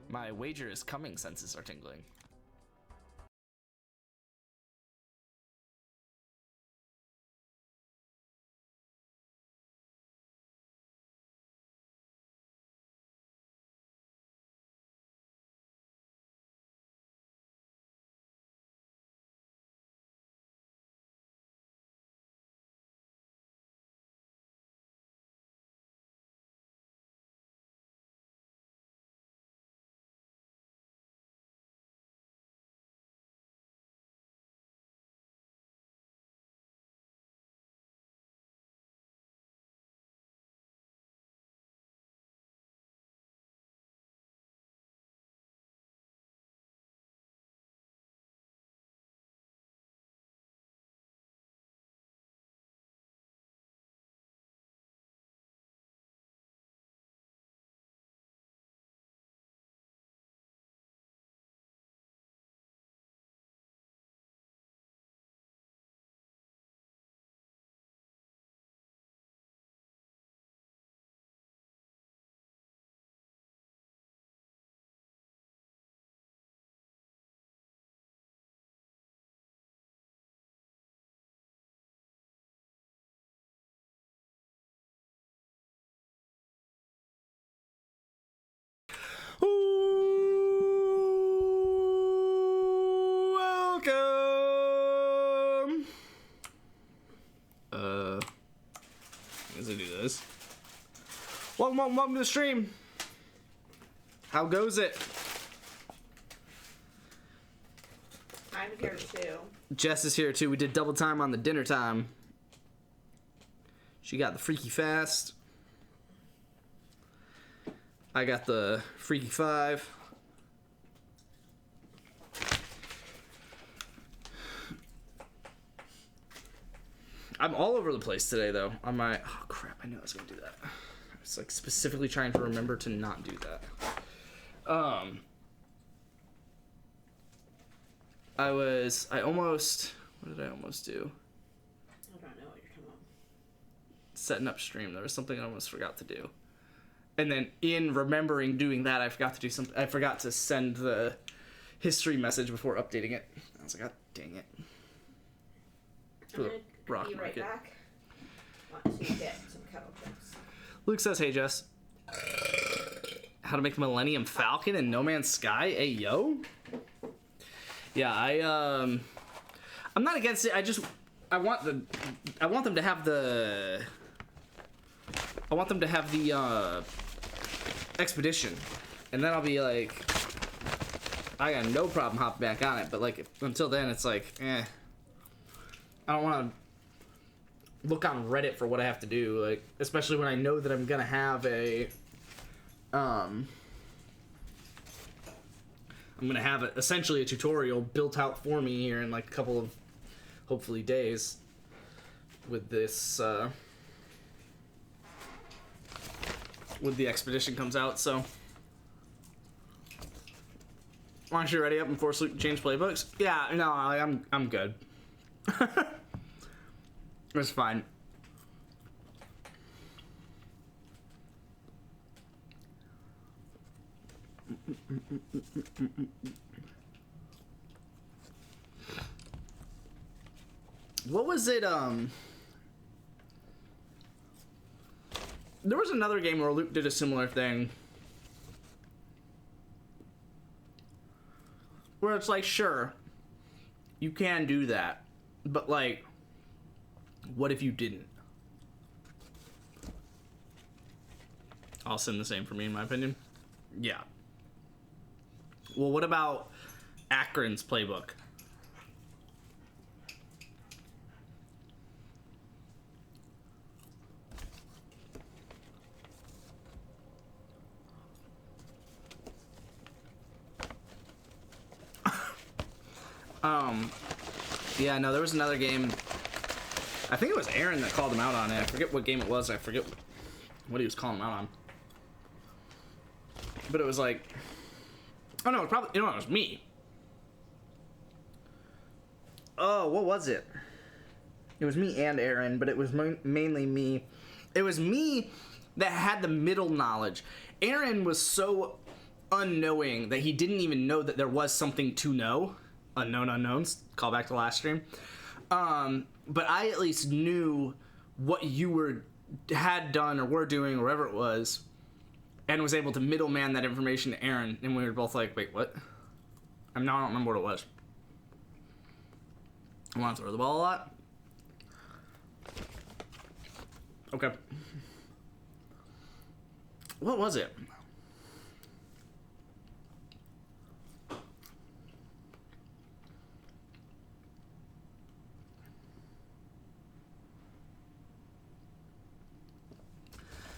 My wager is coming senses are tingling. Welcome. As I do this. Welcome to the stream. How goes it? I'm here too. Jess is here too. We did double time on the dinner time. She got the Freaky Fast. I got the Freaky 5. I'm all over the place today, though. On my... Oh, crap. I knew I was going to do that. I was, like, specifically trying to remember to not do that. I almost... What did I almost do? I don't know what you're talking about. Setting up stream. There was something I almost forgot to do. And then in remembering doing that, I forgot to do something. I forgot to send the history message before updating it. I was like, God dang it. I'm going to be right back. Want to get some kettle chips. Luke says, hey, Jess. How to make Millennium Falcon in No Man's Sky? Hey, yo. Yeah, I'm not against it. I want them to have the expedition, and then I'll be like, I got no problem hopping back on it. But like, until then, it's like, I don't want to look on Reddit for what I have to do, like, especially when I know that I'm gonna have essentially a tutorial built out for me here in like a couple of hopefully days with this when the expedition comes out. So aren't you ready up and force Luke to change playbooks? Yeah, no, I'm good. It's fine. What was it, there was another game where Luke did a similar thing. Where it's like, sure, you can do that, but like, what if you didn't? I'll send the same for me, in my opinion. Yeah. Well, what about Akron's playbook? Yeah, no, there was another game. I think it was Aaron that called him out on it. I forget what game it was. I forget what he was calling him out on. But it was like, oh no, it probably, you know, it was me. Oh, what was it? It was me and Aaron, but it was mainly me. It was me that had the middle knowledge. Aaron was so unknowing that he didn't even know that there was something to know. Unknown unknowns. Call back to last stream. But I at least knew what you had done or were doing or whatever it was, and was able to middleman that information to Aaron, and we were both like, wait, what? I don't remember what it was. I want to throw the ball a lot? Okay. What was it?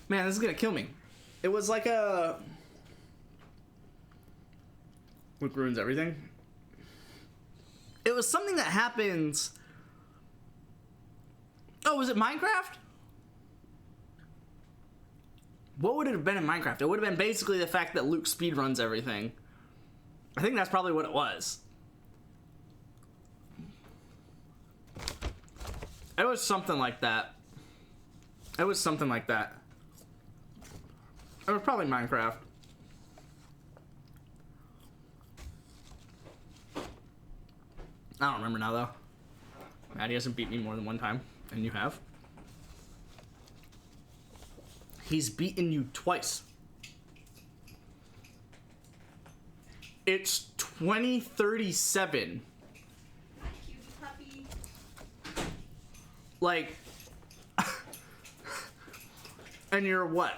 Man, this is gonna kill me. It was like a... Luke ruins everything. It was something that happens... Oh, was it Minecraft? What would it have been in Minecraft? It would have been basically the fact that Luke speedruns everything. I think that's probably what it was. It was something like that. It was something like that. It was probably Minecraft. I don't remember now, though. Maddie hasn't beat me more than one time, and you have. He's beaten you twice. It's 2037. Hi, cutie puppy. Like... and you're what?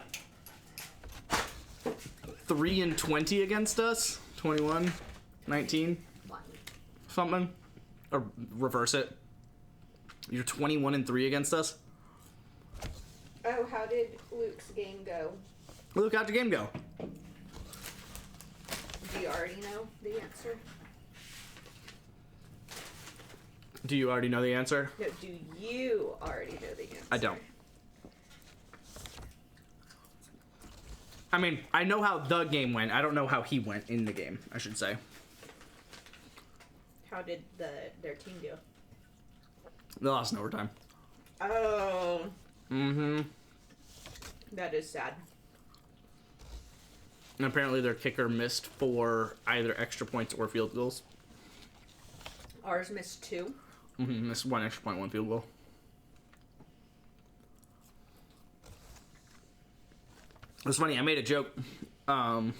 3-20 against us? 21? 19? One. Something? Or reverse it. You're 21-3 against us? Oh, how did Luke's game go? Luke, how'd your game go? Do you already know the answer? Do you already know the answer? No, do you already know the answer? I don't. I mean, I know how the game went. I don't know how he went in the game, I should say. How did their team do? They lost in overtime. Oh. Mm-hmm. That is sad. And apparently their kicker missed for either extra points or field goals. Ours missed 2. Mm-hmm. Missed 1 extra point, 1 field goal. It was funny, I made a joke about,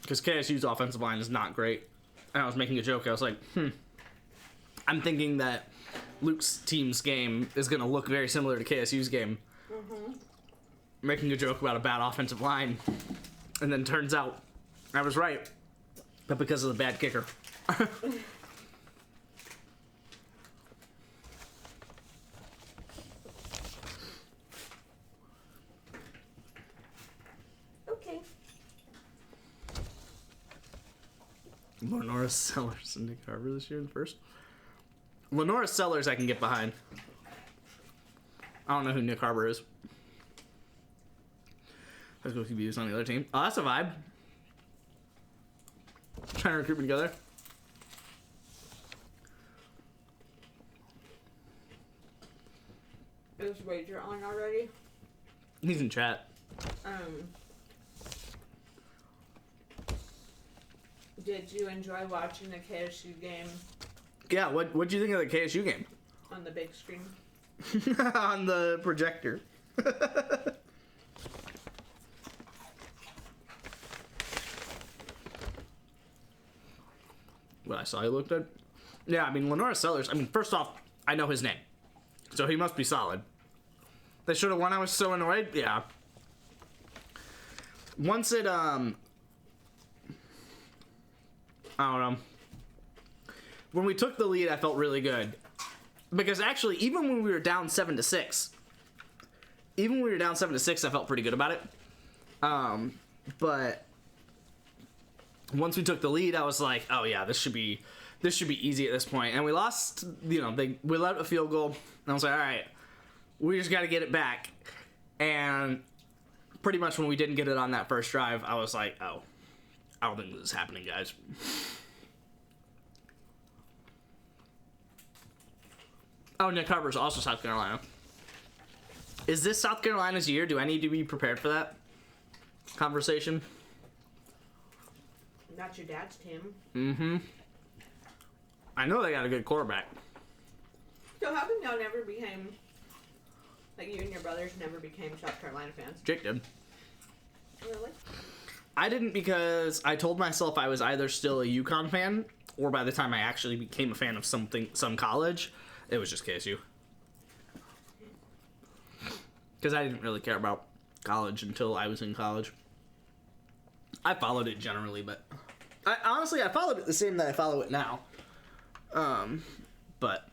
because KSU's offensive line is not great, and I was making a joke. I was like, I'm thinking that Luke's team's game is going to look very similar to KSU's game. Mm-hmm. Making a joke about a bad offensive line, and then turns out I was right, but because of the bad kicker. Okay. Lenora Sellers and Nick Harbour this year in the first. Lenora Sellers I can get behind. I don't know who Nick Harbour is. Let's go QB on the other team. Oh, that's a vibe. Trying to recruit me together. Is Wager on already? He's in chat. Did you enjoy watching the KSU game Yeah, what'd you think of the KSU game? on the big screen? On the projector. What I saw he looked at? Yeah, I mean, Lenora Sellers, I mean, first off, I know his name. So he must be solid. They should have won, I was so annoyed. Yeah. Once it, I don't know. When we took the lead, I felt really good. Because actually, even when we were down 7-6, I felt pretty good about it. But once we took the lead, I was like, oh yeah, this should be easy at this point. And we lost, we let a field goal, and I was like, all right, we just got to get it back. And pretty much when we didn't get it on that first drive, I was like, oh, I don't think this is happening, guys. Oh, Nick Harbour's also South Carolina. Is this South Carolina's year? Do I need to be prepared for that? conversation. Not your dad's team. Mm-hmm. I know they got a good quarterback. So how come y'all never became, like you and your brothers never became South Carolina fans? Jake did. Really? I didn't because I told myself I was either still a UConn fan or by the time I actually became a fan of some college, it was just KSU. Because I didn't really care about college until I was in college. I followed it generally, but honestly, I followed it the same that I follow it now. But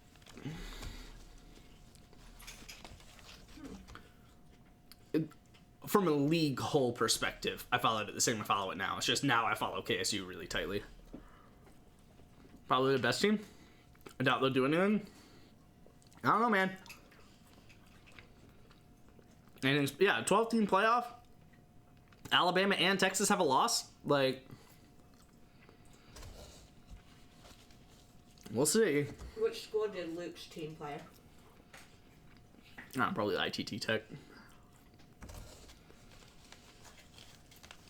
from a league whole perspective, I followed it the same I follow it now. It's just now I follow KSU really tightly. Probably the best team. I doubt they'll do anything. I don't know, man. And yeah, 12-team playoff. Alabama and Texas have a loss. Like, we'll see. Which school did Luke's team play? Probably ITT Tech.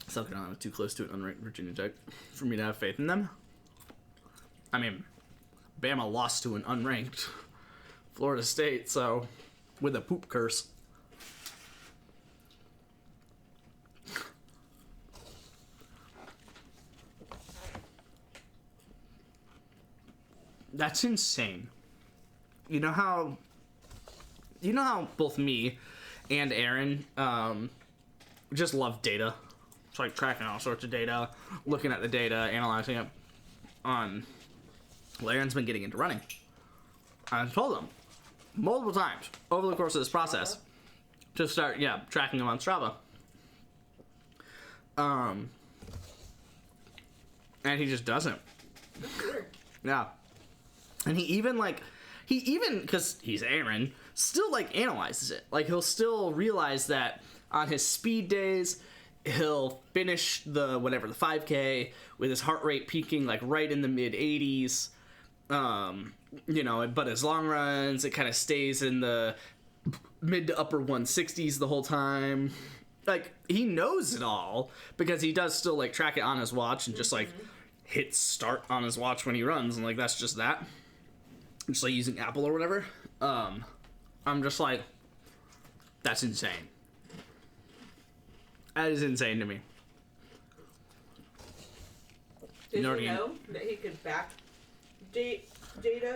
South Carolina was too close to an unranked Virginia Tech for me to have faith in them. I mean, Bama lost to an unranked Florida State, so with a poop curse. That's insane. You know how both me and Aaron just love data. It's like tracking all sorts of data, looking at the data, analyzing it. Aaron's been getting into running. I've told him multiple times over the course of this process to start, tracking him on Strava. And he just doesn't. That's weird. Yeah. And he even, because he's Aaron, still, analyzes it. Like, he'll still realize that on his speed days, he'll finish the 5K with his heart rate peaking, right in the mid-80s. But his long runs, it kind of stays in the mid to upper 160s the whole time. He knows it all because he does still, track it on his watch and just, hit start on his watch when he runs. And, that's just that. Just using Apple or whatever. I'm just that's insane. That is insane to me. Did you know that he could back data?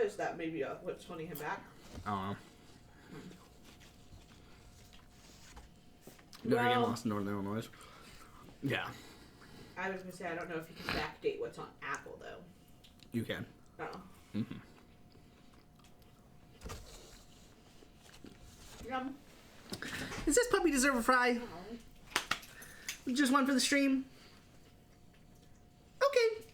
Is that maybe what's holding him back? I don't know. Never get lost in Northern Illinois. Yeah. I was gonna say I don't know if you can backdate what's on Apple though. You can. Oh. Mm-hmm. Yum. Does this puppy deserve a fry? Oh. Just one for the stream? Okay.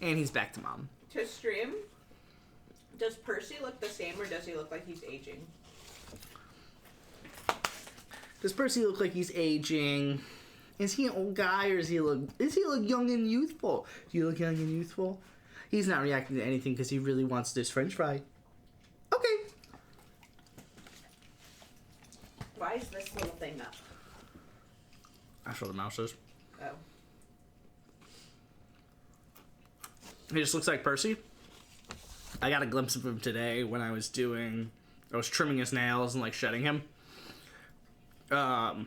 And he's back to mom. To stream, does Percy look the same or does he look like he's aging? Does Percy look like he's aging? Is he an old guy or does he look young and youthful? Do you look young and youthful? He's not reacting to anything because he really wants this french fry. Okay. Why is this little thing up? That's where the mouse is. Oh. He just looks like Percy. I got a glimpse of him today when I was trimming his nails and shedding him. And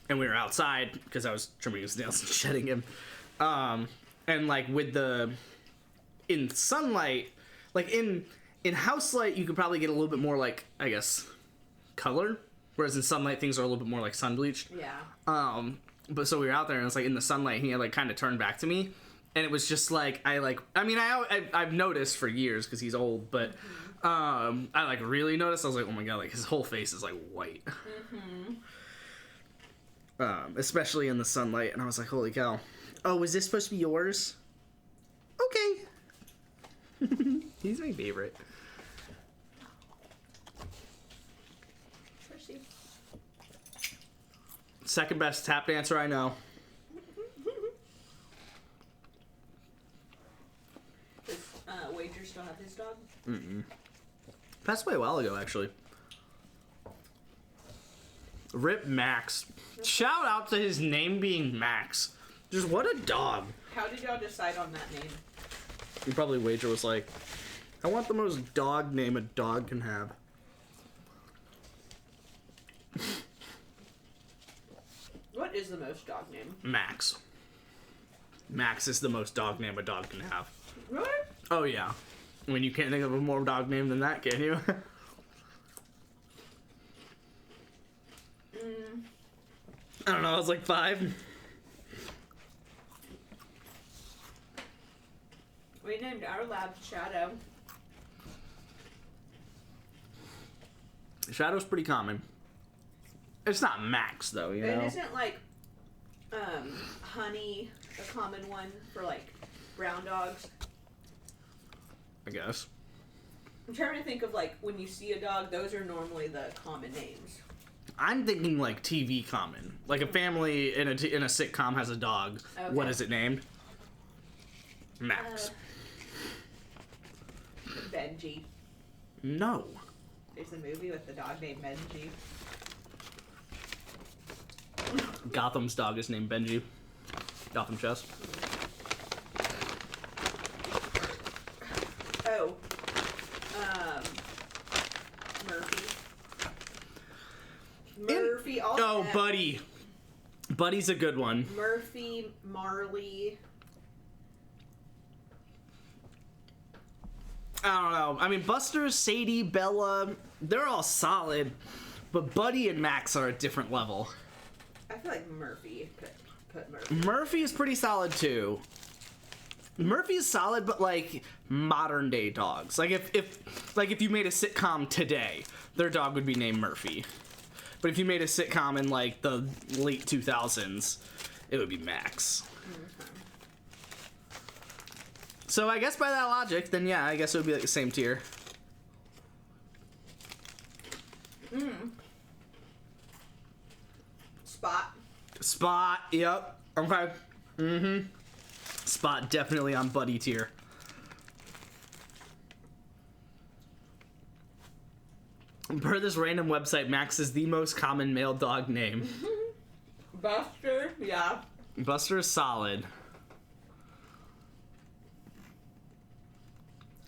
we were outside because I was trimming his nails and shedding him. And with in sunlight, in house light, you could probably get a little bit more I guess, color. Whereas in sunlight, things are a little bit more sun bleached. Yeah. But so we were out there and it's in the sunlight, he had kind of turned back to me. And it was just I've noticed for years because he's old, but I really noticed. I was oh my god, his whole face is white. Mm-hmm. Especially in the sunlight, and I was holy cow. Oh, is this supposed to be yours? Okay. He's my favorite. Percy. Second best tap dancer I know. Does Wager still have his dog? Mm-mm. Passed away a while ago, actually. Rip Max. Shout out to his name being Max. Just what a dog. How did y'all decide on that name? He probably Wager was like, I want the most dog name a dog can have. What is the most dog name? Max. Max is the most dog name a dog can have. Really? Oh yeah. I mean, you can't think of a more dog name than that, can you? I don't know, I was like 5. We named our lab Shadow. Shadow's pretty common. It's not Max though, you know? And isn't like Honey a common one for like brown dogs? I guess. I'm trying to think of like when you see a dog, those are normally the common names. I'm thinking like TV common. Like a family in a sitcom has a dog. Okay. What is it named? Max. Benji. No. There's a movie with the dog named Benji. Gotham's dog is named Benji. Gotham Chess. Oh. Murphy. Murphy. Oh, Buddy. Buddy's a good one. Murphy, Marley. I don't know. I mean, Buster, Sadie, Bella, they're all solid. But Buddy and Max are a different level. I feel like Murphy. Put Murphy. Murphy is pretty solid too. Murphy is solid, but like modern day dogs. Like if you made a sitcom today, their dog would be named Murphy. But if you made a sitcom in like the late 2000s, it would be Max. Okay. So I guess by that logic, then yeah, I guess it would be like the same tier. Spot. Spot, yep. Okay. Spot definitely on Buddy tier. Per this random website, Max is the most common male dog name. Buster, yeah. Buster is solid.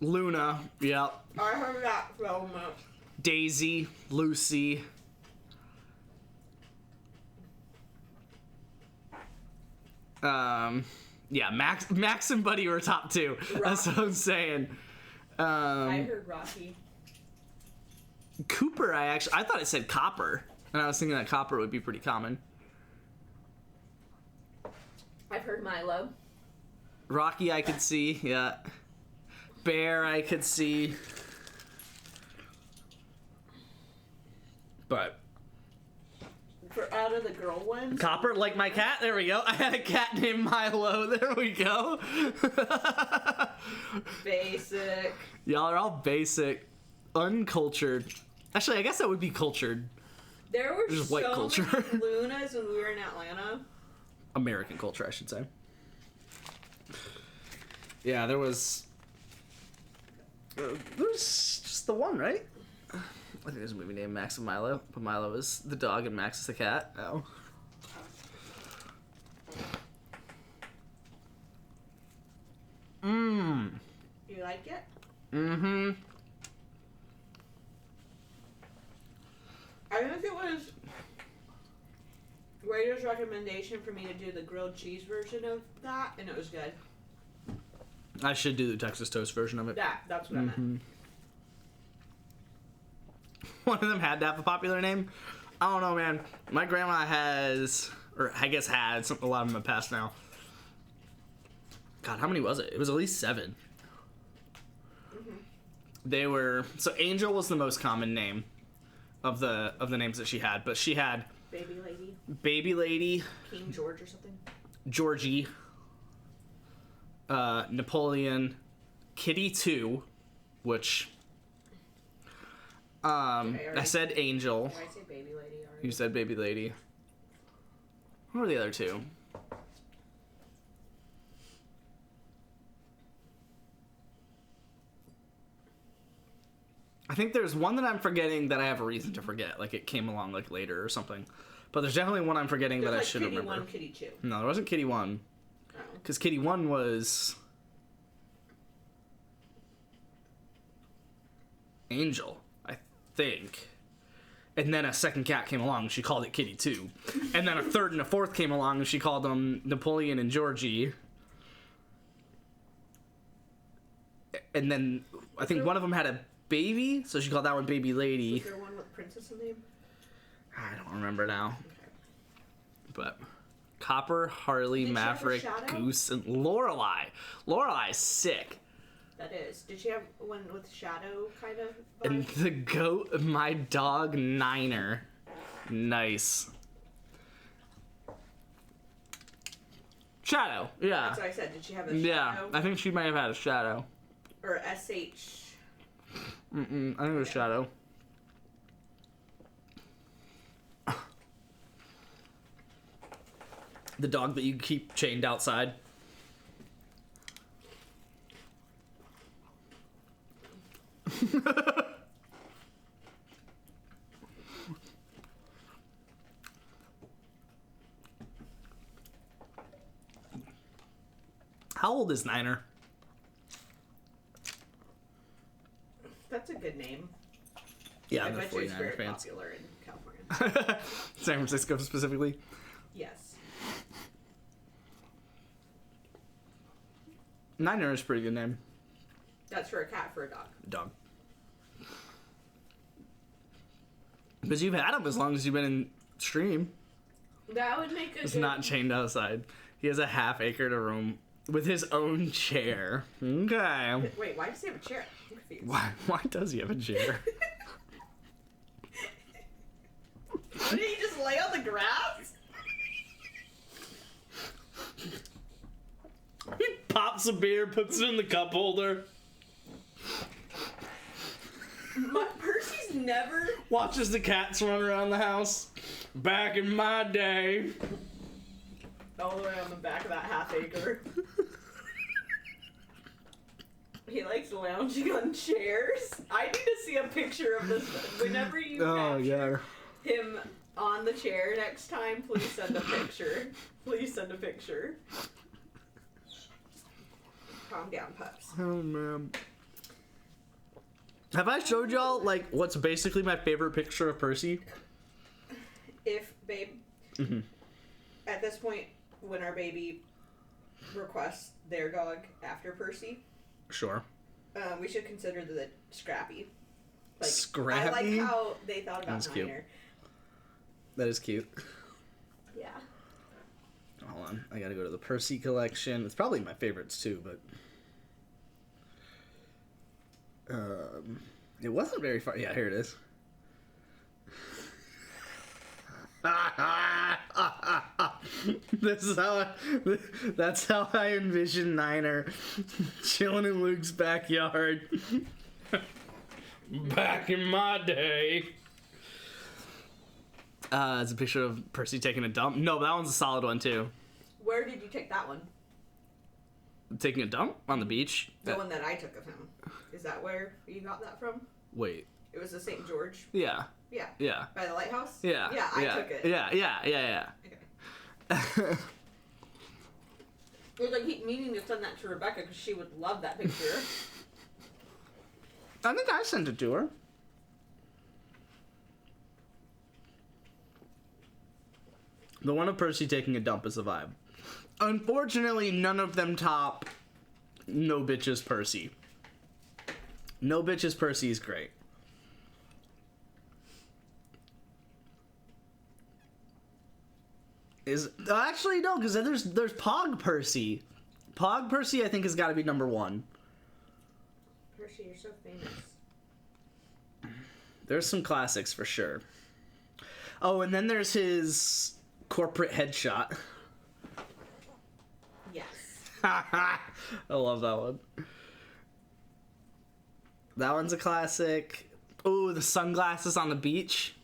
Luna, yep. I heard that so much. Daisy, Lucy. Yeah, Max and Buddy were top 2. That's what I'm saying. I heard Rocky. Cooper, I thought it said Copper, and I was thinking that Copper would be pretty common. I've heard Milo. Rocky, I could see, yeah. Bear, I could see. But For out of the girl ones. Copper, like my cat, there we go. I had a cat named Milo, there we go. Basic. Y'all are all basic, uncultured. Actually, I guess that would be cultured. There were Just so white culture. many Lunas when we were in Atlanta. American culture, I should say. Yeah, there was just the one, right? I think there's a movie named Max and Milo, but Milo is the dog and Max is the cat. Oh. You like it? Mm-hmm. I think it was Waiter's recommendation for me to do the grilled cheese version of that, and it was good. I should do the Texas toast version of it. That's what I meant. One of them had to have a popular name. I don't know, man. My grandma has, or I guess had, a lot of them have passed now. God, how many was it? It was at least 7. They were, so Angel was the most common name of the names that she had, but she had Baby Lady, King George or something. Georgie, Napoleon, Kitty 2, which I said Angel. Did I say Baby Lady already? You said Baby Lady. Who were the other 2? I think there's one that I'm forgetting that I have a reason to forget. Like, it came along, like, later or something. But there's definitely one I'm forgetting that I should remember. Kitty 1, Kitty 2. No, there wasn't Kitty 1. Oh. Because Kitty 1 was... Angel, I think. And then a second cat came along and she called it Kitty 2. And then a third and a fourth came along and she called them Napoleon and Georgie. And then I think one of them had a baby, so she called that one Baby Lady. Was there one with Princess in the name? I don't remember now. Okay. But Copper, Harley, Did she have a Maverick, shadow? Goose, and Lorelei. Lorelei is sick. That is. Did she have one with shadow kind of And vibe? the goat, my dog, Niner. Nice. Shadow, yeah. That's what I said. Did she have a shadow? Yeah, I think she might have had a shadow. Or SH? I think it was Shadow. The dog that you keep chained outside. How old is Niner? That's a good name. Yeah, I they're bet you it's 49er very fans. popular in California. San Francisco specifically. Yes. Niner is a pretty good name. That's for a cat, for a dog. Dog. Because you've had him as long as you've been in stream. That would make a He's good... not chained outside. He has a half-acre to room with his own chair. Okay. Wait, why does he have a chair? I'm confused. Why does he have a chair? Did he just lay on the grass? He pops a beer, puts it in the cup holder, Percy's never... watches the cats run around the house. Back in my day. All the way on the back of that half acre. He likes lounging on chairs. I need to see a picture of this. Whenever you capture him on the chair next time, please send a picture. Please send a picture. Calm down, pups. Oh, man. Have I showed y'all, like, what's basically my favorite picture of Percy? If, babe, at this point, when our baby requests their dog after Percy, Sure. we should consider the Scrappy. Like, Scrappy? I like how they thought about That's cute. Niner. That is cute. Yeah. Hold on. I gotta go to the Percy collection. It's probably my favorites, too, but... it wasn't very far. Yeah, here it is. That's how I envision Niner chilling in Luke's backyard. Back in my day. It's a picture of Percy taking a dump. No, but that one's a solid one too. Where did you take that one? Taking a dump on the beach. The one that I took of him. Is that where you got that from? Wait. It was the St. George? Yeah. Yeah. Yeah. By the lighthouse? Yeah. Yeah, I took it. Yeah. Okay. It was like meaning to send that to Rebecca because she would love that picture. I think I sent it to her. The one of Percy taking a dump is a vibe. Unfortunately, none of them top No Bitches Percy. No Bitches Percy is great. Actually no, because there's Pog Percy. Pog Percy I think has got to be number 1. Percy, you're so famous. There's some classics for sure. Oh, and then there's his corporate headshot. Yes. I love that one. That one's a classic. Ooh, the sunglasses on the beach.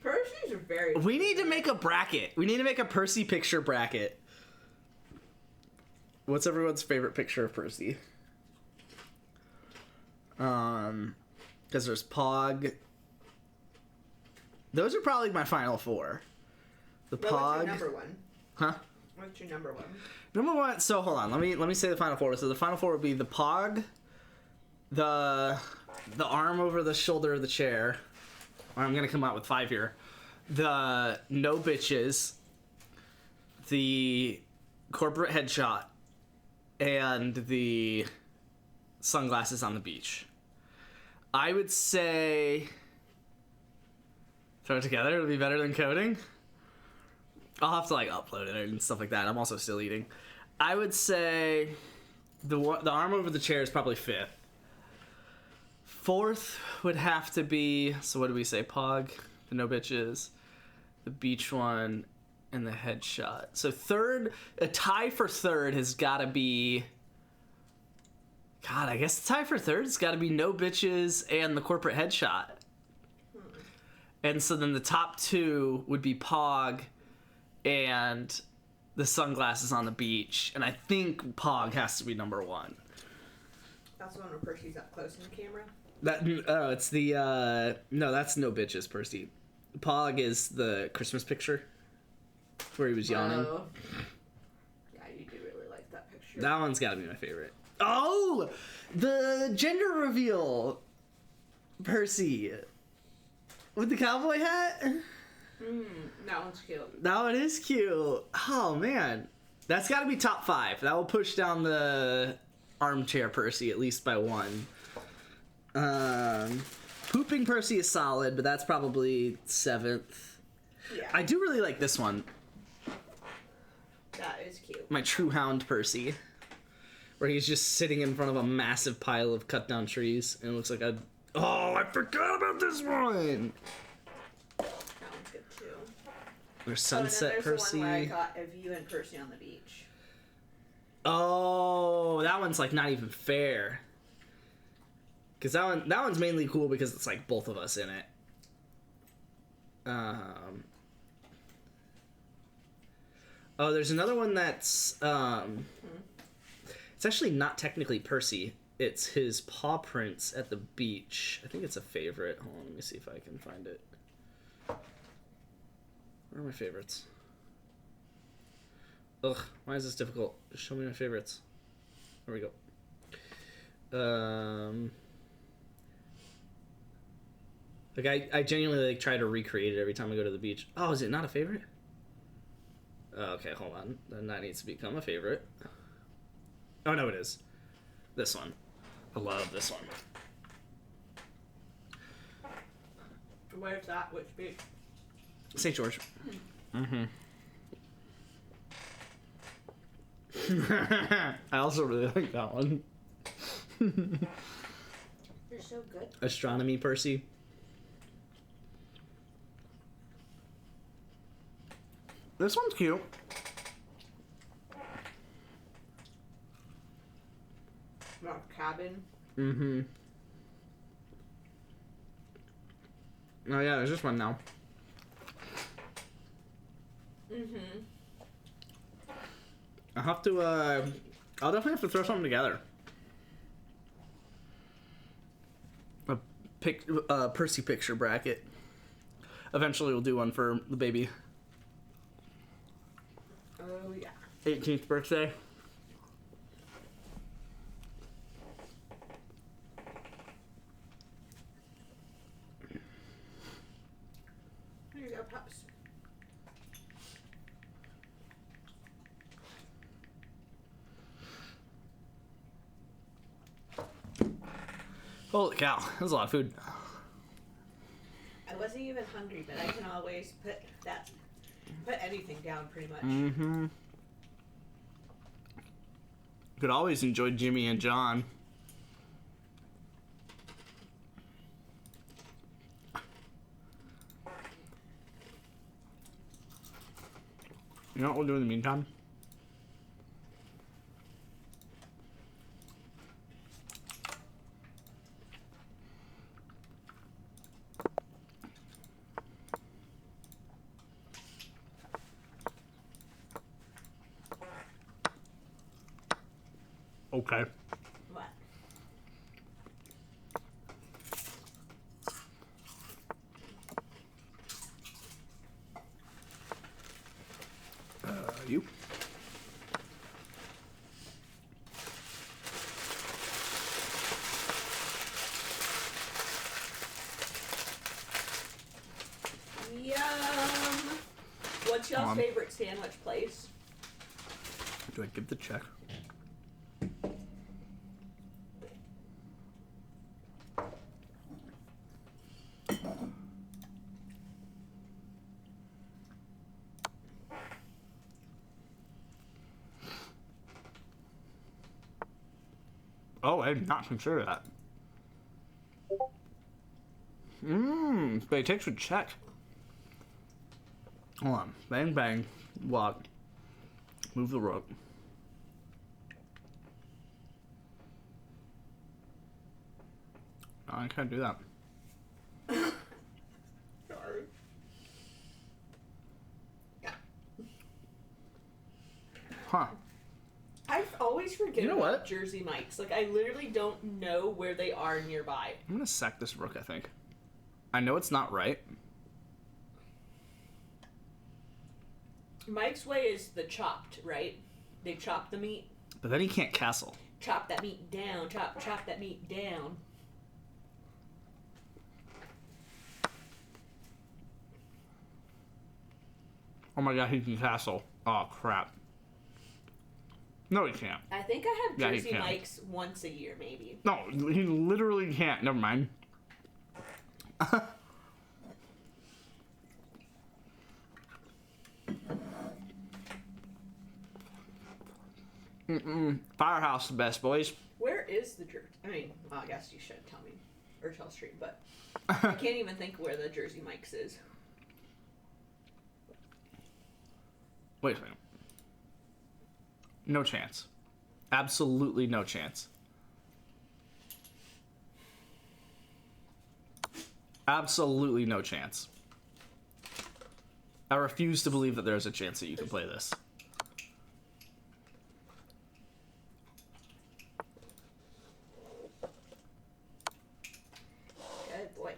Percy's are very... We need to make a bracket. We need to make a Percy picture bracket. What's everyone's favorite picture of Percy? Because there's Pog. Those are probably my final 4. The Well, Pog. what's your number 1? Huh? What's your number 1? Number 1. So hold on. Let me say the final 4. So the final 4 would be the Pog, the arm over the shoulder of the chair. I'm gonna come out with 5 here. The no bitches, the corporate headshot, and the sunglasses on the beach. I would say throw it together. It'll be better than coding. I'll have to like upload it and stuff like that. I'm also still eating. I would say the arm over the chair is probably 5th. 4th would have to be, so what do we say? Pog, the no bitches, the beach one, and the headshot. So 3rd, a tie for 3rd has got to be, God, I guess the tie for 3rd has got to be no bitches and the corporate headshot. And so then the top 2 would be Pog and the sunglasses on the beach. And I think Pog has to be number 1. That's the one where Percy's up close in the camera? It's the, no, that's no bitches, Percy. Pog is the Christmas picture where he was yawning. Oh. Yeah, you do really like that picture. That one's gotta be my favorite. Oh! The gender reveal! Percy. With the cowboy hat? That one's cute. That one is cute. Oh, man. That's gotta be top 5. That will push down the armchair Percy at least by 1. Pooping Percy is solid, but that's probably 7th. Yeah. I do really like this one. That is cute. My True Hound Percy. Where he's just sitting in front of a massive pile of cut down trees. And it looks like a... Oh, I forgot about this one! That one's good too. There's Sunset there's Percy. The one where I got of you and Percy on the beach. Oh, that one's like not even fair. Because that one's mainly cool because it's like both of us in it. Oh, there's another one that's it's actually not technically Percy. It's his paw prints at the beach. I think it's a favorite. Hold on, let me see if I can find it. Where are my favorites? Ugh, why is this difficult? Just show me my favorites. There we go. Like I genuinely like try to recreate it every time I go to the beach. Oh, is it not a favorite? Okay, hold on. Then that needs to become a favorite. Oh no, it is. This one. I love this one. Where's that? Which beach? St. George. Mm-hmm. I also really like that one. You're so good. Astronomy Percy. This one's cute. Cabin. Mm-hmm. Oh yeah, there's this one now. Mm-hmm. I'll have to, I'll definitely have to throw something together. A Percy picture bracket. Eventually we'll do one for the baby. Oh, yeah. 18th birthday. Here you go, Pops. Holy cow, that was a lot of food. I wasn't even hungry, but I can always put anything down pretty much. Mm-hmm. Could always enjoy Jimmy and John. You know what we'll do in the meantime? Okay. What? You? Yum. What's y'all's favorite sandwich place? Do I give the check? Oh, I did not consider that. But it takes a check. Hold on. Bang, bang. Walk. Move the rope. No, I can't do that. Sorry. Huh. I always forget You know about what? Jersey Mike's. Like, I literally don't know where they are nearby. I'm gonna sack this rook, I think. I know it's not right. Mike's way is the chopped, right? They chop the meat. But then he can't castle. Chop that meat down. Chop that meat down. Oh my god, he can castle. Oh, crap. No, he can't. I think I have Yeah, he Jersey can. Mike's once a year, maybe. No, he literally can't. Never mind. Firehouse the best, boys. Where is the Jersey? I mean, well, I guess you should tell me. Or tell Street, but I can't even think where the Jersey Mike's is. Wait a second. No chance. Absolutely no chance. Absolutely no chance. I refuse to believe that there's a chance that you can play this. Good boy.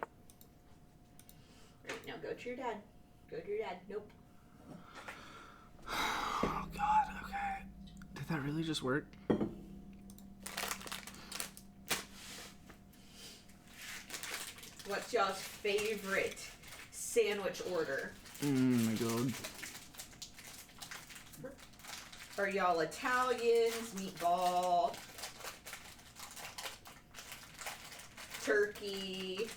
Alright, now go to your dad. Go to your dad. Nope. Oh god, okay. Did that really just work? What's y'all's favorite sandwich order? Oh my god. Are y'all Italians, meatball, turkey,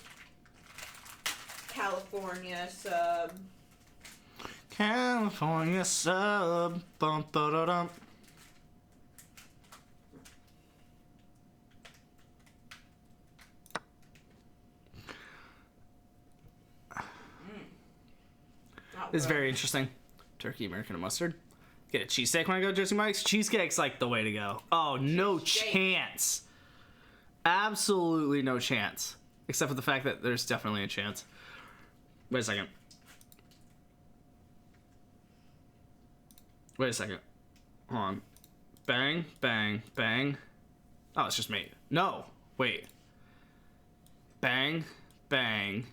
California sub? California sub. Bum, ba-da-dum. It's very interesting. Turkey, American, and mustard. Get a cheesesteak when I go to Jersey Mike's. Cheesecake's like the way to go. Oh, no chance. Absolutely no chance. Except for the fact that there's definitely a chance. Wait a second. Wait a second. Hold on. Bang, bang, bang. Oh, it's just me. No. Wait. Bang, bang.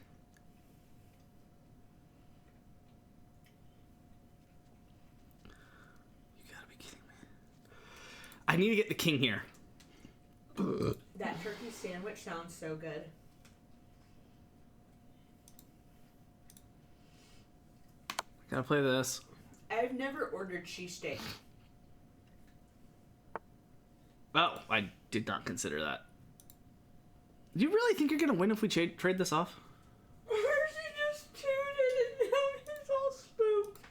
You gotta be kidding me. I need to get the king here. That turkey sandwich sounds so good. Gotta play this. I've never ordered cheesesteak. Oh, I did not consider that. Do you really think you're gonna win if we trade this off? She just tooted and now he's all spooked.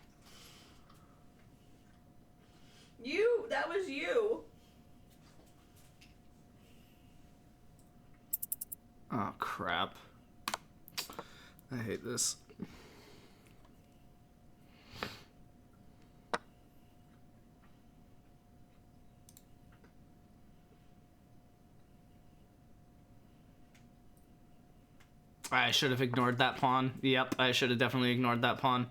That was you. Oh, crap. I hate this. I should have ignored that pawn. Yep, I should have definitely ignored that pawn.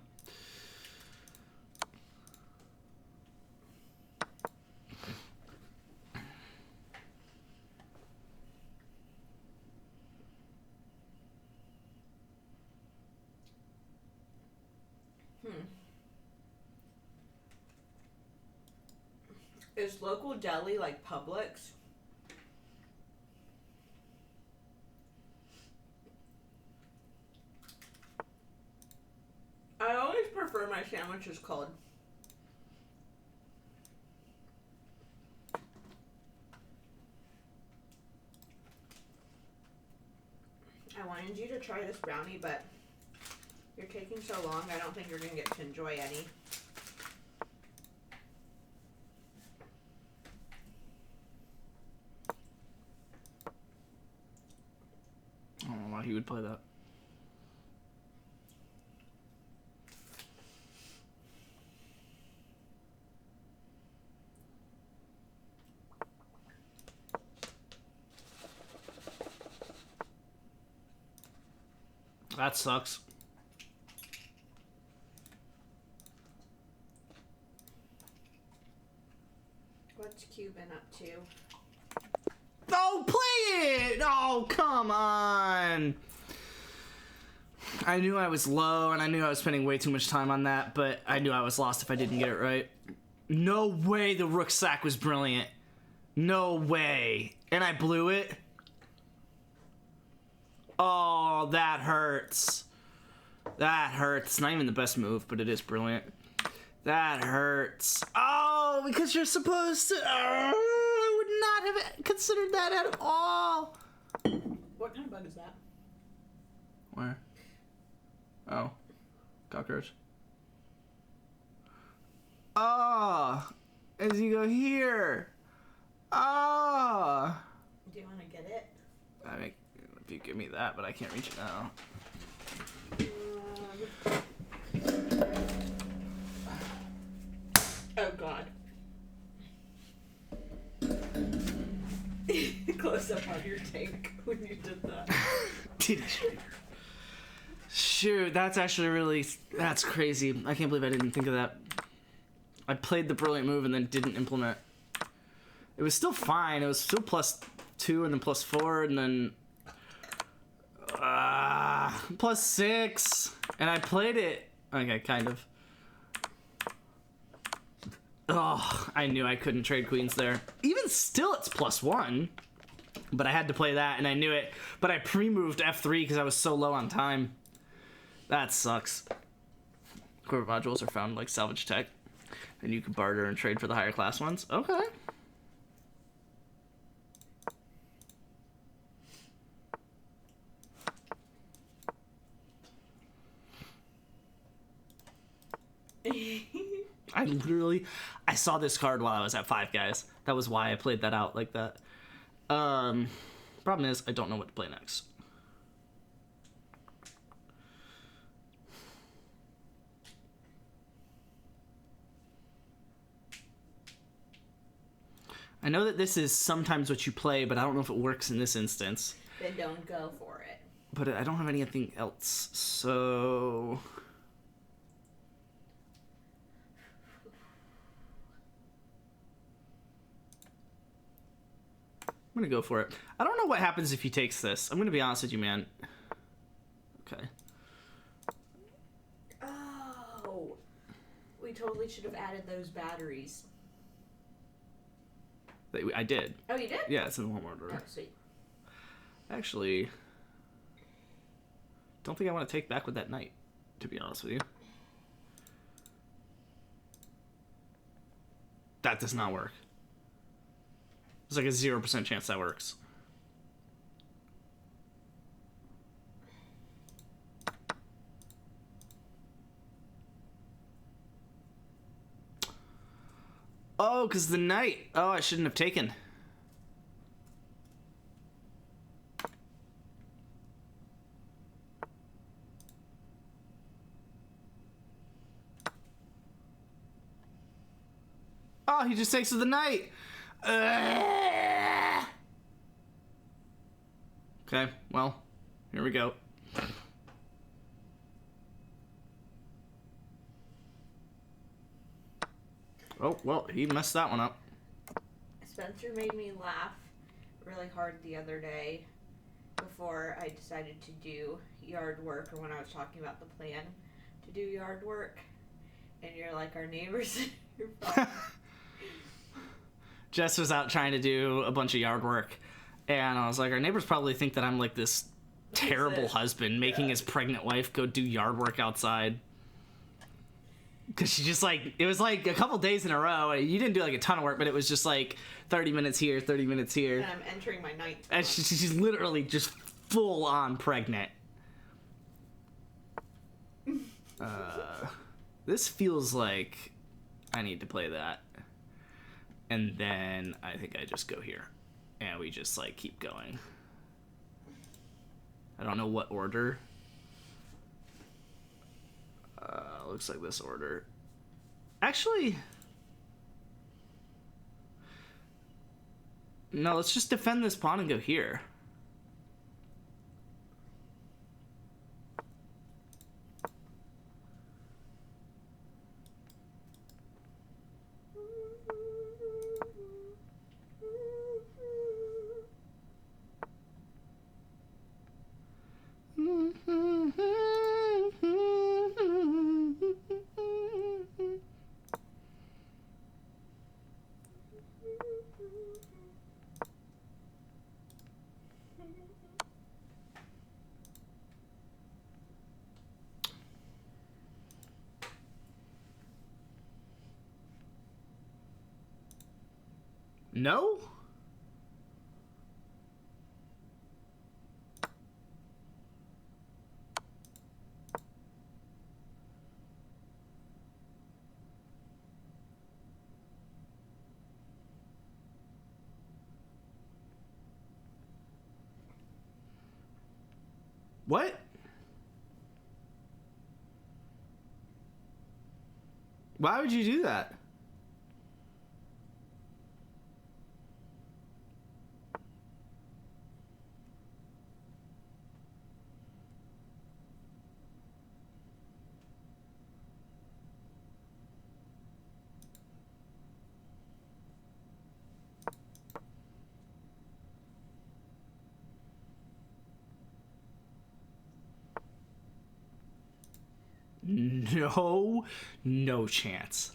Is local deli like Publix? I always prefer my sandwiches cold. I wanted you to try this brownie, but you're taking so long, I don't think you're going to get to enjoy any. I don't know why he would play that. That sucks. What's Cuban up to? Oh, play it! Oh, come on! I knew I was low, and I knew I was spending way too much time on that, but I knew I was lost if I didn't get it right. No way the rook sack was brilliant. No way. And I blew it? Oh, that hurts. That hurts. It's not even the best move, but it is brilliant. That hurts. Oh, because you're supposed to... I would not have considered that at all. What kind of bug is that? Where? Oh. Cockroach. Oh. As you go here. Oh. Do you want to get it? I mean, if you give me that, but I can't reach it now. Oh, God. Close up on your tank when you did that. Did you? Shoot, that's actually really... That's crazy. I can't believe I didn't think of that. I played the brilliant move and then didn't implement. It was still fine. It was still +2 and then +4 and then... +6. And I played it. Okay, kind of. Oh, I knew I couldn't trade queens there. Even still, it's +1. But I had to play that, and I knew it. But I pre-moved F3 because I was so low on time. That sucks. Core modules are found like salvage tech. And you can barter and trade for the higher class ones. Okay. I saw this card while I was at Five Guys. That was why I played that out like that. Problem is, I don't know what to play next. I know that this is sometimes what you play, but I don't know if it works in this instance. Then don't go for it. But I don't have anything else, so... I'm gonna go for it. I don't know what happens if he takes this. I'm gonna be honest with you, man. Okay. Oh, we totally should have added those batteries. I did. Oh, you did? Yeah, it's in the home order. Oh, sweet. Actually, don't think I want to take back with that knight, to be honest with you. That does not work. There's like a 0% chance that works. Oh, because the knight. Oh, I shouldn't have taken. Oh, he just takes with the knight. Okay, well, here we go. Oh, well, he messed that one up. Spencer made me laugh really hard the other day before I decided to do yard work, or when I was talking about the plan to do yard work. And you're like, our neighbors. Jess was out trying to do a bunch of yard work, and I was like, our neighbors probably think that I'm like this terrible husband making his pregnant wife go do yard work outside. Because she just like, it was like a couple days in a row. You didn't do like a ton of work, but it was just like 30 minutes here, 30 minutes here. And I'm entering my night. And she's literally just full on pregnant. This feels like I need to play that. And then I think I just go here. And we just like keep going. I don't know what order. Looks like this order. Actually, no, let's just defend this pawn and go here. No? What? Why would you do that? No chance.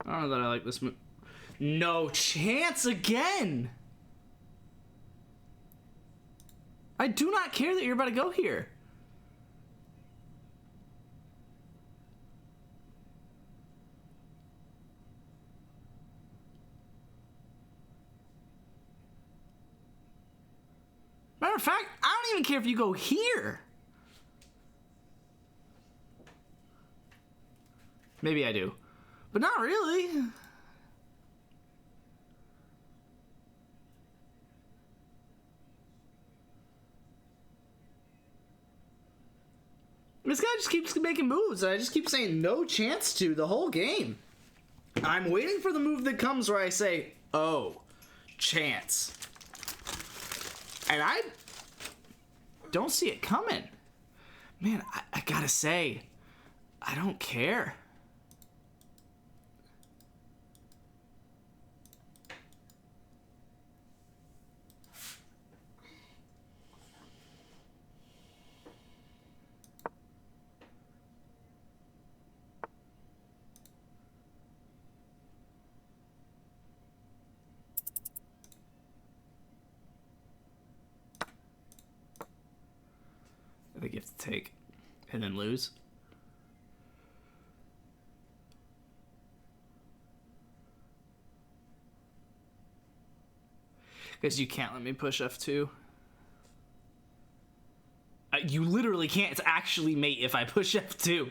I don't know that I like this move. No chance again! I do not care that you're about to go here. Matter of fact, I don't even care if you go here. Maybe I do. But not really. This guy just keeps making moves, and I just keep saying no chance to the whole game. I'm waiting for the move that comes where I say, oh, chance. And I don't see it coming. Man, I gotta say, I don't care. I think you have to take and then lose. Because you can't let me push F2. You literally can't. It's actually mate if I push F2.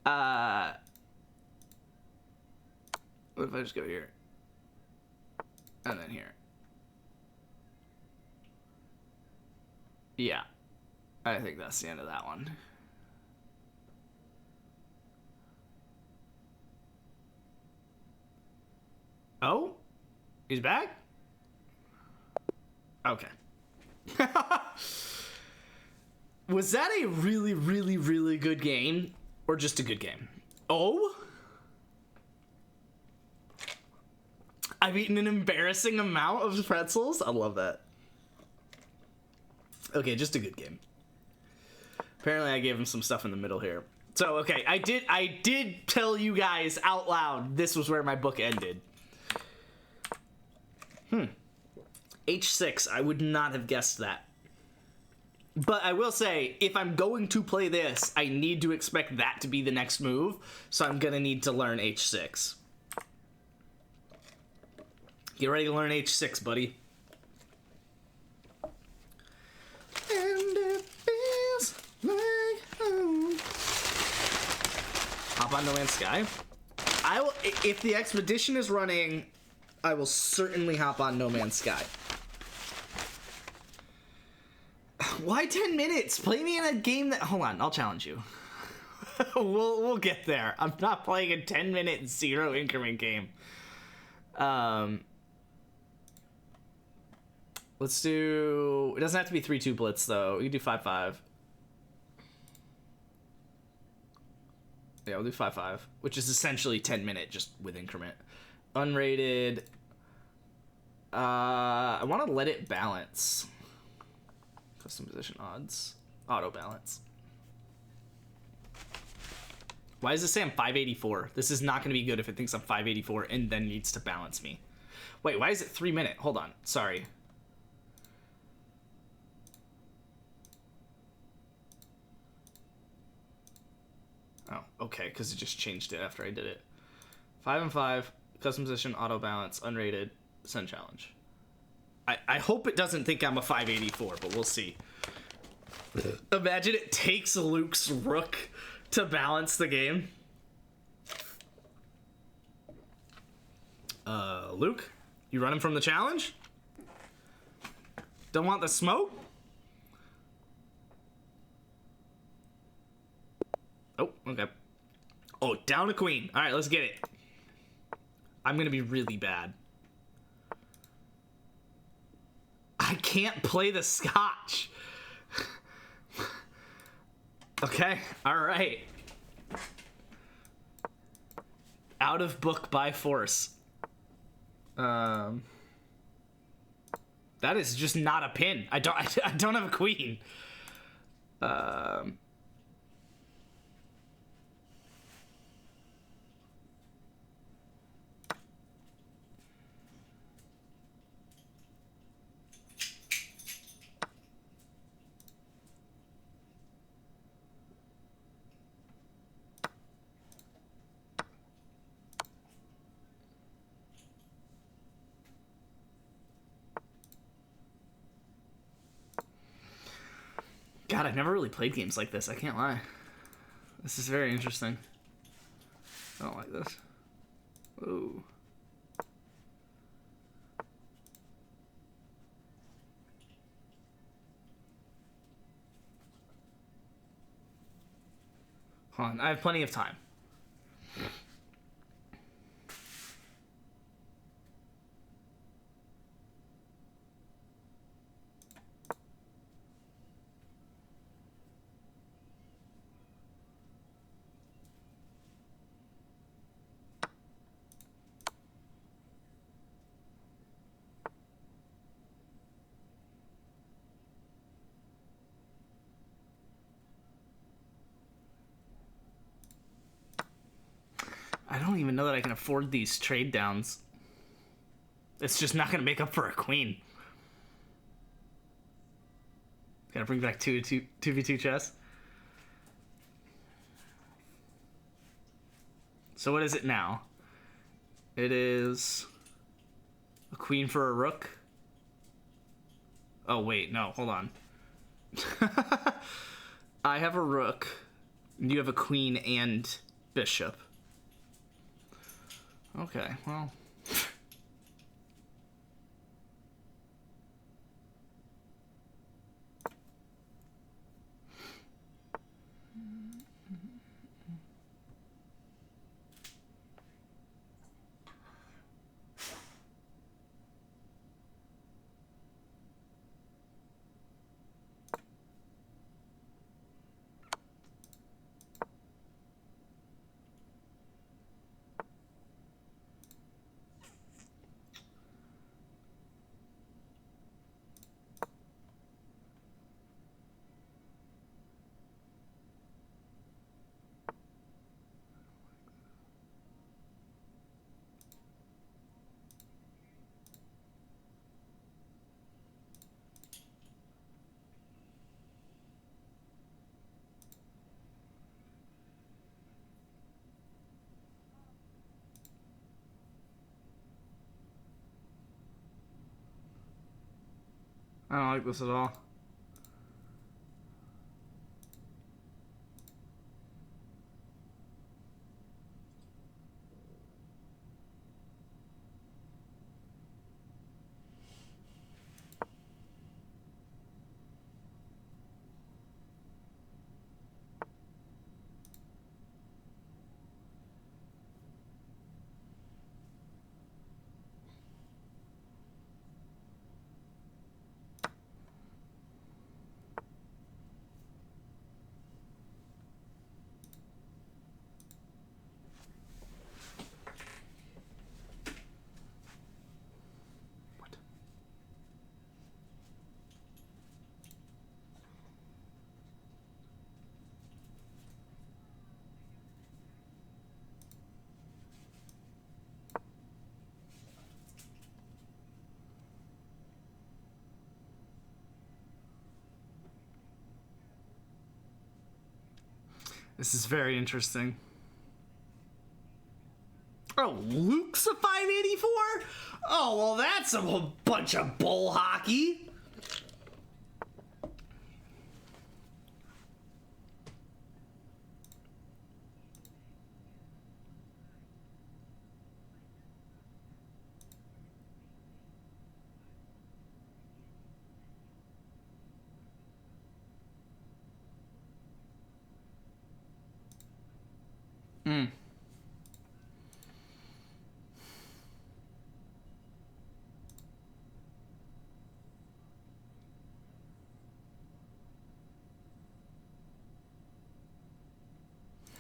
What if I just go here? And then here. Yeah. I think that's the end of that one. Oh? He's back? Okay. Was that a really, really, really good game? Or just a good game? Oh? I've eaten an embarrassing amount of pretzels? I love that. Okay, just a good game. Apparently I gave him some stuff in the middle here. So, okay, I did tell you guys out loud this was where my book ended. H6, I would not have guessed that. But I will say, if I'm going to play this, I need to expect that to be the next move, so I'm gonna need to learn H6. Get ready to learn H6, buddy. And it feels like home. Hop on No Man's Sky. I will, if the expedition is running, I will certainly hop on No Man's Sky. Why 10 minutes? Play me in a game that... Hold on, I'll challenge you. We'll get there. I'm not playing a 10-minute zero increment game. Let's do... It doesn't have to be 3-2 blitz, though. We can do 5-5. Yeah, we'll do 5-5, which is essentially 10-minute, just with increment. Unrated. I want to let it balance. Custom position odds. Auto balance. Why does it say I'm 584? This is not going to be good if it thinks I'm 584 and then needs to balance me. Wait, why is it 3 minute? Hold on. Sorry. Oh, okay, because it just changed it after I did it. 5 and 5. Custom position, auto balance, unrated, send challenge. I hope it doesn't think I'm a 584, but we'll see. Imagine it takes Luke's rook to balance the game. Luke, you running from the challenge? Don't want the smoke? Oh, okay. Oh, down a queen. All right, let's get it. I'm gonna be really bad. I can't play the Scotch. Okay, all right. Out of book by force. That is just not a pin. I don't have a queen. God, I've never really played games like this. I can't lie. This is very interesting. I don't like this. Ooh. Hold on, I have plenty of time. I don't even know that I can afford these trade downs. It's just not going to make up for a queen. Gotta bring back 2v2 chess. So what is it now? It is a queen for a rook. Oh, wait, no, hold on. I have a rook. You have a queen and bishop. Okay, well. I don't like this at all. This is very interesting. Oh, Luke's a 584? Oh, well, that's a bunch of bull hockey. Hmm.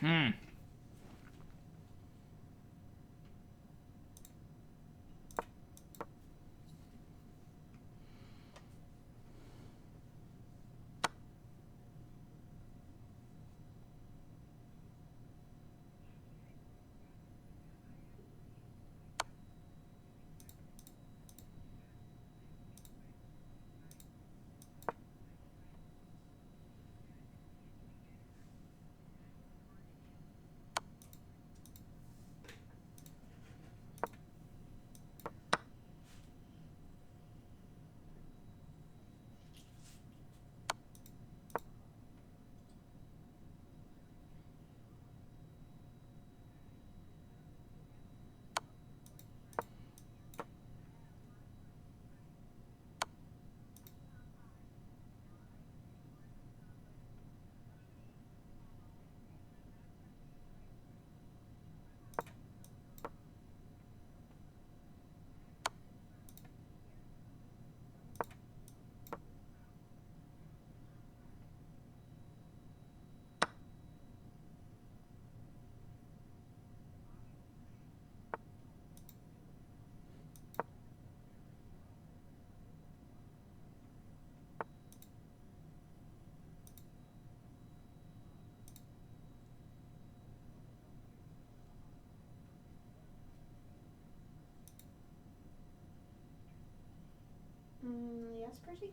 Hmm. Yes, Percy?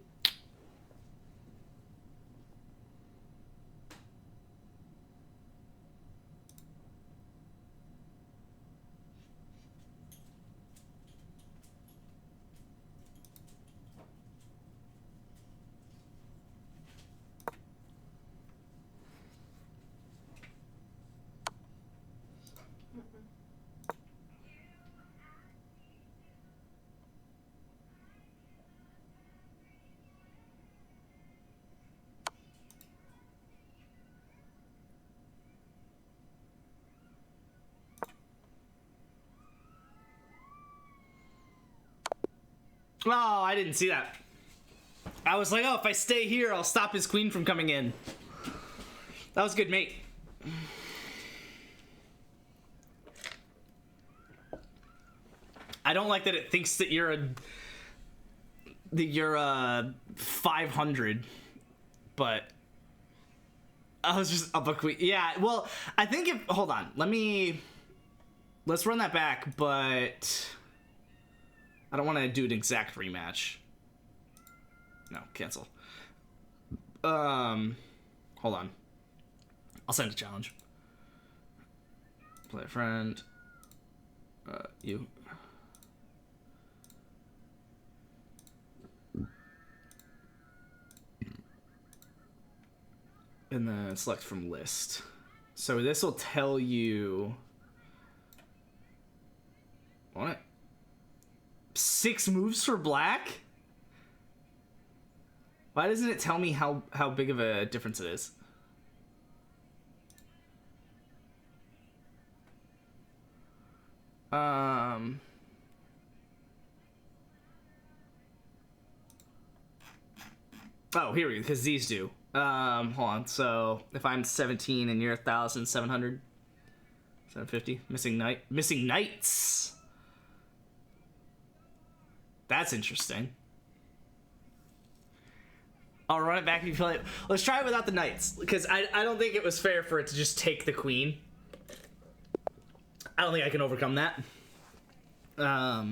Oh, I didn't see that. I was like, oh, if I stay here, I'll stop his queen from coming in. That was good, mate. I don't like that it thinks that you're a 500, but I was just up a queen. Yeah, well, I think if, hold on, let's run that back, but I don't want to do an exact rematch. No, cancel. Hold on. I'll send a challenge. Play a friend. You. And then select from list. So this will tell you what? 6 moves for black? Why doesn't it tell me how big of a difference it is? Oh, here we go, because these do. Hold on. So if I'm 17 and you're 1,700, 750, missing knights. That's interesting. I'll run it back if you feel like. Let's try it without the knights, because I don't think it was fair for it to just take the queen. I don't think I can overcome that. I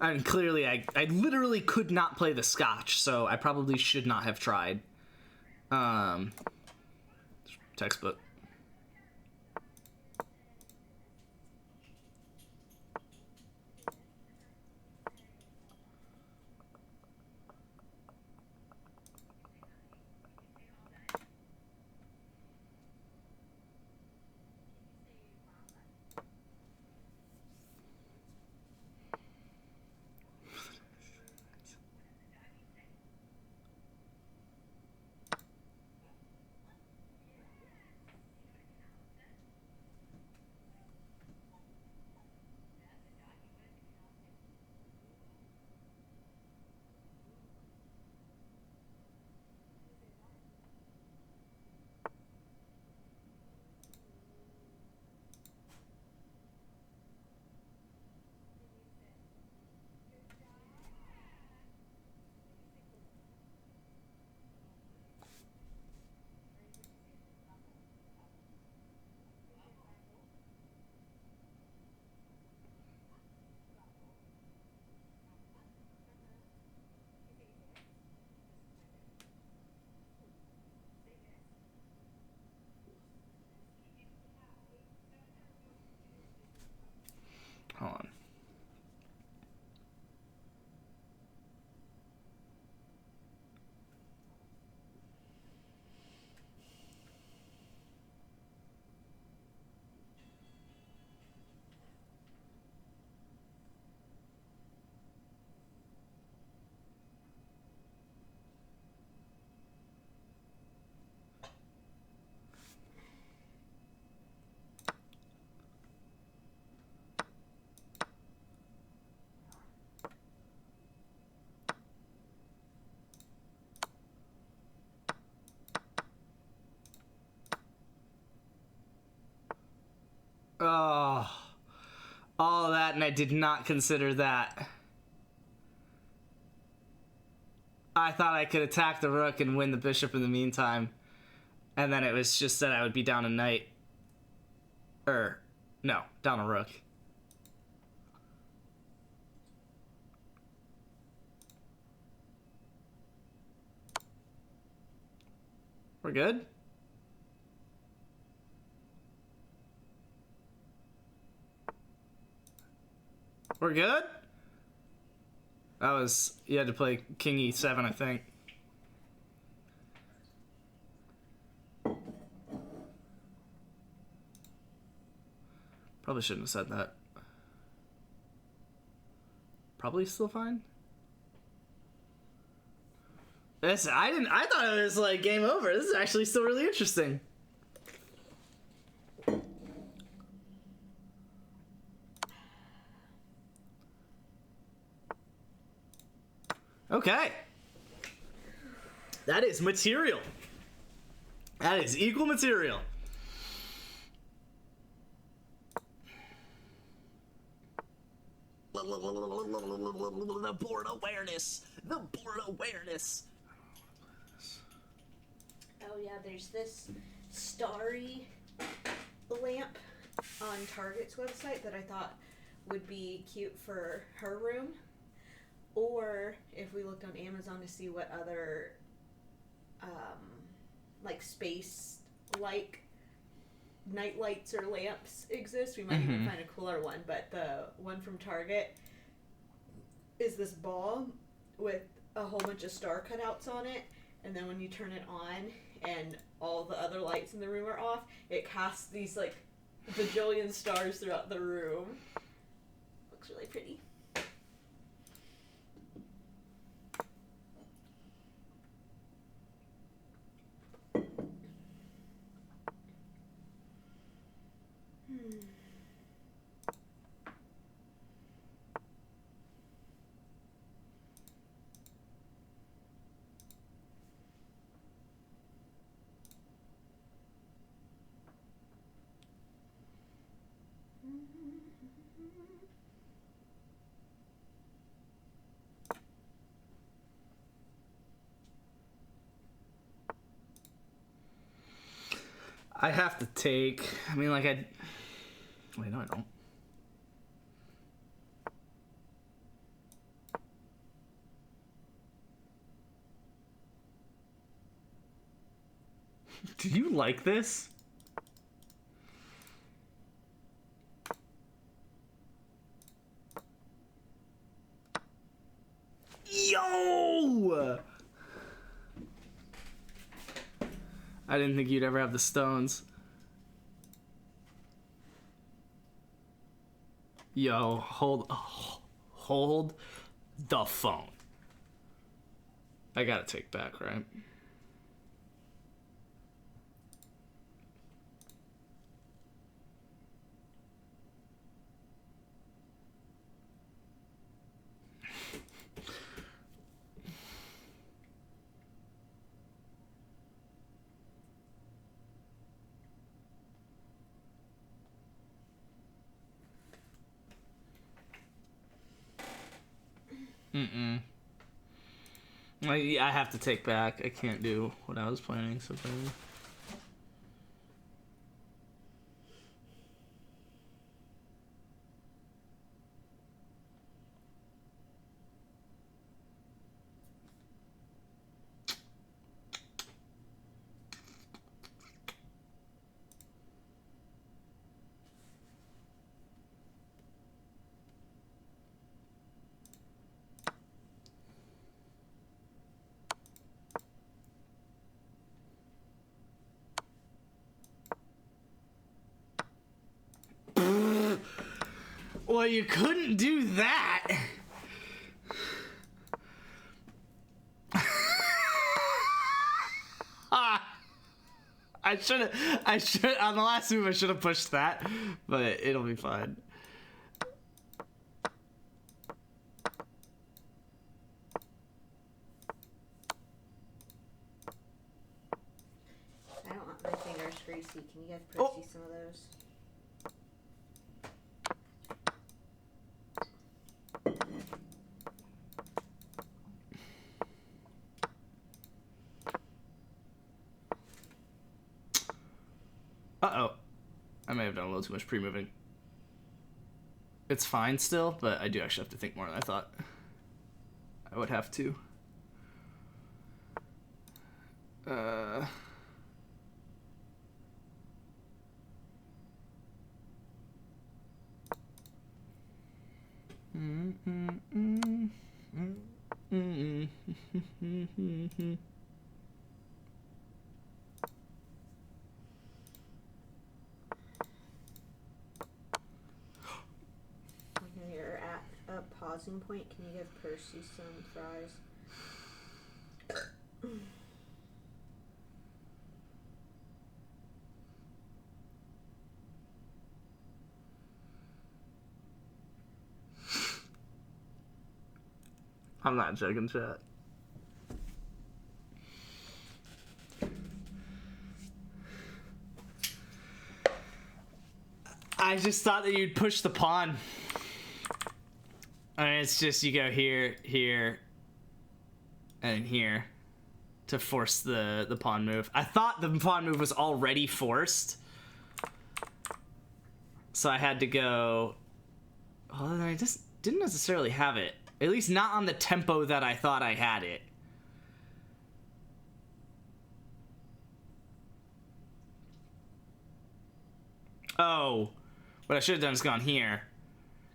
mean, clearly, I literally could not play the Scotch, so I probably should not have tried. Textbook. Hold on. Oh, all of that, and I did not consider that. I thought I could attack the rook and win the bishop in the meantime. And then it was just that I would be down a knight. No, down a rook. We're good? We're good? That was, you had to play King E7, I think. Probably shouldn't have said that. Probably still fine. I thought it was like game over. This is actually still really interesting. Okay. That is material. That is equal material. The board awareness. The board awareness. Oh yeah, there's this starry lamp on Target's website that I thought would be cute for her room. Or if we looked on Amazon to see what other like space like night lights or lamps exist, we might even find a cooler one. But the one from Target is this ball with a whole bunch of star cutouts on it, and then when you turn it on and all the other lights in the room are off, it casts these like bajillion stars throughout the room. Looks really pretty. I have to take. I mean, like I. Wait, no, I don't. Do you like this? Yo! I didn't think you'd ever have the stones. Yo, hold the phone. I gotta take back, right? I have to take back. I can't do what I was planning, so far. Well, you couldn't do that. I should on the last move I should have pushed that, but it'll be fine. I don't want my fingers greasy. Can you guys Percy some of those? Uh-oh. I may have done a little too much pre-moving. It's fine still, but I do actually have to think more than I thought I would have to. When you're at a pausing point, can you give Percy some fries? I'm not joking, chat. I just thought that you'd push the pawn. I mean, it's just you go here, here, and here to force the pawn move. I thought the pawn move was already forced, so I had to go. Well, I just didn't necessarily have it. At least not on the tempo that I thought I had it. Oh, what I should have done is gone here.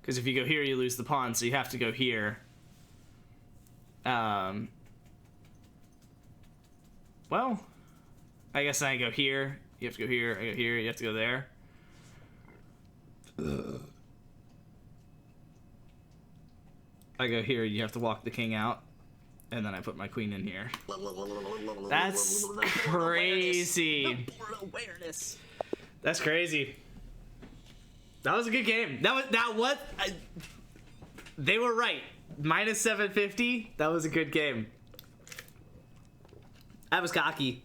Because if you go here, you lose the pawn, so you have to go here. Well, I guess I go here. You have to go here. I go here. You have to go there. I go here. You have to walk the king out. And then I put my queen in here. That's crazy. Awareness. That's crazy. That was a good game. They were right. Minus 750. That was a good game. I was cocky.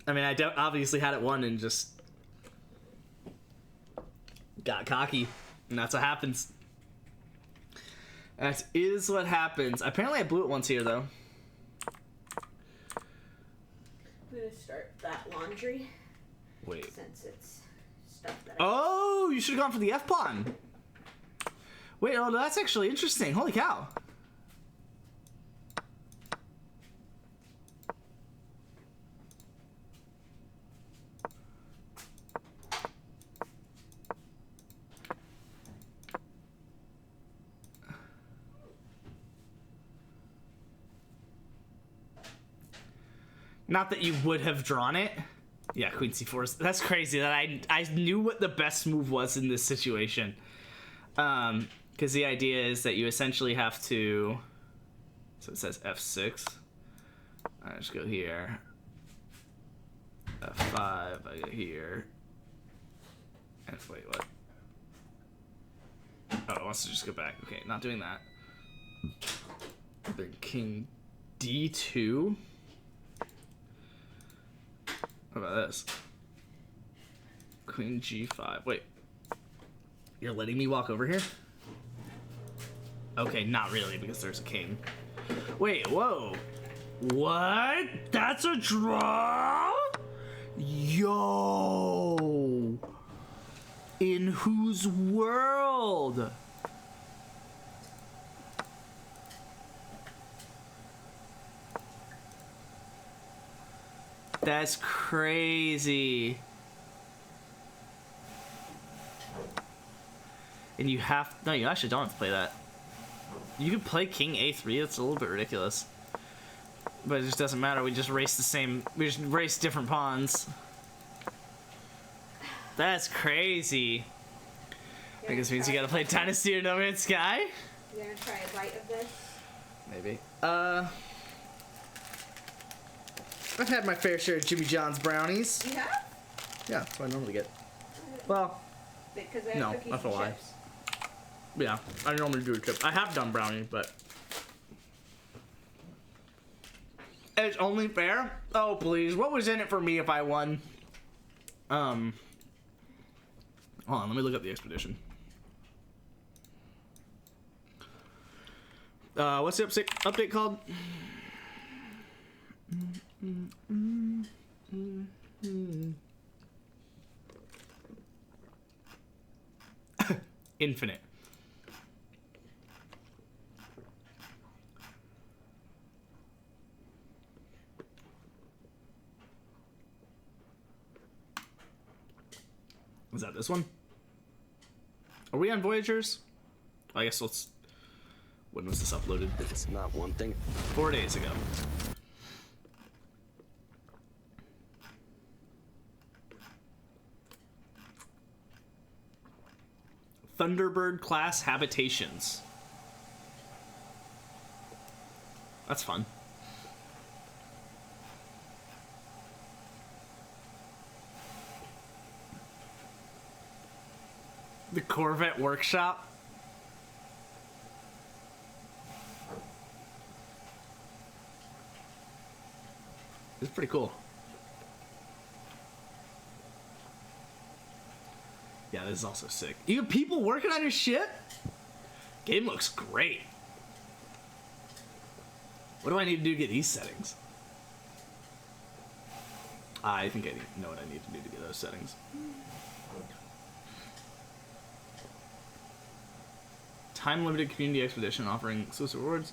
I mean, I obviously had it won and just got cocky, and that's what happens. That is what happens. Apparently, I blew it once here though. I'm gonna start that laundry. Wait. Since it's stuff that. Oh, you should have gone for the F pawn. Wait, oh, that's actually interesting. Holy cow. Not that you would have drawn it. Yeah, Queen C4. That's crazy that I knew what the best move was in this situation. Because the idea is that you essentially have to... So it says F6. I just go here. F5, I go here. And wait, what? Oh, it wants to just go back. Okay, not doing that. Then King D2. What about this? Queen G5. Wait. You're letting me walk over here? Okay, not really, because there's a king. Wait, whoa. What? That's a draw? Yo! In whose world? That's crazy. And you have... No, you actually don't have to play that. You could play King A3. That's a little bit ridiculous. But it just doesn't matter. We just race the same... We just race different pawns. That's crazy. I guess means you gotta play Dynasty or No Man's Sky? You gonna try a bite of this? Maybe. I've had my fair share of Jimmy John's brownies. You have? Yeah, that's what I normally get. Well, Because they have no, cookies that's a and lie. chips. Yeah, I normally do a chip. I have done brownie, but it's only fair. Oh please, what was in it for me if I won? Hold on, let me look up the expedition. What's the update called? Infinite. Is that this one? Are we on Voyagers? I guess let's... When was this uploaded? It's not one thing. 4 days ago. Thunderbird class habitations. That's fun. The Corvette workshop. It's pretty cool. Yeah, this is also sick. You have people working on your shit? Game looks great. What do I need to do to get these settings? I think I know what I need to do to get those settings. Time-limited community expedition offering exclusive rewards.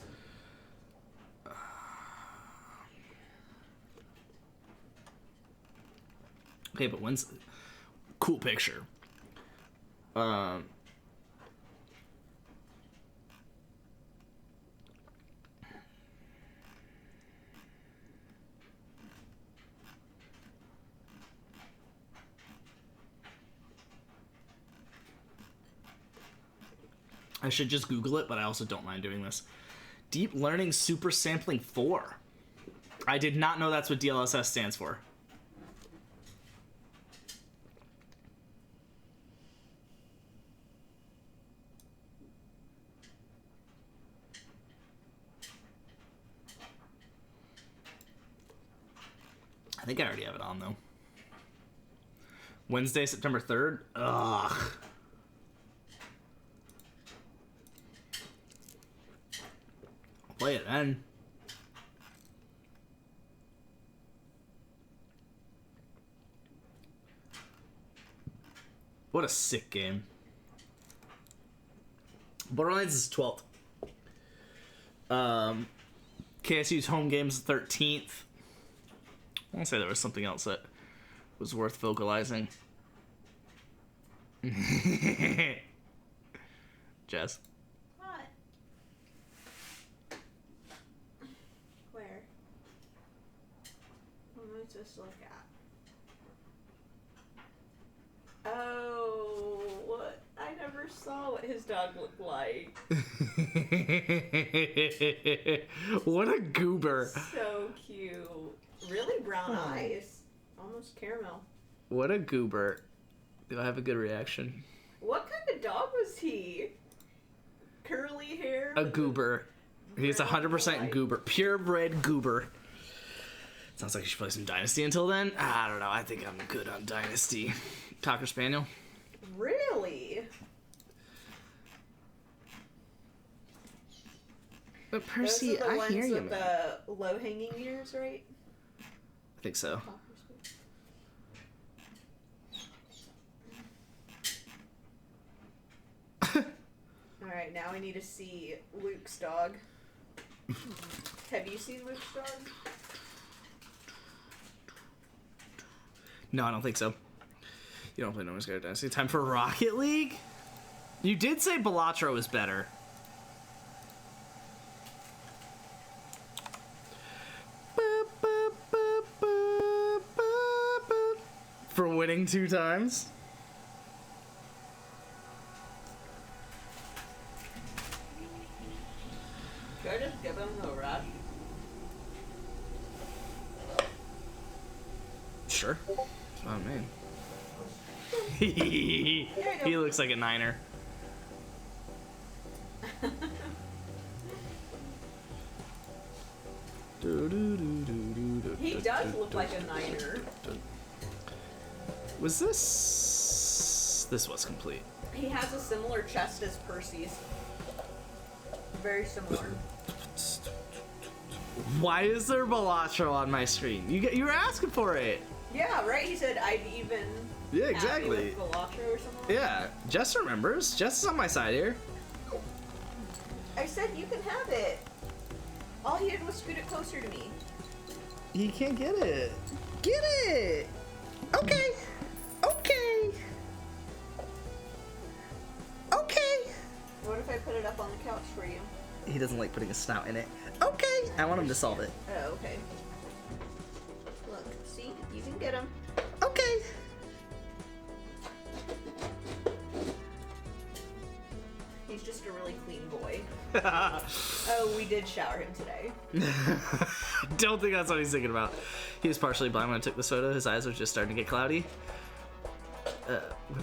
Okay, but when's... Cool picture. I should just Google it, but I also don't mind doing this. Deep Learning Super Sampling 4. I did not know that's what DLSS stands for. I think I already have it on, though. Wednesday, September 3rd? Ugh. I'll play it then. What a sick game. Borderlands is 12th. KSU's home game's 13th. I want to say there was something else that was worth vocalizing. Jess? What? Where? What am I supposed to look at? Oh, what? I never saw what his dog looked like. What a goober. So cute. Really brown eyes. Almost caramel. What a goober. Do I have a good reaction? What kind of dog was he? Curly hair? A goober. He's 100% goober. Purebred goober. Sounds like you should play some Dynasty until then. I don't know. I think I'm good on Dynasty. Cocker Spaniel. Really? But Percy, Those are the I ones hear you, with man. the low-hanging ears, right? I think so. Alright, now we need to see Luke's dog. Have you seen Luke's dog? No, I don't think so. You don't play No Man's Sky Dynasty. Time for Rocket League? You did say Balatro was better. For winning 2 times? Should I just give him the rush? Sure. Oh, man. He looks like a Niner. He does look like a Niner. Was this... This was complete. He has a similar chest as Percy's. Very similar. Why is there Balatro on my screen? You were asking for it. Yeah, right? He said I'd even... Yeah, exactly. Happy with Balatro or something. Yeah, Jess remembers. Jess is on my side here. I said you can have it. All he did was scoot it closer to me. He can't get it. Get it! Okay. Okay. Okay. What if I put it up on the couch for you? He doesn't like putting a snout in it. Okay. I want him to solve it. Oh, okay. Look, see? You can get him. Okay. He's just a really clean boy. Oh, we did shower him today. Don't think that's what he's thinking about. He was partially blind when I took this photo. His eyes were just starting to get cloudy.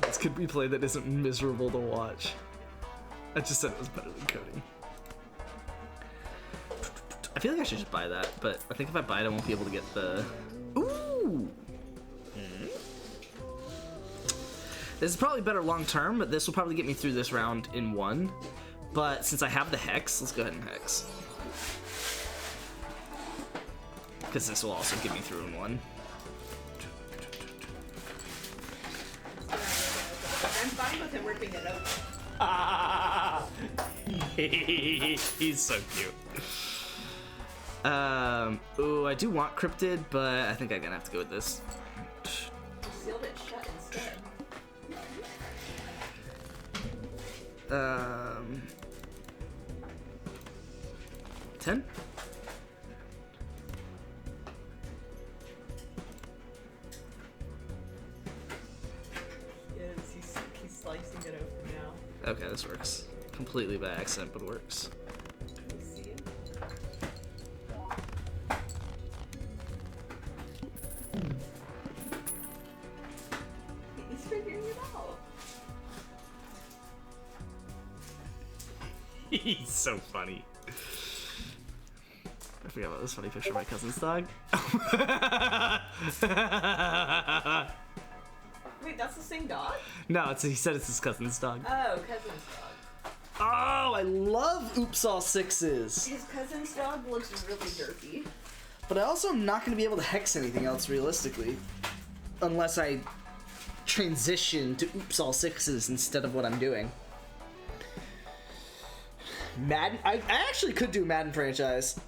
This could be play that isn't miserable to watch. I just said it was better than coding. I feel like I should just buy that, but I think if I buy it, I won't be able to get the... Ooh! This is probably better long term, but this will probably get me through this round in one. But since I have the Hex, let's go ahead and Hex. Because this will also get me through in one. I'm fine with him ripping it out. Ah! He's so cute. Ooh, I do want Cryptid, but I think I'm gonna have to go with this. Sealed it shut instead. 10? Yes, he's slicing it open now. Okay, this works. Completely by accident, but works. Can you see it? He's figuring it out. He's so funny. I forgot about this funny picture of my cousin's dog. Wait, that's the same dog? No, he said it's his cousin's dog. Oh, cousin's dog. Oh, I love Oops All Sixes. His cousin's dog looks really derpy. But I also am not going to be able to hex anything else realistically. Unless I transition to Oops All Sixes instead of what I'm doing. Madden? I actually could do Madden franchise.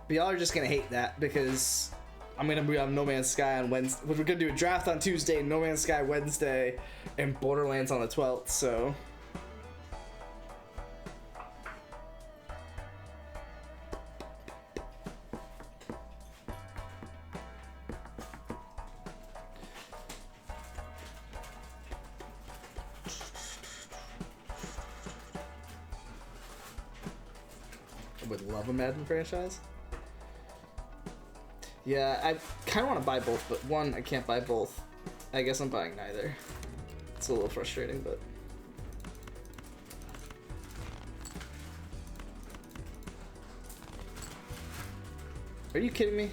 But y'all are just going to hate that because I'm going to be on No Man's Sky on Wednesday. We're going to do a draft on Tuesday, No Man's Sky Wednesday, and Borderlands on the 12th, so... I would love a Madden franchise. Yeah, I kind of want to buy both, but one, I can't buy both. I guess I'm buying neither. It's a little frustrating, but... Are you kidding me?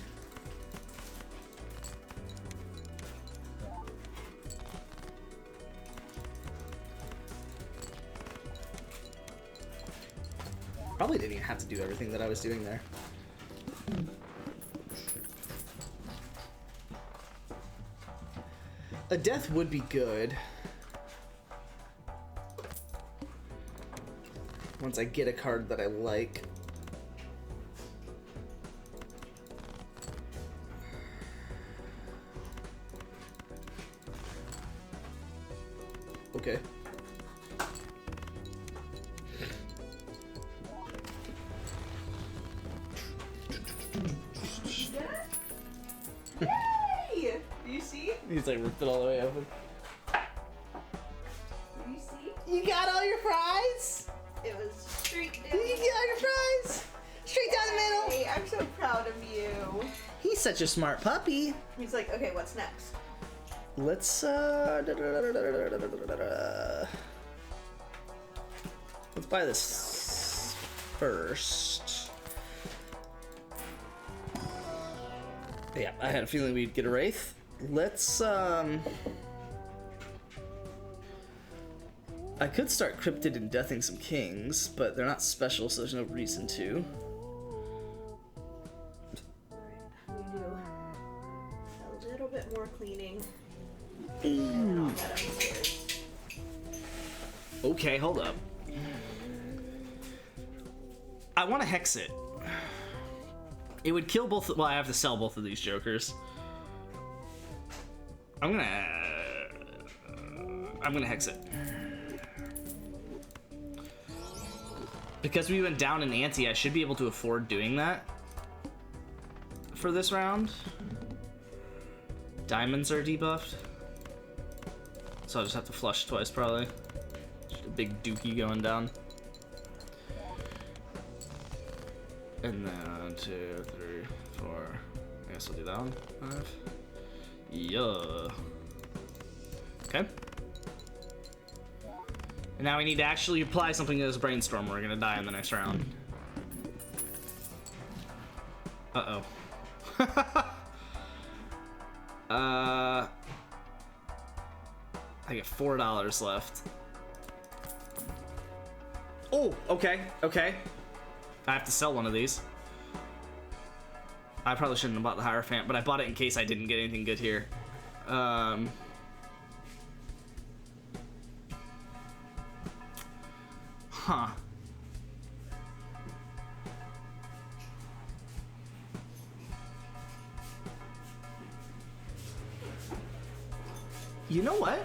Probably didn't even have to do everything that I was doing there. A death would be good. Once I get a card that I like. Okay. Hey! Do you see? He's like ripped it all the way open. Do you see? You got all your fries? It was straight down. You get all your fries? Straight down the middle. Hey, I'm so proud of you. He's such a smart puppy. He's like, okay, what's next? Let's let's buy this first. Yeah, I had a feeling we'd get a Wraith. Let's I could start Cryptid and Deathing some Kings, but they're not special, so there's no reason to. We do a little bit more cleaning. And then I'll head upstairs. Okay, hold up. I want to hex it. It would kill both. Well, I have to sell both of these jokers. I'm gonna hex it. Because we went down in ante, I should be able to afford doing that for this round. Diamonds are debuffed. So I'll just have to flush twice, probably. Just a big dookie going down. And then 2, 3, 4. I guess I'll do that one. 5. Yeah. Okay. And now we need to actually apply something to this brainstorm. We're gonna die in the next round. Uh-oh. I get $4 left. Oh, okay, okay. I have to sell one of these. I probably shouldn't have bought the Hierophant, but I bought it in case I didn't get anything good here. Huh. You know what?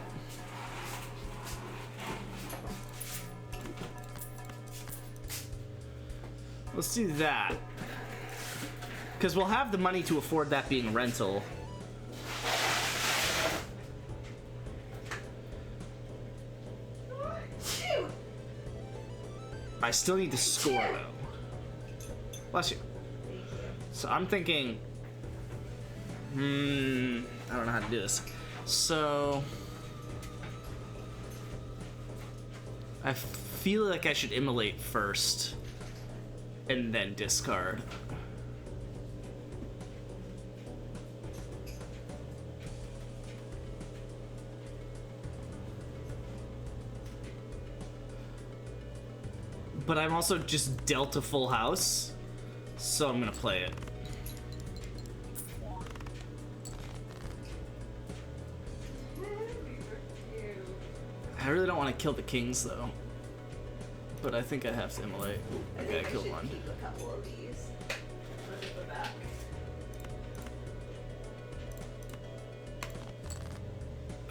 Let's do that. Because we'll have the money to afford that being rental. I still need to score, though. Bless you. So I'm thinking... I don't know how to do this. So... I feel like I should immolate first. And then discard. But I'm also just dealt a full house, so I'm gonna play it. I really don't want to kill the kings though, but I think I have to immolate. Okay, I killed one. Keep a couple of these. Put it in the back.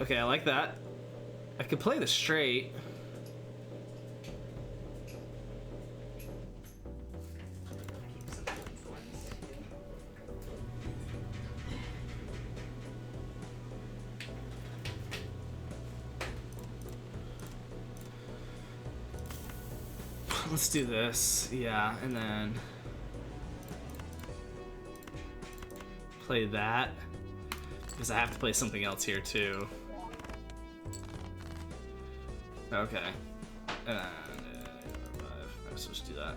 Okay, I like that. I could play the straight. Let's do this, yeah, and then play that because I have to play something else here too. Okay, and I'm supposed to do that.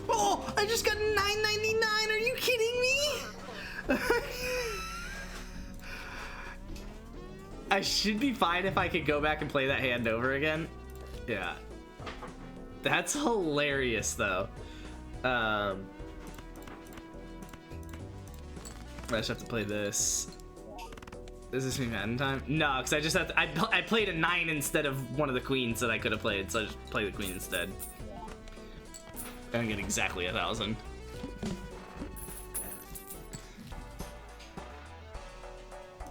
Oh, I just got $9.99. Are you kidding me? I should be fine if I could go back and play that hand over again. Yeah. That's hilarious, though. I just have to play this. Does this mean end time? No, because I just have to, I played a 9 instead of one of the queens that I could have played, so I just play the queen instead. And get exactly 1,000.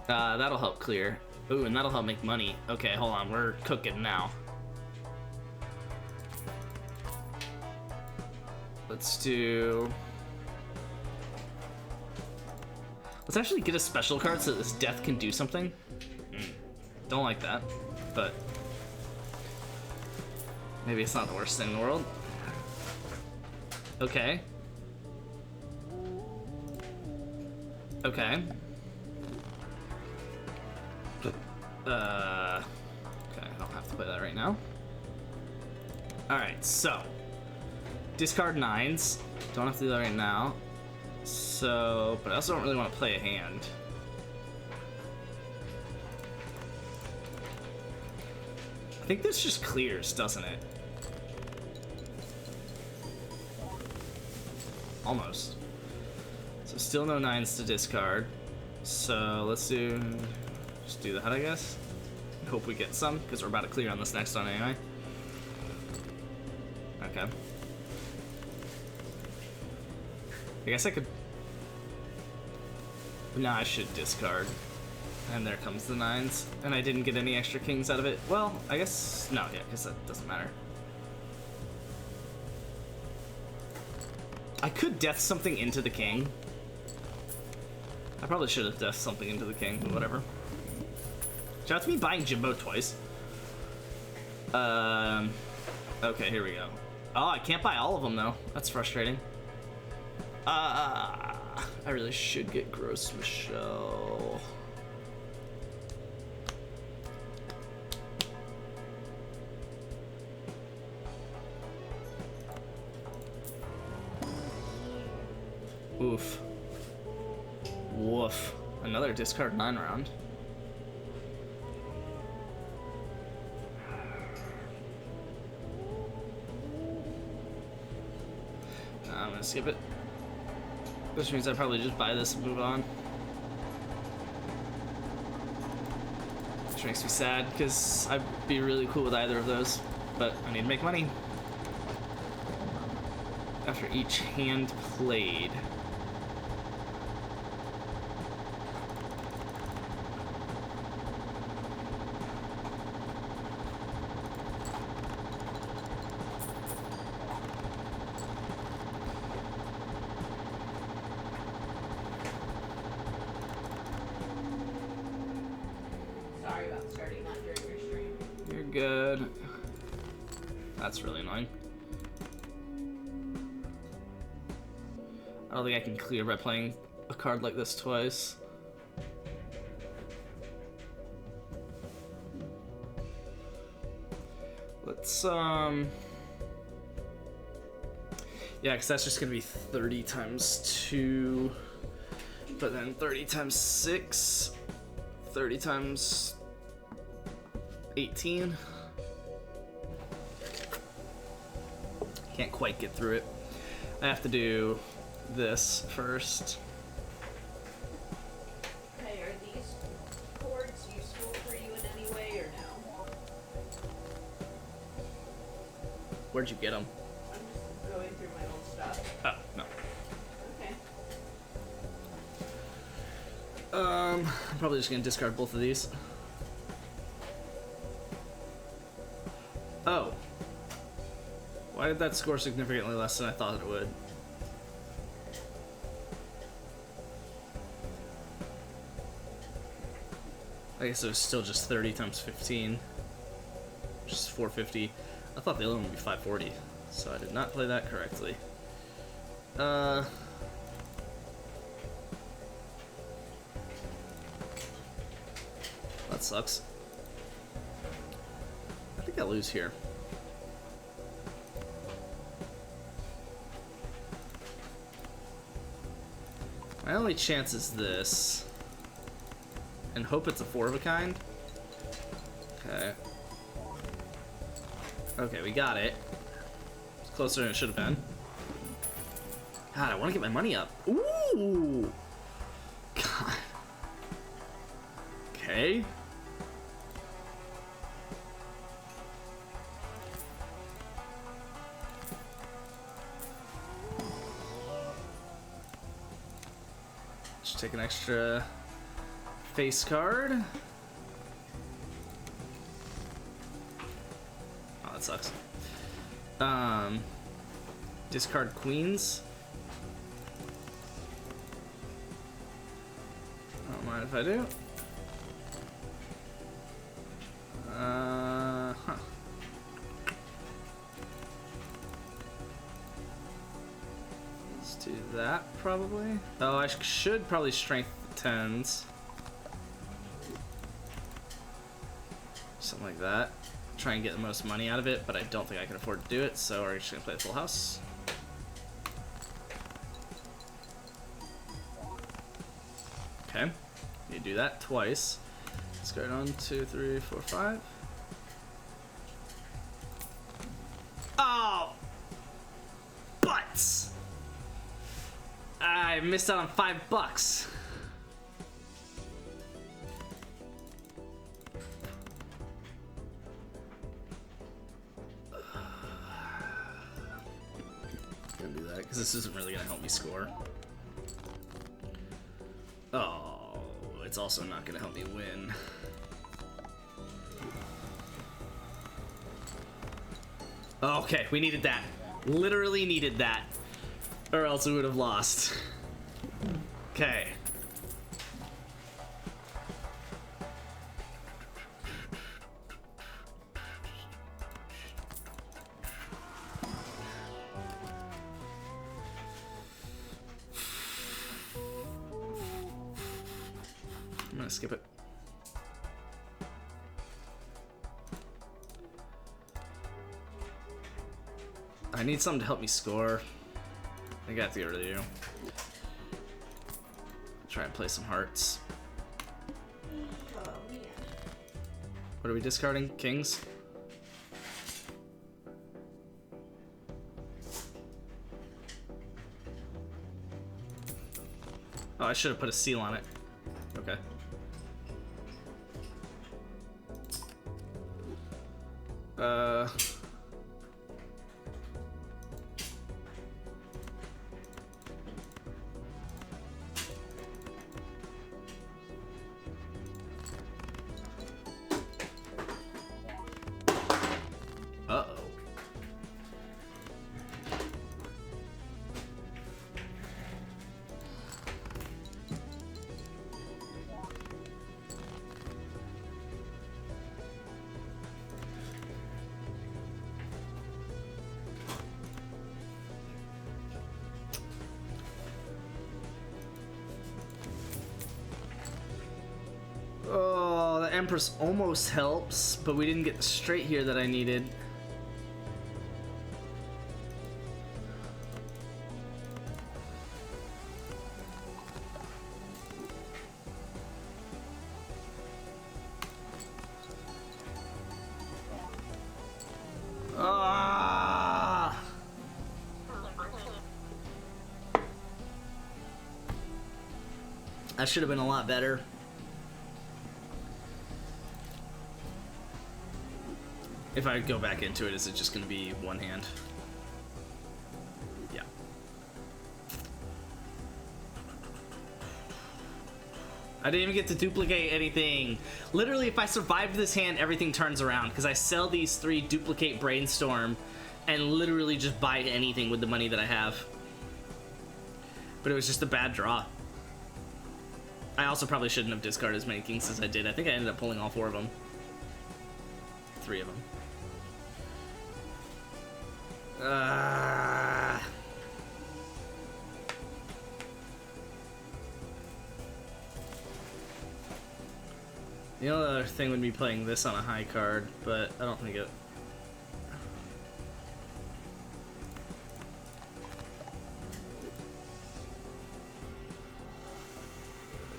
That'll help clear. Ooh, and that'll help make money. Okay, hold on, we're cooking now. Let's do... Let's actually get a special card so this death can do something. Don't like that, but... maybe it's not the worst thing in the world. Okay. Okay. Okay, I don't have to play that right now. Alright, so. Discard 9s. Don't have to do that right now. So, but I also don't really want to play a hand. I think this just clears, doesn't it? Almost. So still no 9s to discard. So let's do... just do that, I guess. Hope we get some, because we're about to clear on this next one anyway. Okay. I guess I could... no, I should discard. And there comes the 9s. And I didn't get any extra kings out of it. Well, I guess... no, yeah, because that doesn't matter. I could death something into the king. I probably should have death something into the king, but whatever. Shout out to me buying Jimbo twice. Okay, here we go. Oh, I can't buy all of them though. That's frustrating. I really should get Gross Michelle. Oof. Woof. Another discard 9 round. I'm gonna skip it. Which means I probably just buy this and move on. Which makes me sad, because I'd be really cool with either of those. But I need to make money. After each hand played. Sorry about starting that during your stream. You're good. That's really annoying. I don't think I can clear by playing a card like this twice. Let's, yeah, because that's just gonna be 30 times 2, but then 30 times 6, 30 times 18. Can't quite get through it. I have to do this first. Hey, are these chords useful for you in any way or no? Where'd you get them? I'm just going through my old stuff. Oh, no. Okay. I'm probably just gonna discard both of these. Oh. Why did that score significantly less than I thought it would? I guess it was still just 30 times 15, which is 450. I thought the other one would be 540, so I did not play that correctly. That sucks. I think I lose here. My only chance is this. And hope it's a 4 of a kind. Okay. Okay, we got it. It's closer than it should have been. God, I want to get my money up. Ooh! God. Okay. Just take an extra face card. Oh, that sucks. Discard queens. I don't mind if I do. Huh. Let's do that probably. Oh, I should probably strength 10s. Something like that. Try and get the most money out of it, but I don't think I can afford to do it, so we're just gonna play the full house. Okay, you do that twice. Let's go 1, 2, 3, 4, 5. Oh! Butts! I missed out on $5. Gonna do that because this isn't really gonna help me score. Oh, it's also not gonna help me win. Okay, we needed that. Literally needed that. Or else we would have lost. Okay. I'm gonna skip it. I need something to help me score. I think I have to get rid of you. try and play some hearts. Oh man. What are we discarding? Kings? Oh, I should have put a seal on it. Okay. Uh-oh. Oh, the Empress almost helps, but we didn't get the straight here that I needed. Ah! That should have been a lot better. If I go back into it, is it just going to be one hand? Yeah. I didn't even get to duplicate anything. Literally, if I survive this hand, everything turns around because I sell these 3 duplicate brainstorm and literally just buy anything with the money that I have. But it was just a bad draw. I also probably shouldn't have discarded as many kings as I did. I think I ended up pulling all 4 of them. 3 of them. The only other thing would be playing this on a high card, but I don't think it...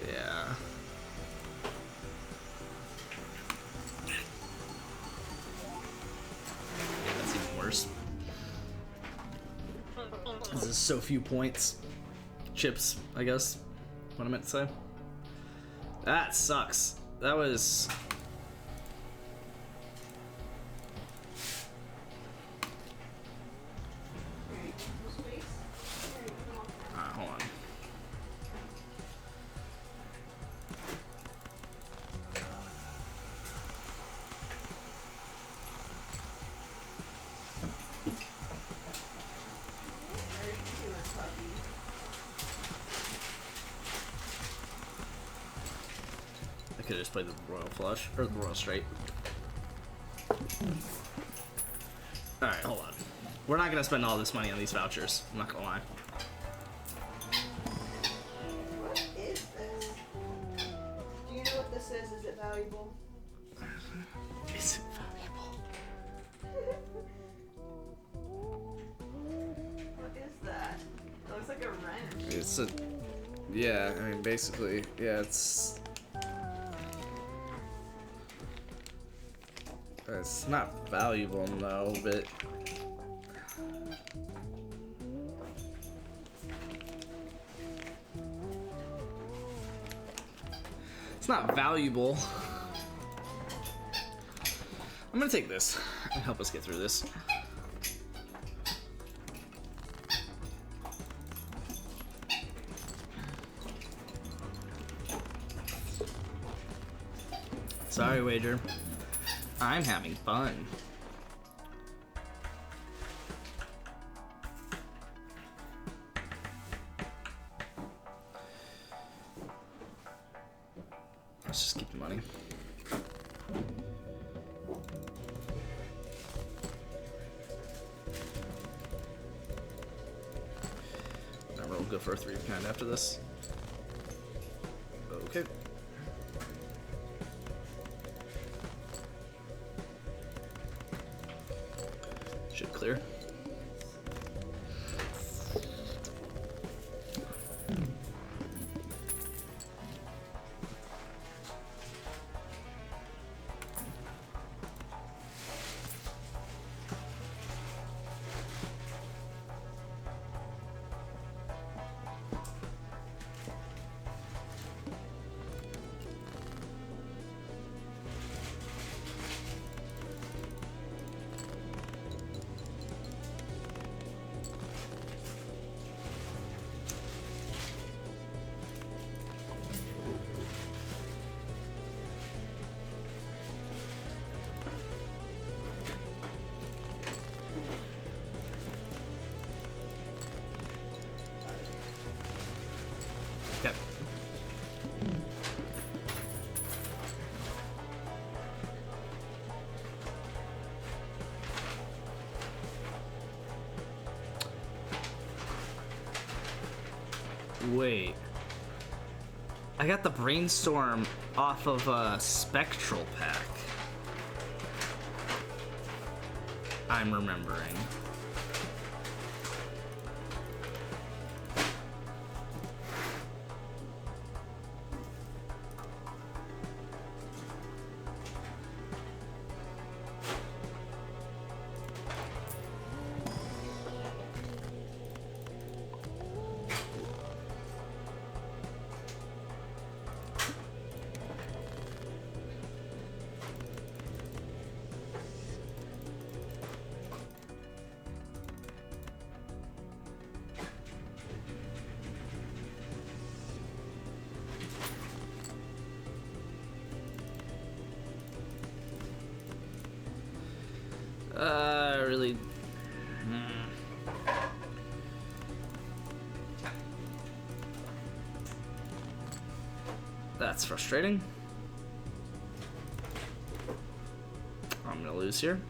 Yeah. That's even worse. This is so few points. Chips, I guess. What I meant to say. That sucks. That was... Alright, hold on. I could have just played the Royal Flush, or the Royal Straight. Alright, hold on. We're not gonna spend all this money on these vouchers, I'm not gonna lie. What is this? Do you know what this is? Is it valuable? Is it valuable? What is that? It looks like a wrench. It's a... Yeah, I mean, basically, yeah, it's... It's not valuable, no, but... It's not valuable. I'm gonna take this and help us get through this. Sorry, wager. I'm having fun. Let's just keep the money. Remember, we'll go for a 3 of kind after this. Okay. Should clear. Wait. I got the Brainstorm off of a Spectral pack. I'm remembering. Really. That's frustrating. I'm gonna lose here.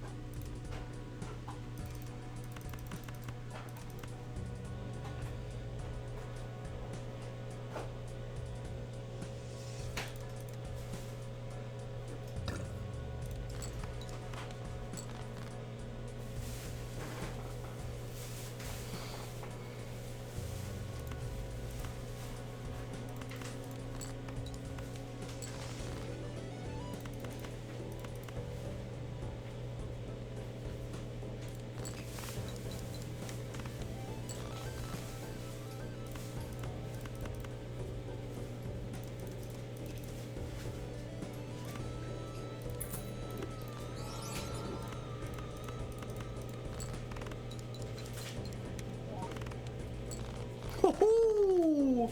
Woohoo!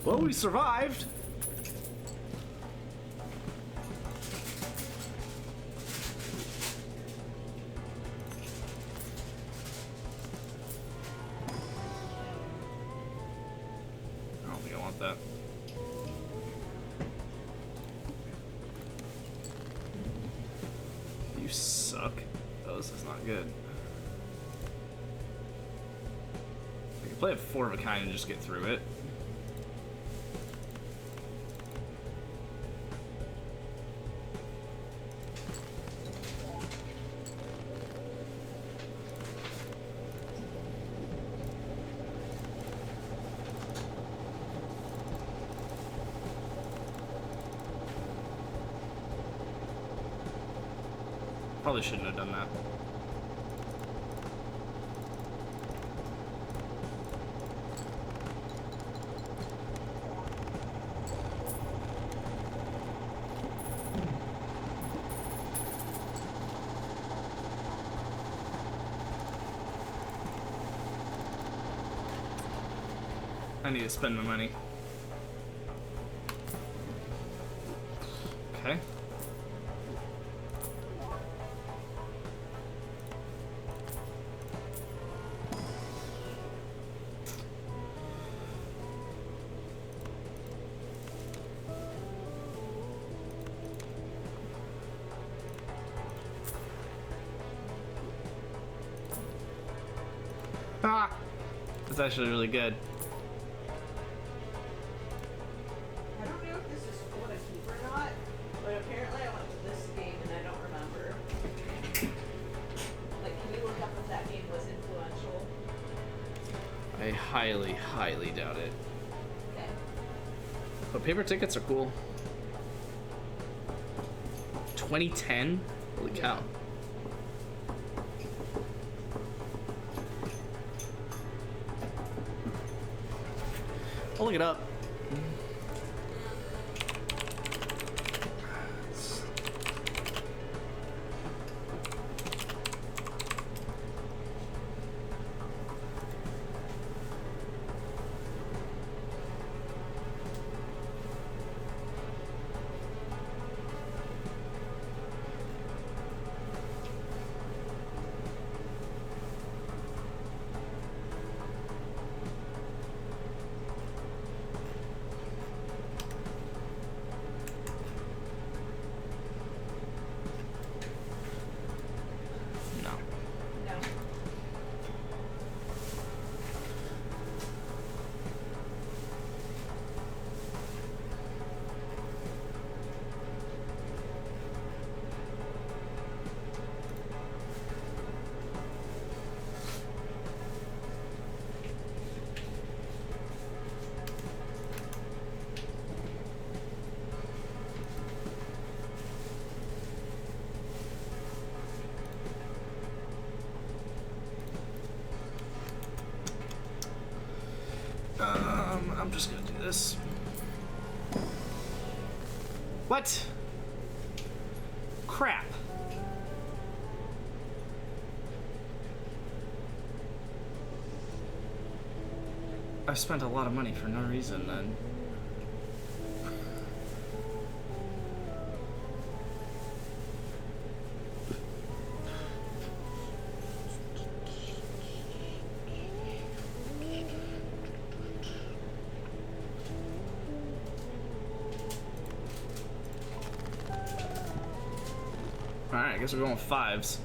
Well, we survived. I don't think I want that. You suck. Oh, this is not good. Play a 4 of a kind and just get through it. Probably shouldn't have done that. I need to spend my money. Okay. Ah! That's actually really good. I highly, highly doubt it. Okay. But paper tickets are cool. 2010? Holy cow. I'll look it up. I'm just gonna do this. What? Crap. I've spent a lot of money for no reason then. Alright, I guess we're going with 5s.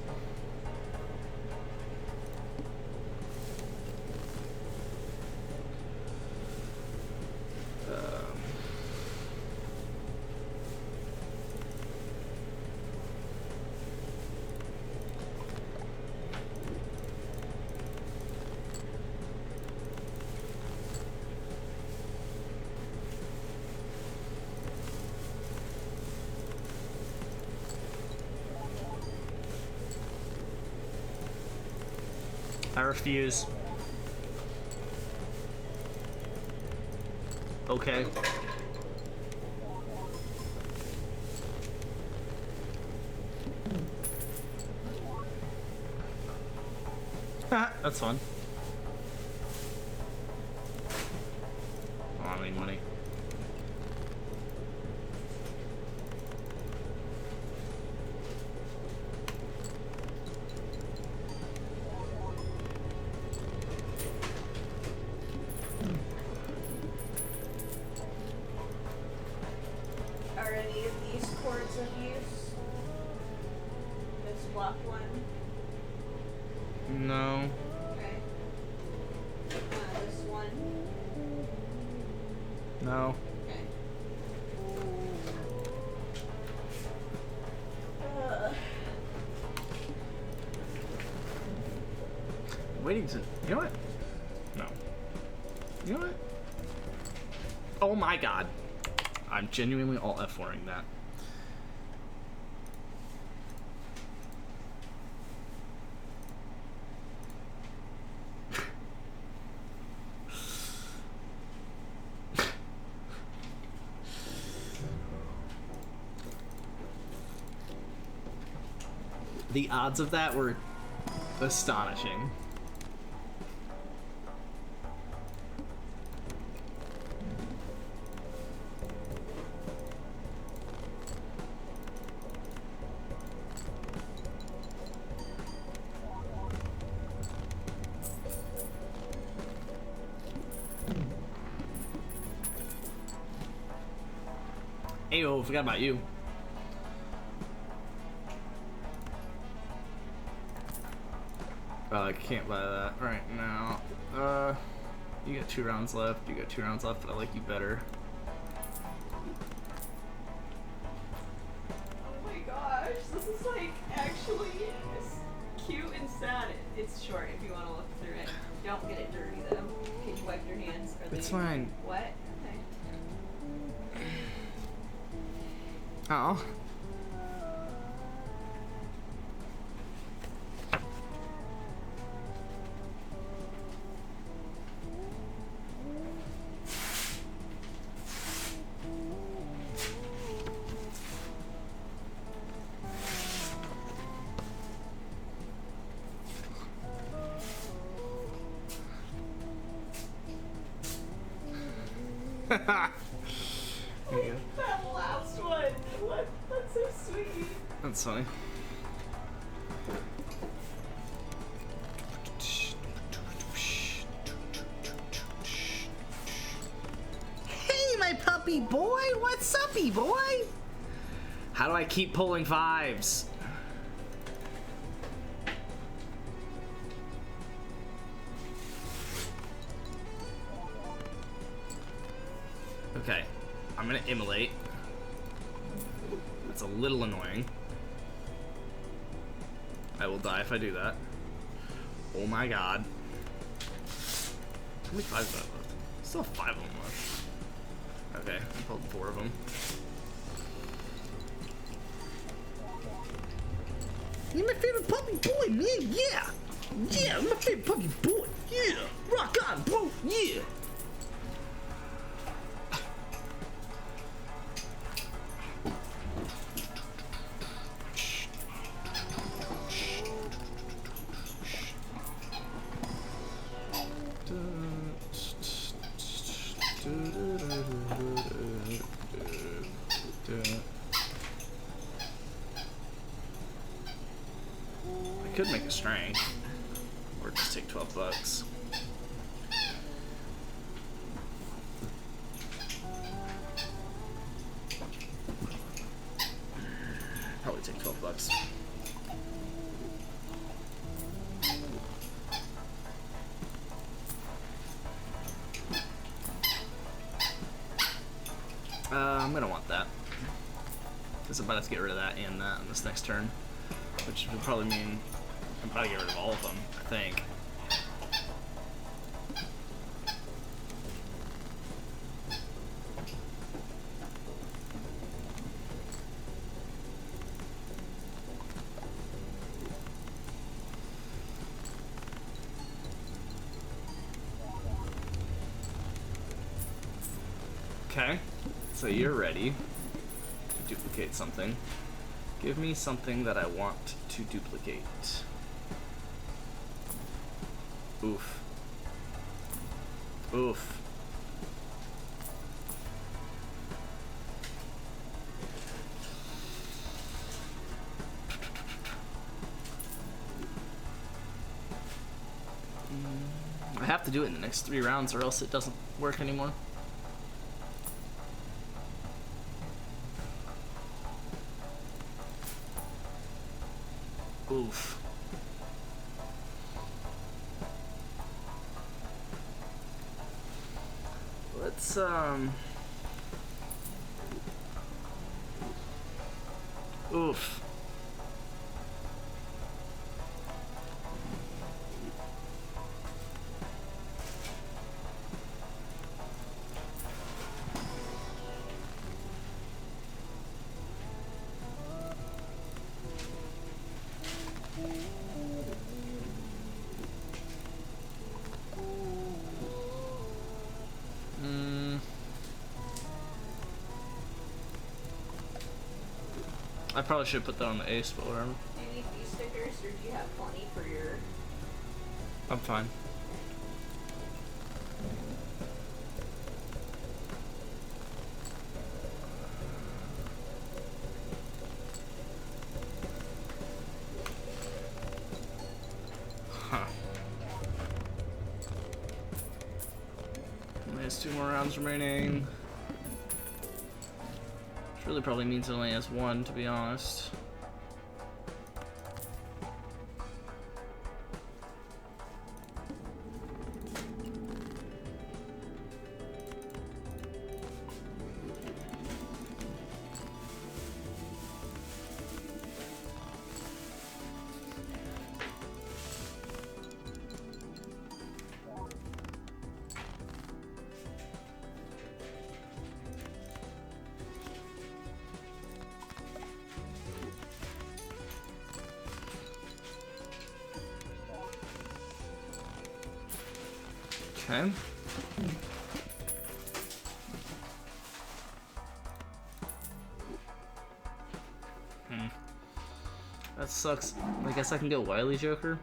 I refuse. Okay. That's fun. Oh, I need money. Are any of these cords of use? This black one? No. Okay. This one? No. Okay. Waiting to. You know what? No. You know what? Oh my god. I'm genuinely all F4ing that. The odds of that were astonishing. Ayo, forgot about you. I can't buy that right now. You got 2 rounds left. You got 2 rounds left, but I like you better. Oh my gosh, this is like actually cute and sad. It's short if you want to look through it. Don't get it dirty though. Can you wipe your hands? It's fine. What? Okay. Oh. There you go. That last one. What? That's so sweet. That's funny. Hey, my puppy boy! What's uppy, boy? How do I keep pulling 5s? Okay, I'm gonna immolate. That's a little annoying. I will die if I do that. Oh my god. How many 5s do I have left? Still have 5 of them left. Okay, I pulled 4 of them. You're my favorite puppy boy, man, yeah! Yeah, my favorite puppy boy, yeah! Rock on, bro, yeah! do it. I could make a strength, or just take $12. Probably take $12. I'm gonna want that. Because I'm about to get rid of that and that in this next turn. Which would probably mean I'm probably get rid of all of them, I think. Okay, so you're ready to duplicate something. Give me something that I want to duplicate. Oof. Oof. I have to do it in the next 3 rounds or else it doesn't work anymore. Oof. Let's oof. I probably should put that on the ace, but whatever. Do you need these stickers, or do you have plenty for your... I'm fine. Huh. Only has 2 more rounds remaining. Which really probably means it only has 1, to be honest. Okay. That sucks. I guess I can go Wily Joker.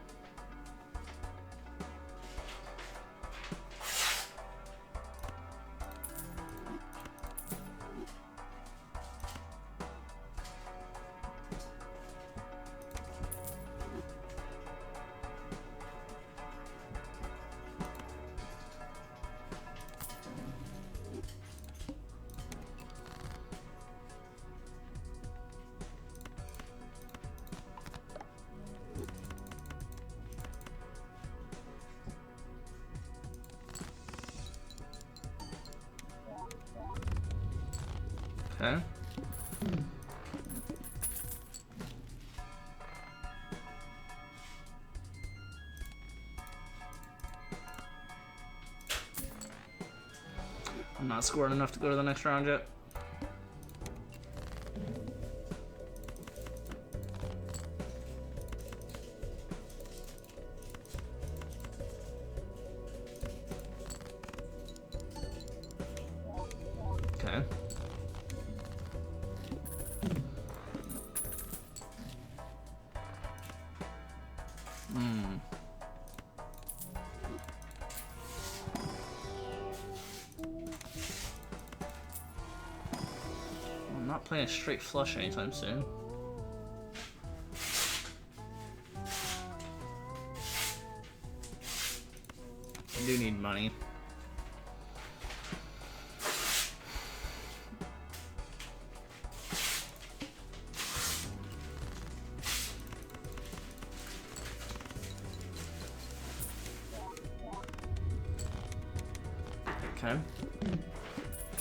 Okay. I'm not scoring enough to go to the next round yet. Okay. playing a straight flush anytime soon. I do need money. Okay.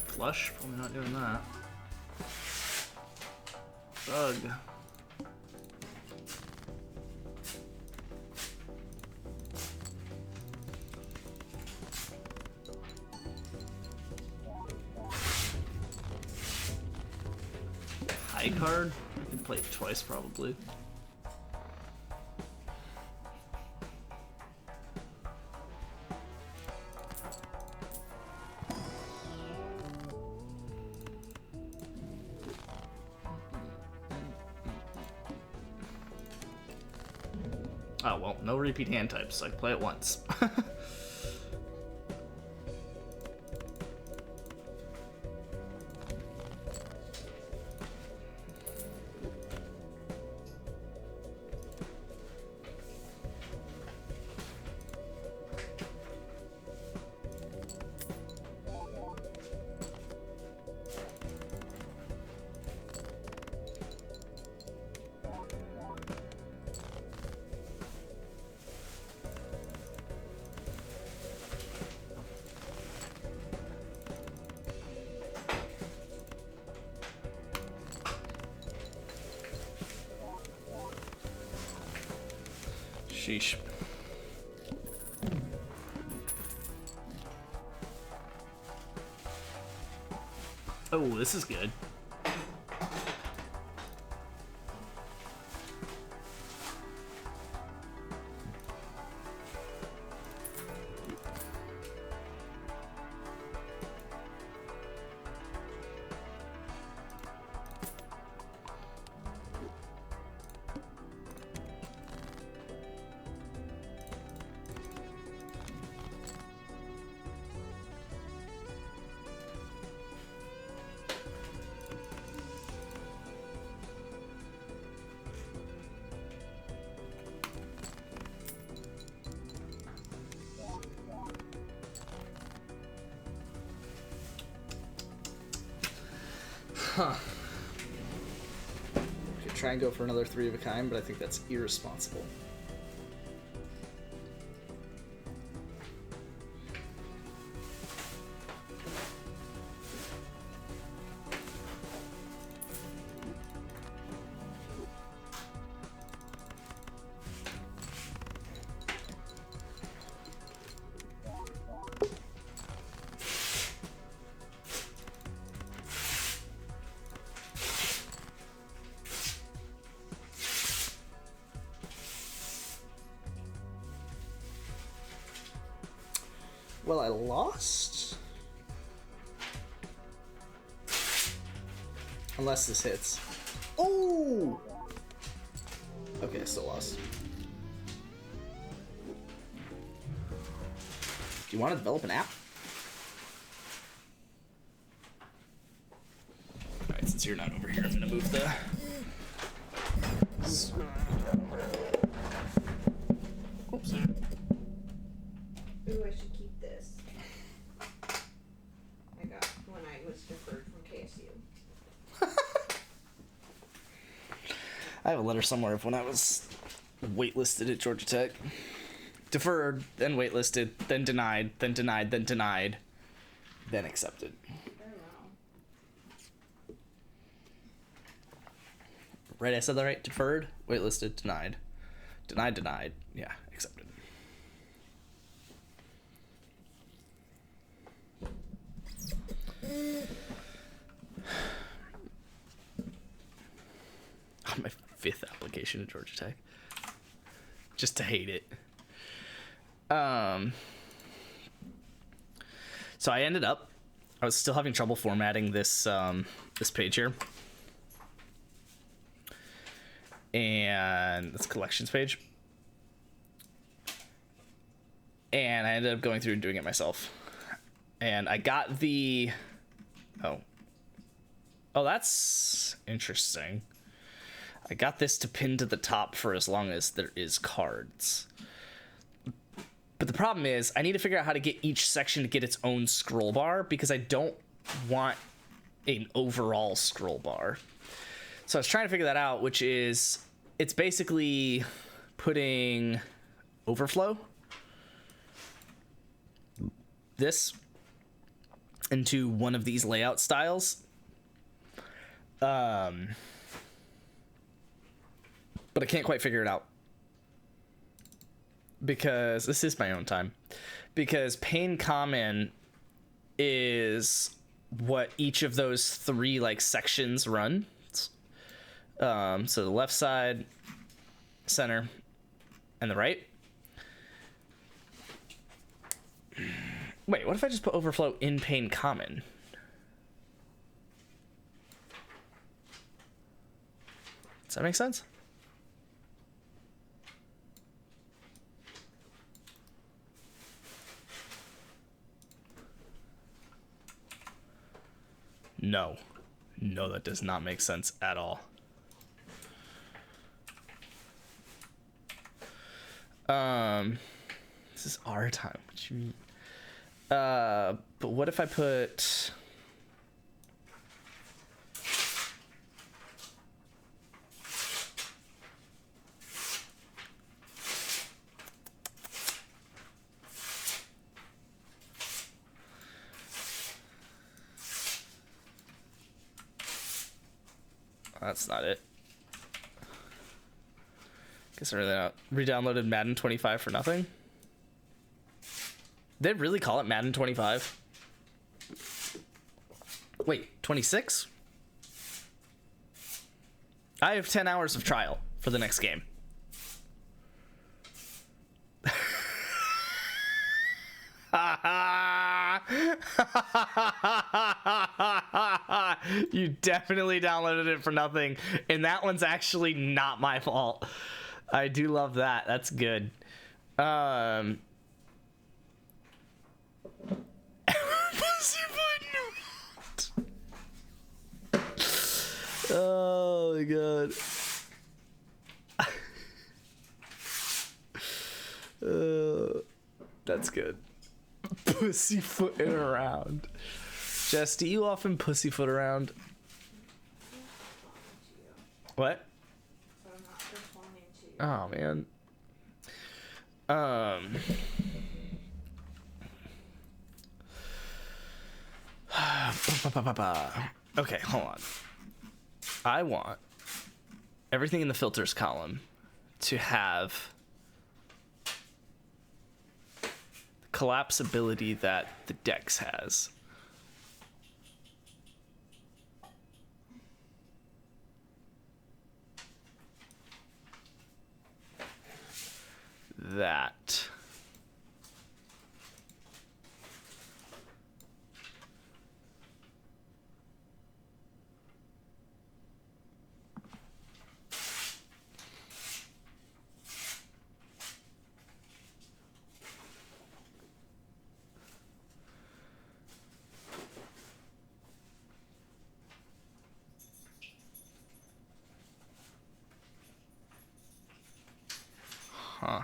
Flush? Probably not doing that. Bug. High card? I can play it twice probably. Oh, well, no repeat hand types, so I can play it once. Sheesh. Oh, this is good. Huh. Could try and go for another 3 of a kind, but I think that's irresponsible. Well, I lost? Unless this hits. Oh! Okay, I still lost. Do you want to develop an app? Alright, since you're not over here, I'm gonna move the... Oops. Ooh, I should keep this. I got when I was deferred from KSU. I have a letter somewhere of when I was waitlisted at Georgia Tech. Deferred, then waitlisted, then denied, then denied, then denied, then accepted. I don't know. Right, I said that right? Deferred, waitlisted, denied. Denied, denied. Yeah, accepted. My 5th application to Georgia Tech. Just to hate it. So I ended up, I was still having trouble formatting this this page here. And this collections page. And I ended up going through and doing it myself. And I got the... Oh. Oh, that's interesting. I got this to pin to the top for as long as there is cards. But the problem is I need to figure out how to get each section to get its own scroll bar because I don't want an overall scroll bar. So I was trying to figure that out, which is it's basically putting overflow this into one of these layout styles. But I can't quite figure it out because this is my own time, because pane common is what each of those three like sections run. So the left side, center, and the right. Wait, what if I just put overflow in pane common? Does that make sense? No. No, that does not make sense at all. This is our time. What you mean? But what if I put... That's not it. Guess I really not re-downloaded Madden 25 for nothing. Did they really call it Madden 25? Wait, 26? I have 10 hours of trial for the next game. You definitely downloaded it for nothing, and that one's actually not my fault. I do love that. That's good. Oh my god. That's good. Pussyfooting around. Jess, do you often pussyfoot around? What? So I'm not responding to you. Oh man. Okay, hold on. I want everything in the filters column to have the collapsibility that the Dex has. That. Huh.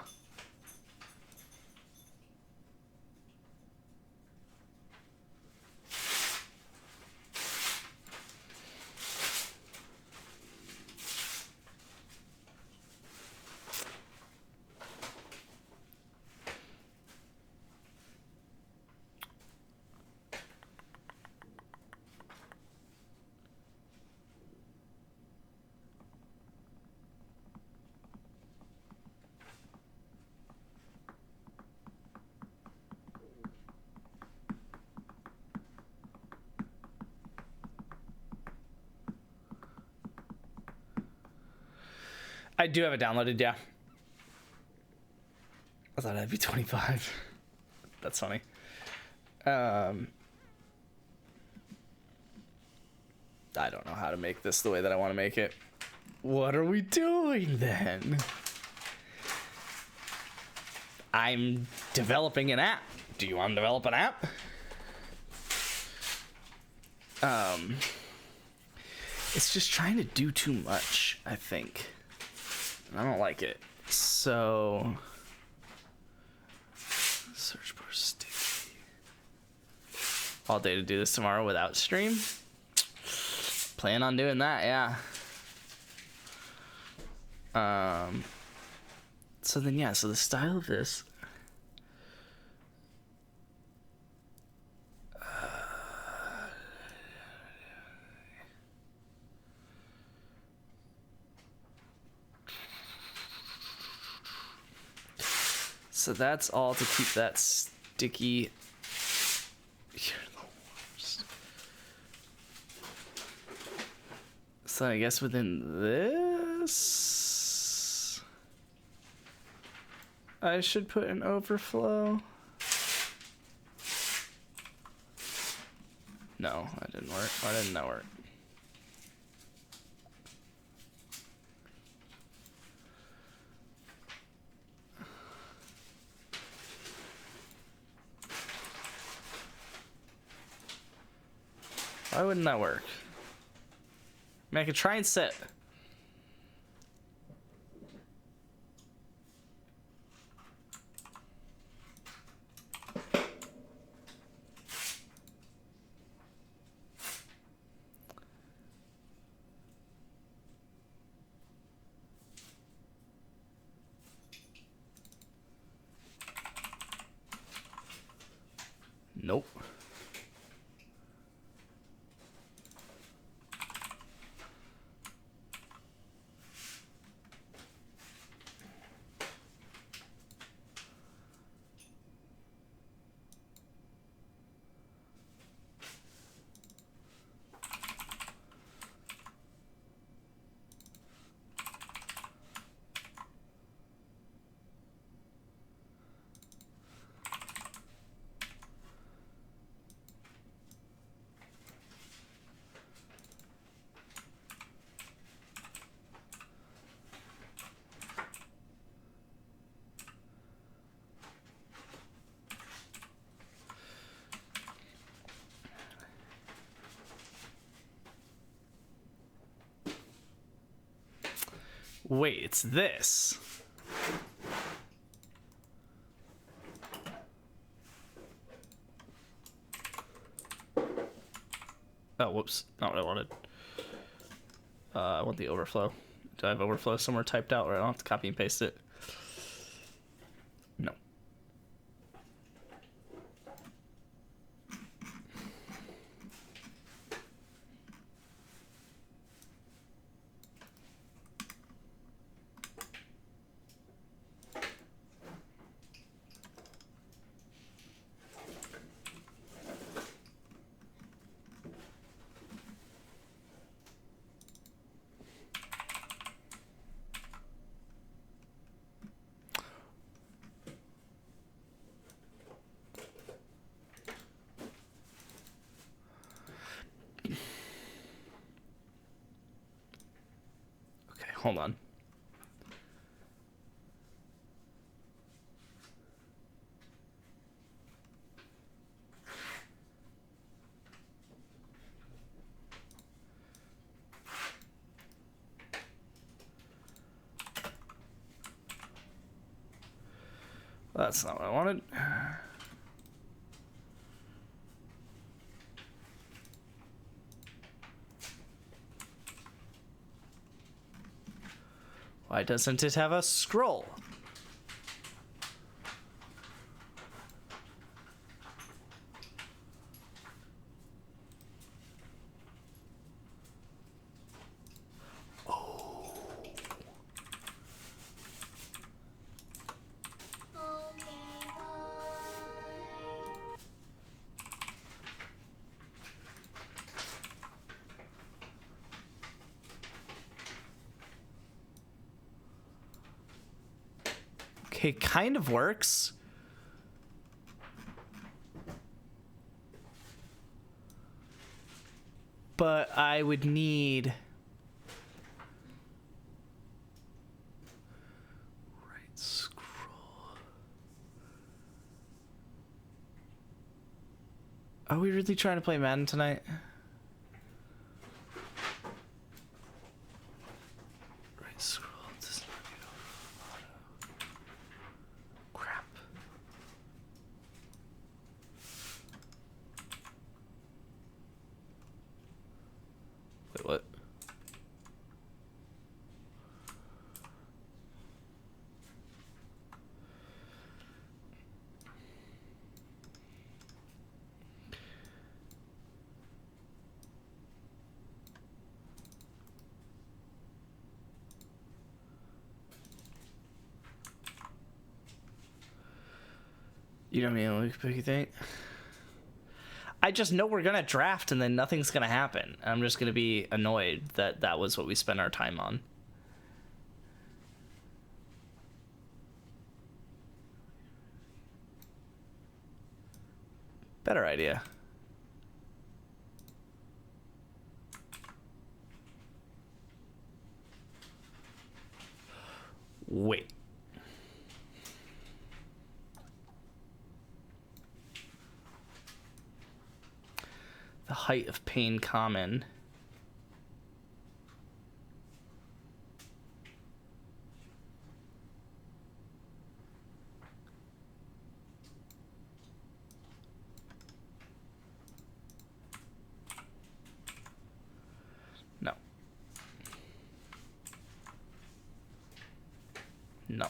I do have it downloaded, yeah. I thought it'd be 25. That's funny. I don't know how to make this the way that I want to make it. What are we doing then? I'm developing an app. Do you want to develop an app? It's just trying to do too much, I think. And I don't like it. So search bar sticky. All day to do this tomorrow without stream. Plan on doing that, yeah. So then, yeah, so the style of this. So that's all to keep that sticky. You're the worst. So I guess within this, I should put an overflow. No, that didn't work. Why didn't that work? Why wouldn't that work? I mean, I could try and set. Nope. Wait, it's this. Oh, whoops. Not what I wanted. I want the overflow. Do I have overflow somewhere typed out where I don't have to copy and paste it? No. Hold on. That's not what I wanted. Why doesn't it have a scroll? Okay, kind of works. But I would need... right scroll. Are we really trying to play Madden tonight? Scroll does not need auto. Crap. Wait, what? You know what you think? I just know we're gonna draft and then nothing's gonna happen. I'm just gonna be annoyed that that was what we spent our time on. Better idea. Wait. The height of pain common. No. No.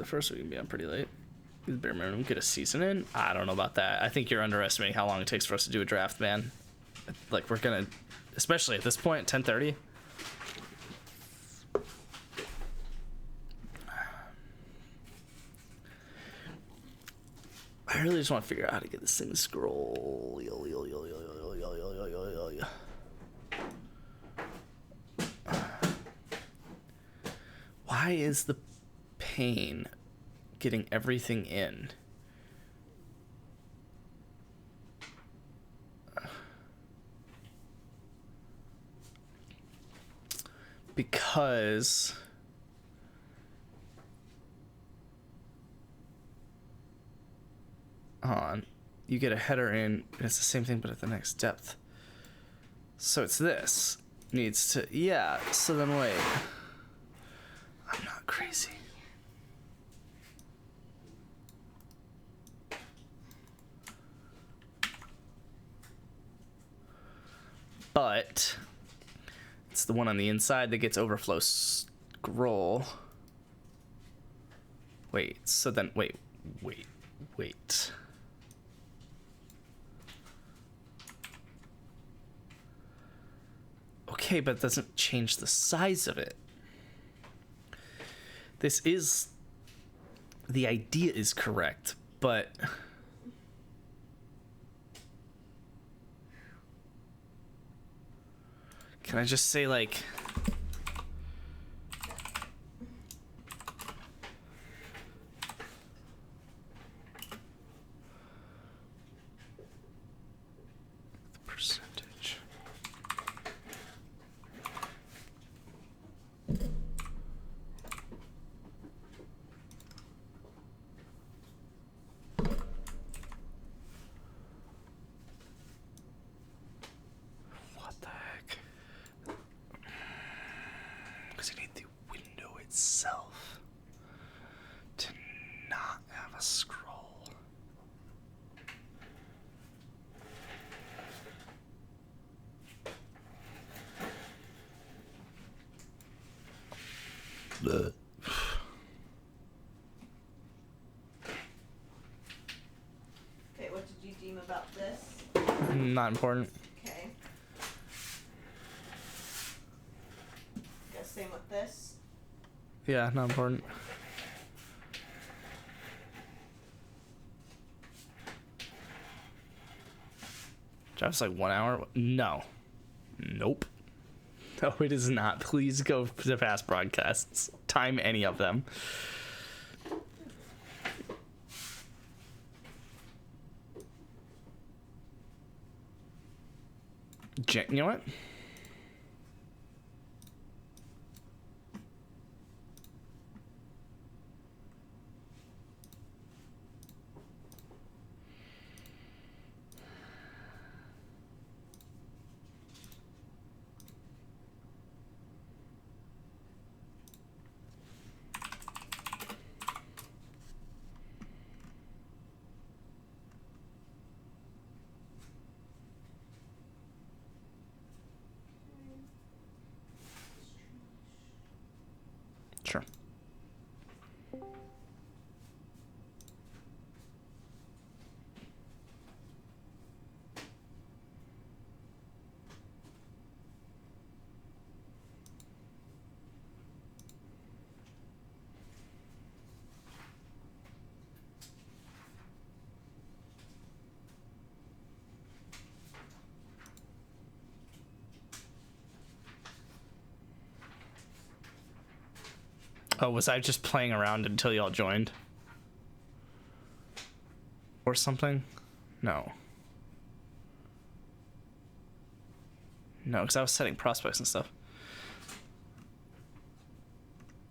First, we can be on pretty late. The bare minimum, get a season in. I don't know about that. I think you're underestimating how long it takes for us to do a draft, man. Like, we're gonna, especially at this point, 10:30. I really just want to figure out how to get this thing to scroll. Why is the pain getting everything in? Because you get a header in and it's the same thing but at the next depth. So it's this needs to, yeah, so then wait, I'm not crazy. But it's the one on the inside that gets overflow scroll. Wait, so then, wait. Okay, but it doesn't change the size of it. The idea is correct, but can I just say, like, the percentage? What the heck? Because you need the window itself to not have a scroll. Bleh. Okay, what did you deem about this? Not important. Okay. Guess same with this. Yeah, not important. Drives like 1 hour? No. Nope. No, it is not. Please go to past broadcasts. Time any of them. You know what? Sure. Oh, was I just playing around until y'all joined? Or something? No. No, because I was setting prospects and stuff.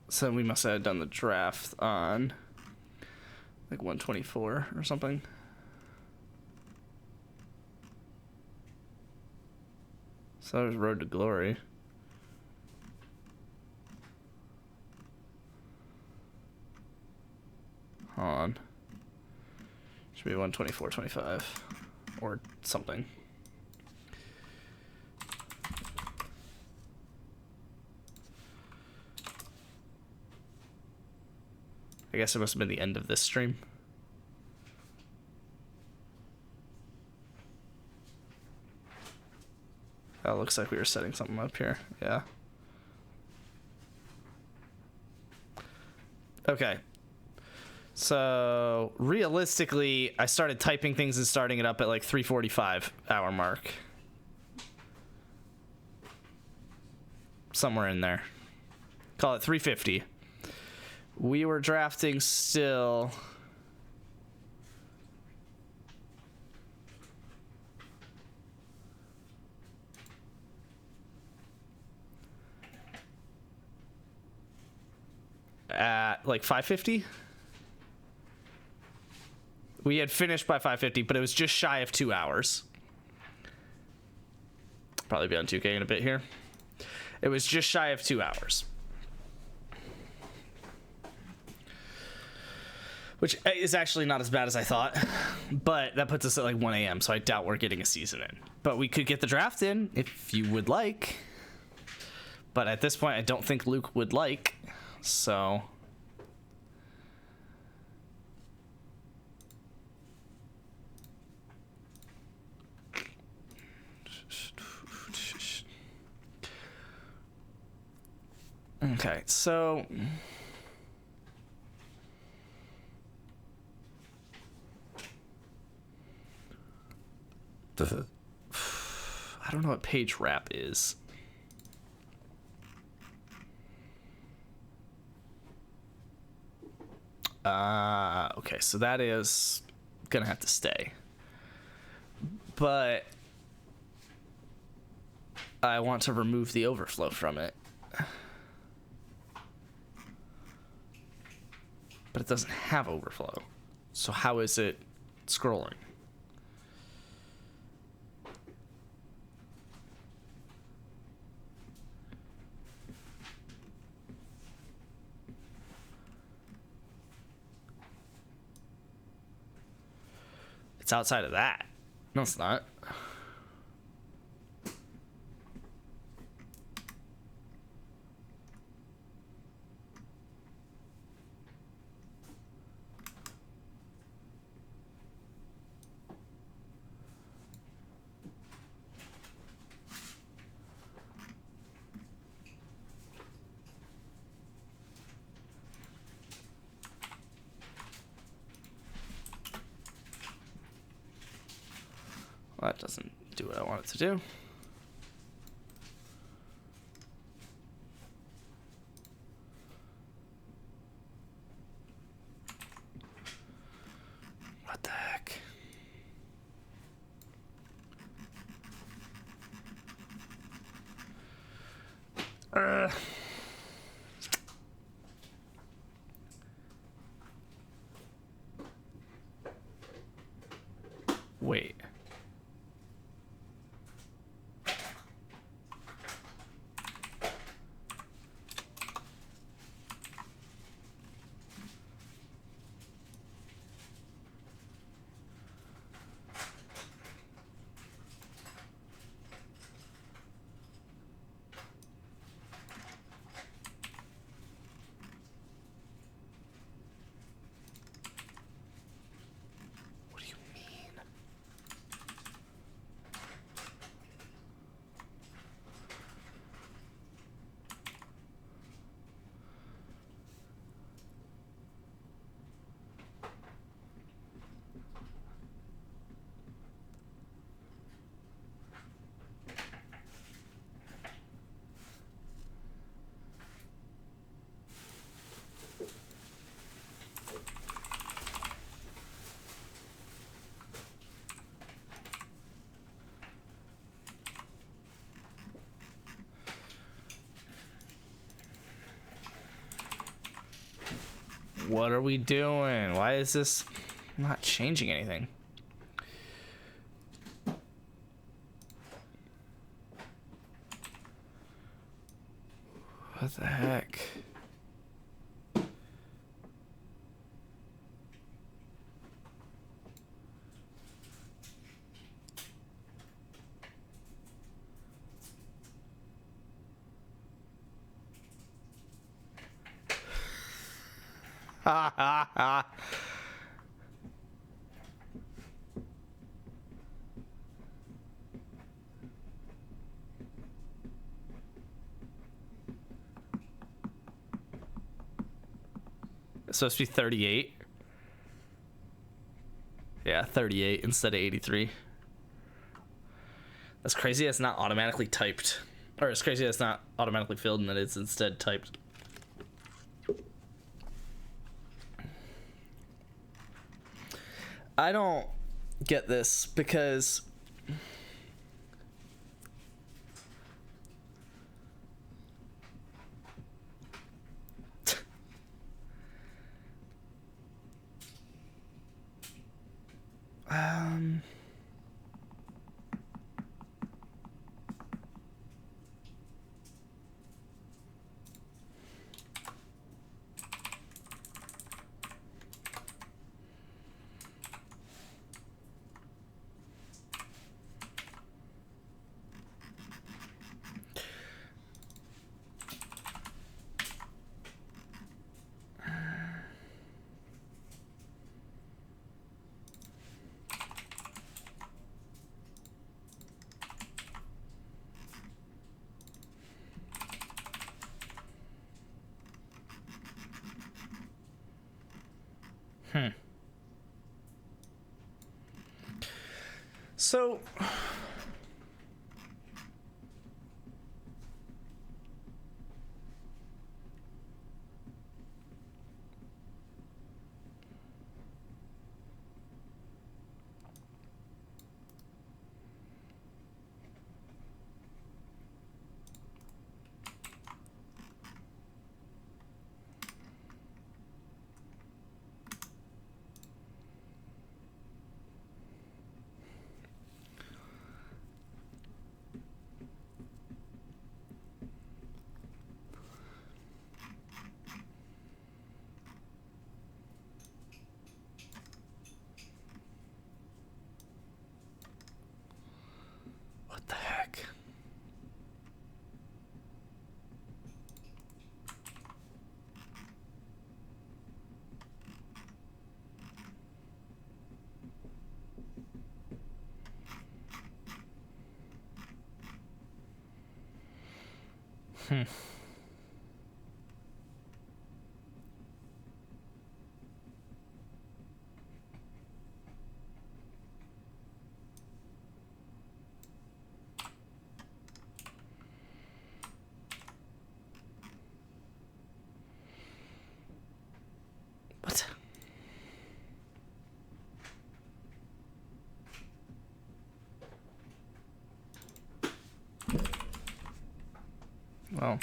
So we must have done the draft on like 124 or something. So that was Road to Glory. Hold on. Should be 124.25 or something. I guess it must have been the end of this stream. Oh, looks like we were setting something up here. Yeah. Okay. So realistically, I started typing things and starting it up at like 3:45 hour mark. Somewhere in there. Call it 3:50. We were drafting still. At like 5:50. We had finished by 5:50, but it was just shy of 2 hours. Probably be on 2K in a bit here. It was just shy of 2 hours. Which is actually not as bad as I thought. But that puts us at like 1 a.m., so I doubt we're getting a season in. But we could get the draft in if you would like. But at this point, I don't think Luke would like. So... Okay, so... I don't know what page wrap is. Okay, so that is gonna have to stay. But I want to remove the overflow from it. But it doesn't have overflow. So how is it scrolling? It's outside of that. No, it's not. Well, that doesn't do what I want it to do. What the heck? Wait. What do you mean? What are we doing? Why is this not changing anything? What the heck? Ha ha ha. It's supposed to be 38. Yeah, 38 instead of 83. That's crazy. It's not automatically typed. Or it's crazy it's not automatically filled and that it's instead typed. I don't get this because so what the heck? What? Well,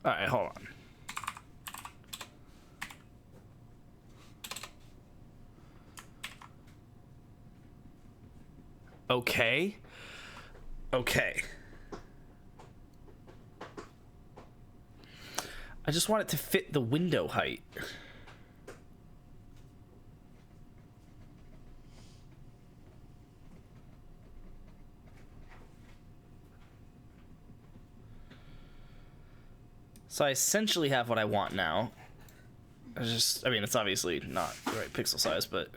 All right, hold on. Okay. Okay. I just want it to fit the window height. So I essentially have what I want now. I mean, it's obviously not the right pixel size, but...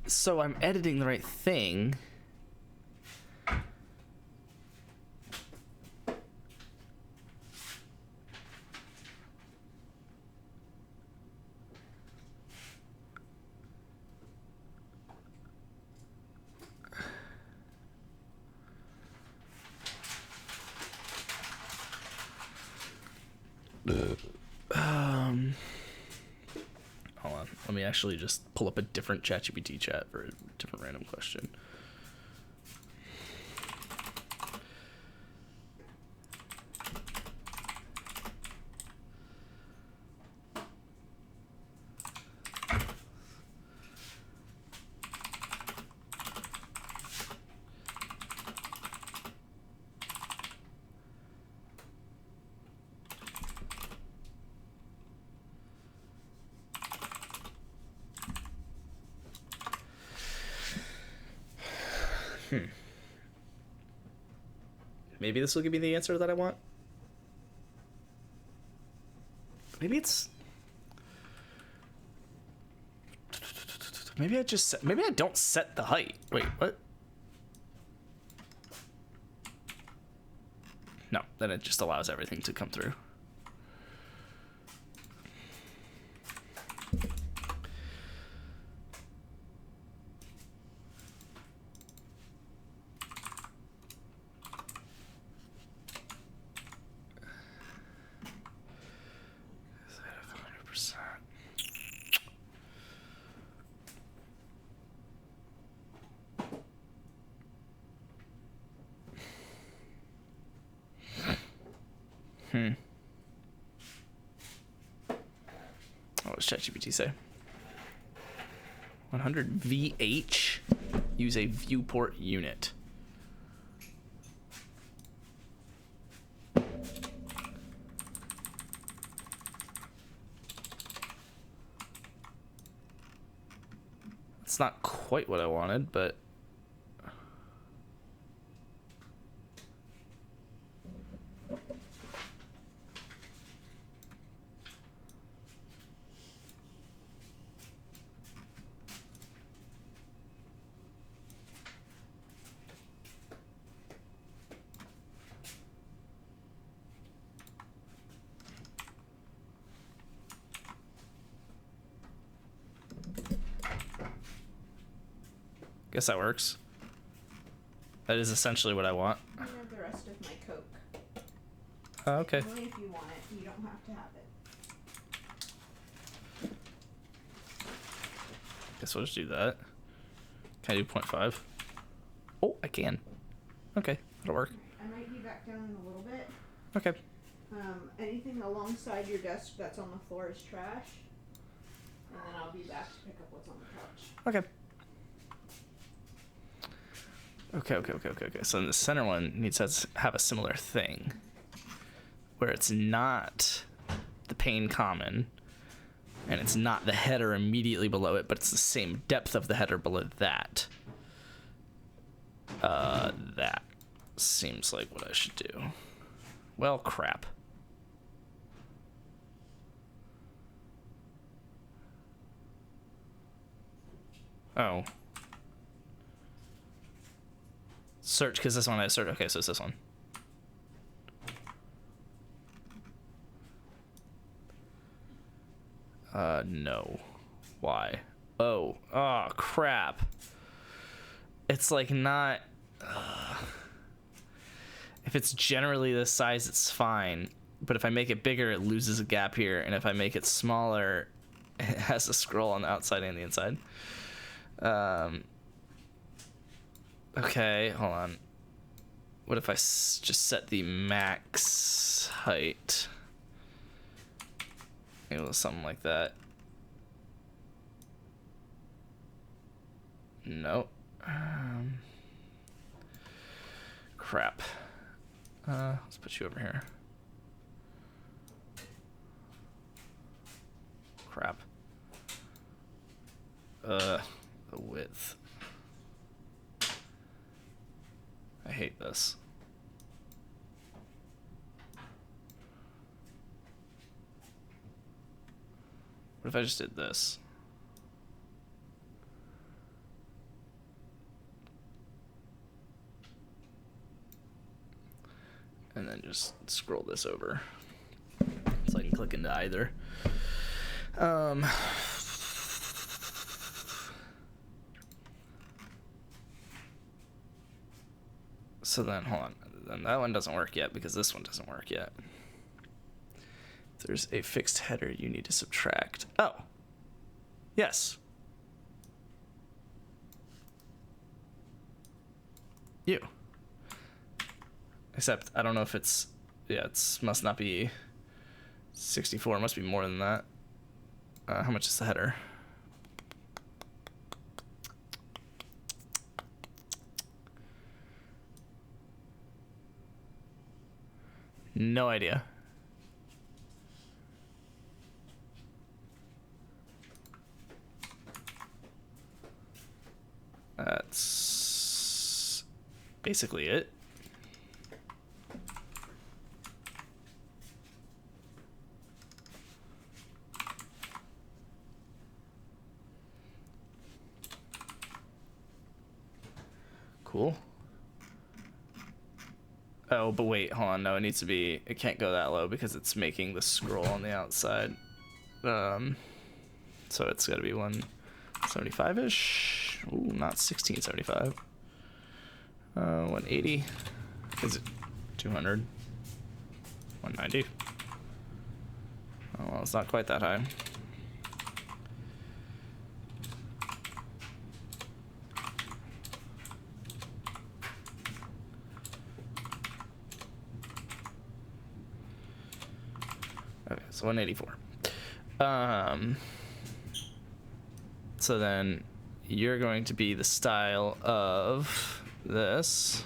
So I'm editing the right thing. Hold on. Let me actually just pull up a different ChatGPT chat for a different random question. Maybe this will give me the answer that I want. Maybe it's... Maybe I don't set the height. Wait, what? No, then it just allows everything to come through. What does ChatGPT say? 100 VH. Use a viewport unit. It's not quite what I wanted, but... Guess that works. That is essentially what I want. I have the rest of my Coke. Oh, okay. Only if you want it. You don't have to have it. Guess we'll just do that. Can I do 0.5? Oh, I can. Okay, that'll work. I might be back down in a little bit. Okay. Anything alongside your desk that's on the floor is trash. And then I'll be back to pick up what's on the couch. Okay. Okay. So then the center one needs to have a similar thing, where it's not the pane common, and it's not the header immediately below it, but it's the same depth of the header below that. That seems like what I should do. Well, crap. Oh. Search, because this one I search. Okay, so it's this one. No. Why? Oh, crap. It's like not... If it's generally this size, it's fine. but if I make it bigger, it loses a gap here, and if I make it smaller, it has a scroll on the outside and the inside. Okay, hold on. What if I just set the max height? Maybe it was something like that. Nope. Crap. Let's put you over here. Crap. The width. I hate this. What if I just did this? And then just scroll this over. So I can click into either. So then, hold on. Then that one doesn't work yet because this one doesn't work yet. There's a fixed header you need to subtract. Oh. Yes. You. Except, I don't know if it's... Yeah, it must not be 64. It must be more than that. How much is the header? No idea. That's basically it. Cool. Oh, but wait, hold on. No, it needs to be... It can't go that low because it's making the scroll on the outside. So it's got to be 175-ish. Ooh, not 1675. 180. Is it 200? 190. Oh, well, it's not quite that high. Okay, so 184. So then you're going to be the style of this.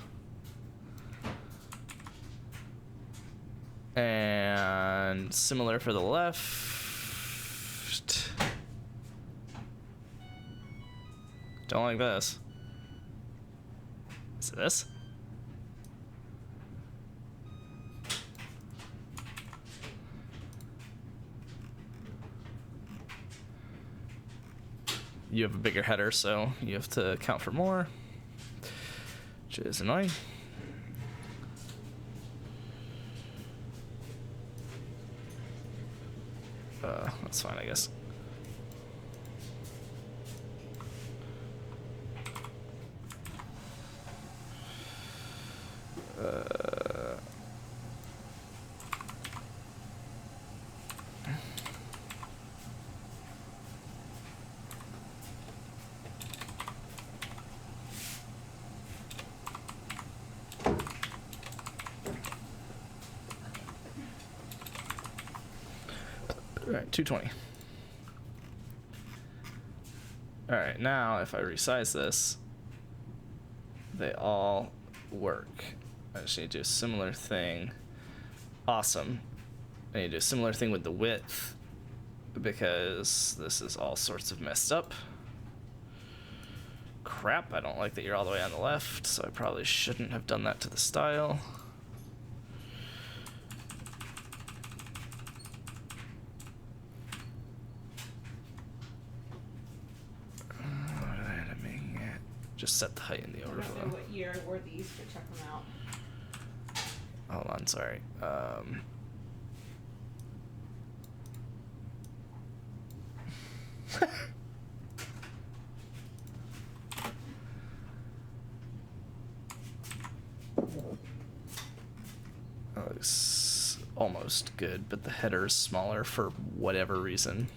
And similar for the left. Don't like this. Is it this? You have a bigger header, so you have to account for more, which is annoying. That's fine, I guess. All right, 220. All right, now if I resize this, they all work. I just need to do a similar thing. Awesome. I need to do a similar thing with the width because this is all sorts of messed up. Crap, I don't like that you're all the way on the left, so I probably shouldn't have done that to the style. Just set the height in the overflow. I don't know what year were these, but check them out. Hold on, sorry. That looks almost good, but the header is smaller for whatever reason.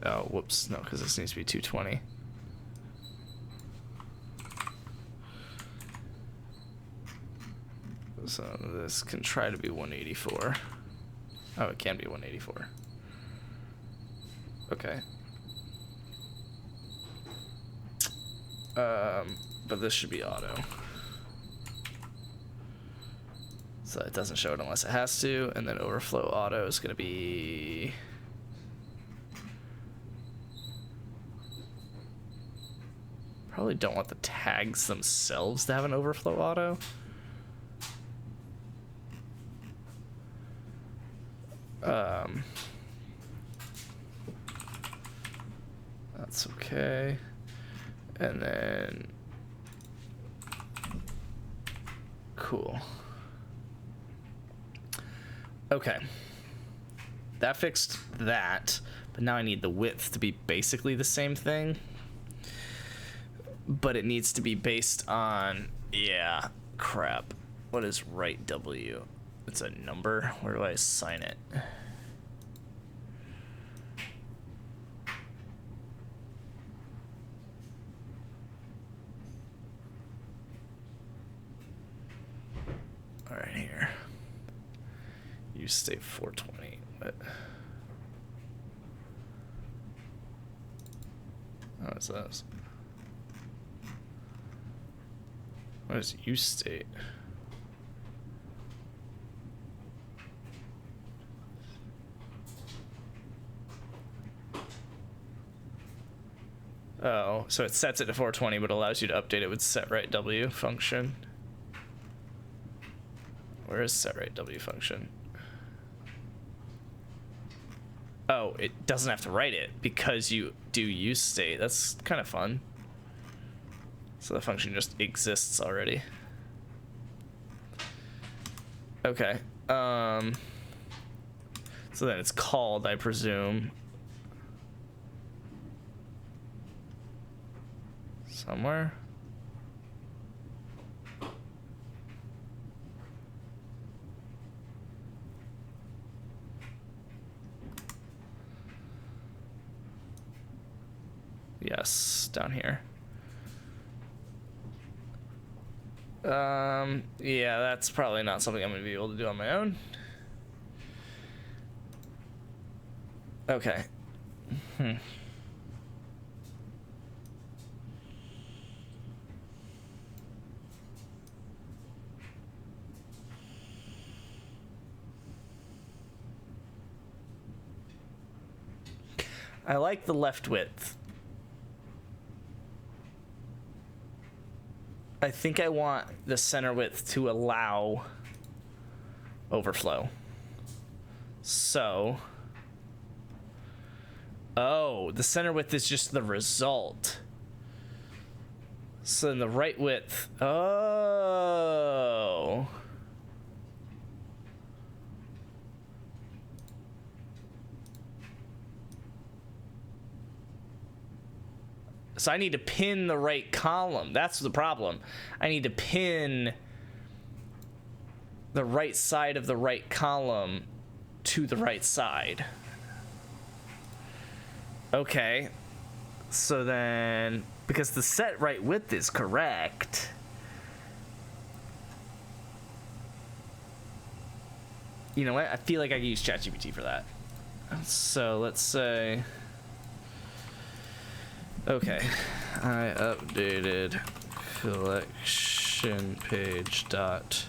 Oh, whoops, no, because this needs to be 220. So this can try to be 184. Oh, it can be 184. Okay. But this should be auto. So it doesn't show it unless it has to, and then overflow auto is gonna be... Probably don't want the tags themselves to have an overflow auto. That's okay. And then cool. Okay. That fixed that, but now I need the width to be basically the same thing. But it needs to be based on, yeah, crap. What is right W? It's a number. Where do I assign it? All right, here. Use state 420, but what is this? What is use state? Oh, so it sets it to 420, but allows you to update it with setWriteW function. Where is setWriteW function? Oh, it doesn't have to write it because you do use state. That's kind of fun. So the function just exists already. Okay. So then it's called, I presume, somewhere. Yes, down here. Yeah, that's probably not something I'm gonna be able to do on my own. Okay. I like the left width. I think I want the center width to allow overflow. So, oh, the center width is just the result. So then the right width, oh. So I need to pin the right column. That's the problem. I need to pin the right side of the right column to the right side. Okay. So then, because the set right width is correct, you know what? I feel like I can use ChatGPT for that. So let's say, okay, I updated collection page dot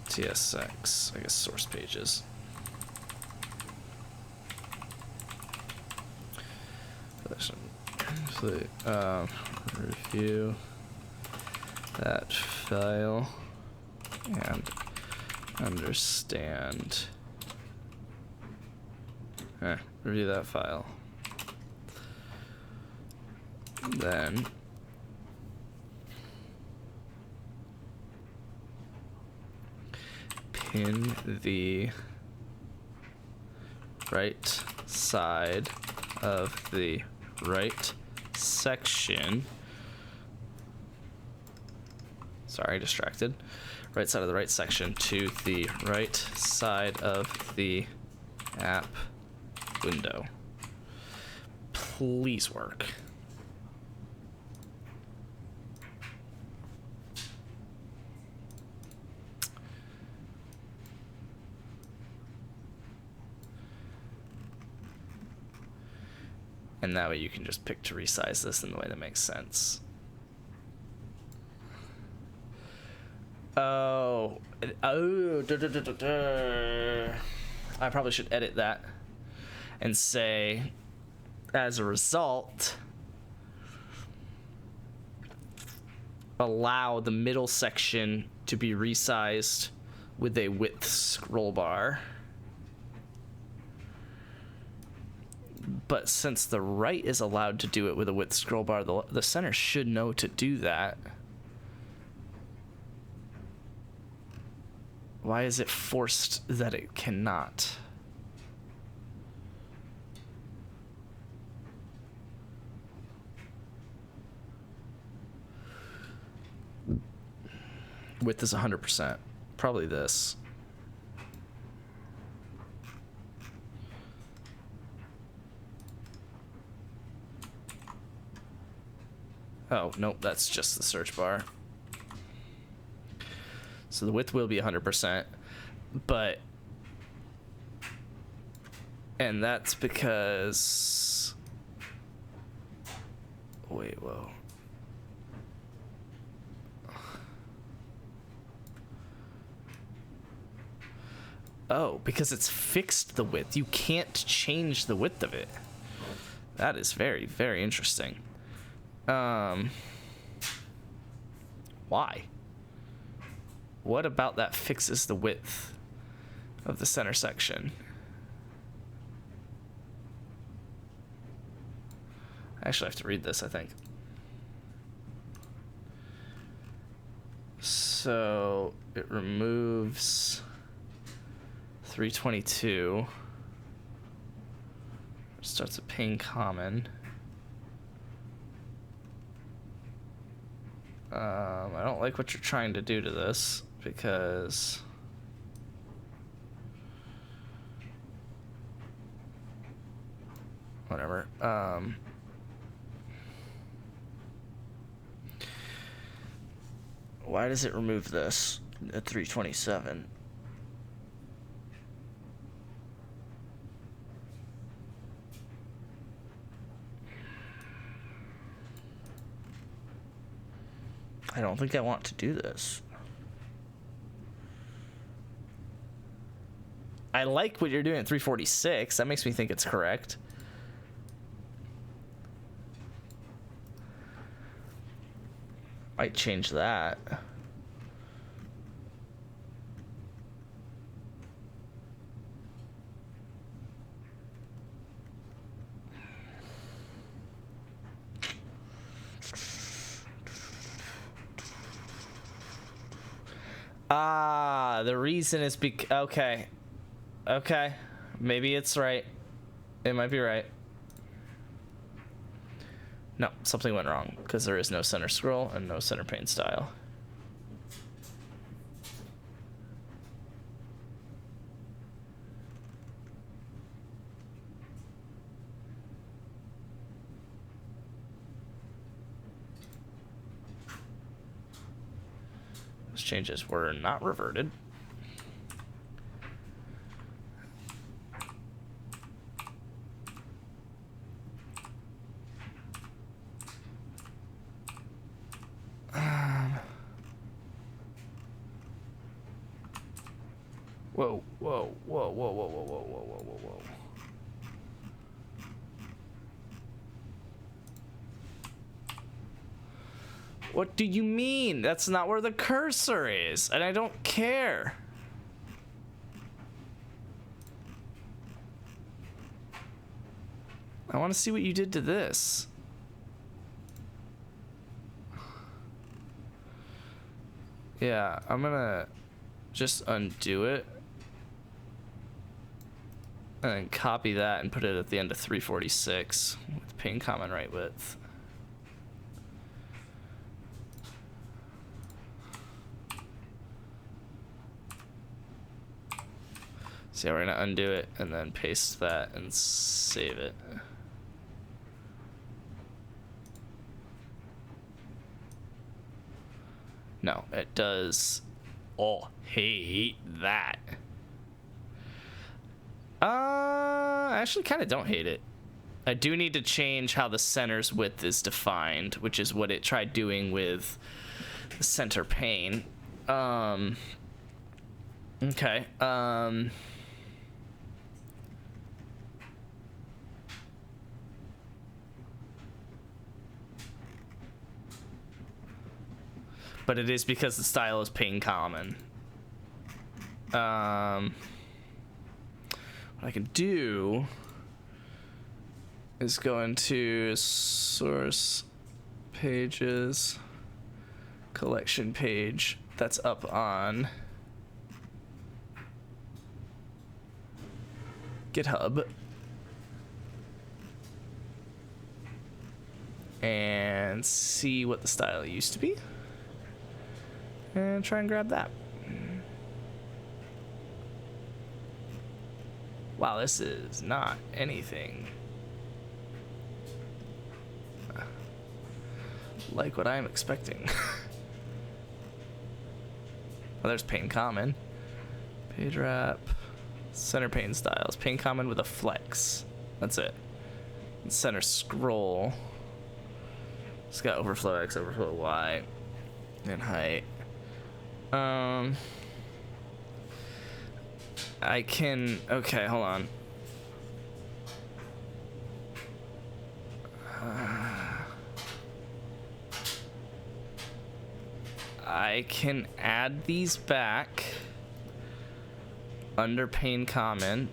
tsx, I guess source pages. Review that file and understand. Review that file. Then pin the right side of the right section. Sorry, distracted. Right side of the right section to the right side of the app window. Please work. And that way you can just pick to resize this in the way that makes sense. Oh, I probably should edit that and say, as a result, allow the middle section to be resized with a width scroll bar. But since the right is allowed to do it with a width scroll bar, the center should know to do that. Why is it forced that it cannot? Width is 100%. Probably this. Oh, nope, that's just the search bar. So the width will be 100%, but... And that's because... Wait, whoa. Oh, because it's fixed the width. You can't change the width of it. That is very, very interesting. Why? What about that fixes the width of the center section? I actually have to read this, I think. So it removes 322. Starts a ping common. I don't like what you're trying to do to this because whatever. Why does it remove this at 327? I don't think I want to do this. I like what you're doing at 346. That makes me think it's correct. Might change that. Ah, the reason is okay. Okay. Maybe it's right. It might be right. No, something went wrong because there is no center scroll and no center pane style. Those changes were not reverted. Whoa, whoa, whoa, whoa, whoa, whoa, whoa, whoa, whoa, whoa, whoa. What do you mean? That's not where the cursor is, and I don't care. I want to see what you did to this. Yeah, I'm gonna just undo it. And then copy that and put it at the end of 346 with ping common right width. So we're gonna undo it and then paste that and save it. No, it does. Oh, hate that. I actually kind of don't hate it. I do need to change how the center's width is defined, which is what it tried doing with the center pane. Okay. But it is because the style is pane common. What I can do is go into source pages, collection page that's up on GitHub, and see what the style used to be, and try and grab that. Wow, this is not anything like what I'm expecting. Well, there's pane common, page wrap, center pane styles, pane common with a flex. That's it. And center scroll. It's got overflow X, overflow Y, and height. I can, okay, hold on. I can add these back under pane common.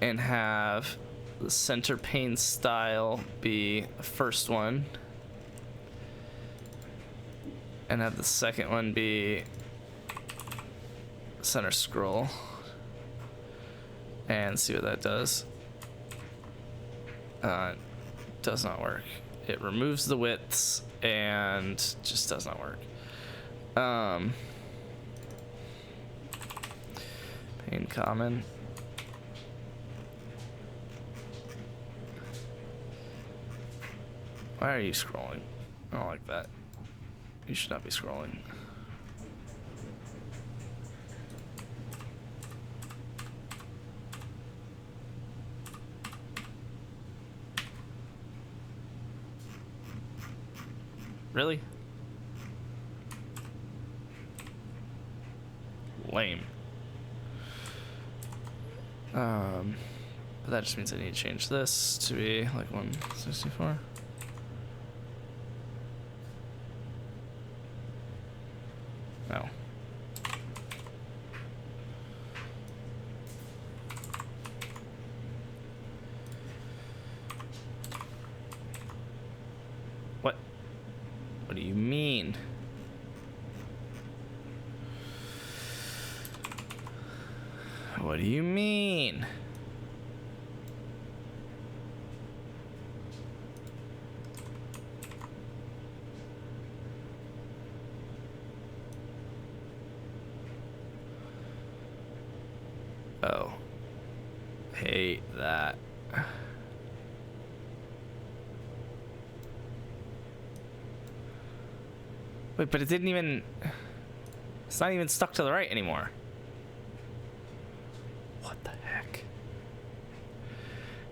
And have the center pane style be the first one. And have the second one be center scroll. And see what that does. Does not work. It removes the widths and just does not work. Pane common. Why are you scrolling? I don't like that. You should not be scrolling. Really? Lame. But that just means I need to change this to be like 164. No. What? What do you mean? What do you mean? Oh. Hate that. Wait, but it didn't even... It's not even stuck to the right anymore. What the heck?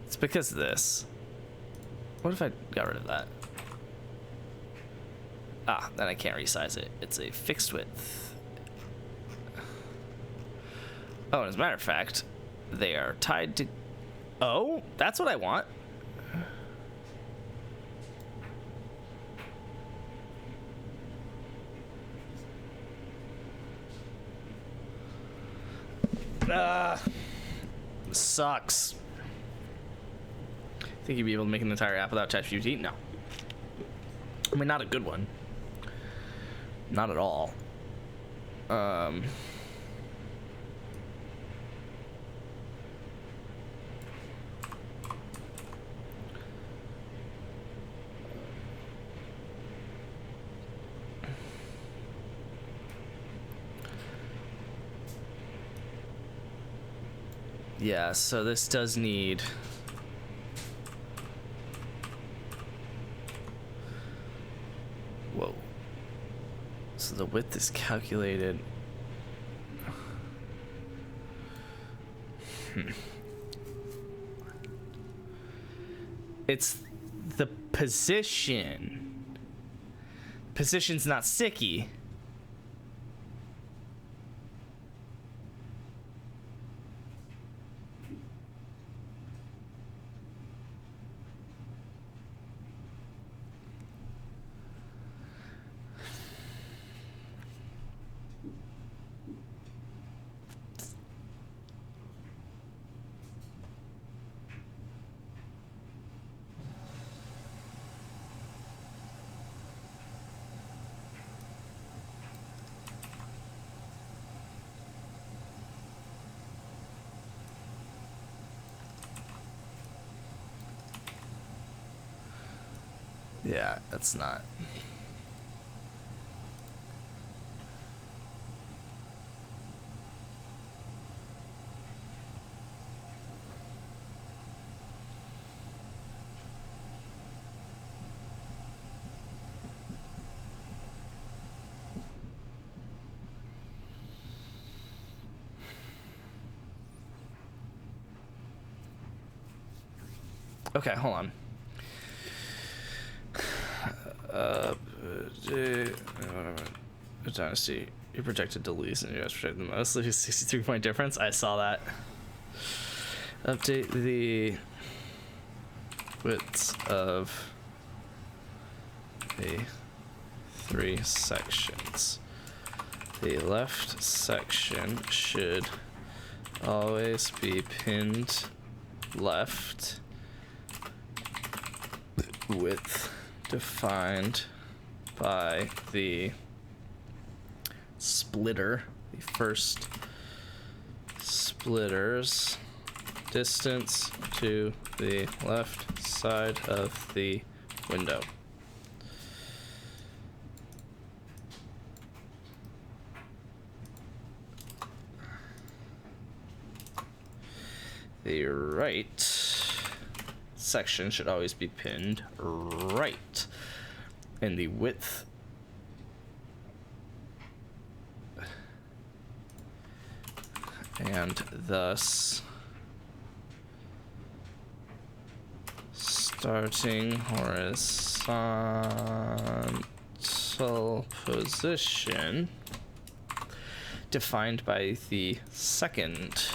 It's because of this. What if I got rid of that? Ah, then I can't resize it. It's a fixed width. Oh, and as a matter of fact, they are tied to... Oh, that's what I want. Sucks. Think you'd be able to make an entire app without ChatGPT? No. I mean, not a good one. Not at all. Yeah, so this does need... Whoa. So the width is calculated. It's the position. Position's not sticky. Yeah, that's not. Okay, hold on. Dynasty, you're projected to lose and you guys projected the most. Leave a 63-point difference. I saw that. Update the widths of the 3 sections. The left section should always be pinned left, width defined by the splitter, the first splitter's distance to the left side of the window. The right section should always be pinned right, and the width and thus starting horizontal position defined by the second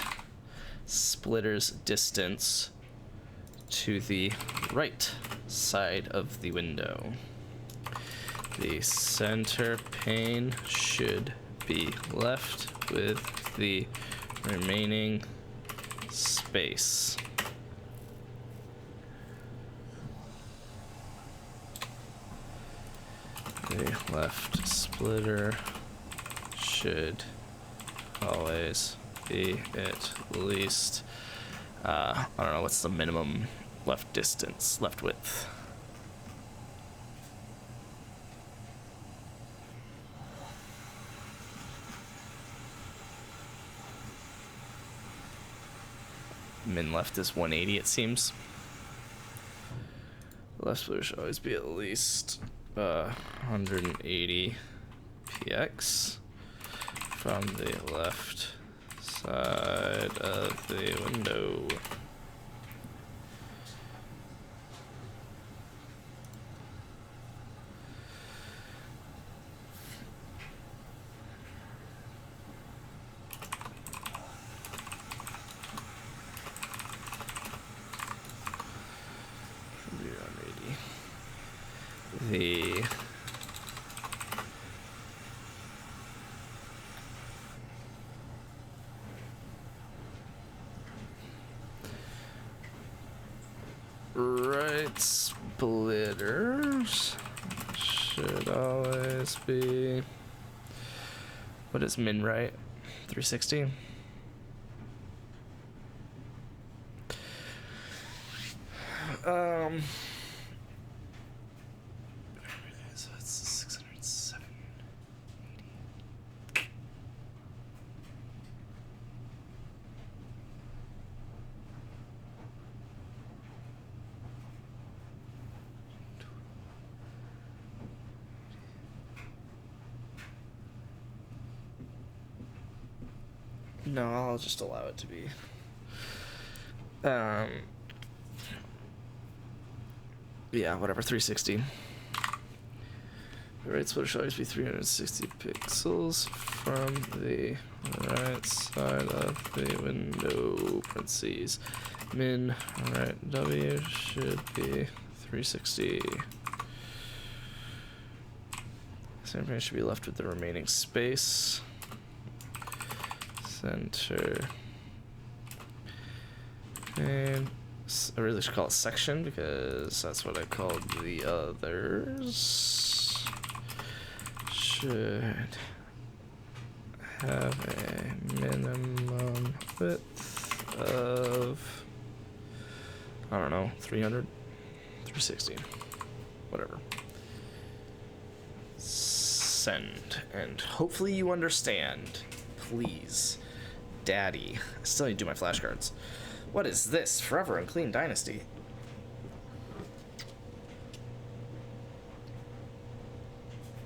splitter's distance to the right side of the window. The center pane should be left with the remaining space. The left splitter should always be at least, I don't know, what's the minimum left distance, left width? Min left is 180, it seems. The left splitter should always be at least 180 px from the left side of the window. The right splitters should always be, what is min right? 360? So it's 607. No, I'll just allow it to be. Yeah, whatever, 360. The right splitter should always be 360 pixels from the right side of the window. Parentheses. Min right W should be 360. Same thing should be left with the remaining space. Center. And I really should call it section because that's what I called the others. Should have a minimum width of, I don't know, 300, 360, whatever. Send, and hopefully you understand. Please, Daddy. I still need to do my flashcards. What is this? Forever Unclean Dynasty.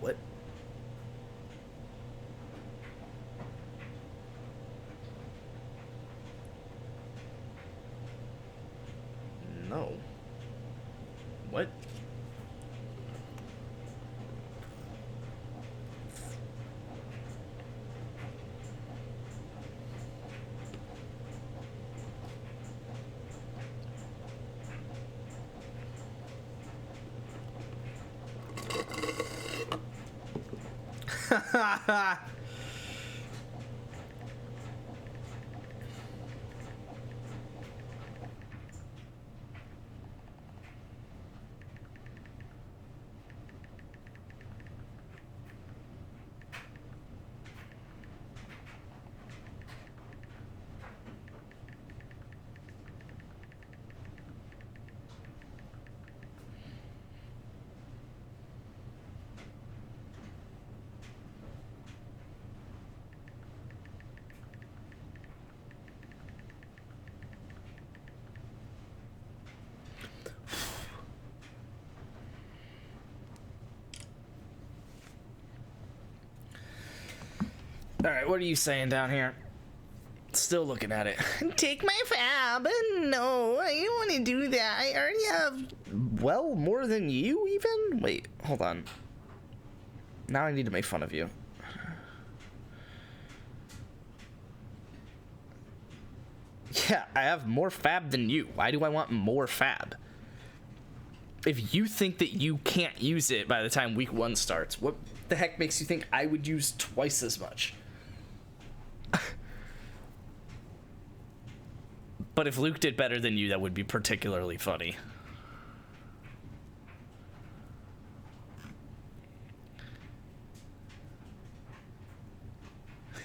What? No. What? Alright, what are you saying down here? Still looking at it. Take my fab. No, I don't want to do that. I already have, well, more than you even? Wait, hold on. Now I need to make fun of you. Yeah, I have more fab than you. Why do I want more fab? If you think that you can't use it by the time week 1 starts, what the heck makes you think I would use twice as much? But if Luke did better than you, that would be particularly funny.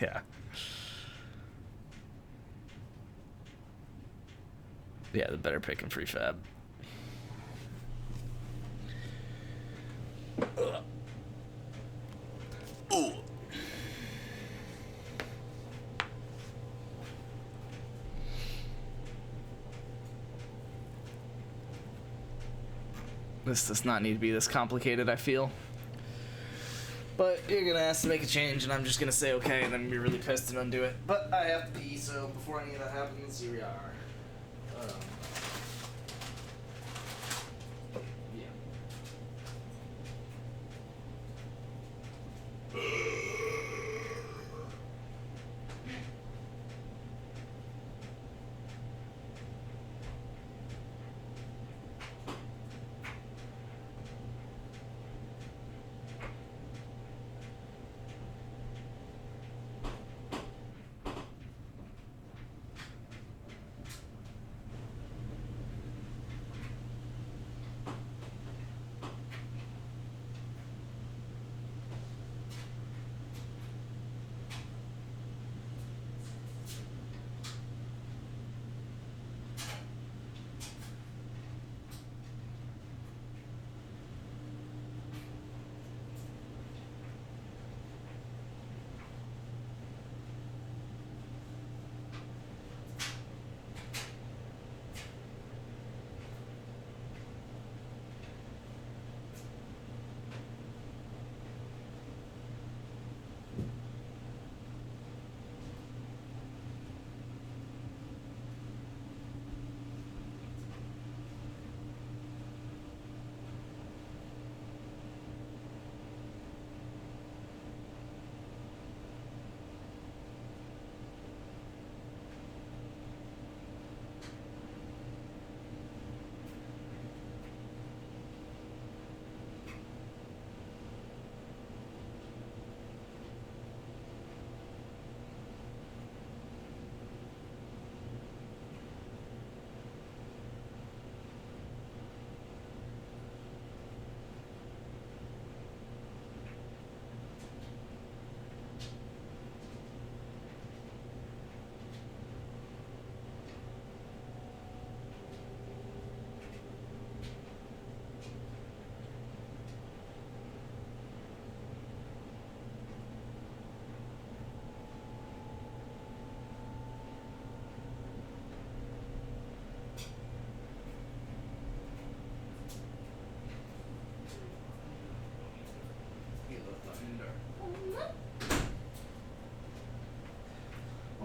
Yeah. Yeah, the better pick and prefab. Ooh. This does not need to be this complicated, I feel. But you're gonna ask to make a change, and I'm just gonna say okay, and then be really pissed and undo it. But I have to pee, so before any of that happens, here we are. Yeah.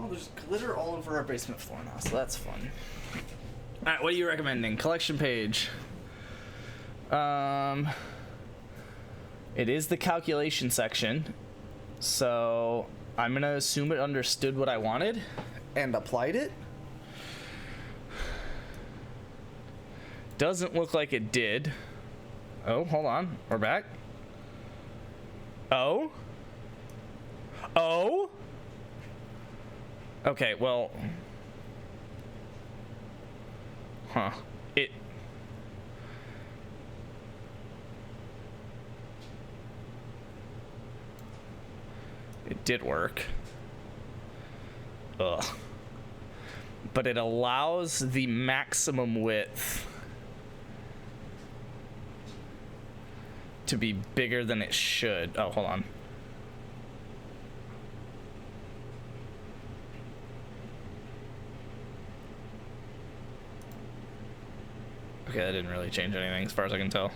there's glitter all over our basement floor now, so that's fun. Alright, what are you recommending? Collection page. It is the calculation section, so I'm gonna assume it understood what I wanted and applied it. Doesn't look like it did. Oh, hold on. We're back. Oh? Oh? Okay, well... Huh. It did work. Ugh. But it allows the maximum width to be bigger than it should. Oh, hold on. Okay, that didn't really change anything as far as I can tell.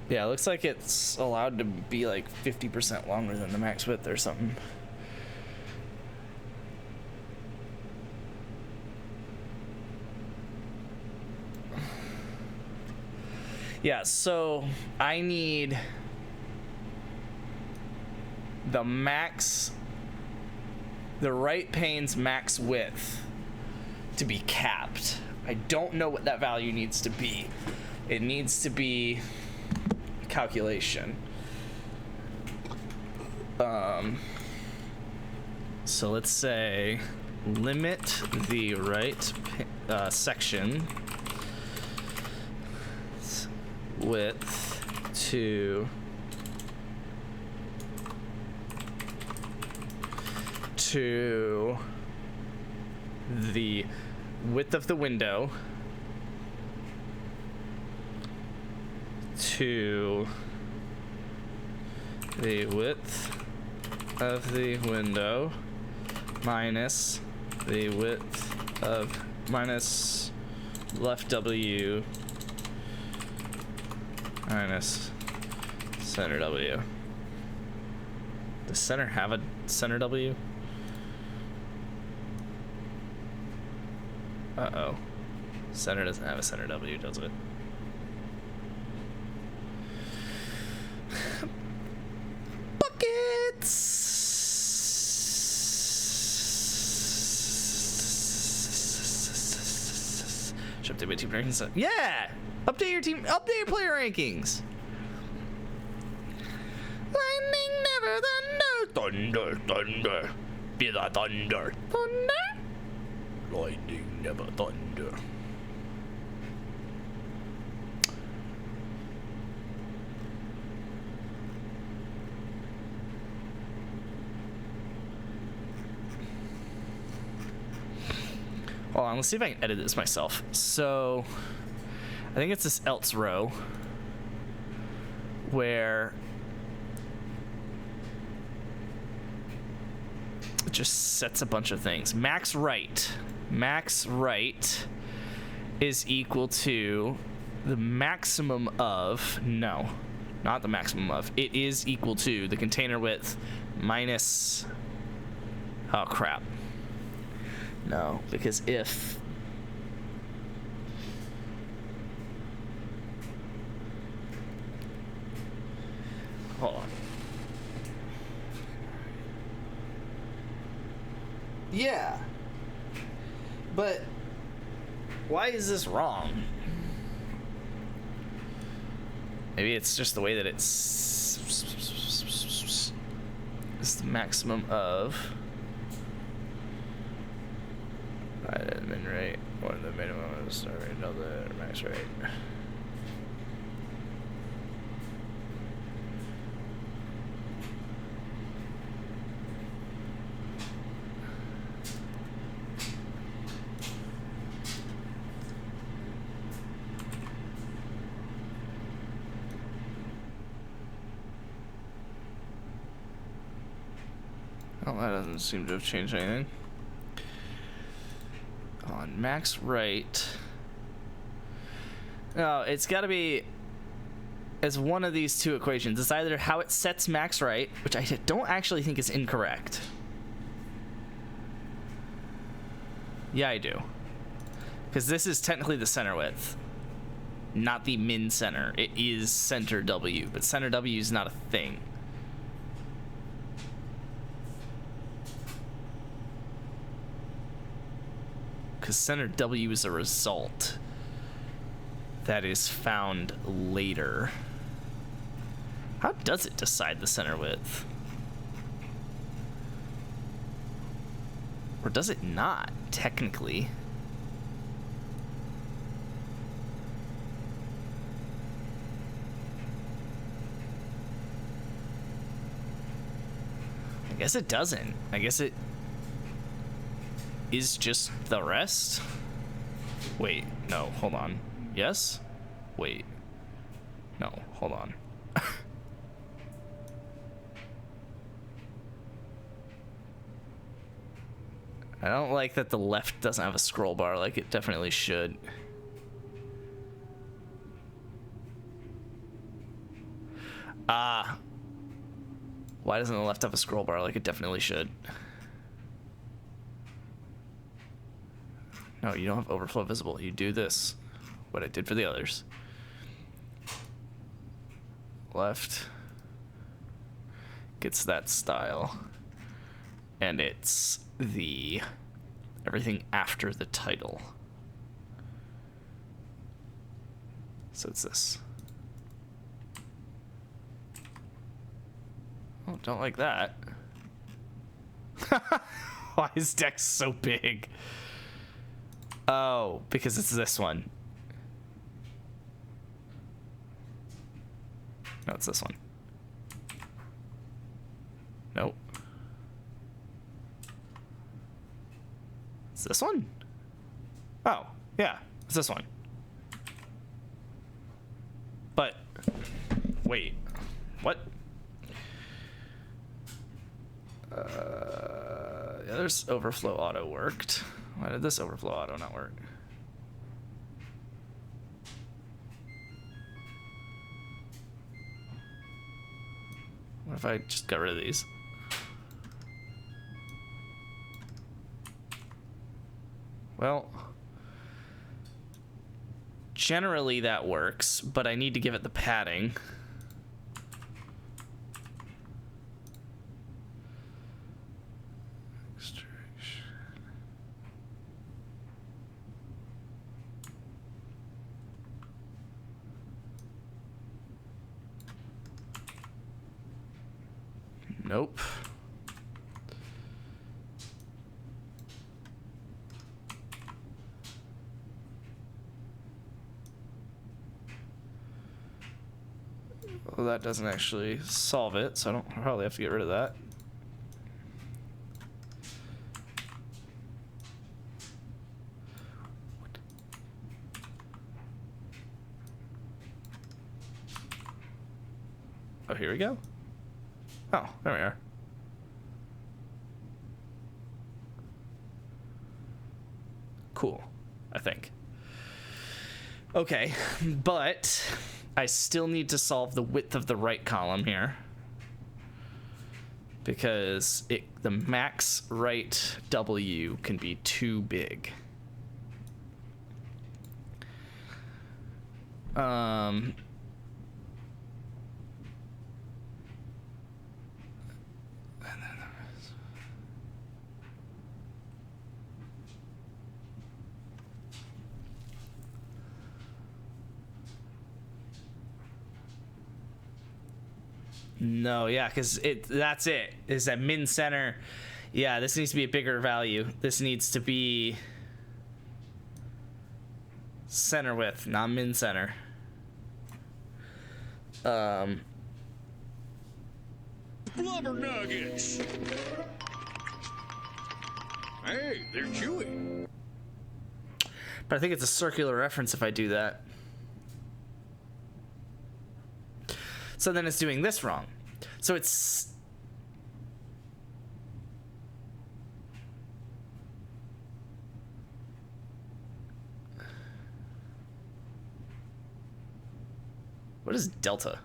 Yeah, it looks like it's allowed to be like 50% longer than the max width or something. Yeah, so I need the right pane's max width to be capped. I don't know what that value needs to be. It needs to be a calculation. So let's say limit the right section width to the width of the window to the width of the window minus the width of minus left W minus center W. Does center have a center W? Uh-oh. Center doesn't have a center W, does it? Buckets! Should update my team rankings. Yeah! Update your player rankings! Lightning never thunder, thunder, be the thunder, thunder. Lightning never thunder. Hold on, let's see if I can edit this myself. So, I think it's this else row where it just sets a bunch of things. Max right is equal to the maximum of, no, not the maximum of, it is equal to the container width minus, oh crap. No, because if hold on. Yeah. But why is this wrong? Maybe it's just the way that it's the maximum of min rate, or the minimum of the start rate, no, the max rate. Oh, that doesn't seem to have changed anything. On max rate. No, it's gotta be as one of these two equations. It's either how it sets max right, which I don't actually think is incorrect. Yeah, I do. Because this is technically the center width, not the min center. It is center W, but center W is not a thing. Because center W is a result that is found later. How does it decide the center width? Or does it not, technically? I guess it doesn't. I guess it is just the rest. Wait, no, hold on. Yes? Wait. No, hold on. I don't like that the left doesn't have a scroll bar like it definitely should. Why doesn't the left have a scroll bar like it definitely should? No, you don't have overflow visible. You do this. What I did for the others. Left gets that style. And it's the everything after the title. So it's this. Oh, don't like that. Why is Dex so big? Oh, because it's this one. No, it's this one. Nope. It's this one? Oh, yeah, it's this one. But, wait, what? The other's overflow auto worked. Why did this overflow auto not work? What if I just got rid of these? Well, generally that works, but I need to give it the padding. Nope. Well, that doesn't actually solve it, so I don't probably have to get rid of that. Oh, here we go. Oh, there we are. Cool, I think. Okay, but I still need to solve the width of the right column here, because the max right W can be too big. No, yeah, because that's it. Is that min center? Yeah, this needs to be a bigger value. This needs to be center width, not min center. Blubber nuggets. Hey, they're chewy. But I think it's a circular reference if I do that. So then it's doing this wrong. So it's... What is delta?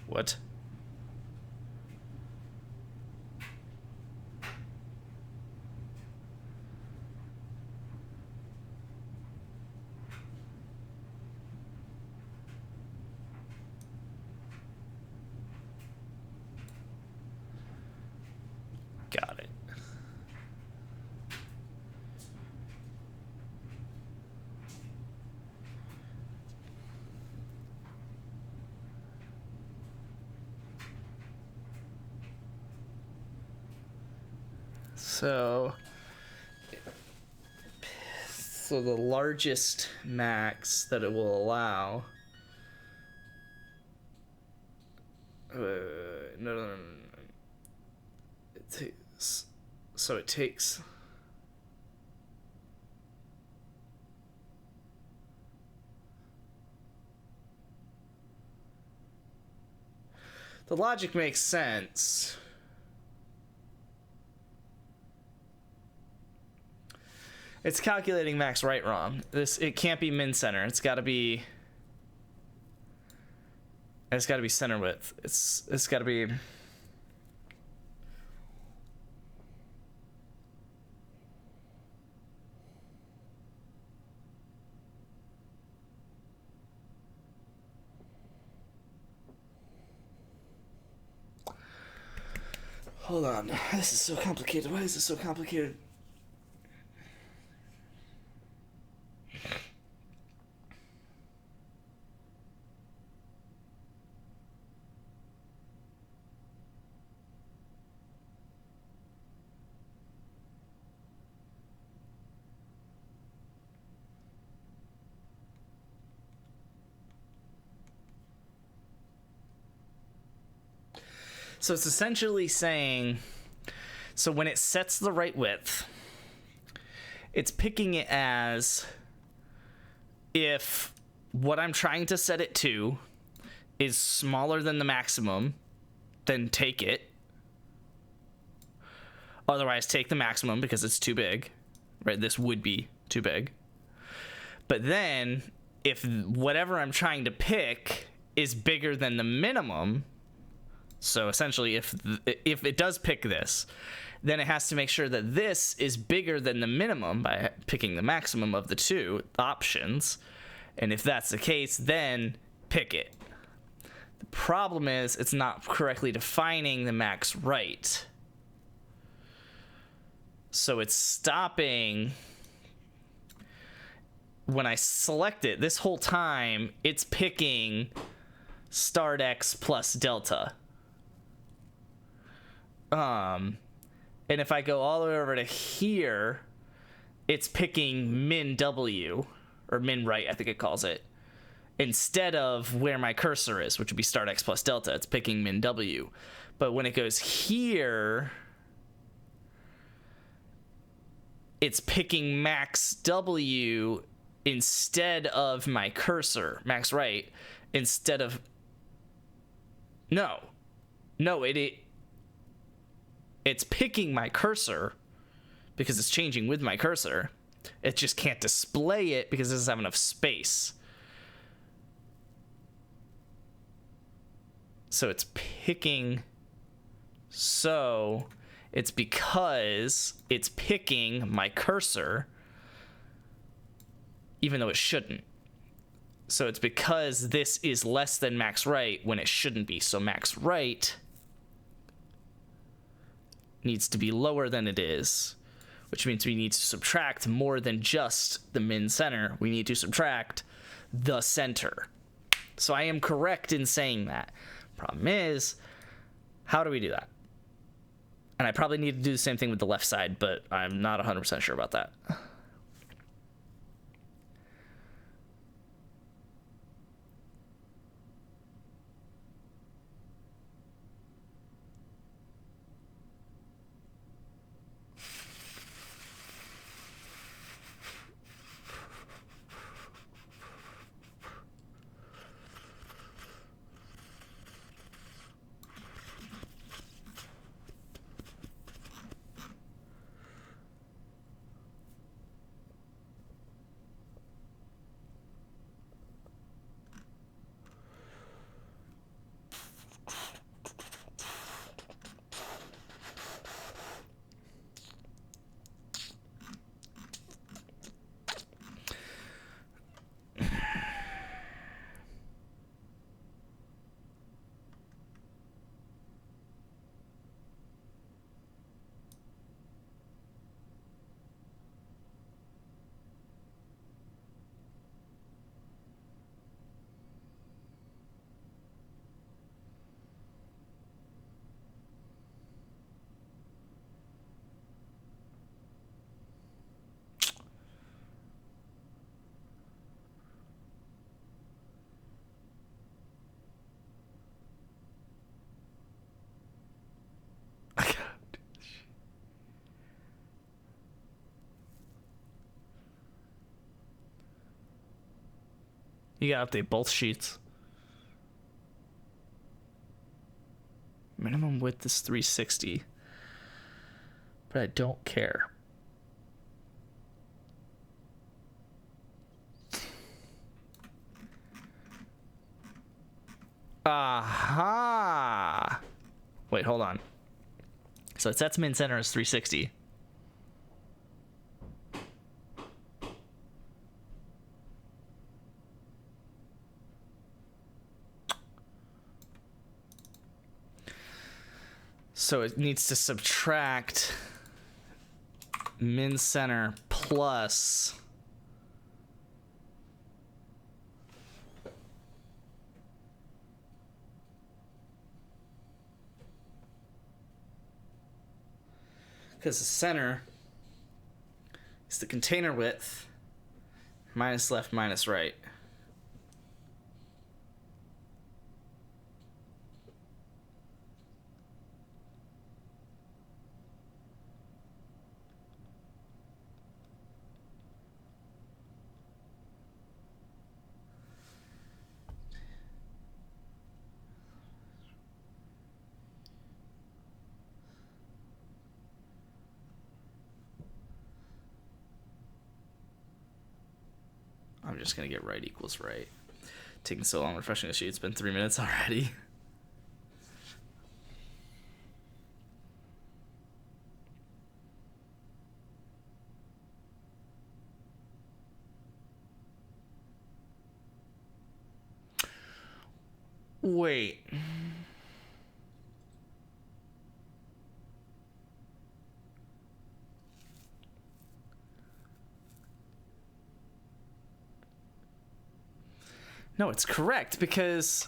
What? Got it. So the largest max that it will allow. No. It takes. So it takes. The logic makes sense. It's calculating max right wrong. It can't be min center. It's got to be center width. It's got to be Hold on. This is so complicated. Why is this so complicated? So it's essentially saying, so when it sets the right width, it's picking it as if what I'm trying to set it to is smaller than the maximum, then take it. Otherwise, take the maximum because it's too big, right? This would be too big. But then if whatever I'm trying to pick is bigger than the minimum, so essentially, if it does pick this, then it has to make sure that this is bigger than the minimum by picking the maximum of the two options. And if that's the case, then pick it. The problem is it's not correctly defining the max right. So it's stopping when I select it. This whole time, it's picking start x plus delta. And if I go all the way over to here, it's picking min W, or min right, I think it calls it, instead of where my cursor is, which would be start x plus delta. It's picking min W. But when it goes here, it's picking max W instead of my cursor, max right, instead of, no, it's picking my cursor because it's changing with my cursor. It just can't display it because it doesn't have enough space. So it's picking. So it's because it's picking my cursor, even though it shouldn't. So it's because this is less than max right when it shouldn't be. So max right needs to be lower than it is, which means we need to subtract more than just the min center. We need to subtract the center. So I am correct in saying that. Problem is, how do we do that? And I probably need to do the same thing with the left side, but I'm not 100% sure about that. You gotta update both sheets. Minimum width is 360. But I don't care. Aha! Wait, hold on. So it sets min center as 360. So it needs to subtract min center plus because the center is the container width minus left minus right. I'm just gonna get right equals right. Taking so long refreshing the sheet. It's been 3 minutes already. Wait. No, it's correct because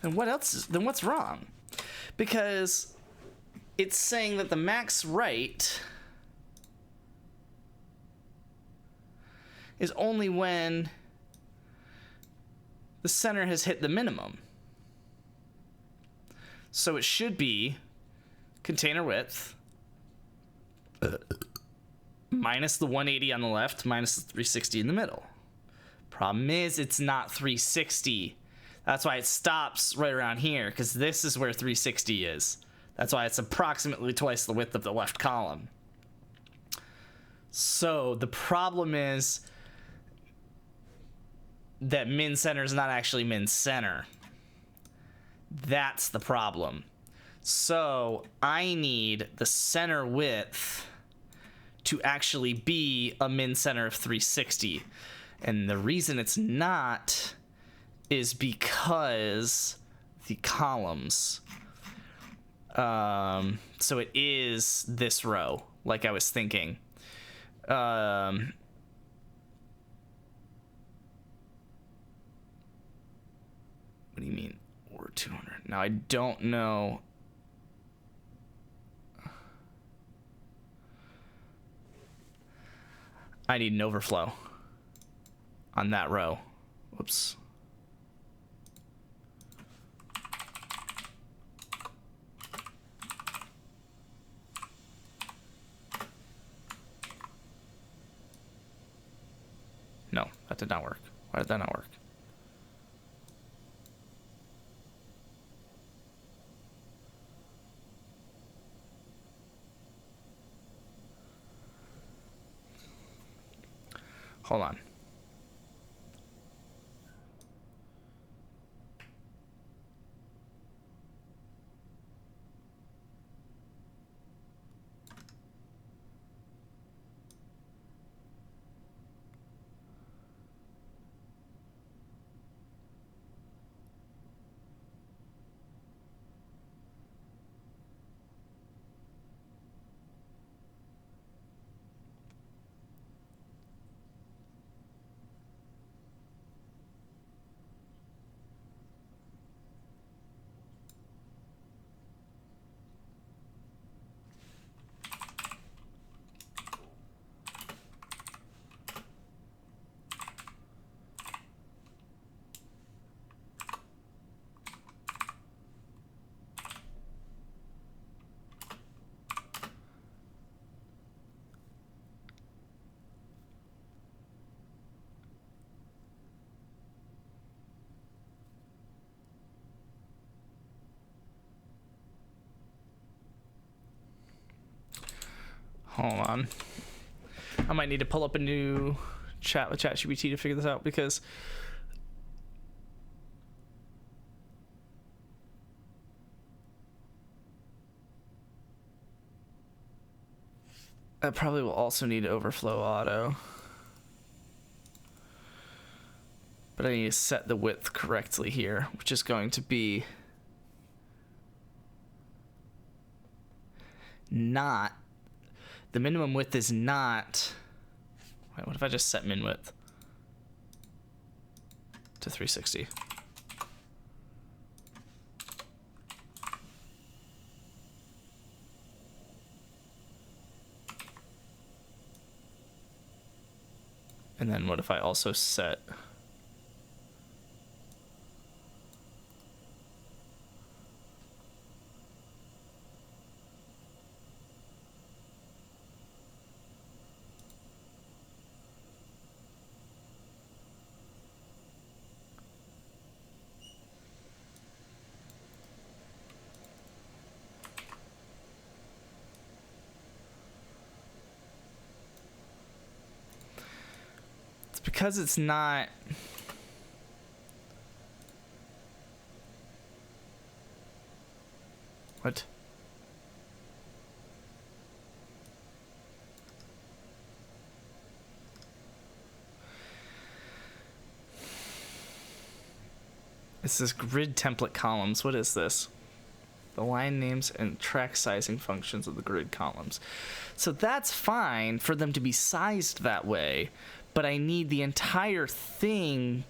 then what's wrong? Because it's saying that the max right is only when the center has hit the minimum. So it should be container width minus the 180 on the left minus the 360 in the middle. Problem is, it's not 360. That's why it stops right around here, because this is where 360 is. That's why it's approximately twice the width of the left column. So the problem is that min center is not actually min center. That's the problem. So I need the center width to actually be a min center of 360. And the reason it's not is because the columns. So it is this row, like I was thinking. What do you mean? Or 200? Now I don't know. I need an overflow on that row. Whoops. No, that did not work. Why did that not work? Hold on. hold on. I might need to pull up a new chat with ChatGPT to figure this out, because I probably will also need overflow auto. But I need to set the width correctly here, which is going to be not, the minimum width is not, wait, what if I just set min width to 360? And then what if I also set because it's not, what? This is grid template columns. What is this? The line names and track sizing functions of the grid columns. So that's fine for them to be sized that way, but I need the entire thing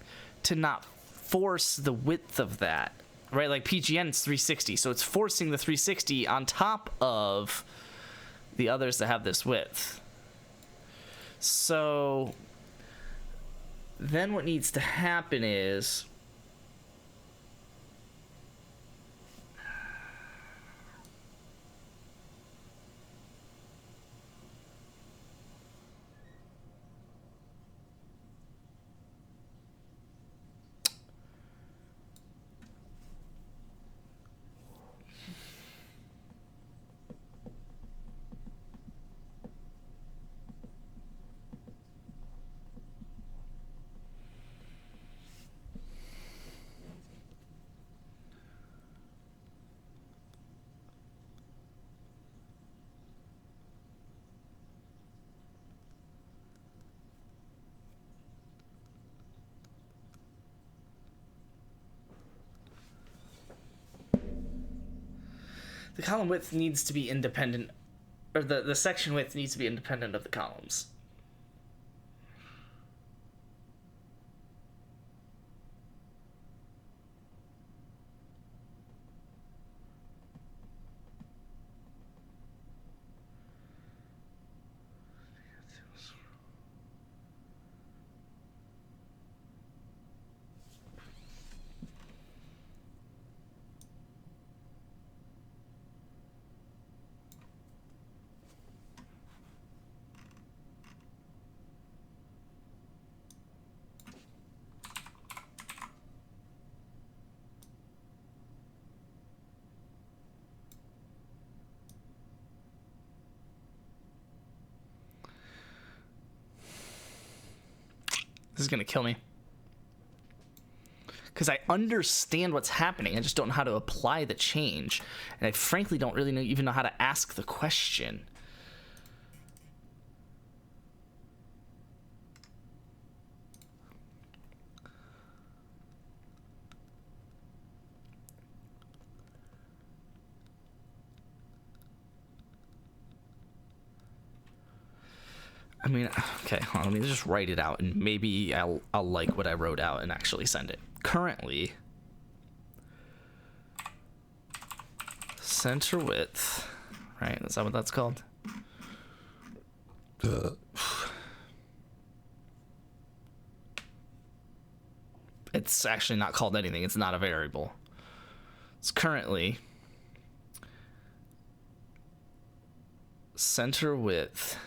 to not force the width of that, right? Like PGN is 360, so it's forcing the 360 on top of the others that have this width. So then what needs to happen is, the column width needs to be independent, or the section width needs to be independent of the columns. This is gonna kill me, because I understand what's happening. I just don't know how to apply the change, and I frankly don't really even know how to ask the question. I mean, okay, hold on, let me just write it out, and maybe I'll like what I wrote out and actually send it. Currently, center width, right? Is that what that's called? It's actually not called anything. It's not a variable. It's currently center width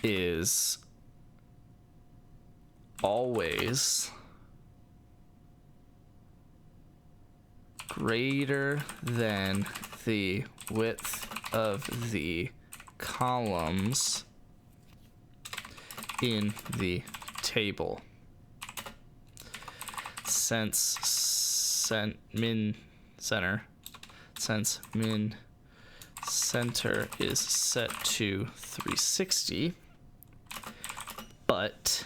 is always greater than the width of the columns in the table. Since min center is set to 360, but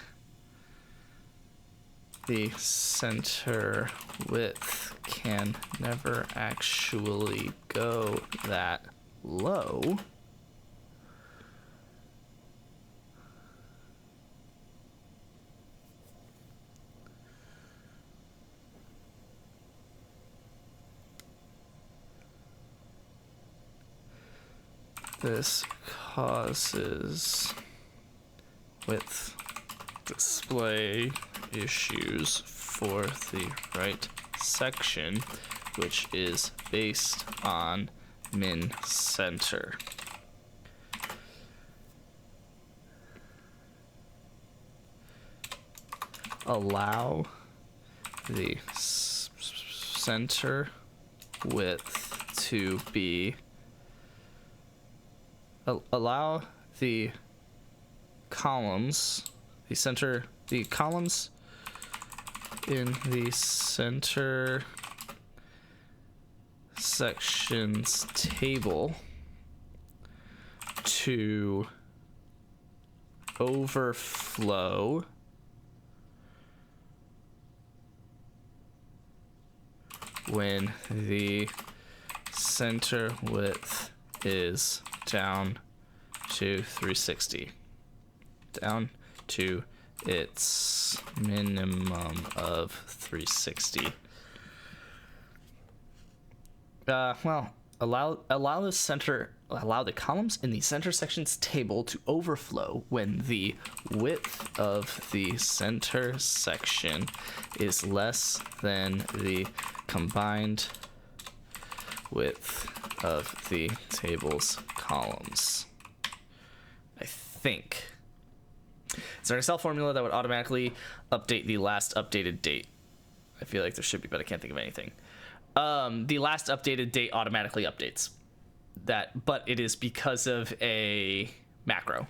the center width can never actually go that low, this causes width display issues for the right section, which is based on min center. Allow the center width to be allow the columns in the center sections table to overflow when the center width is down to 360, down to its minimum of 360. Well, allow the columns in the center sections table to overflow when the width of the center section is less than the combined width of the table's columns. I think. Is there an Excel formula that would automatically update the last updated date? I feel like there should be, but I can't think of anything. The last updated date automatically updates that, but it is because of a macro,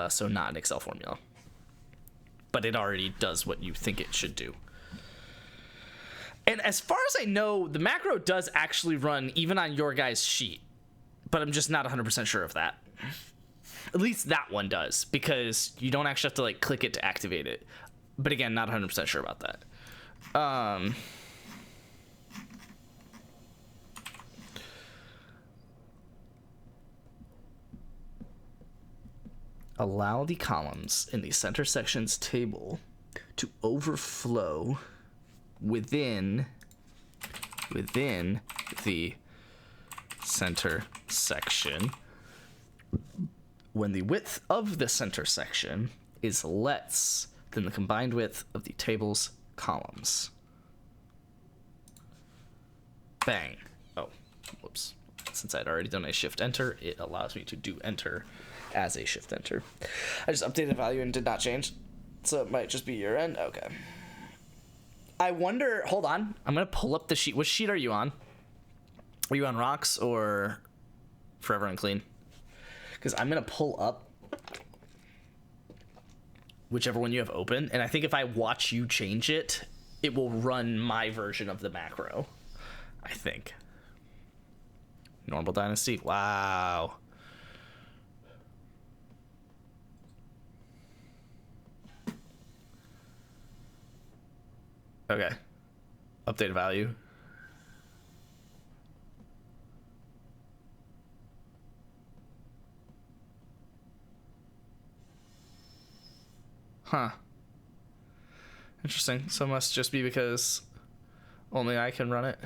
so not an Excel formula. But it already does what you think it should do. And as far as I know, the macro does actually run even on your guys' sheet, but I'm just not 100% sure of that. At least that one does, because you don't actually have to like click it to activate it. But again, not 100% sure about that. Allow the columns in the center sections table to overflow within the center section when the width of the center section is less than the combined width of the table's columns. Bang. Oh, whoops. Since I'd already done a shift enter, it allows me to do enter as a shift enter. I just updated the value and did not change, so it might just be your end. Okay. I wonder, hold on, I'm gonna pull up the sheet. Which sheet are you on? Are you on rocks or forever unclean? Because I'm gonna pull up whichever one you have open, and I think if I watch you change it, it will run my version of the macro, I think. Normal Dynasty, wow. Okay. Updated value. Huh. Interesting. So it must just be because only I can run it.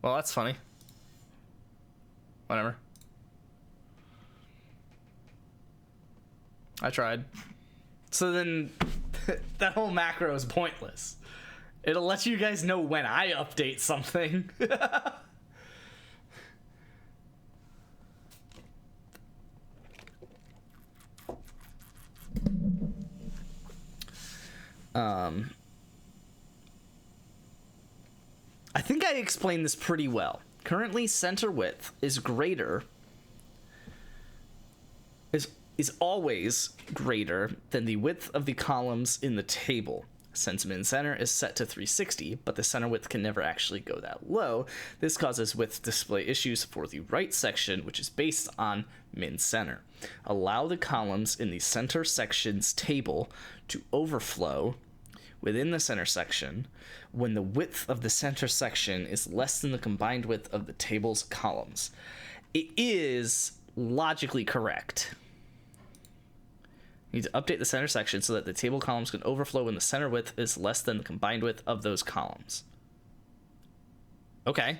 Well, that's funny. Whatever. I tried. So then that whole macro is pointless. It'll let you guys know when I update something. think I explained this pretty well. Currently, center width is greater, is always greater than the width of the columns in the table. Since min center is set to 360, but the center width can never actually go that low, this causes width display issues for the right section, which is based on min center. Allow the columns in the center section's table to overflow within the center section when the width of the center section is less than the combined width of the table's columns. It is logically correct. You need to update the center section so that the table columns can overflow when the center width is less than the combined width of those columns. Okay.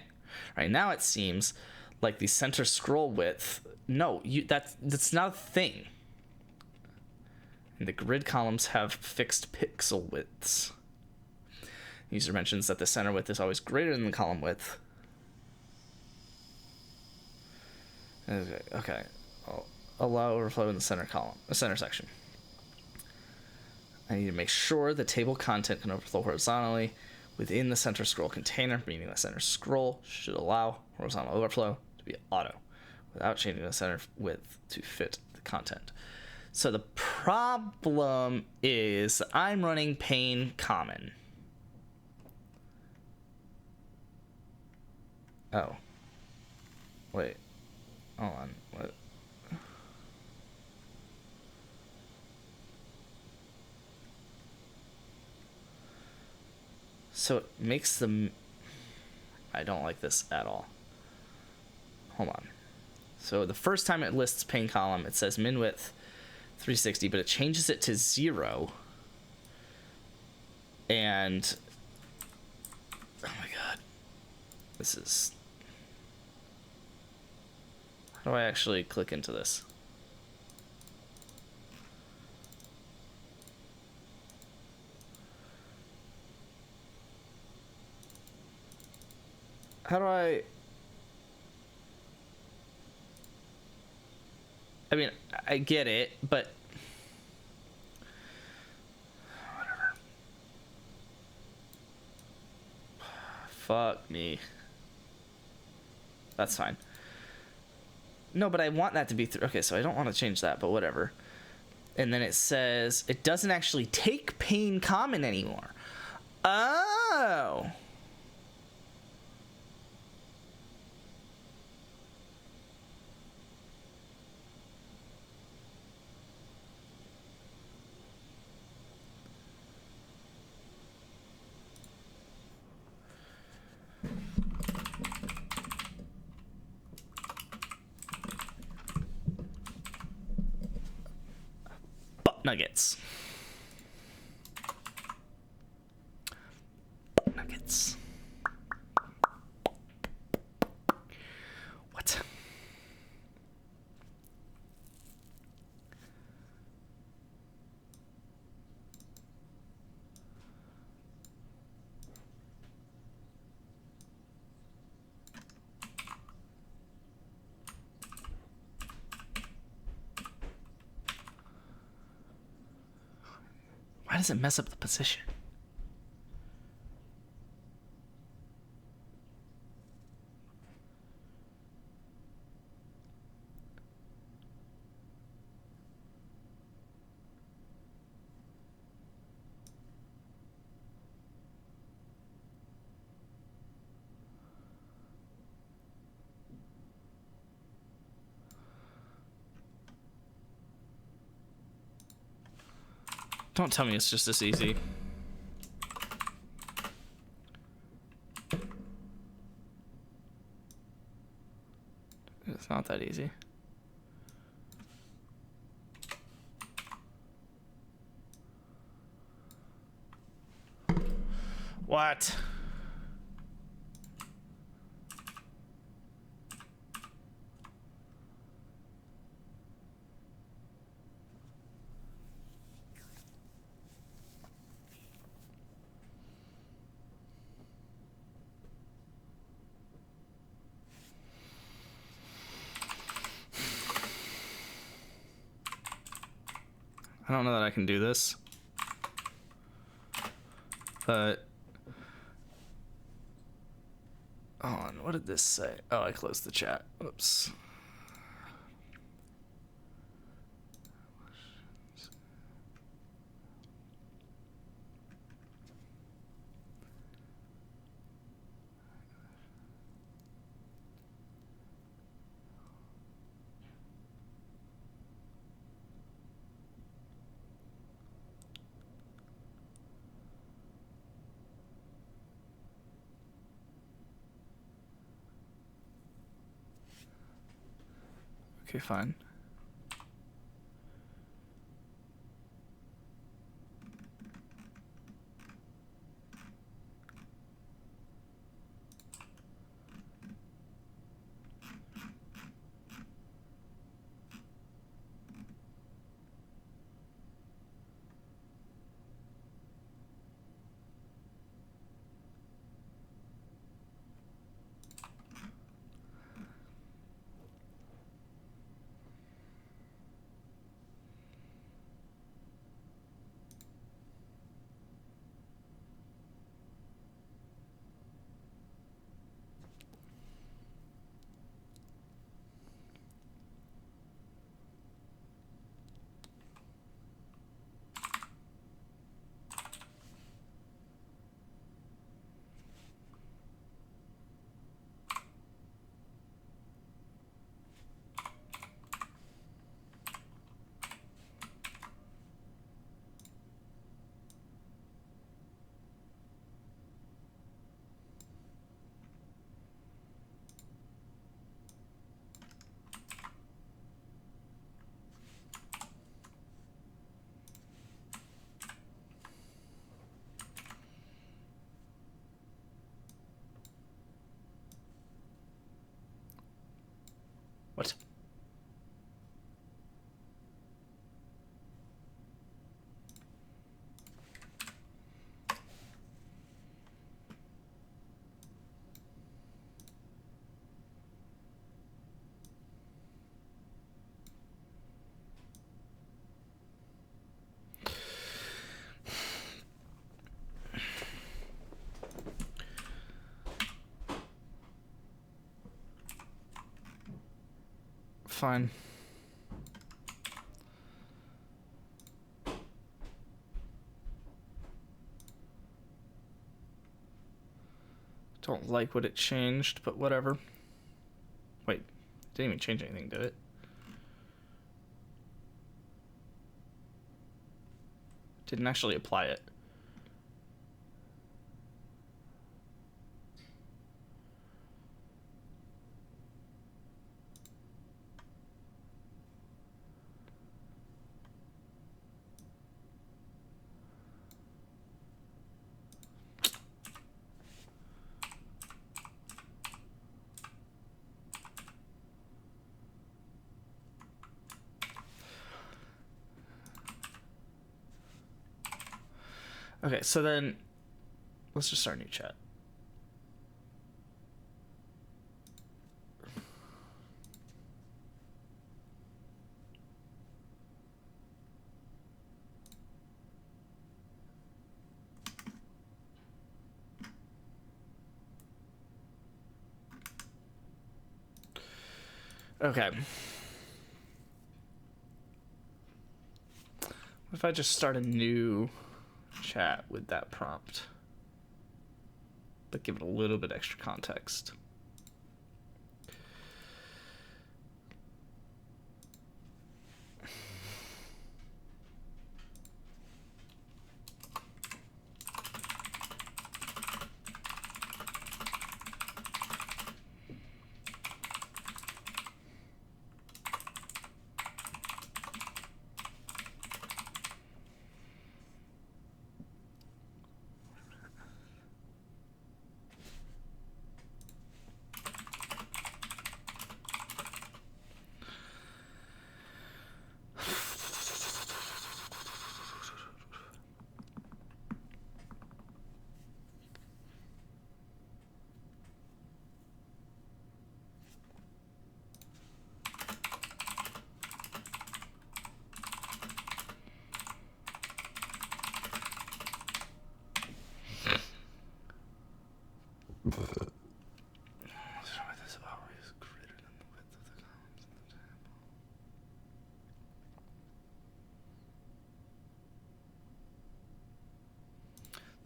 Right now it seems like the center scroll width. No, that's not a thing. And the grid columns have fixed pixel widths. The user mentions that the center width is always greater than the column width. Okay. I'll allow overflow in the center section. I need to make sure the table content can overflow horizontally within the center scroll container, meaning the center scroll should allow horizontal overflow to be auto without changing the center width to fit the content. So the problem is I'm running pane common. Oh. Wait. Hold on. What? So it makes them... I don't like this at all. Hold on. So the first time it lists pane column, it says min width 360, but it changes it to 0. And... oh my god. This is... how do I actually click into this? How do I mean, I get it, but whatever. Fuck me. That's fine. No, but I want that to be okay, so I don't want to change that, but whatever. And then it says it doesn't actually take pane common anymore. Oh. Nuggets. Nuggets. What? Why does it mess up the position? Don't tell me it's just this easy. It's not that easy. What? I don't know that I can do this, but on. What did this say? Oh, I closed the chat. Oops. Okay, fine. What? Fine. Don't like what it changed, but whatever. Wait, didn't even change anything, did it? Didn't actually apply it. Okay, so then let's just start a new chat. Okay. What if I just start a new chat with that prompt, but give it a little bit extra context?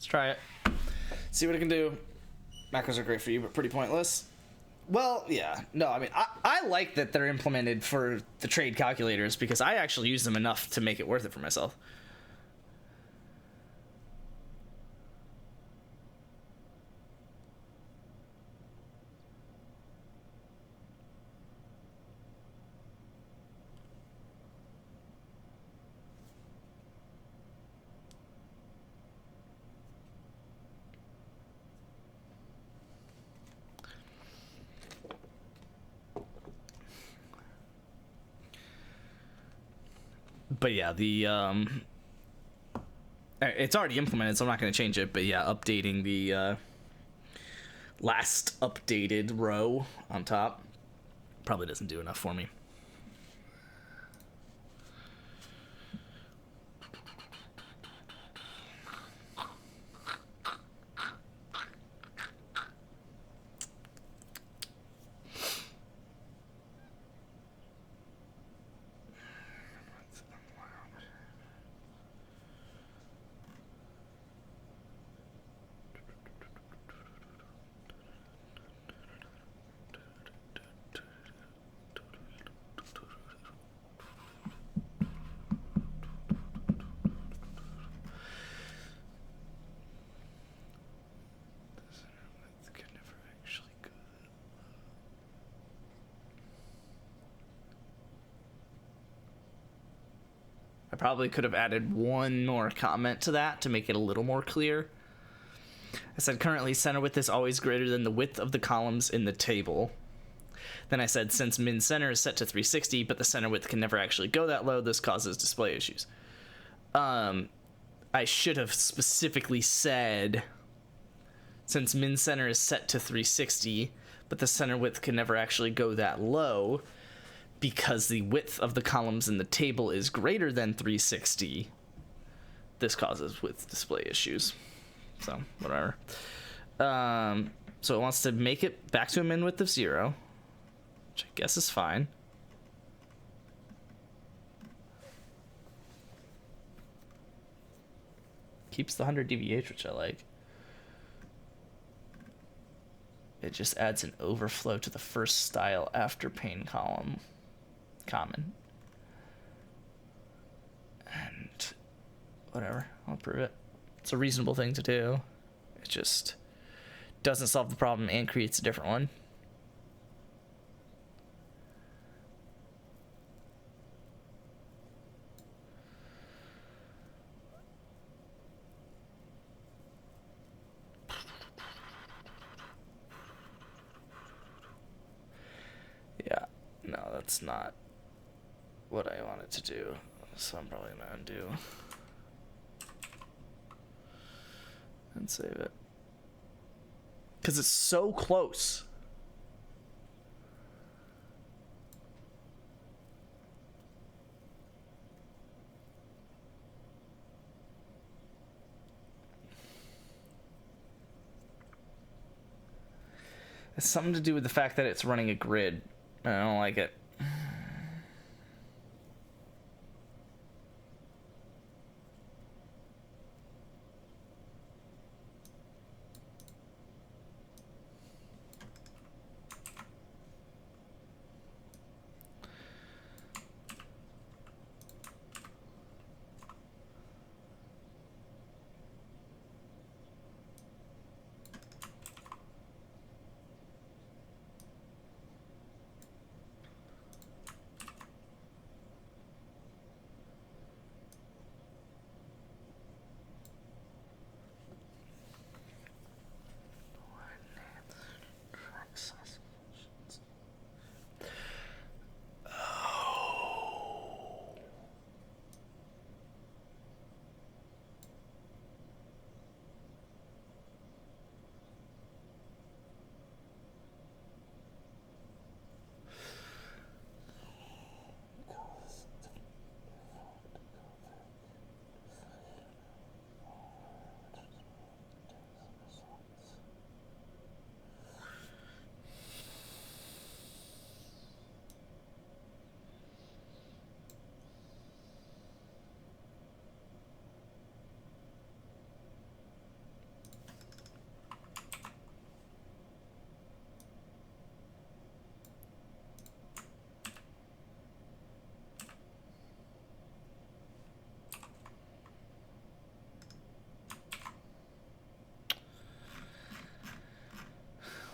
try it. See what it can do. Macros are great for you, but pretty pointless. Well, yeah. No, I mean, I like that they're implemented for the trade calculators because I actually use them enough to make it worth it for myself. But yeah, it's already implemented, so I'm not going to change it. But yeah, updating the last updated row on top probably doesn't do enough for me. I probably could have added one more comment to that to make it a little more clear. I said currently center width is always greater than the width of the columns in the table. Then I said since min center is set to 360, but the center width can never actually go that low, this causes display issues. I should have specifically said since min center is set to 360, but the center width can never actually go that low, because the width of the columns in the table is greater than 360, this causes width display issues. So, whatever. So it wants to make it back to a min width of 0, which I guess is fine. Keeps the 100 dVh, which I like. It just adds an overflow to the first style after pane column. Common. And whatever, I'll approve it. It's a reasonable thing to do. It just doesn't solve the problem and creates a different one. Yeah, no, that's not what I wanted to do, so I'm probably gonna undo and save it because it's so close. It's something to do with the fact that it's running a grid. I don't like it.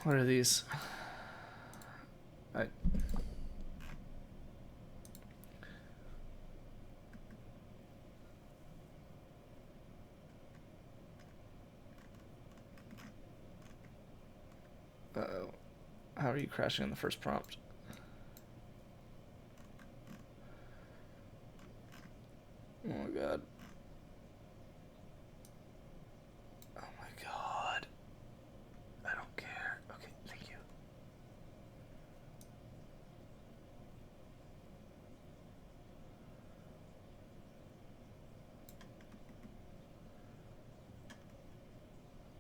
What are these? Uh-oh. How are you crashing in the first prompt? Oh my god. Oh my god. I don't care. Okay, thank you.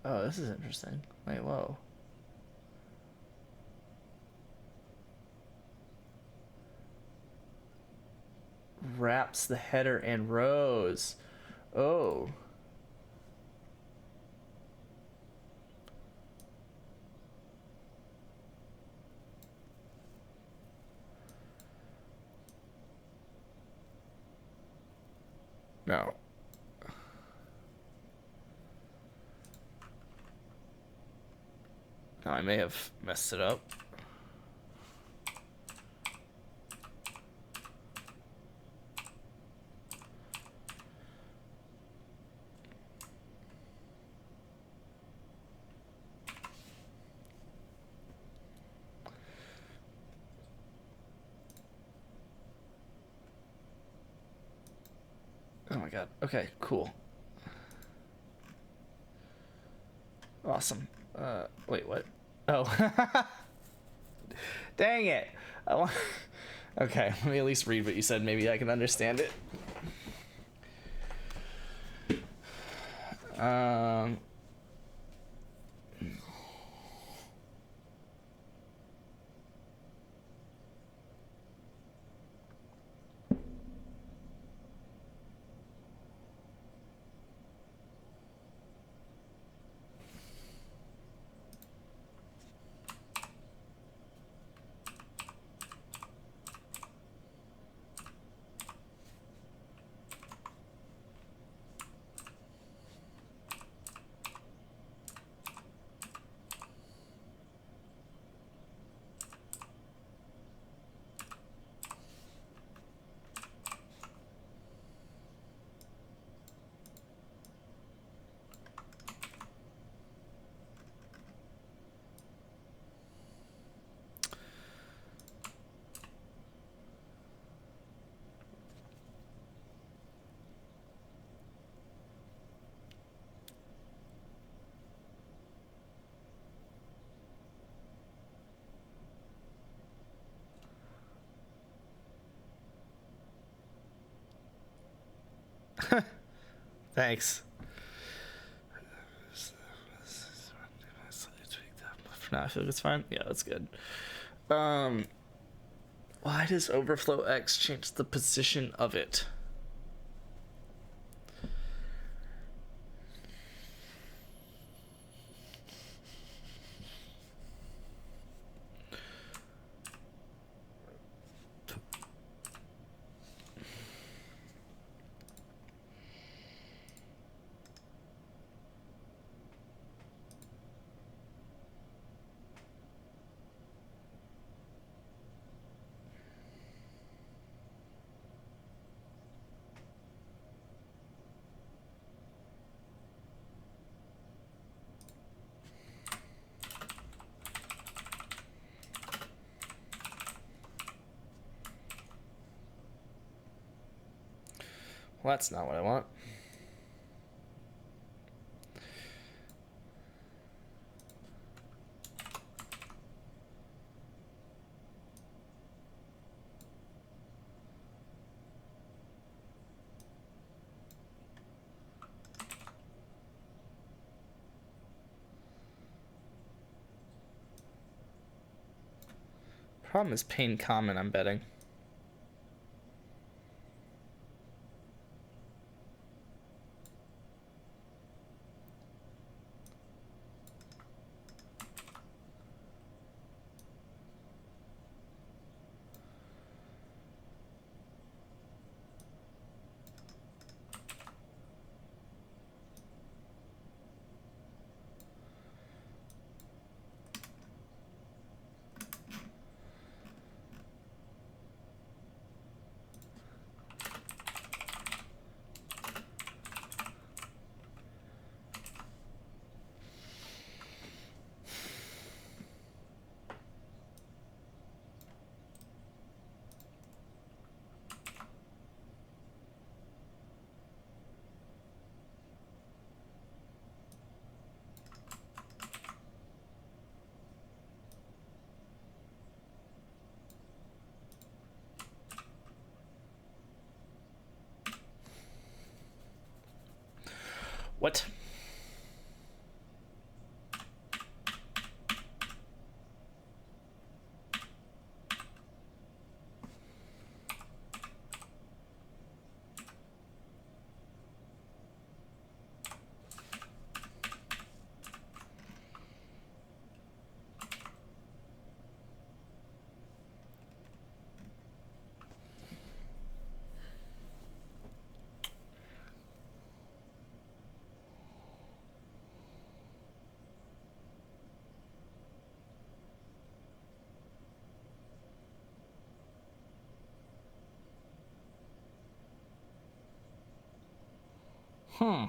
Oh, this is interesting. Wait, whoa. Wraps the header and rows. Oh. No. No, I may have messed it up. Oh my god. Okay, cool. Awesome. Wait, what? Oh. Dang it. Okay, let me at least read what you said. Maybe I can understand it. Thanks. For now, I feel like it's fine. Yeah, that's good. Why does overflow X change the position of it? Well, that's not what I want. Problem is pain common, I'm betting. What? Hmm.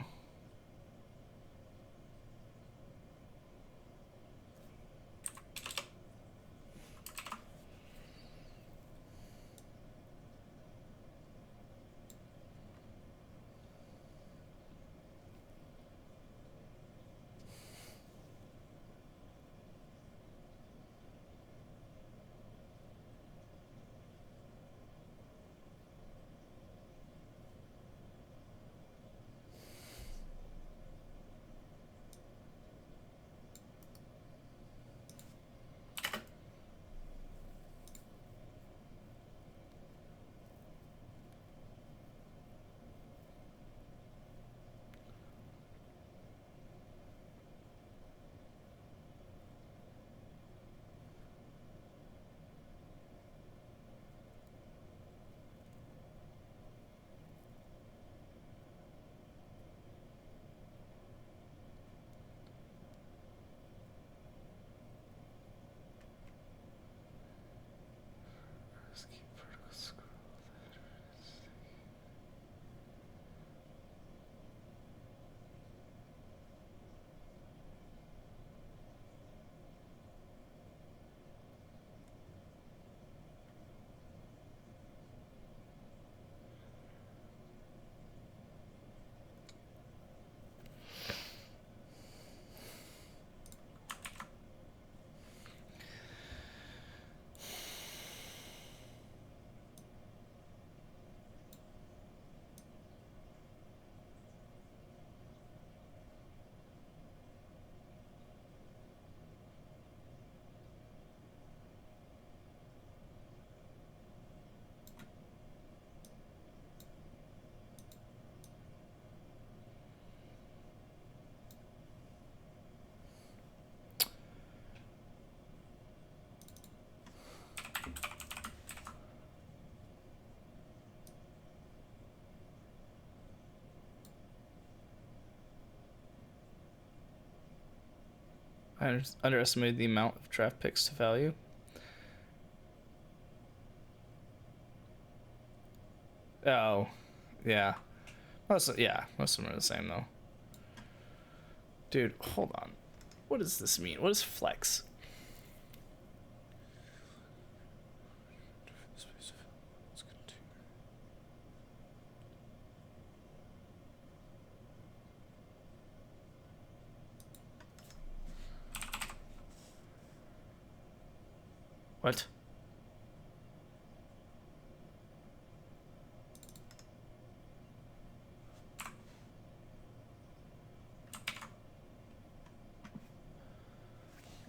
I underestimated the amount of draft picks to value. Oh, yeah. Most of them are the same though. Dude, hold on. What does this mean? What is flex? What?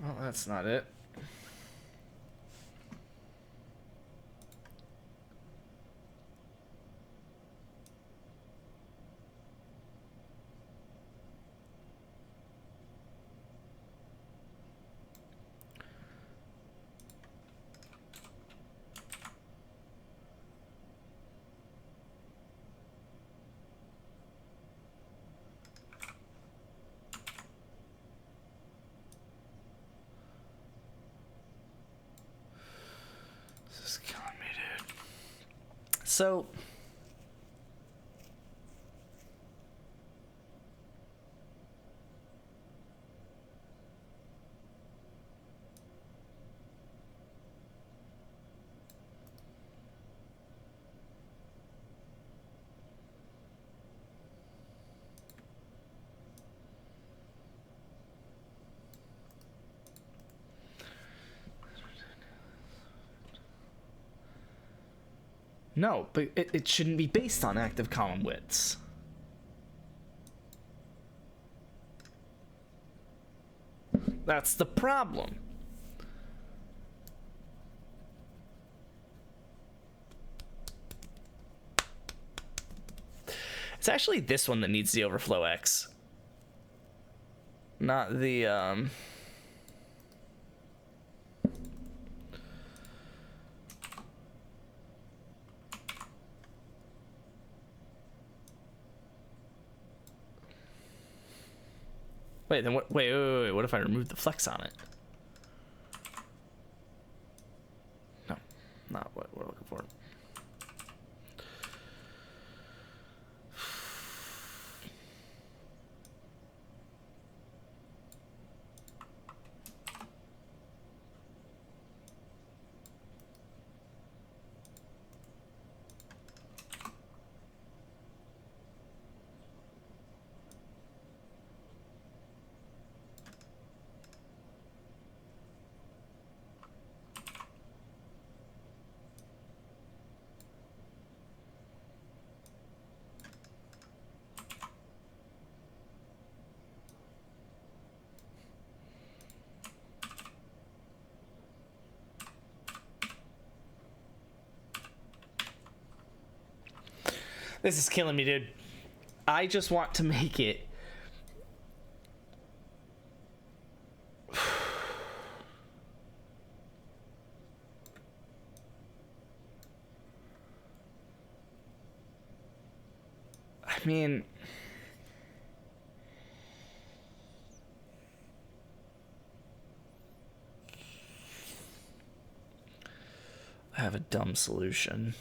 Well, that's not it. This is killing me, dude. So no, but it shouldn't be based on active column widths. That's the problem. It's actually this one that needs the overflow X. Not the, Wait, then what? Wait. What if I remove the flex on it? No, not what we're looking for. This is killing me, dude. I just want to make it. I mean, I have a dumb solution.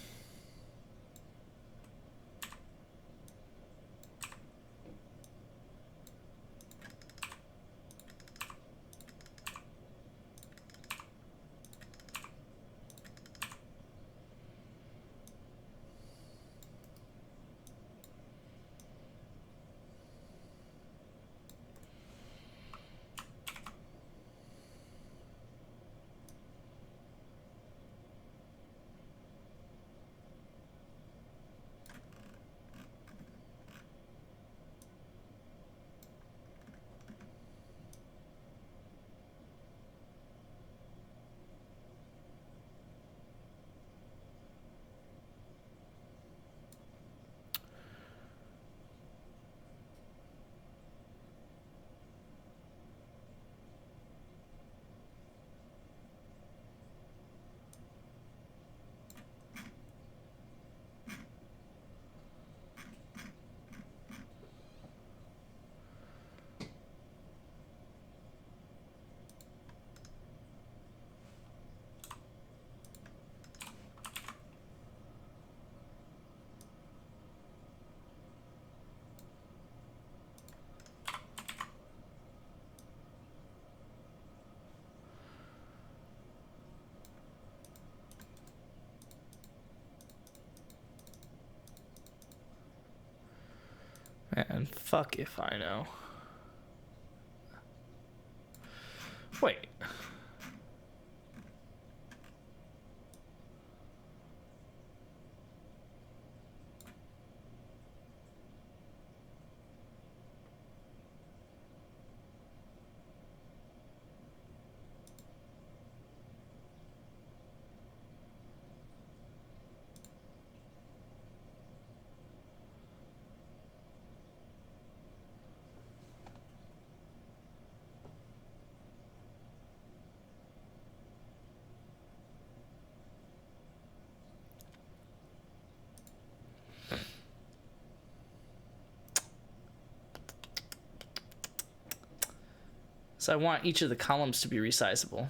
Man, fuck if I know. Wait. So I want each of the columns to be resizable.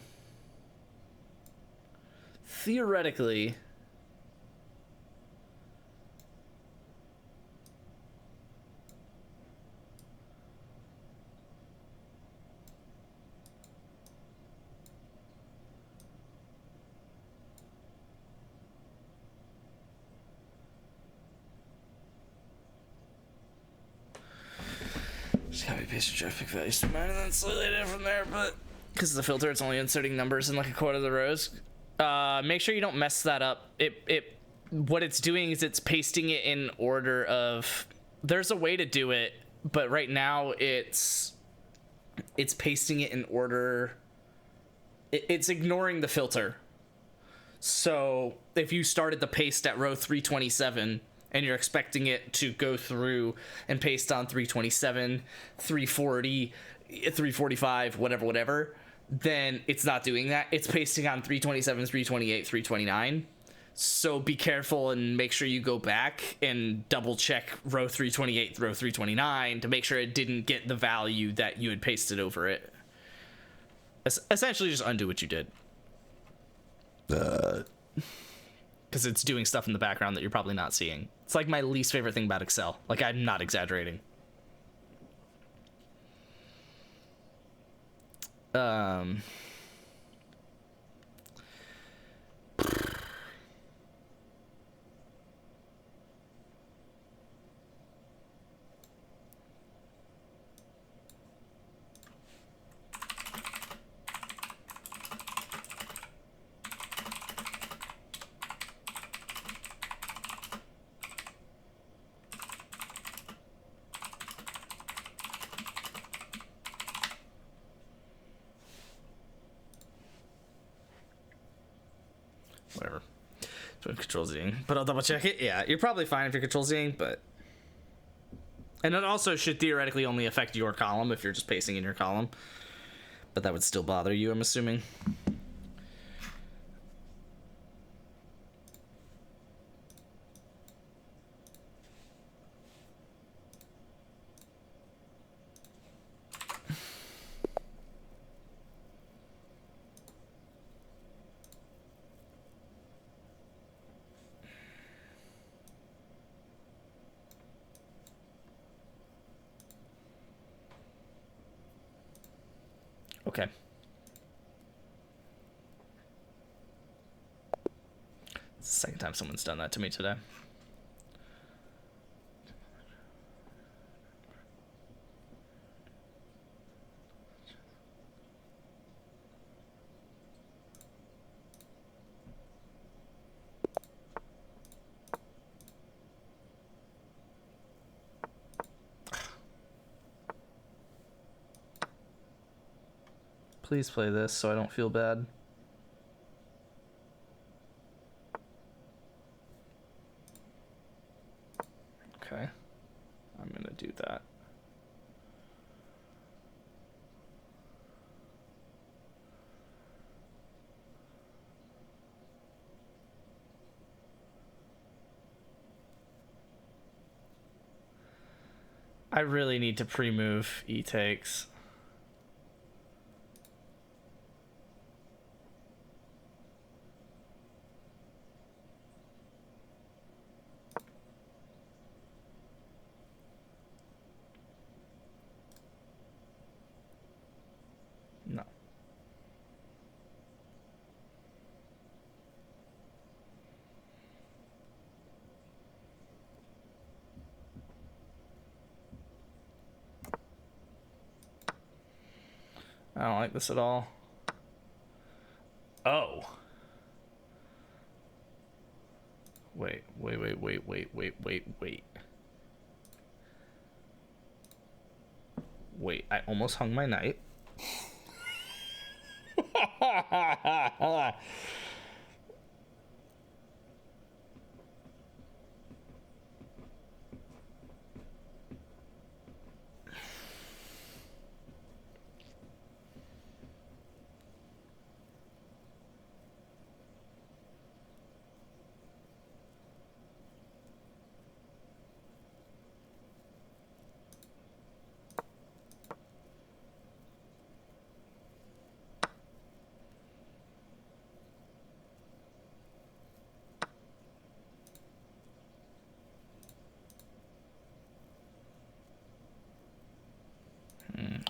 Theoretically, just copy paste traffic values to mine and then slightly edit from there, but because of the filter, it's only inserting numbers in like a quarter of the rows. Make sure you don't mess that up. What it's doing is it's pasting it in order of. There's a way to do it, but right now it's it's pasting it in order. It's ignoring the filter. So if you started the paste at row 327 and you're expecting it to go through and paste on 327, 340, 345, whatever, then it's not doing that. It's pasting on 327, 328, 329. So be careful and make sure you go back and double check row 328, row 329 to make sure it didn't get the value that you had pasted over it. Essentially just undo what you did. Because it's doing stuff in the background that you're probably not seeing. It's like my least favorite thing about Excel. Like, I'm not exaggerating. Whatever. So Control Z, but I'll double check it. Yeah, you're probably fine if you're Control Z, but. And it also should theoretically only affect your column if you're just pasting in your column. But that would still bother you, I'm assuming. Okay. It's the second time someone's done that to me today. Please play this so I don't feel bad. Okay. I'm gonna do that. I really need to pre-move e-takes. No. I don't like this at all. Oh. Wait. Wait, I almost hung my knight.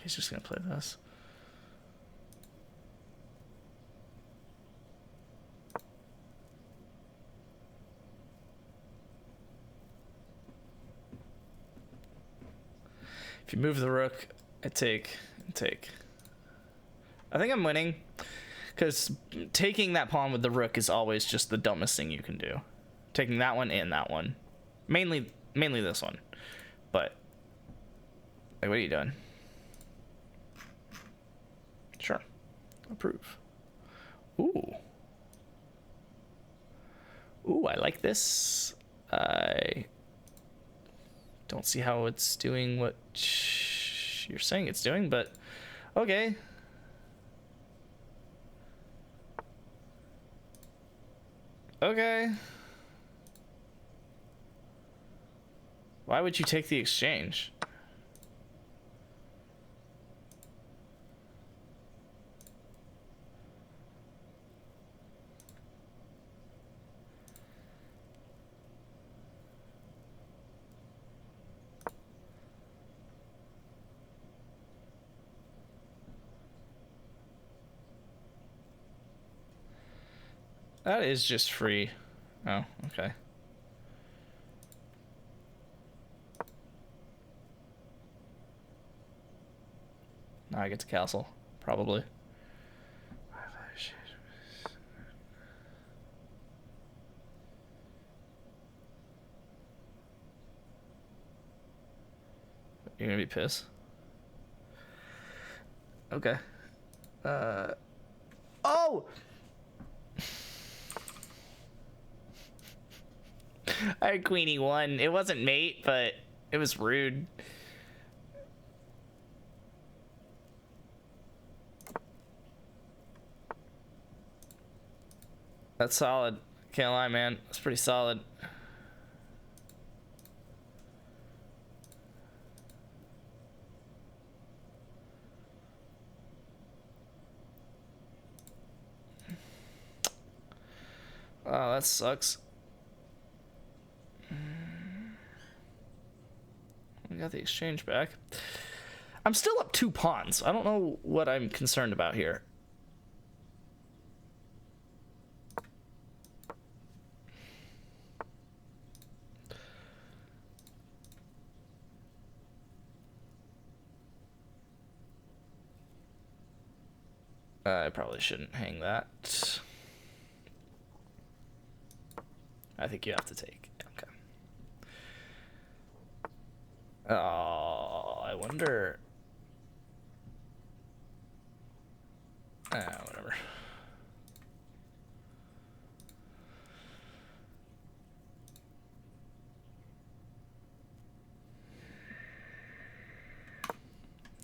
He's just gonna play this. If you move the rook, I take. I think I'm winning, because taking that pawn with the rook is always just the dumbest thing you can do. Taking that one and that one, mainly this one, but like, what are you doing? Approve. Ooh. Ooh, I like this. I don't see how it's doing what you're saying it's doing, but okay. Okay. Why would you take the exchange? That is just free. Oh, okay. Now I get to castle, probably. You're gonna be pissed. Okay. Oh! I had Queenie 1. It wasn't mate, but it was rude. That's solid. Can't lie, man. That's pretty solid. Oh, that sucks. We got the exchange back. I'm still up 2 pawns. I don't know what I'm concerned about here. I probably shouldn't hang that. I think you have to take. Okay. Oh, I wonder. Whatever.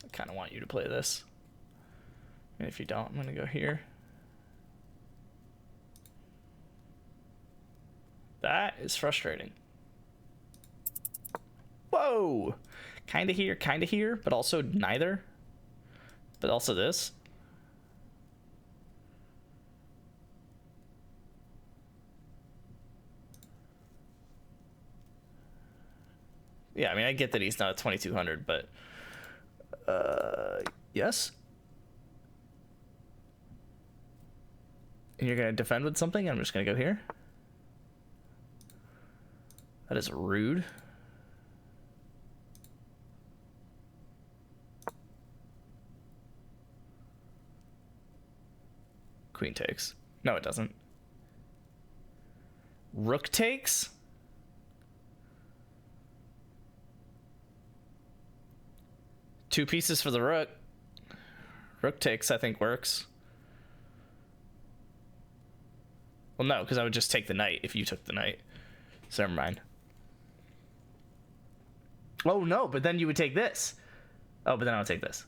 I kind of want you to play this. And if you don't, I'm going to go here. That is frustrating. Whoa! Kinda here, but also neither. But also this. Yeah, I mean, I get that he's not at 2200, but yes. And you're gonna defend with something? I'm just gonna go here. That is rude. Queen takes. No, it doesn't. Rook takes? Two pieces for the rook. Rook takes, I think, works. Well, no, because I would just take the knight if you took the knight. So never mind. Oh, no, but then you would take this. Oh, but then I would take this.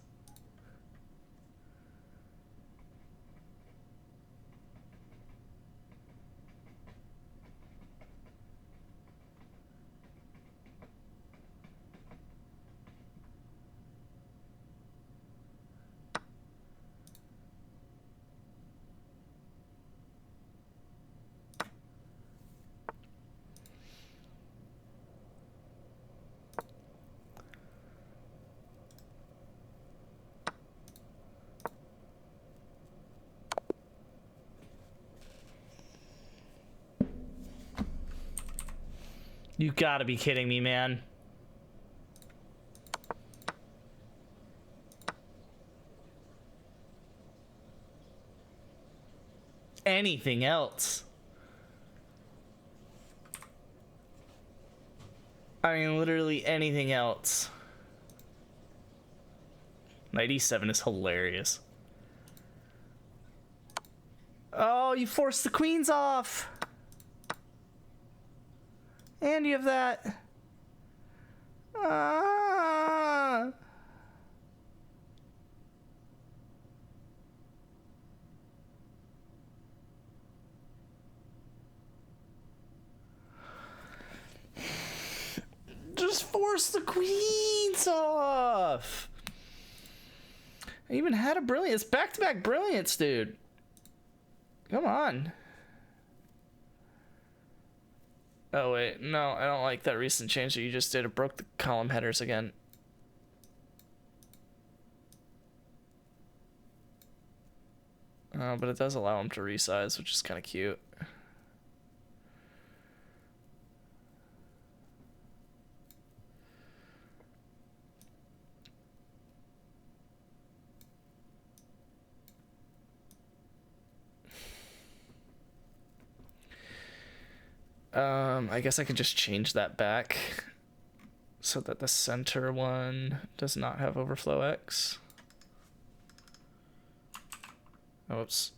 You gotta be kidding me, man. Anything else? I mean, literally anything else. Knight e7 is hilarious. Oh, you forced the queens off. And you have that. Ah. Just force the queens off. I even had a brilliance. Back-to-back brilliance, dude. Come on. Oh, wait. No, I don't like that recent change that you just did. It broke the column headers again. But it does allow them to resize, which is kind of cute. I guess I could just change that back so that the center one does not have overflow X. Oops.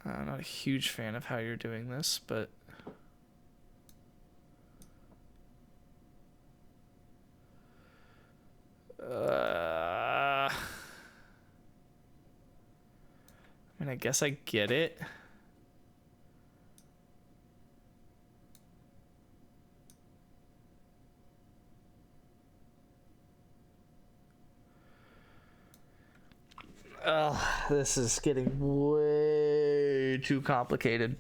I'm not a huge fan of how you're doing this, but I mean, I guess I get it. Oh, this is getting way too complicated.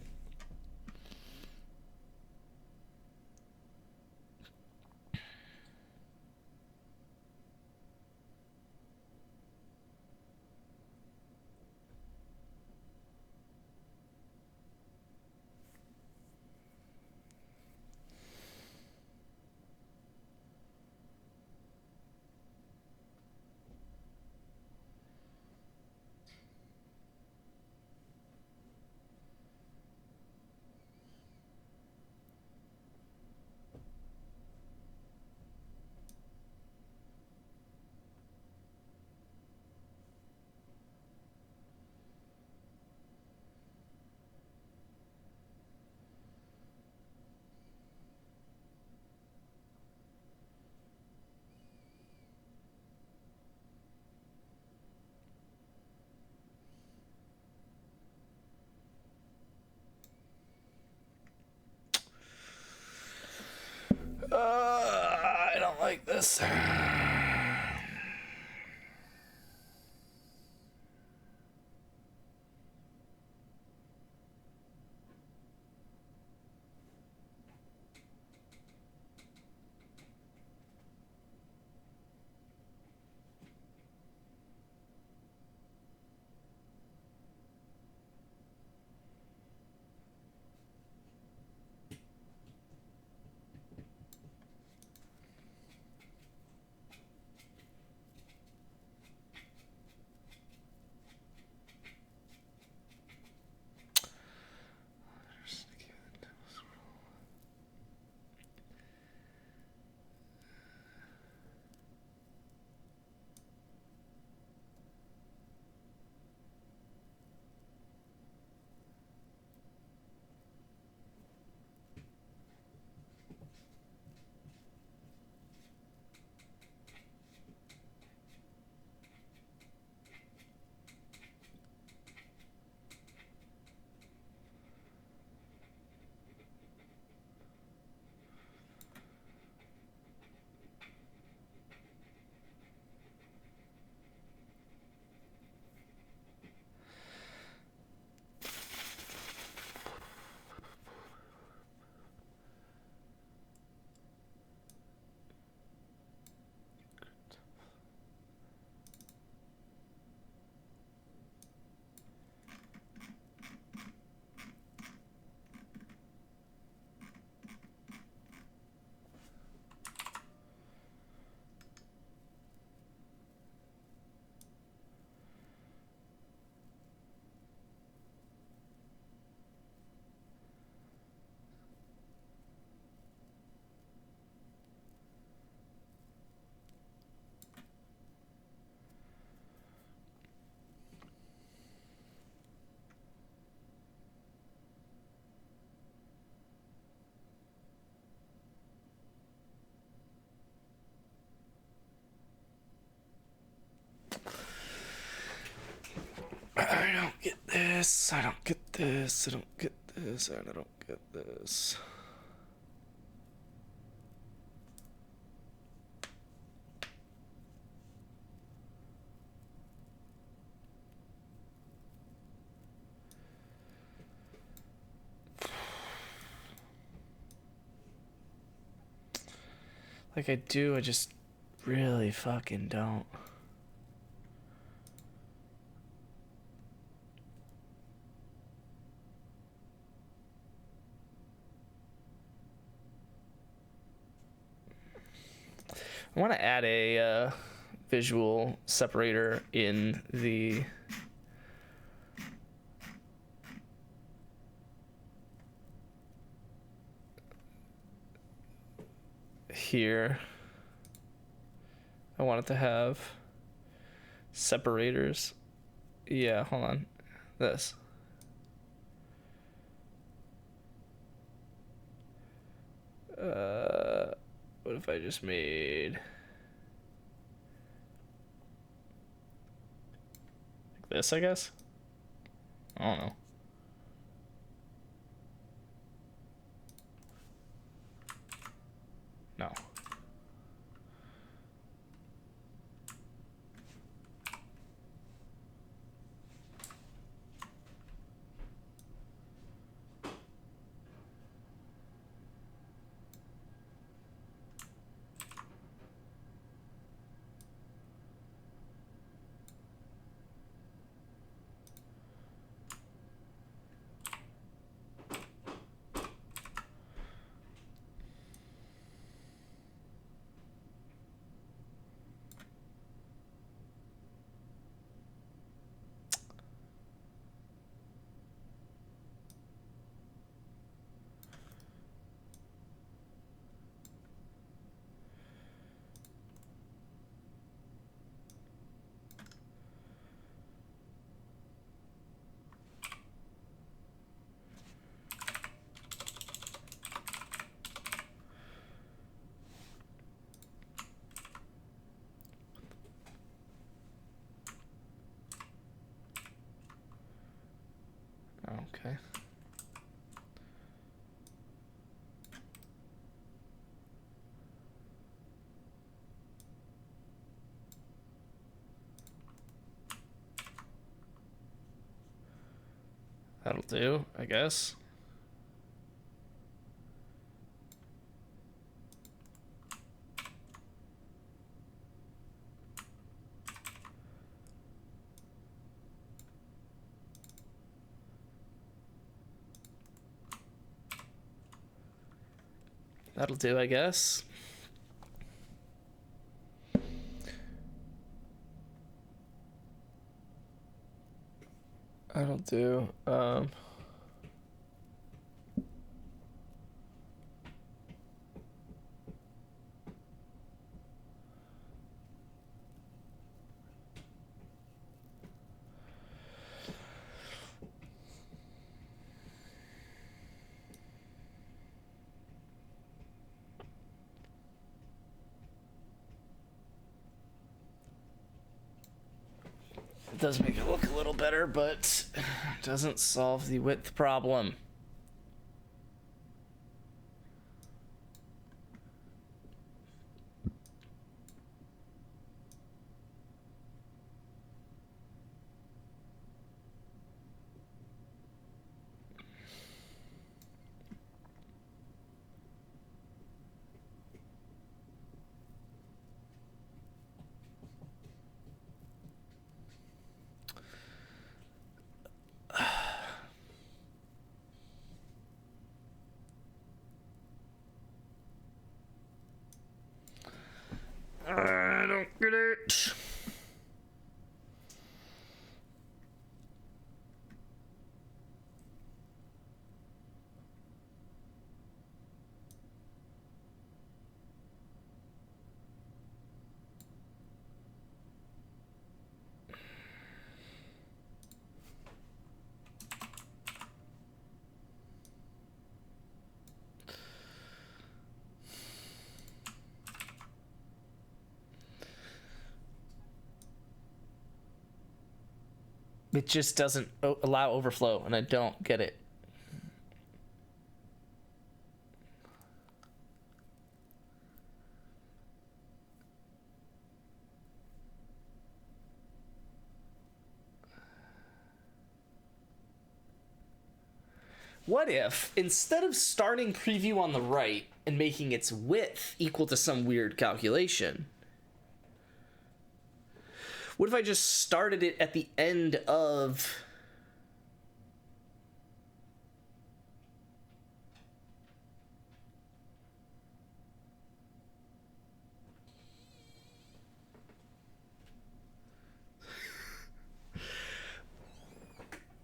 I don't like this. this. I don't get this. I don't get this. And I don't get this. Like I do, I just really fucking don't. I want to add a visual separator in the here. I want it to have separators. Yeah, hold on. This. What if I just made like this, I guess? I don't know. No. Okay. That'll do, I guess. That'll do, I guess. That'll do. It does make it look a little better, but doesn't solve the width problem. I don't get it. It just doesn't allow overflow, and I don't get it. What if, instead of starting preview on the right and making its width equal to some weird calculation, what if I just started it at the end of...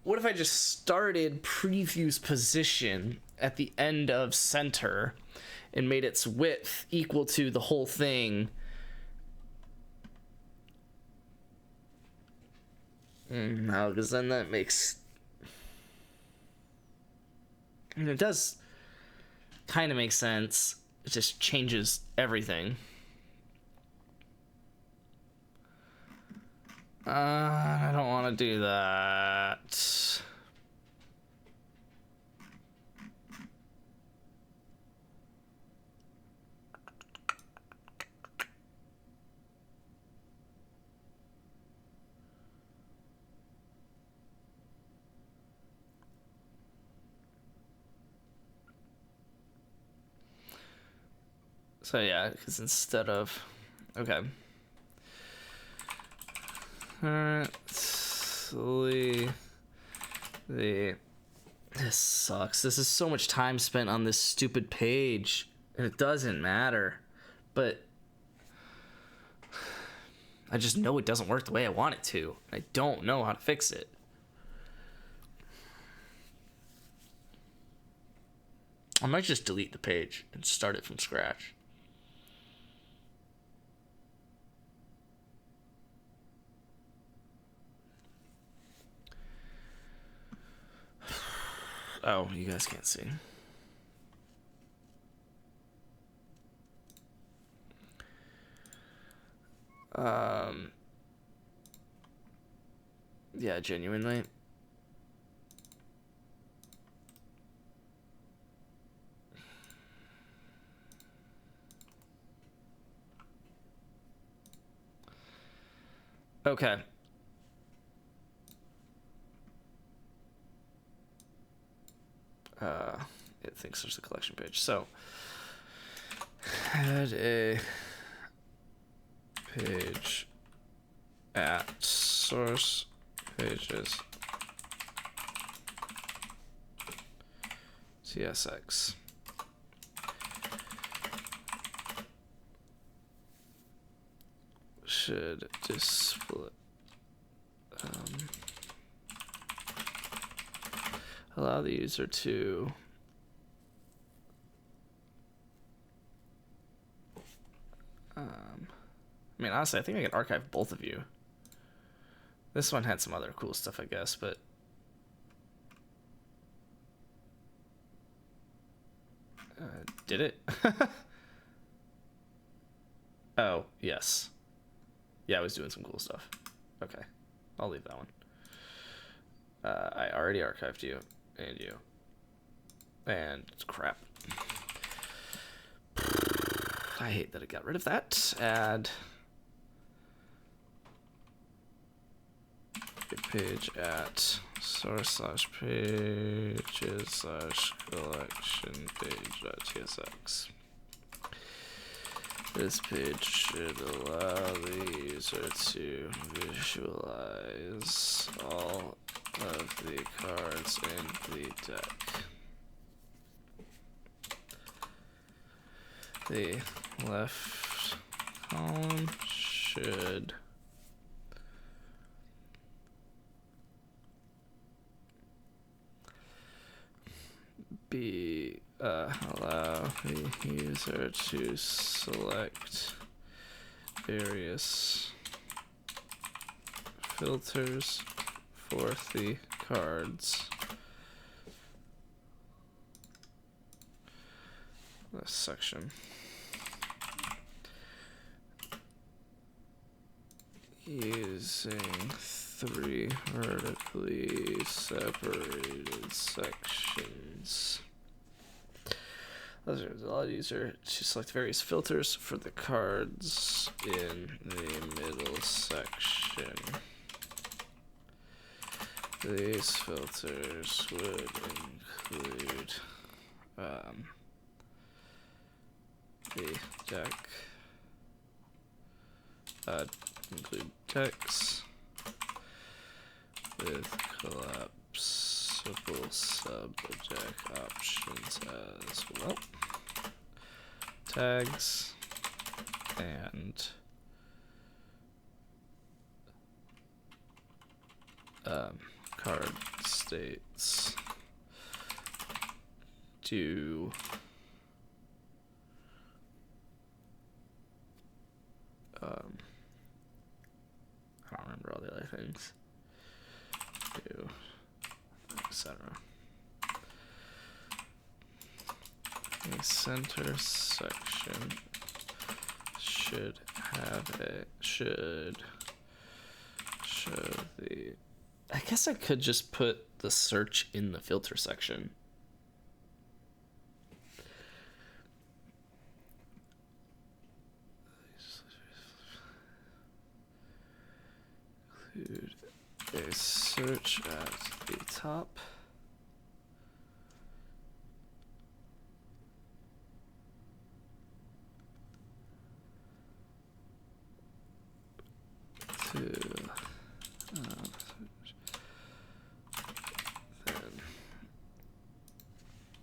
What if I just started preview's position at the end of center and made its width equal to the whole thing? No, because then that makes... I mean, it does kind of make sense. It just changes everything. I don't want to do that. So yeah, because instead of... Okay. Alright, this sucks. This is so much time spent on this stupid page, and it doesn't matter. But I just know it doesn't work the way I want it to. I don't know how to fix it. I might just delete the page and start it from scratch. Oh, you guys can't see. Yeah, genuinely. Okay. It thinks there's a collection page. So, add a page at source pages TSX. Should display allow the user to I mean, honestly, I think I can archive both of you. This one had some other cool stuff, I guess, but did it? Oh, yes. Yeah, I was doing some cool stuff. Okay, I'll leave that one. I already archived you, and you. And crap. I hate that it got rid of that. Add a page at source/pages/collection page.tsx. This page should allow the user to visualize all of the cards in the deck. The left column should be allow the user to select various filters for the cards. This section. Using 3 vertically separated sections. Those are a lot easier to select various filters for the cards in the middle section. These filters would include the deck, include decks with collapsible sub-deck options as well, tags, and card states to I don't remember all the other things, to etc. The center section should show the, I guess I could just put the search in the filter section. Include a search at the top. Then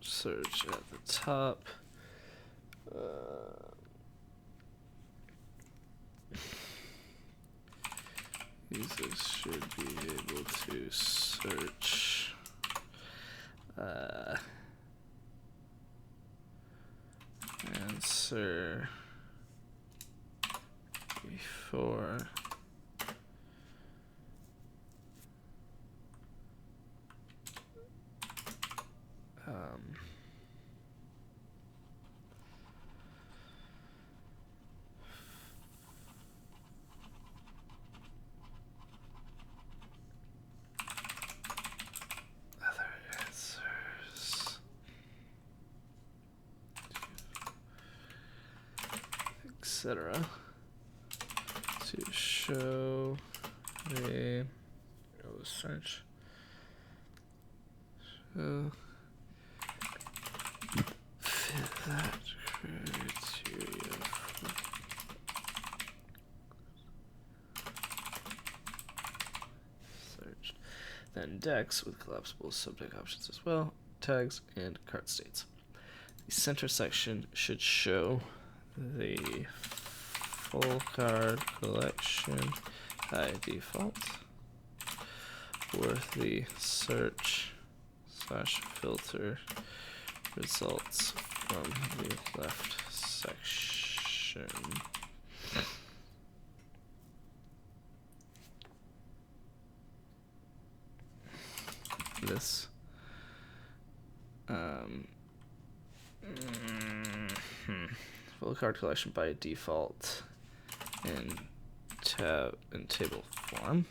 search at the top. Users should be able to search answer before other answers, etc. to show the search. So fit that criteria. Searched. Then decks with collapsible subject options as well, tags, and card states. The center section should show the full card collection by default, or the search/filter results from the left section. This full card collection by default in table form.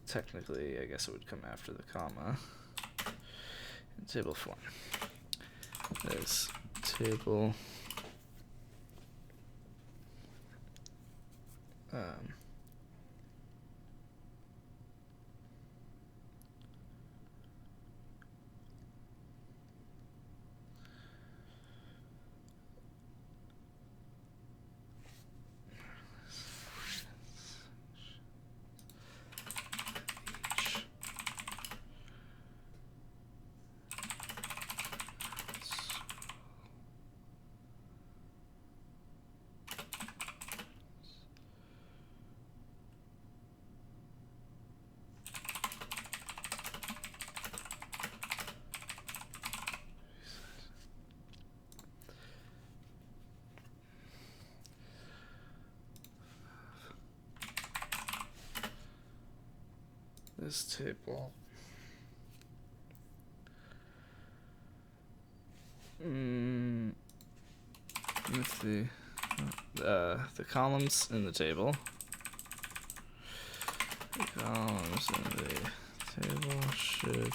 Technically, I guess it would come after the comma. In table form. There's table this table with the the columns in the table. The columns in the table should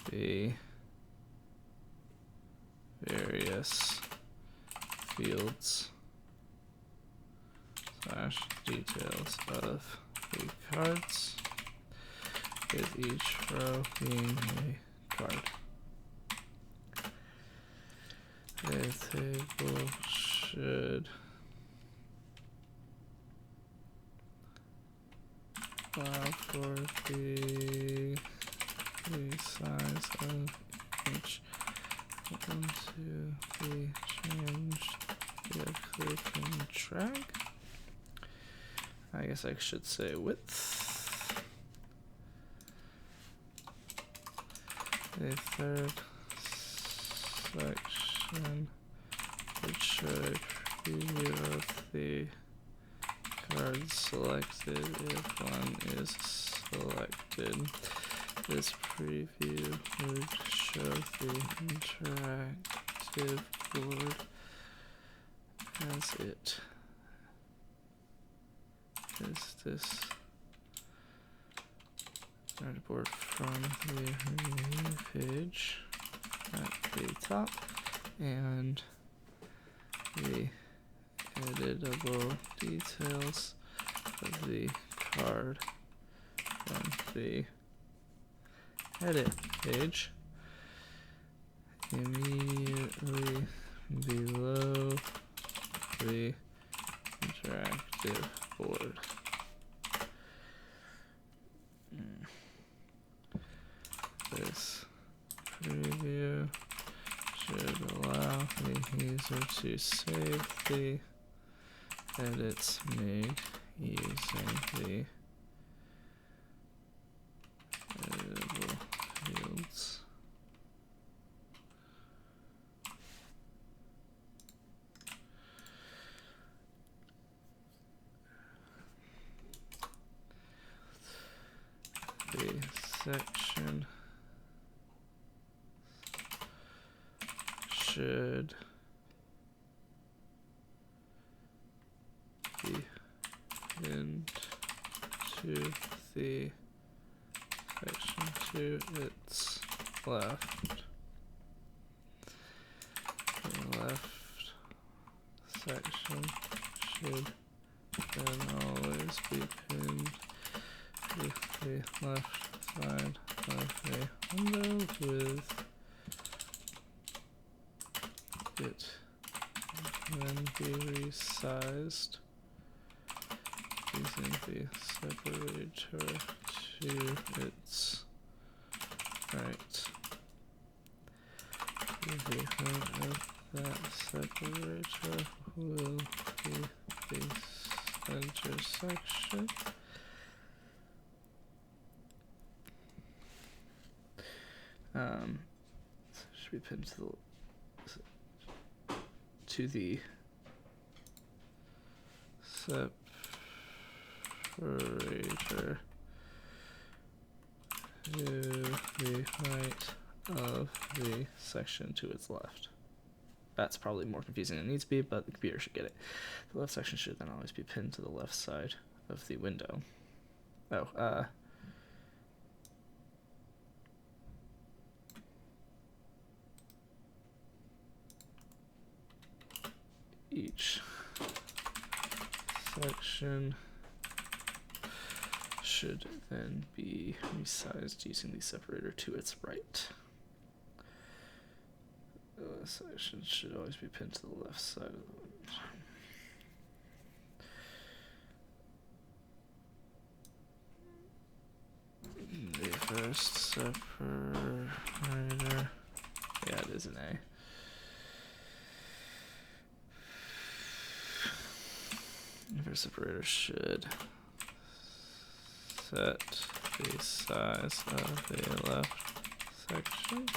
be various fields / details of the cards, with each row being a card. The table should allow for the size of each one to be changed via click and drag. I guess I should say width. The third section, which should preview of the cards selected if one is selected. This preview would show the interactive board as it is this board from the review page at the top and the editable details of the card from the edit page immediately below the interactive board. This preview should allow the user to save the edits made using the editable fields. The section should be pinned to the section to its left. The left section should then always be pinned to the left side of a window with it then be resized using the separator to its right. The height of that separator will be the center section. Should be pinned to the separator to the right of the section to its left. That's probably more confusing than it needs to be, but the computer should get it. The left section should then always be pinned to the left side of the window. Each section should then be resized using the separator to its right. The section should always be pinned to the left side of the window. The first separator, yeah, it is an A. The first separator should set the size of the left section.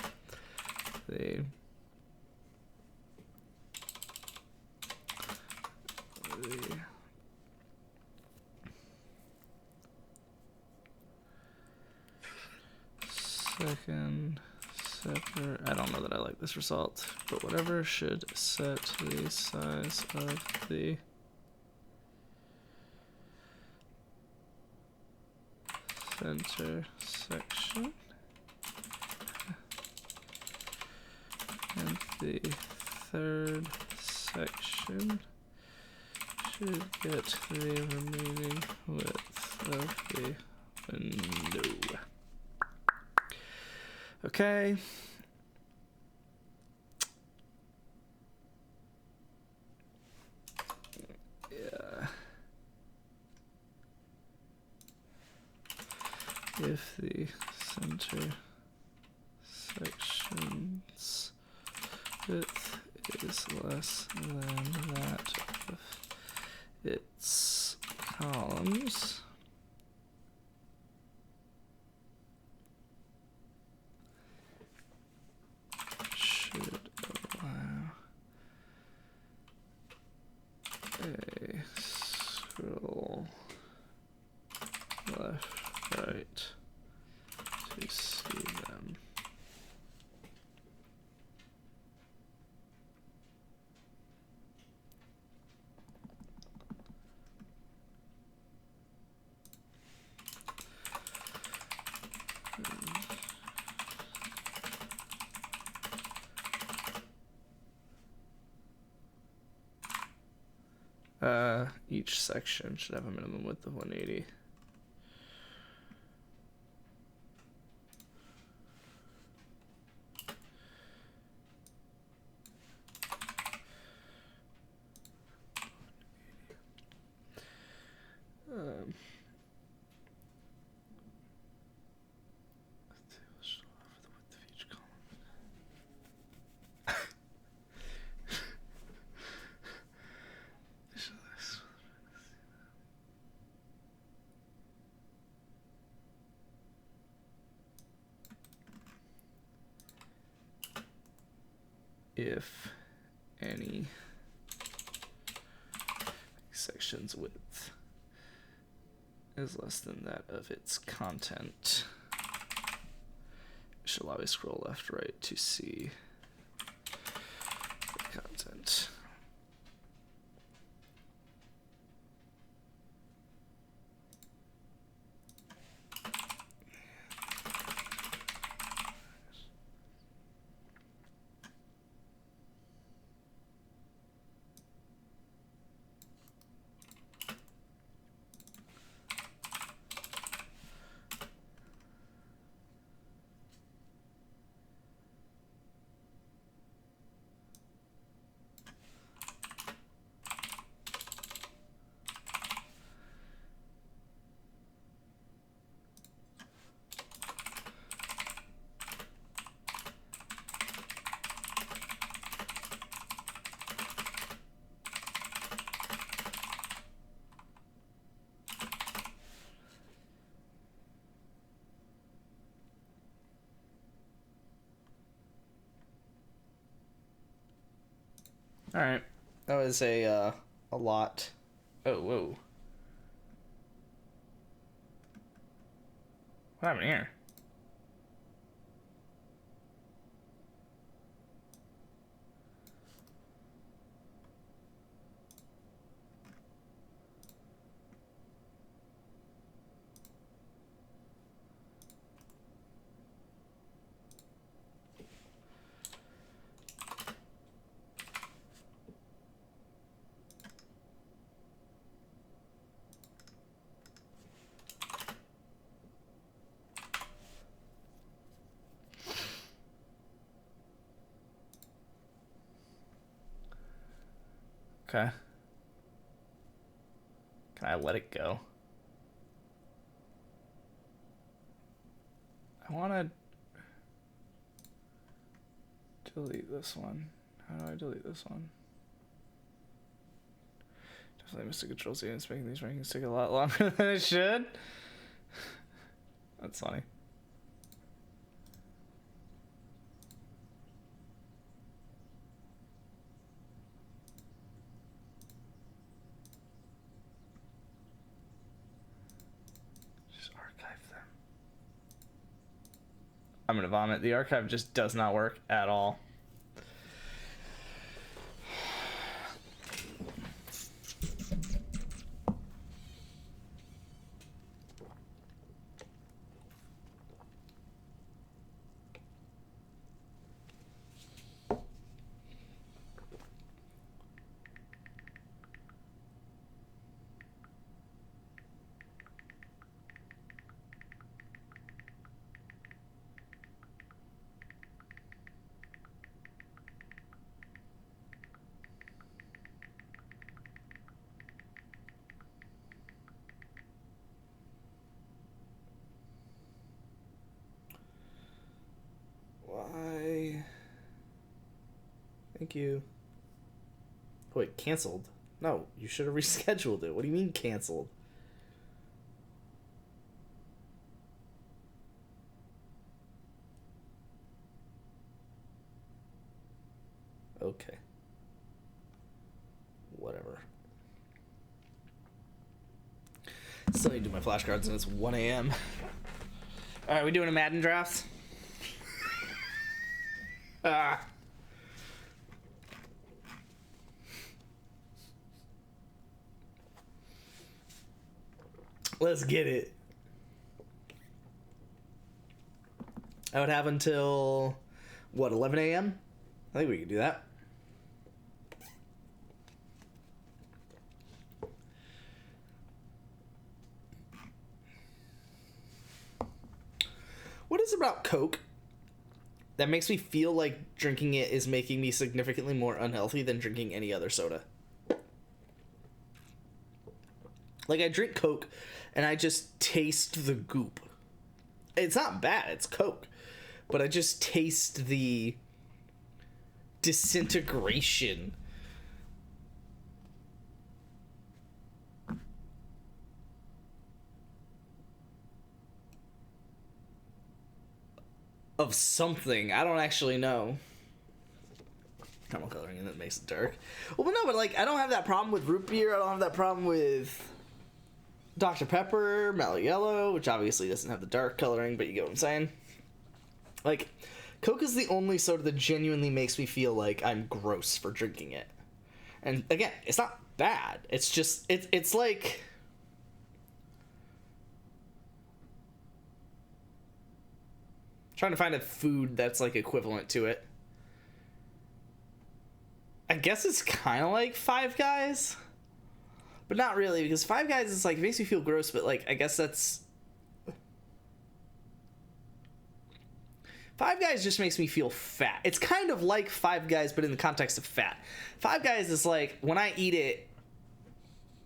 The second Separate. I don't know that I like this result, but whatever should set the size of the center section and the third section should get the remaining width of the window. Okay. Yeah. If the center section's width is less than that of its columns, should allow a scroll left, right to see them. Each section should have a minimum width of 180. If any section's width is less than that of its content, it should allow a scroll left, right to see the content. All right, that was a lot. Oh, whoa. What happened here? Okay. Can I let it go? I want to delete this one. How do I delete this one? Definitely missed a Control Z and it's making these rankings take a lot longer than it should. That's funny. Just archive them. I'm gonna vomit. The archive just does not work at all. Why? Thank you. Wait, canceled? No, you should have rescheduled it. What do you mean canceled? Okay. Whatever. Still need to do my flashcards and it's 1 a.m. Alright, we doing a Madden draft? Ah. Let's get it. I would have until, what, 11 a.m.? I think we could do that. What is it about Coke that makes me feel like drinking it is making me significantly more unhealthy than drinking any other soda? Like, I drink Coke and I just taste the goop. It's not bad, it's Coke. But I just taste the disintegration of something. I don't actually know. Caramel coloring and that makes it dark. Well, but no, but like, I don't have that problem with root beer. I don't have that problem with Dr. Pepper, Mellow Yellow, which obviously doesn't have the dark coloring, but you get what I'm saying. Like, Coke is the only soda that genuinely makes me feel like I'm gross for drinking it. And again, it's not bad. It's just, it's like, trying to find a food that's like equivalent to it. I guess it's kind of like Five Guys, but not really, because Five Guys is like, it makes me feel gross, but like, I guess that's, Five Guys just makes me feel fat. It's kind of like Five Guys, but in the context of fat. Five Guys is like, when I eat it,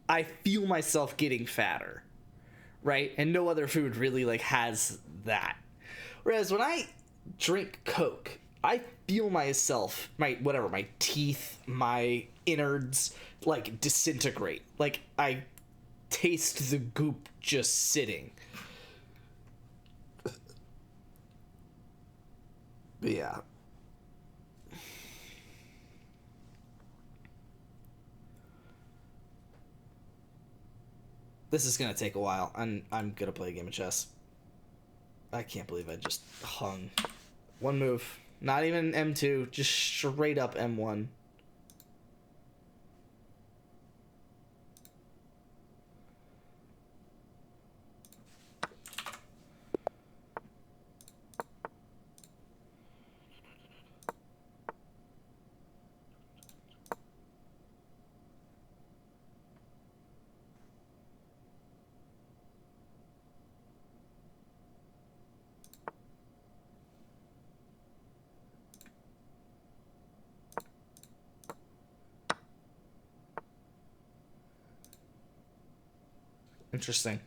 I feel myself getting fatter, right? And no other food really like has that. Whereas when I drink Coke, I feel myself, my teeth, my innards, like, disintegrate. Like, I taste the goop just sitting. But yeah. This is gonna take a while. I'm gonna play a game of chess. I can't believe I just hung. One move. Not even M2, just straight up M1. Interesting.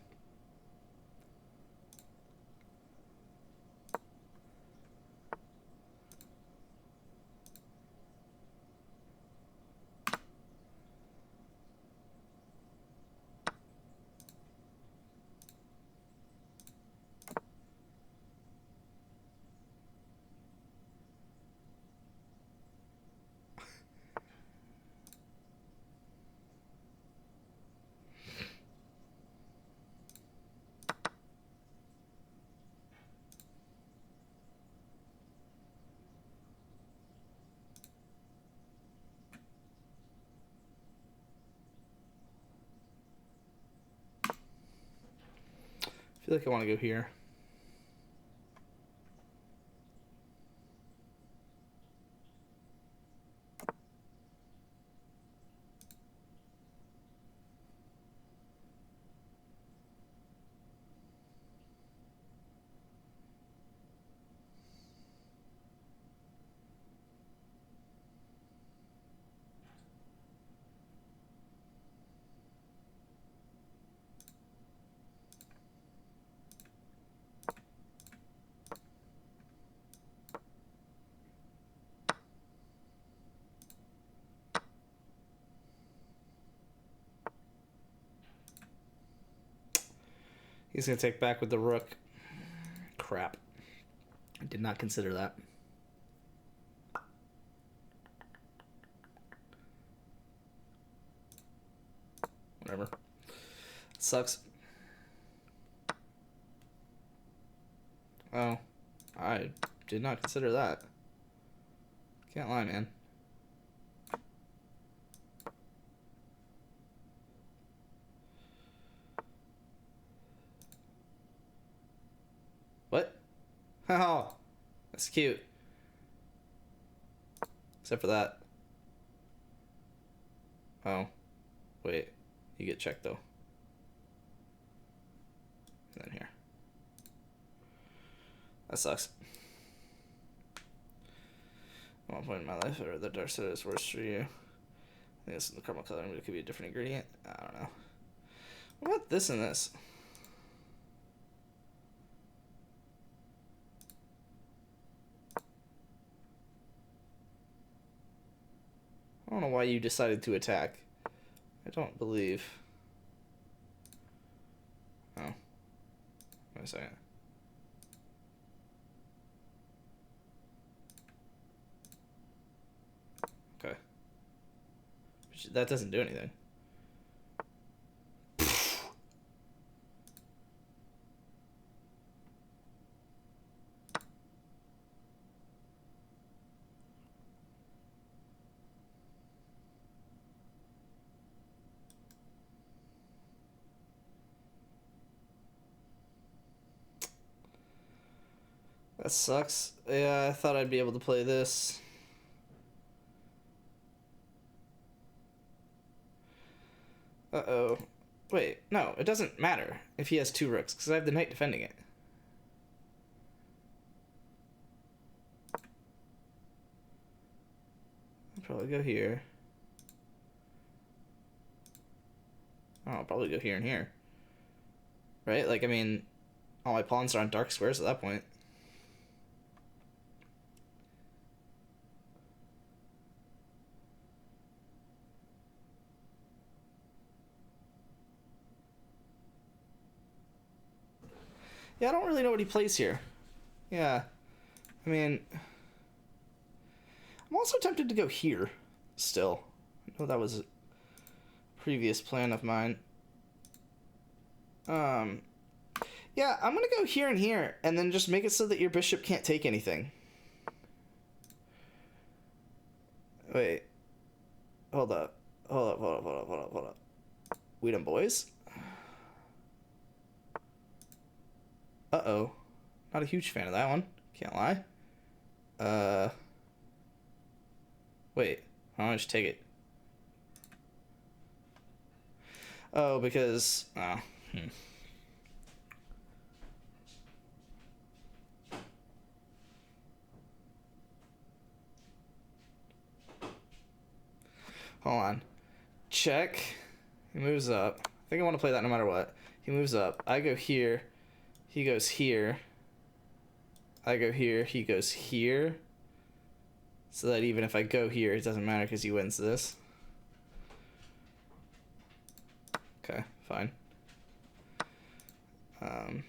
feel like I want to go here. He's going to take back with the rook. Crap. I did not consider that. Whatever. Sucks. Oh. I did not consider that. Can't lie, man. What? Oh, that's cute. Except for that. Oh, wait. You get checked, though. And then here. That sucks. At one point in my life, or the dark side is worse for you. I think this is the caramel color, but it could be a different ingredient. I don't know. What about this and this? I don't know why you decided to attack. I don't believe. Oh. Wait a second. Okay. That doesn't do anything. That sucks. Yeah, I thought I'd be able to play this. Uh-oh. Wait, no, it doesn't matter if he has 2 rooks, because I have the knight defending it. I'll probably go here. Oh, I'll probably go here and here. Right? Like, I mean, all my pawns are on dark squares at that point. Yeah, I don't really know what he plays here. Yeah. I mean, I'm also tempted to go here still. I know that was a previous plan of mine. Yeah, I'm going to go here and here, and then just make it so that your bishop can't take anything. Wait. Hold up. Hold up, hold up, hold up, hold up, hold up. We done boys? Uh-oh. Not a huge fan of that one. Can't lie. Wait. Why don't I just take it? Oh, because... Oh. Hold on. Check. He moves up. I think I want to play that no matter what. He moves up. I go here. He goes here. I go here. He goes here. So that even if I go here, it doesn't matter because he wins this. Okay, fine. I'm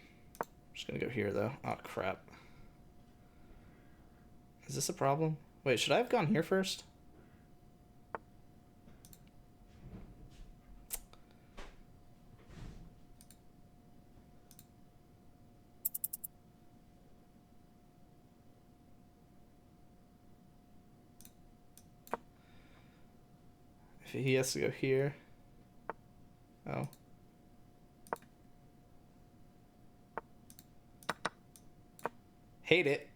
just gonna go here though. Oh crap. Is this a problem? Wait, should I have gone here first? If he has to go here. Oh. hate it.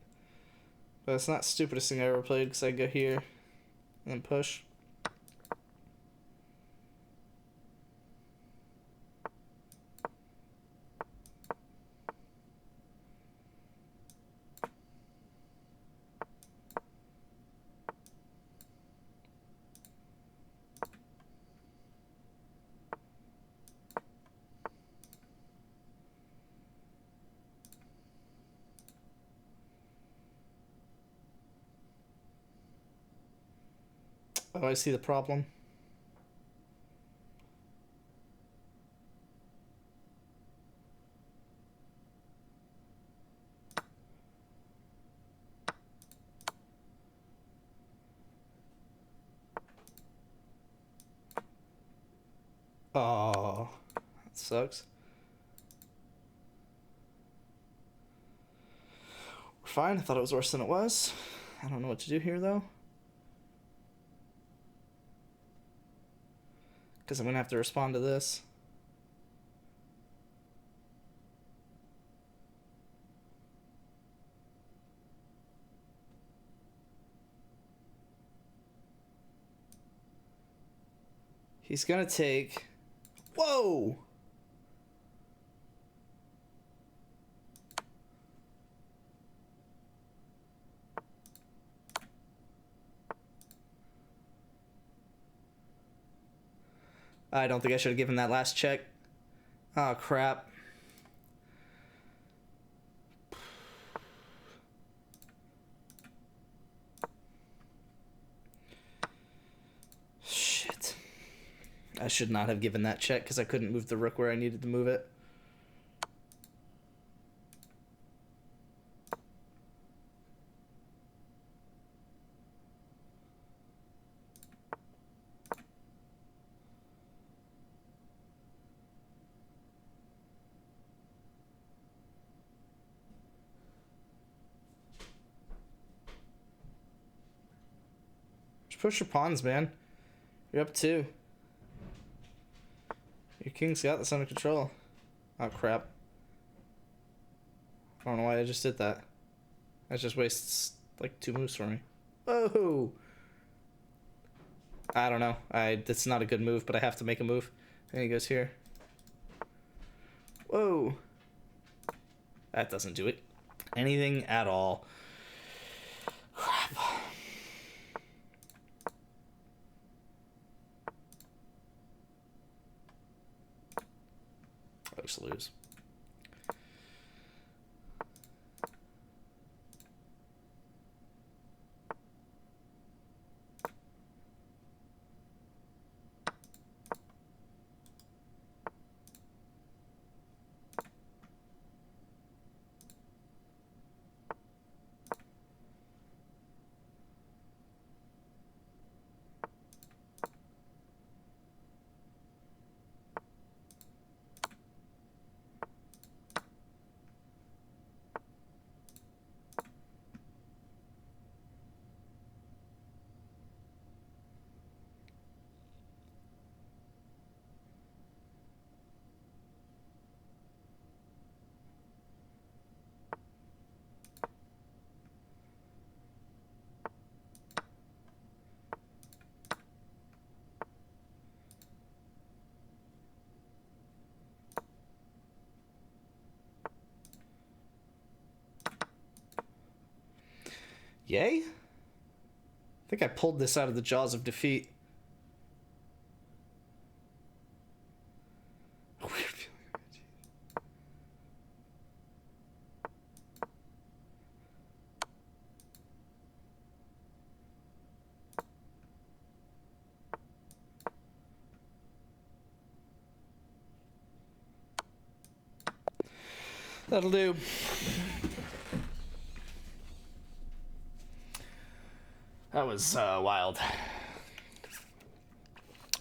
But it's not the stupidest thing I ever played because I go here and then push. Oh, I see the problem. Oh, that sucks. We're fine. I thought it was worse than it was. I don't know what to do here, though. Because I'm going to have to respond to this. He's going to take... Whoa! I don't think I should have given that last check. Oh, crap. Shit. I should not have given that check because I couldn't move the rook where I needed to move it. Just push your pawns, man. You're up 2. Your king's got this under control. Oh, crap. I don't know why I just did that. That just wastes, like, 2 moves for me. Whoa! I don't know. That's not a good move, but I have to make a move. And he goes here. Whoa! That doesn't do it. Anything at all. Crap. I just lose. Yay? I think I pulled this out of the jaws of defeat. A weird feeling. That'll do. That was wild.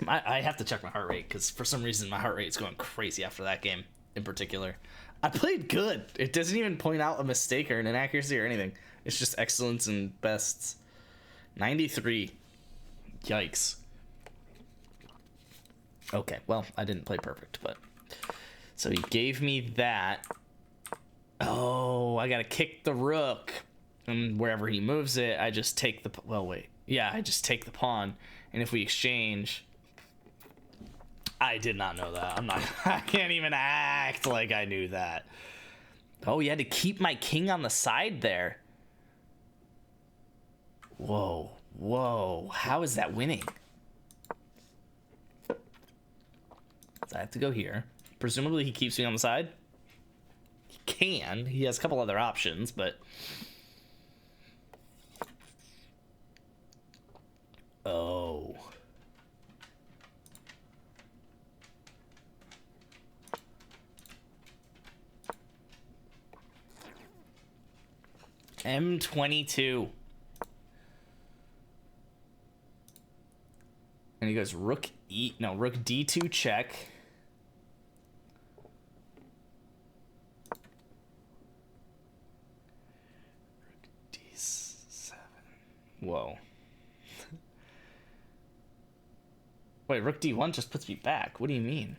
I have to check my heart rate because for some reason my heart rate is going crazy after that game in particular. I played good. It doesn't even point out a mistake or an inaccuracy or anything. It's just excellence and bests. 93. Yikes. Okay, well, I didn't play perfect, but... So he gave me that. Oh, I gotta kick the rook. And wherever he moves it, I just take the... Well, wait. Yeah, I just take the pawn. And if we exchange... I did not know that. I'm not... I can't even act like I knew that. Oh, you had to keep my king on the side there. Whoa. Whoa. How is that winning? So I have to go here. Presumably he keeps me on the side. He can. He has a couple other options, but... Oh. M22. And he goes rook D2 check. Rook D7. Whoa. Wait, rook D1 just puts me back. What do you mean?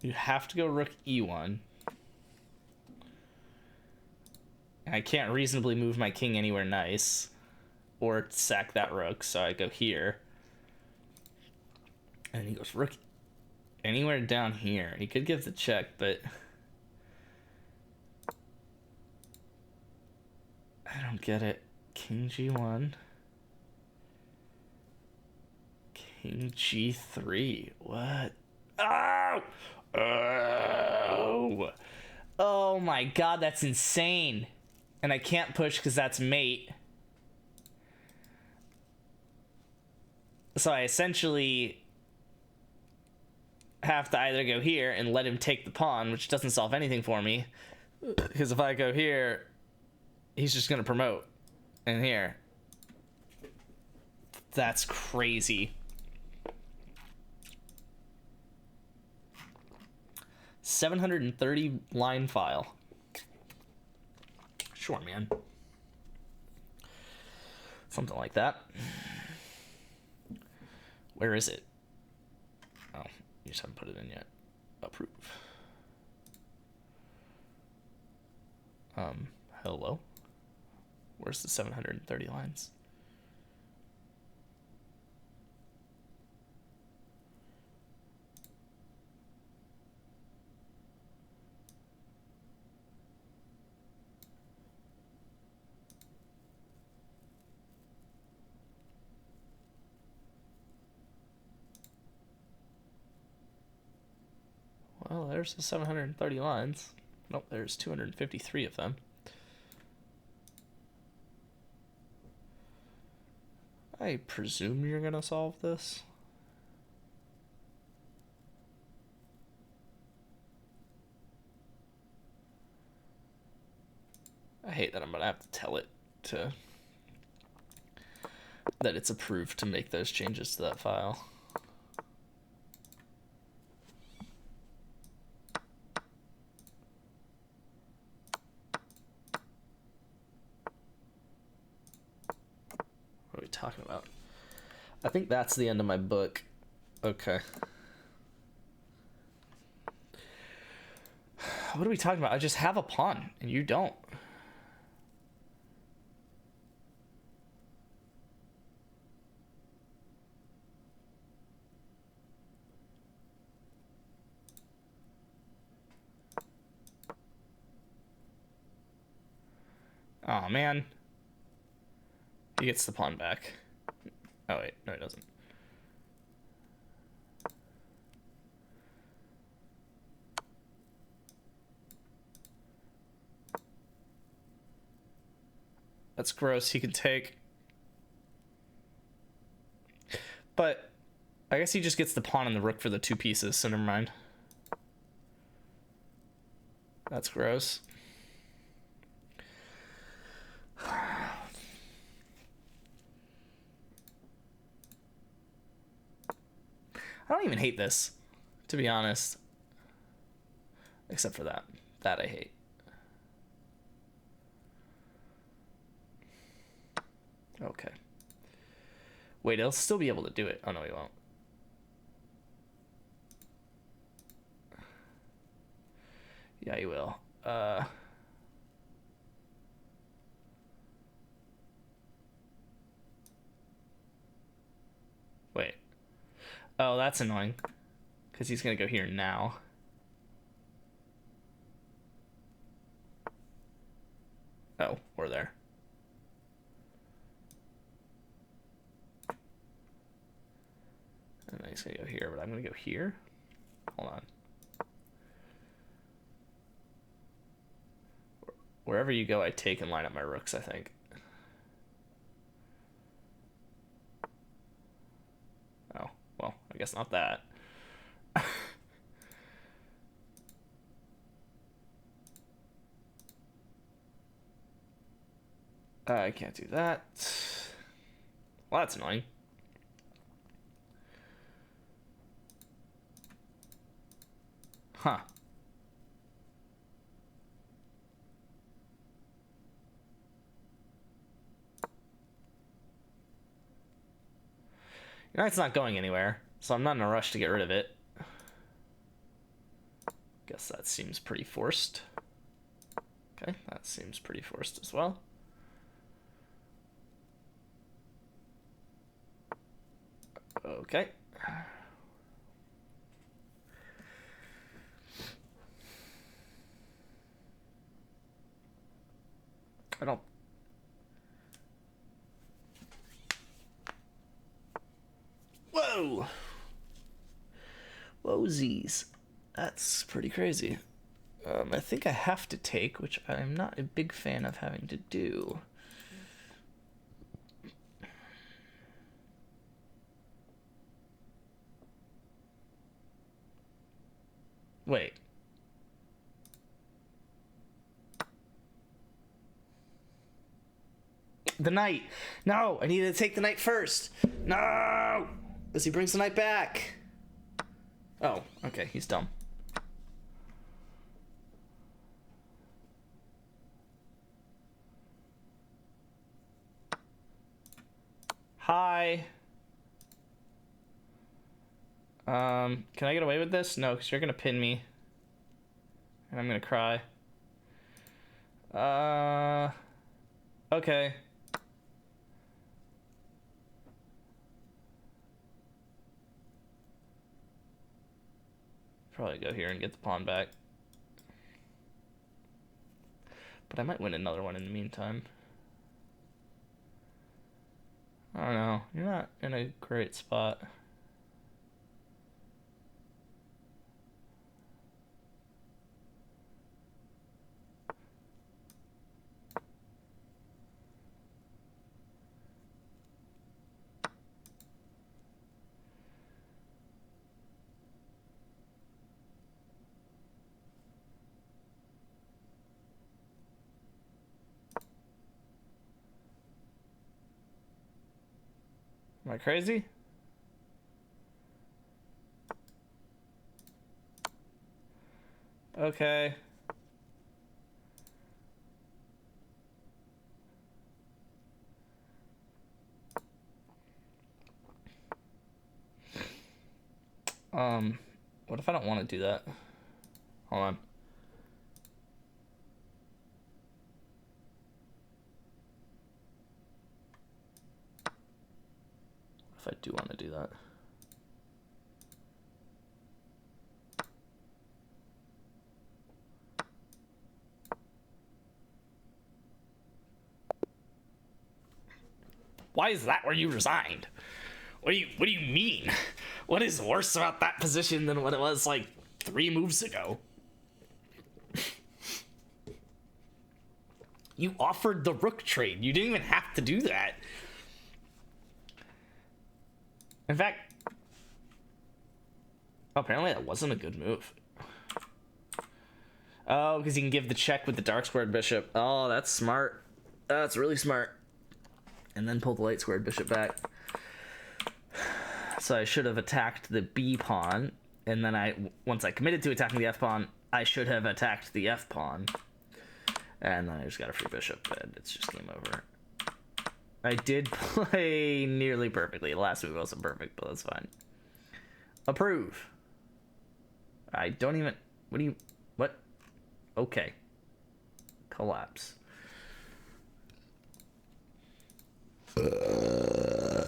You have to go rook E1. And I can't reasonably move my king anywhere nice. Or sack that rook, so I go here. And he goes rook anywhere down here. He could give the check, but... I don't get it. King G1. King G3. What? Oh! Oh! Oh my god, that's insane. And I can't push because that's mate. So I essentially have to either go here and let him take the pawn, which doesn't solve anything for me. Because if I go here, he's just going to promote. And here. That's crazy. 730 line file. Sure, man. Something like that. Where is it? Oh, you just haven't put it in yet. Approve. Hello? Where's the 730 lines? Well, there's the 730 lines. Nope, there's 253 of them. I presume you're gonna solve this. I hate that I'm gonna have to tell it to that it's approved to make those changes to that file. What are we talking about? I think that's the end of my book. Okay. What are we talking about? I just have a pawn, and you don't. Oh man. He gets the pawn back. Oh wait, no he doesn't. That's gross. He can take. But I guess he just gets the pawn and the rook for the two pieces, so never mind. That's gross. I don't even hate this, to be honest. Except for that. That I hate. Okay. Wait, he'll still be able to do it. Oh, no, he won't. Yeah, he will. Wait. Oh, that's annoying. Because he's going to go here now. Oh, we're there. And then he's going to go here, but I'm going to go here. Hold on. Wherever you go, I take and line up my rooks, I think. Oh, well, I guess not that. I can't do that. Well, that's annoying. Huh. You know, it's not going anywhere, so I'm not in a rush to get rid of it. Guess that seems pretty forced. Okay, that seems pretty forced as well. Okay. I don't... Whoa! Whoa-sies. That's pretty crazy. I think I have to take, which I'm not a big fan of having to do. Wait. The knight! No! I need to take the knight first! No! As he brings the knight back! Oh, okay, he's dumb. Hi. Can I get away with this? No, because you're gonna pin me. And I'm gonna cry. Okay. Probably go here and get the pawn back. But I might win another one in the meantime. I don't know. You're not in a great spot. Am I crazy? Okay. What if I don't want to do that? Hold on. If I do want to do that. Why is that where you resigned? What do you mean? What is worse about that position than what it was like 3 moves ago? You offered the rook trade. You didn't even have to do that. In fact, apparently that wasn't a good move. Oh, because you can give the check with the dark squared bishop. Oh, that's smart. That's really smart. And then pull the light squared bishop back. So I should have attacked the B pawn, and then once I committed to attacking the F pawn, I should have attacked the F pawn. And then I just got a free bishop, and it's just game over. I did play nearly perfectly. The last move wasn't perfect, but that's fine. Approve. I don't even... What do you... What? Okay. Collapse. Oh,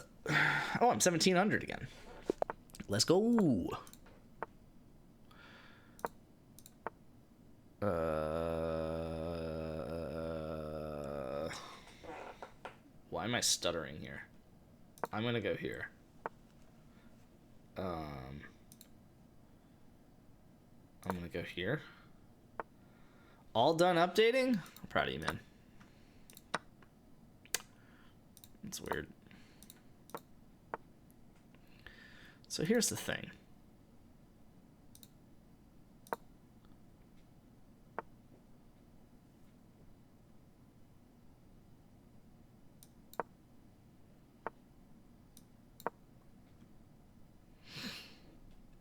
I'm 1700 again. Let's go. Why am I stuttering here? I'm gonna go here. I'm gonna go here. All done updating? I'm proud of you, man. It's weird. So here's the thing.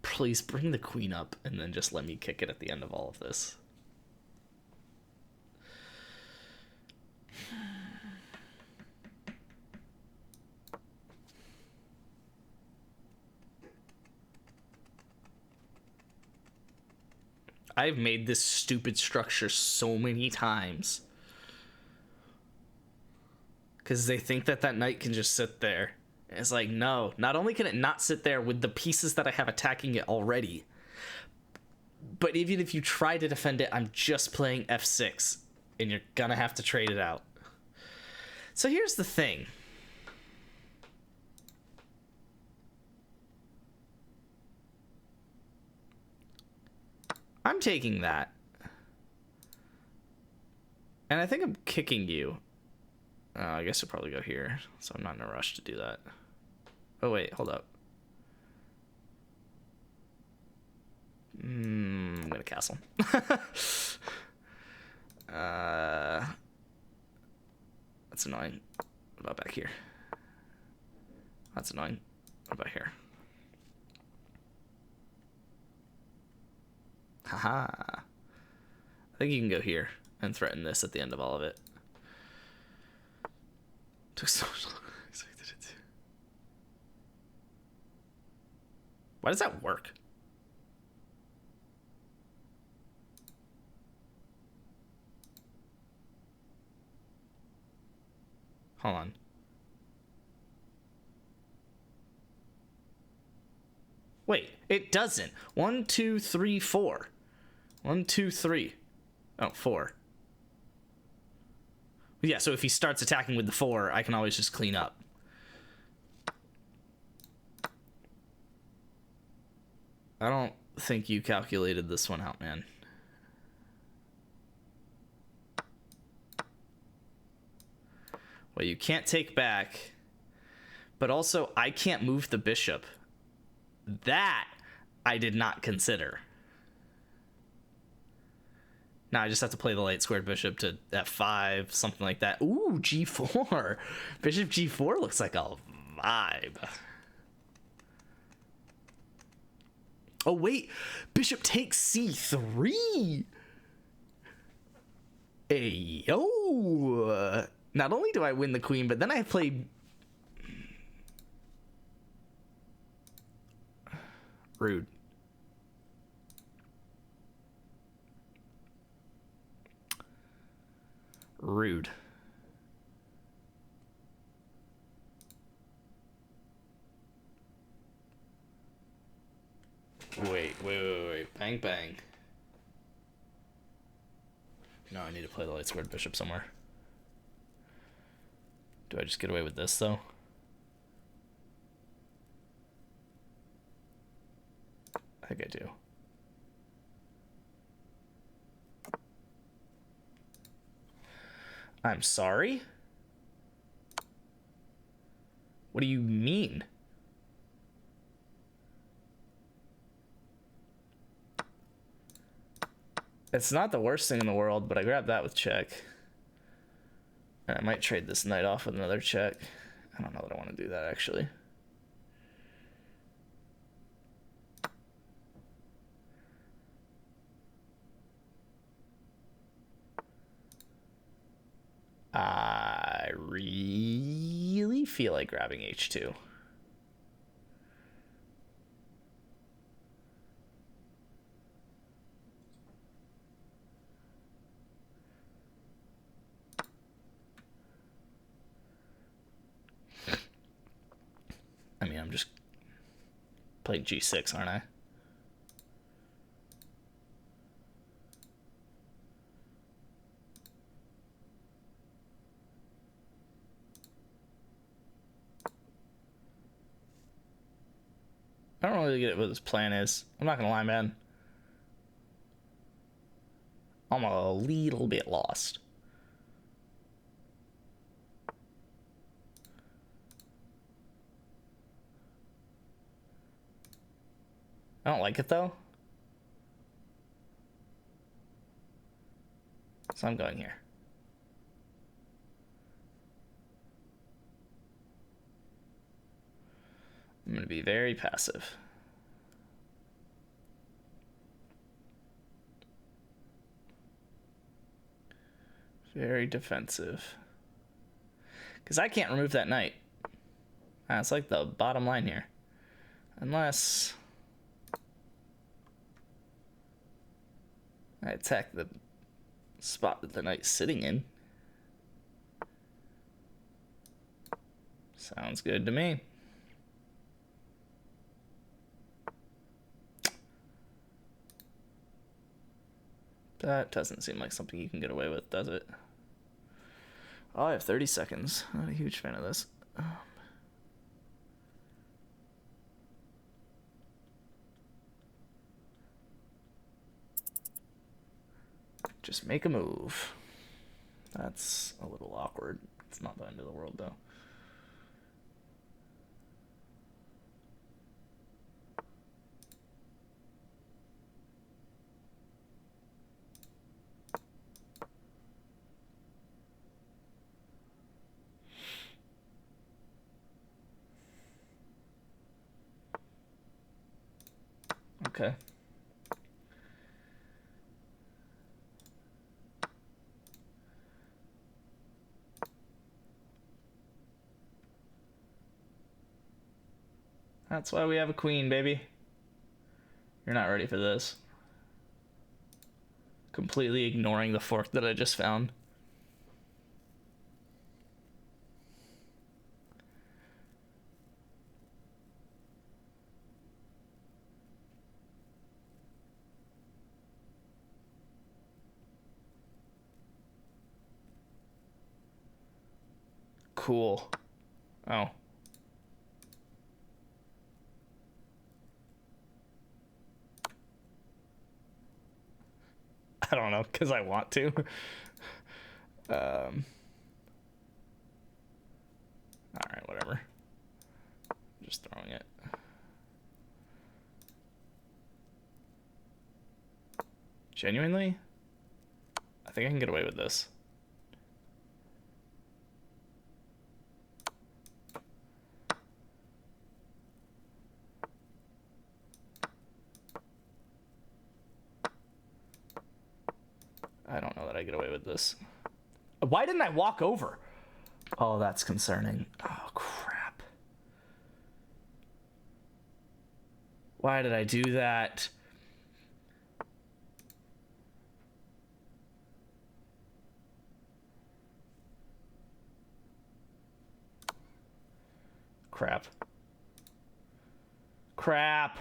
Please bring the queen up and then just let me kick it at the end of all of this. I've made this stupid structure so many times. Because they think that that knight can just sit there. And it's like, no. Not only can it not sit there with the pieces that I have attacking it already, but even if you try to defend it, I'm just playing f6. And you're gonna have to trade it out. So here's the thing. I'm taking that. And I think I'm kicking you. I guess I'll probably go here. So I'm not in a rush to do that. Oh, wait. Hold up. I'm going to castle. That's annoying. What about back here? That's annoying. What about here? Haha. I think you can go here and threaten this at the end of all of it. Took so long. I expected it to. Why does that work? Hold on. Wait, it doesn't. 1, 2, 3, 4. 1, 2, 3. Oh, 4. Yeah, so if he starts attacking with the 4, I can always just clean up. I don't think you calculated this one out, man. Well, you can't take back, but also I can't move the bishop. That I did not consider. Now I just have to play the light squared bishop to f5, something like that. Ooh, g4. Bishop g4 looks like a vibe. Oh, wait. Bishop takes c3. Hey, yo. Not only do I win the queen, but then I play... Rude. Rude. Wait. Bang, bang. No, I need to play the light squared bishop somewhere. Do I just get away with this, though? I think I do. I'm sorry? What do you mean? It's not the worst thing in the world, but I grabbed that with check. And I might trade this knight off with another check. I don't know that I want to do that, actually. I feel like grabbing H2. I mean, I'm just playing G6, aren't I? I don't really get what this plan is. I'm not gonna lie, man. I'm a little bit lost. I don't like it though. So I'm going here. I'm going to be very passive. Very defensive. Because I can't remove that knight. That's like the bottom line here. Unless I attack the spot that the knight's sitting in. Sounds good to me. That doesn't seem like something you can get away with, does it? Oh, I have 30 seconds. Not a huge fan of this. Just make a move. That's a little awkward. It's not the end of the world, though. Okay. That's why we have a queen, baby. You're not ready for this. Completely ignoring the fork that I just found. Cool. Oh. I don't know, because I want to. Alright, whatever. Just throwing it. Genuinely? I think I can get away with this. I don't know that I get away with this. Why didn't I walk over? Oh, that's concerning. Oh, crap. Why did I do that? Crap. Crap.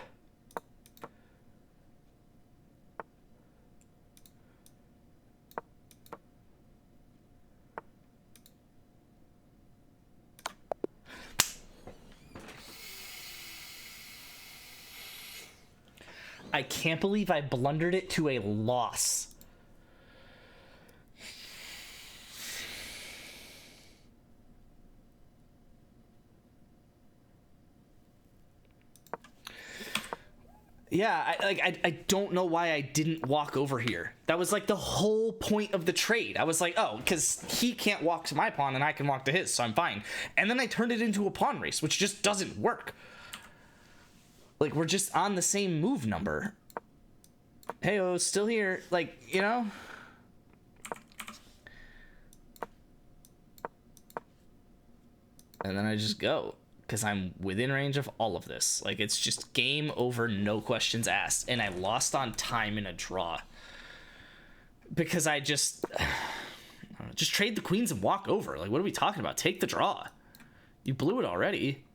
I can't believe I blundered it to a loss. Yeah, I don't know why I didn't walk over here. That was like the whole point of the trade. I was like, oh, because he can't walk to my pawn and I can walk to his, so I'm fine. And then I turned it into a pawn race, which just doesn't work. Like, we're just on the same move number. Hey-oh, still here. Like, you know? and then I just go. Because I'm within range of all of this. Like, it's just game over, no questions asked. And I lost on time in a draw. Because I just... I don't know, just trade the queens and walk over. Like, what are we talking about? Take the draw. You blew it already.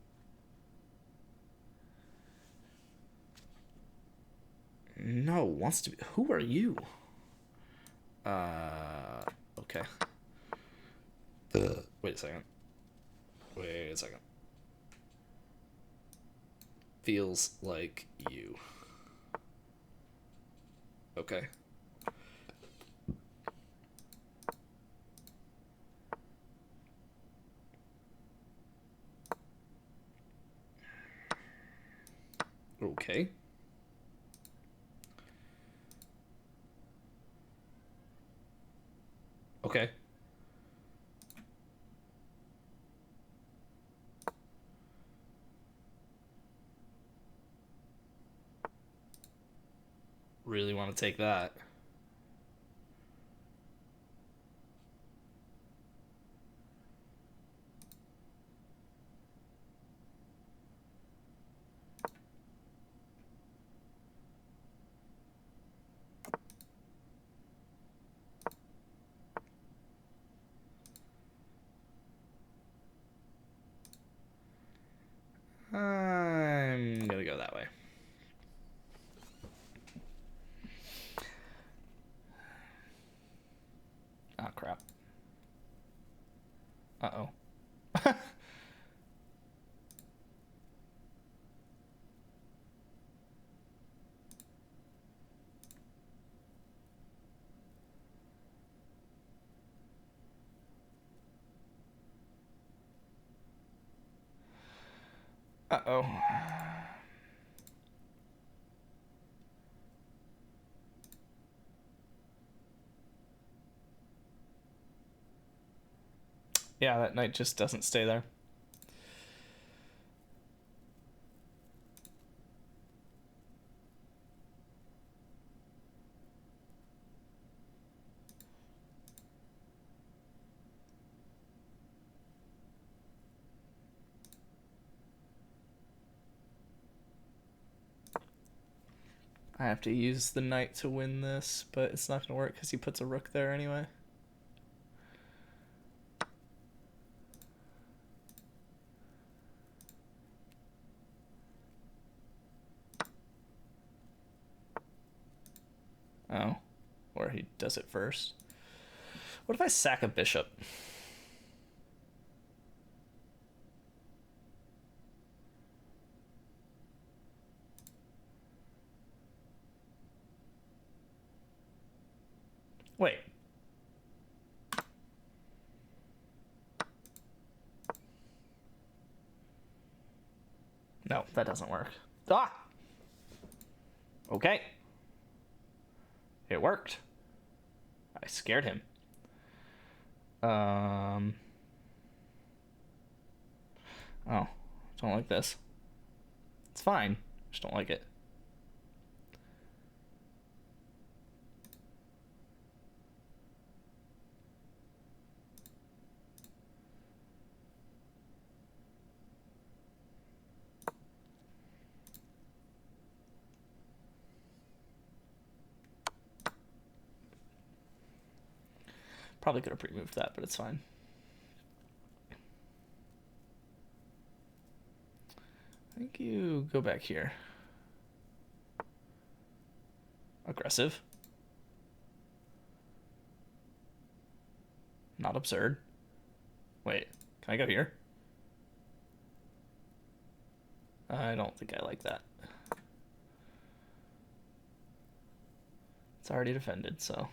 No, wants to be... Who are you? Okay. Wait a second. Wait a second. Feels like you. Okay. Okay. Okay. Really want to take that. I'm gonna go that way. Oh, crap. Uh-oh. Uh-oh. Yeah, that knight just doesn't stay there. I have to use the knight to win this, but it's not going to work because he puts a rook there anyway. Oh, or he does it first. What if I sack a bishop? Wait. No, that doesn't work. Ah! Okay. It worked. I scared him. Oh, don't like this. It's fine. Just don't like it. Probably could have pre-moved that, but it's fine. I think you go back here. Aggressive. Not absurd. Wait, can I go here? I don't think I like that. It's already defended, so...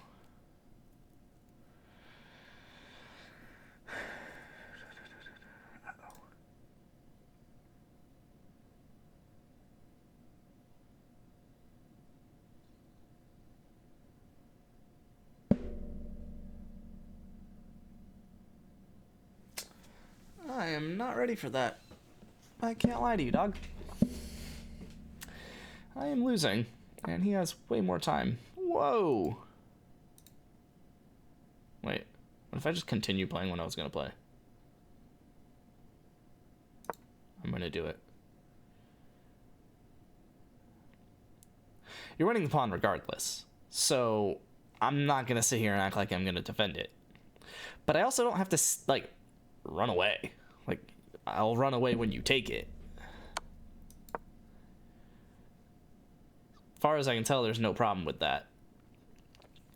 I am not ready for that. I can't lie to you, dog. I am losing, and he has way more time. Whoa! Wait, what if I just continue playing when I was going to play? I'm going to do it. You're winning the pawn regardless. So I'm not going to sit here and act like I'm going to defend it. But I also don't have to, like, run away. Like, I'll run away when you take it. As far as I can tell, there's no problem with that.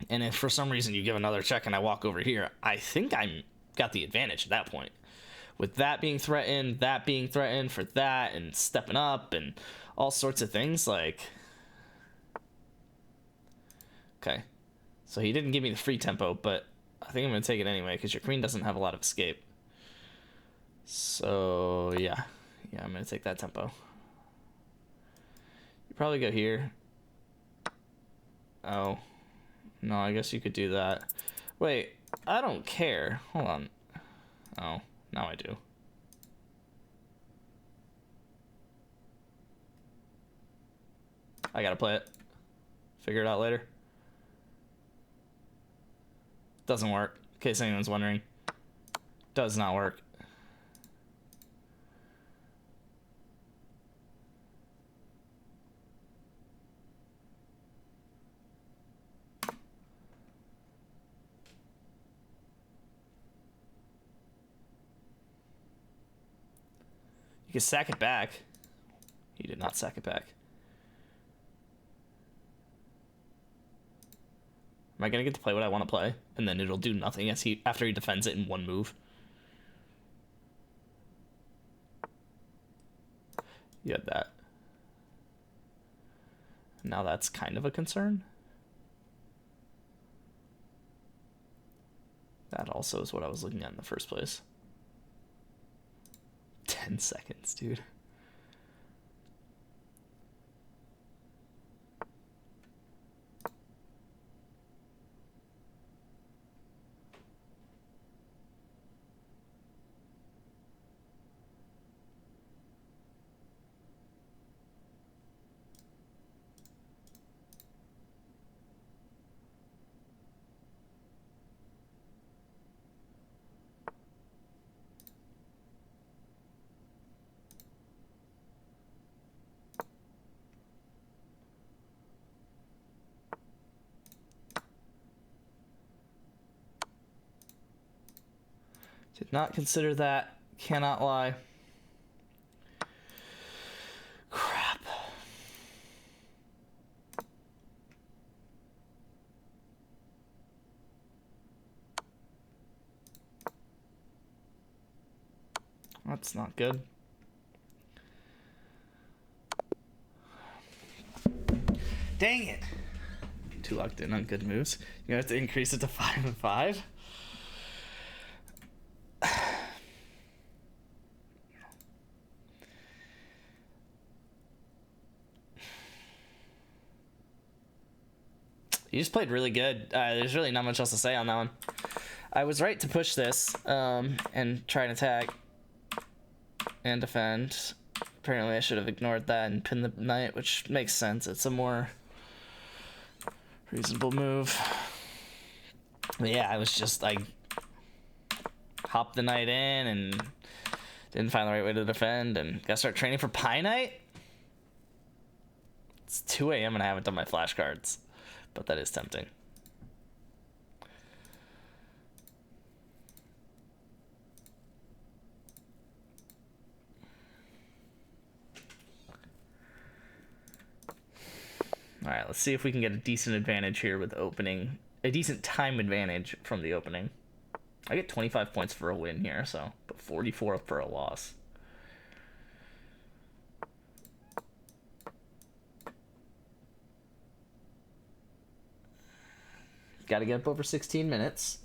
And if for some reason you give another check and I walk over here, I think I'm got the advantage at that point. With that being threatened for that, and stepping up, and all sorts of things, like... Okay. So he didn't give me the free tempo, but I think I'm going to take it anyway, because your queen doesn't have a lot of escape. So, yeah. Yeah, I'm going to take that tempo. You probably go here. Oh. No, I guess you could do that. Wait, I don't care. Hold on. Oh, now I do. I gotta play it. Figure it out later. Doesn't work, in case anyone's wondering. Does not work. You can sack it back. He did not sack it back. Am I gonna get to play what I want to play, and then it'll do nothing as after he defends it in one move? You had that. Now that's kind of a concern. That also is what I was looking at in the first place. 10 seconds, dude. Did not consider that. Cannot lie. Crap. That's not good. Dang it. Too locked in on good moves. You have to increase it to 5 and 5. You just played really good. There's really not much else to say on that one. I was right to push this and try and attack and defend. Apparently I should have ignored that and pinned the knight, which makes sense. It's a more reasonable move. But yeah, I was just like hopped the knight in and didn't find the right way to defend and gotta start training for Pie Night. It's 2 a.m. and I haven't done my flashcards. But that is tempting. All right, let's see if we can get a decent advantage here with opening. A decent time advantage from the opening. I get 25 points for a win here, so but 44 for a loss. Got to get up over 16 minutes.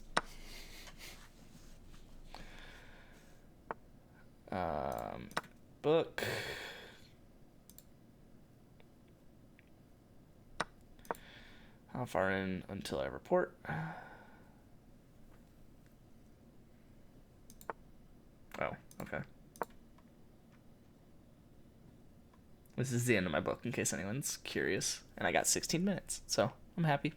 Book. How far in until I report? Oh, okay. This is the end of my book, in case anyone's curious. And I got 16 minutes, so I'm happy.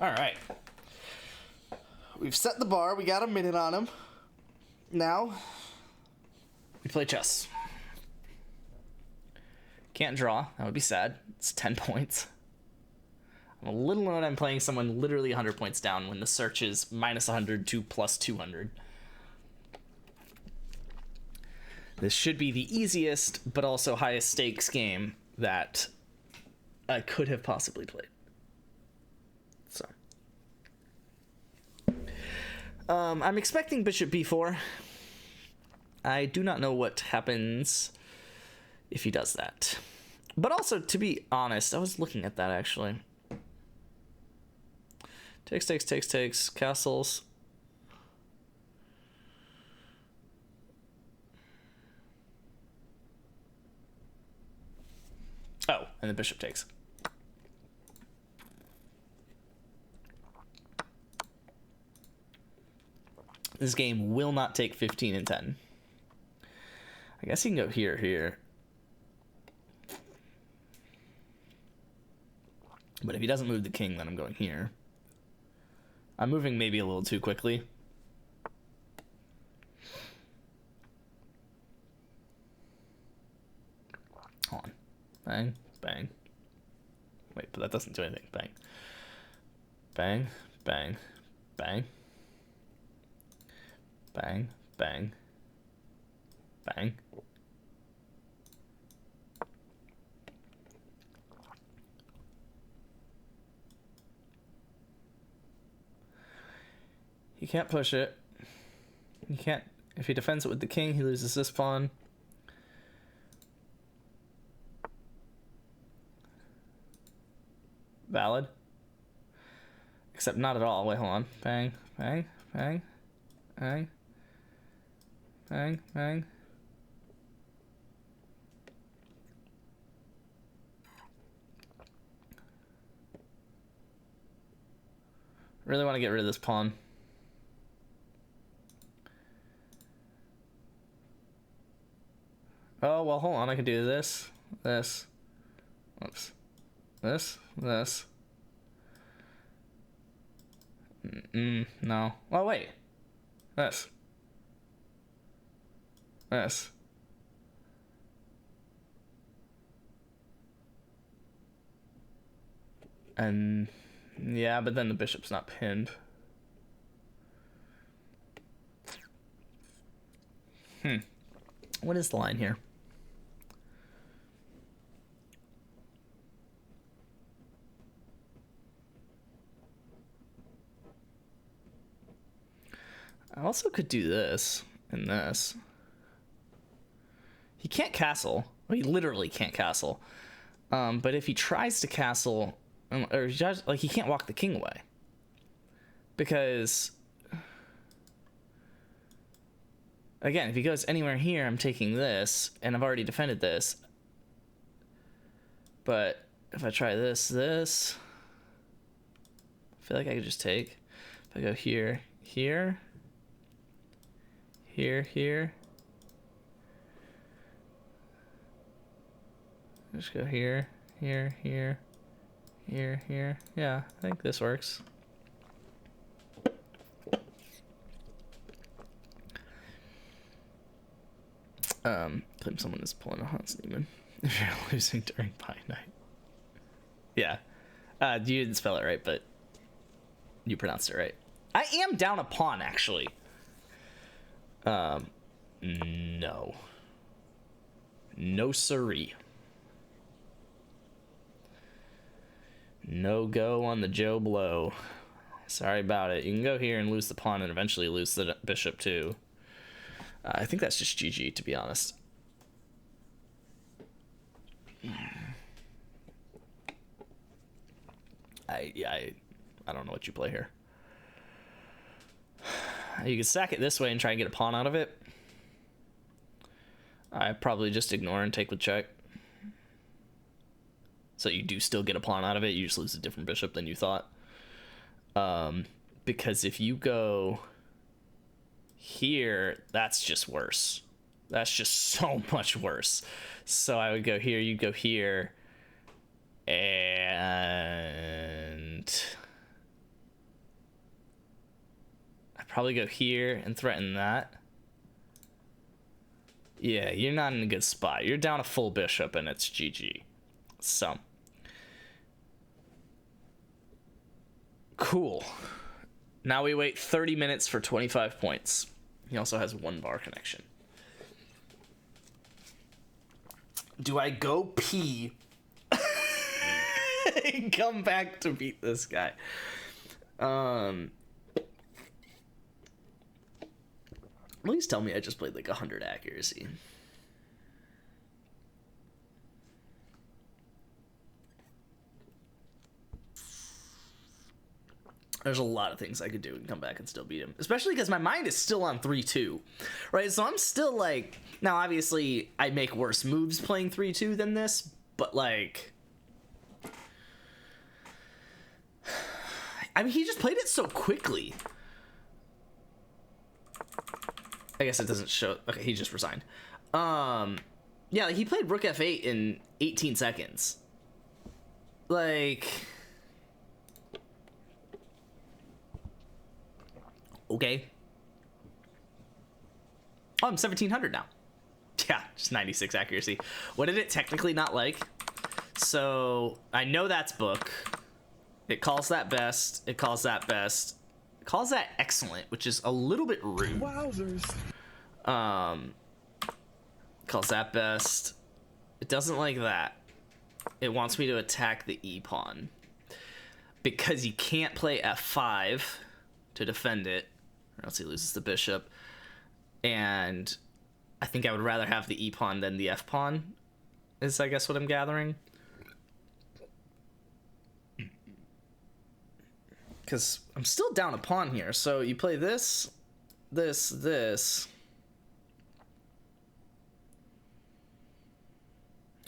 All right. We've set the bar. We got a minute on him. Now, we play chess. Can't draw. That would be sad. It's 10 points. I'm a little annoyed I'm playing someone literally 100 points down when the search is minus 100 to plus 200. This should be the easiest, but also highest stakes game that I could have possibly played. So. I'm expecting bishop b4. I do not know what happens if he does that. But also, to be honest, I was looking at that actually. Takes, castles. Oh, and the bishop takes. This game will not take 15 and 10. I guess he can go here. But if he doesn't move the king, then I'm going here. I'm moving maybe a little too quickly. Hold on. Bang, bang. Wait, but that doesn't do anything. Bang. Bang, bang, bang. Bang, bang, bang. He can't push it. He can't. If he defends it with the king, he loses this pawn. Valid. Except not at all. Wait, hold on. Bang, bang, bang, bang, bang, bang. Really want to get rid of this pawn. Oh, well, hold on. I can do this. Oops. This. No. Oh, wait. This. And, yeah, but then the bishop's not pinned. What is the line here? I also could do this and this. He can't castle. Well, he literally can't castle. But if he tries to castle, or just, like, he can't walk the king away. Because, again, if he goes anywhere here, I'm taking this, and I've already defended this. But if I try this, I feel like I could just take. If I go here, here, just go here. Yeah, I think this works. Claim someone is pulling a Hans Niemann if you're losing during pie night. Yeah. You didn't spell it right, but you pronounced it right. I am down a pawn, actually. No. No siree. No go on the Joe Blow. Sorry about it. You can go here and lose the pawn and eventually lose the bishop too. I think that's just GG, to be honest. I don't know what you play here. You can stack it this way and try and get a pawn out of it. I probably just ignore and take with check. So you do still get a pawn out of it. You just lose a different bishop than you thought. Because if you go here, that's just worse. That's just so much worse. So I would go here, you'd go here, and Probably go here and threaten that. Yeah, you're not in a good spot. You're down a full bishop and it's GG. So. Cool. Now we wait 30 minutes for 25 points. He also has 1 bar connection. Do I go pee and come back to beat this guy? Please tell me I just played like 100 accuracy. There's a lot of things I could do and come back and still beat him. Especially because my mind is still on 3-2. Right? So I'm still like... Now, obviously, I make worse moves playing 3-2 than this. But, like... I mean, he just played it so quickly. I guess it doesn't show... Okay, he just resigned. Yeah, like, he played Rook F8 in 18 seconds. Like... Okay. Oh, I'm 1700 now. Yeah, just 96 accuracy. What did it technically not like? So, I know that's book. It calls that best. It calls that best. It calls that excellent, which is a little bit rude. Wowzers. Calls that best. It doesn't like that. It wants me to attack the E-pawn. Because you can't play F5 to defend it. Or else he loses the bishop. And I think I would rather have the E-pawn than the F-pawn, is I guess what I'm gathering. Because I'm still down a pawn here. So you play this, this.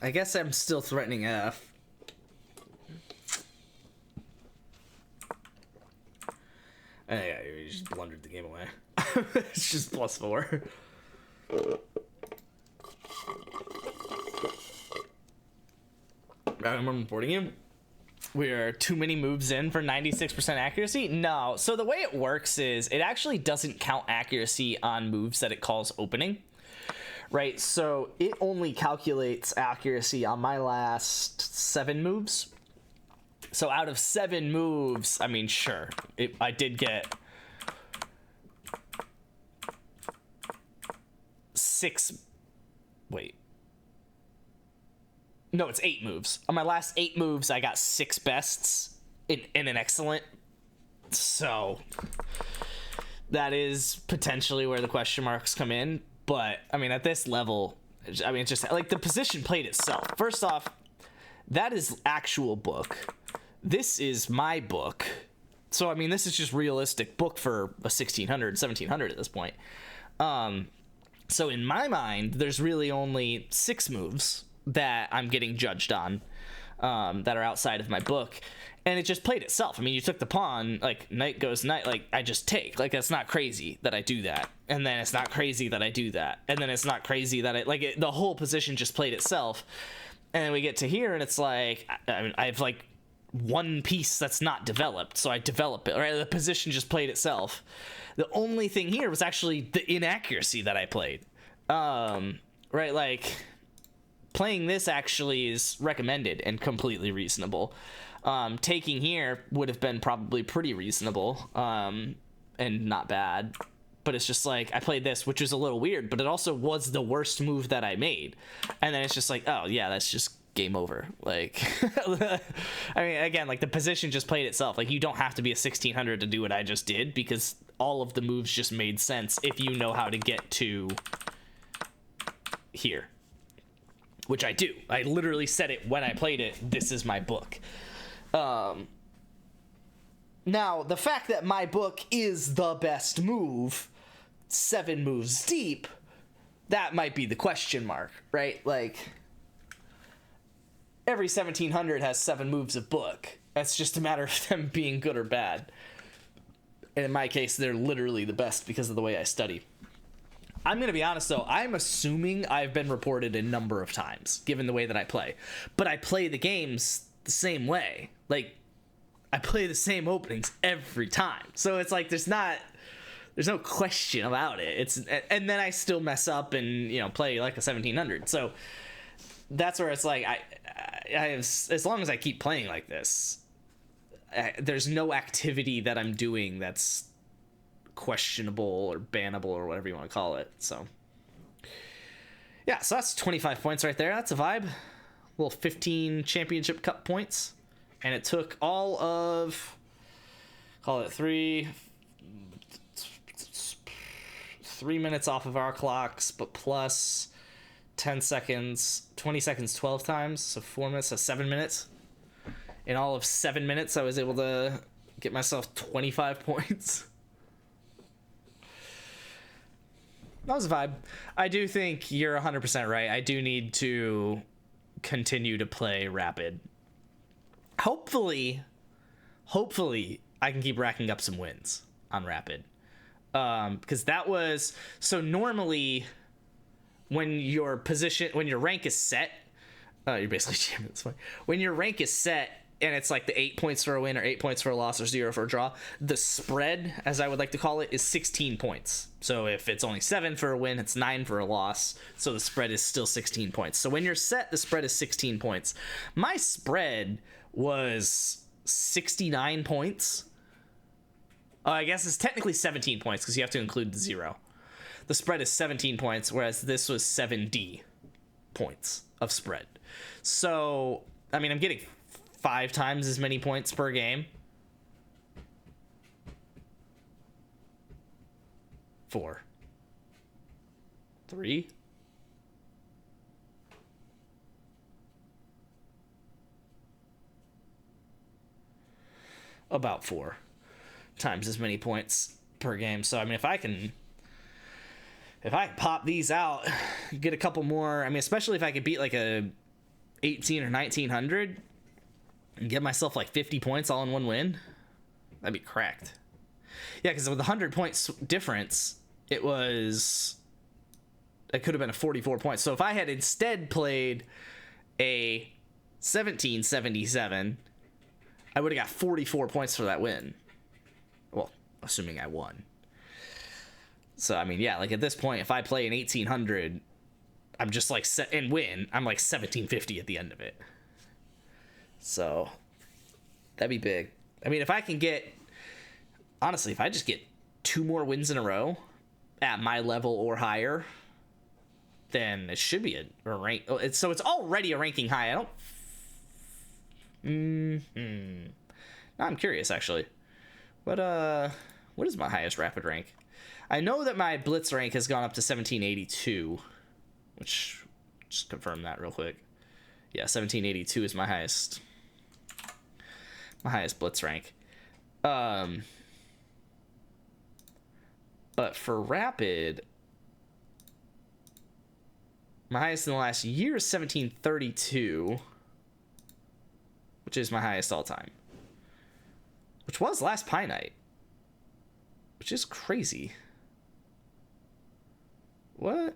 I guess I'm still threatening F. Yeah, you just blundered the game away. It's just +4. I'm reporting you. We are too many moves in for 96% accuracy? No. So the way it works is it actually doesn't count accuracy on moves that it calls opening. Right? So it only calculates accuracy on my last 7 moves. So out of 7 moves, I mean, sure, I did get 6. Wait. No, it's 8 moves. On my last 8 moves, I got 6 bests in an excellent. So that is potentially where the question marks come in. But, I mean, at this level, I mean, it's just like the position played itself. First off, that is actual book. This is my book. So, I mean, this is just realistic book for a 1600, 1700 at this point. So in my mind, there's really only 6 moves that I'm getting judged on that are outside of my book. And it just played itself. I mean, you took the pawn, like, knight goes knight, like, I just take. Like, it's not crazy that I do that. And then it's not crazy that I do that. And then it's not crazy that the whole position just played itself. And then we get to here, and it's like, I mean, I have, like, one piece that's not developed, so I develop it, right? The position just played itself. The only thing here was actually the inaccuracy that I played. Right, like, playing this actually is recommended and completely reasonable. Taking here would have been probably pretty reasonable, and not bad. But it's just like, I played this, which was a little weird, but it also was the worst move that I made. And then it's just like, oh, yeah, that's just game over. Like, I mean, again, like, the position just played itself. Like, you don't have to be a 1600 to do what I just did, because all of the moves just made sense if you know how to get to here. Which I do. I literally said it when I played it, this is my book. Now, the fact that my book is the best move, 7 moves deep, that might be the question mark, right? Like, every 1700 has 7 moves of book. That's just a matter of them being good or bad. And in my case, they're literally the best because of the way I study. I'm going to be honest, though. I'm assuming I've been reported a number of times, given the way that I play. But I play the games the same way. Like, I play the same openings every time. So it's like there's not There's no question about it. And then I still mess up and, you know, play like a 1700. So that's where it's like, I have, as long as I keep playing like this, there's no activity that I'm doing that's questionable or bannable or whatever you want to call it. So yeah, so that's 25 points right there. That's a vibe. Well, 15 championship cup points, and it took all of, call it 3 minutes off of our clocks, but plus 10 seconds, 20 seconds 12 times, so 4 minutes, so 7 minutes. In all of 7 minutes, I was able to get myself 25 points. That was a vibe. I do think you're 100% right. I do need to continue to play Rapid. Hopefully I can keep racking up some wins on Rapid. Because that was, so normally when your rank is set, you're basically champion at this point. When your rank is set and it's like the 8 points for a win or 8 points for a loss or 0 for a draw, the spread, as I would like to call it, is 16 points. So if it's only 7 for a win, it's 9 for a loss. So the spread is still 16 points. So when you're set, the spread is 16 points. My spread was 69 points. I guess it's technically 17 points because you have to include the 0. The spread is 17 points, whereas this was 7D points of spread. So, I mean, I'm getting 5 times as many points per game. 4. 3. About 4 times as many points per game. So, I mean, if I can pop these out, get a couple more, I mean, especially if I could beat like a 18 or 1900 and get myself like 50 points all in one win, that'd be cracked. Yeah, because with a 100 points difference, it could have been a 44 points. So if I had instead played a 1777, I would have got 44 points for that win. Well, assuming I won. So, I mean, yeah, like at this point, if I play an 1800, I'm just like and win, I'm like 1750 at the end of it. So, that'd be big. I mean, if I can get, honestly, if I just get 2 more wins in a row at my level or higher, then it should be a rank. So it's already a ranking high. I don't. Now I'm curious, actually. What is my highest Rapid rank? I know that my Blitz rank has gone up to 1782, which, just confirm that real quick. Yeah, 1782 is my highest Blitz rank. But for Rapid, my highest in the last year is 1732, which is my highest all time. Which was last Pie Night. Which is crazy. What?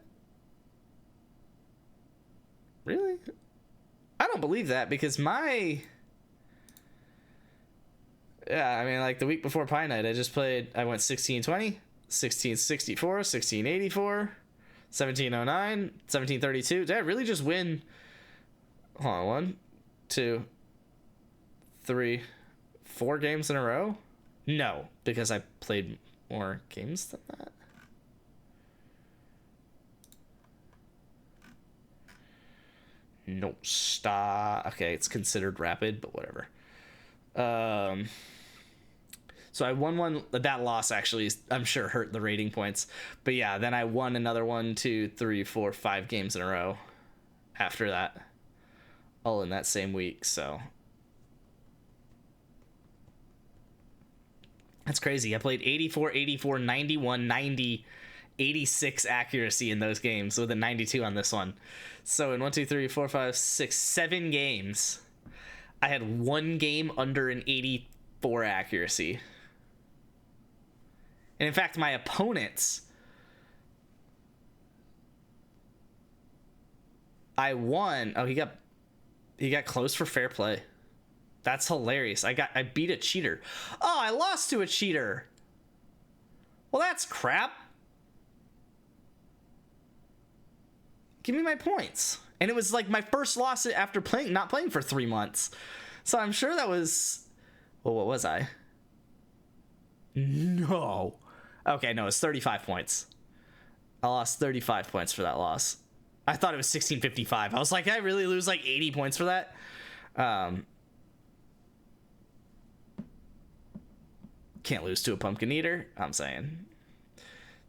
Really? I don't believe that because yeah, I mean, like the week before Pie Night, I went 1620, 1664, 1684, 1709, 1732. Did I really just win? Hold on, 1, 2, 3, 4 games in a row? No, because I played more games than that. No, stop. Okay, it's considered Rapid, but whatever. So I won one. That loss actually, I'm sure, hurt the rating points. But yeah, then I won another 1, 2, 3, 4, 5 games in a row after that. All in that same week, so. That's crazy. I played 84, 84, 91, 90, 86 accuracy in those games with a 92 on this one. So in 1, 2, 3, 4, 5, 6, 7 games, I had 1 game under an 84 accuracy. And in fact, my opponents, I won. Oh, he got close for fair play. That's hilarious. I beat a cheater. Oh, I lost to a cheater. Well, Well, that's crap. Give me my points. And it was like my first loss after not playing for 3 months. So I'm sure that was... Well, what was I? No. Okay, no, it's 35 points. I lost 35 points for that loss. I thought it was 1655. I was like, I really lose like 80 points for that? Can't lose to a pumpkin eater, I'm saying.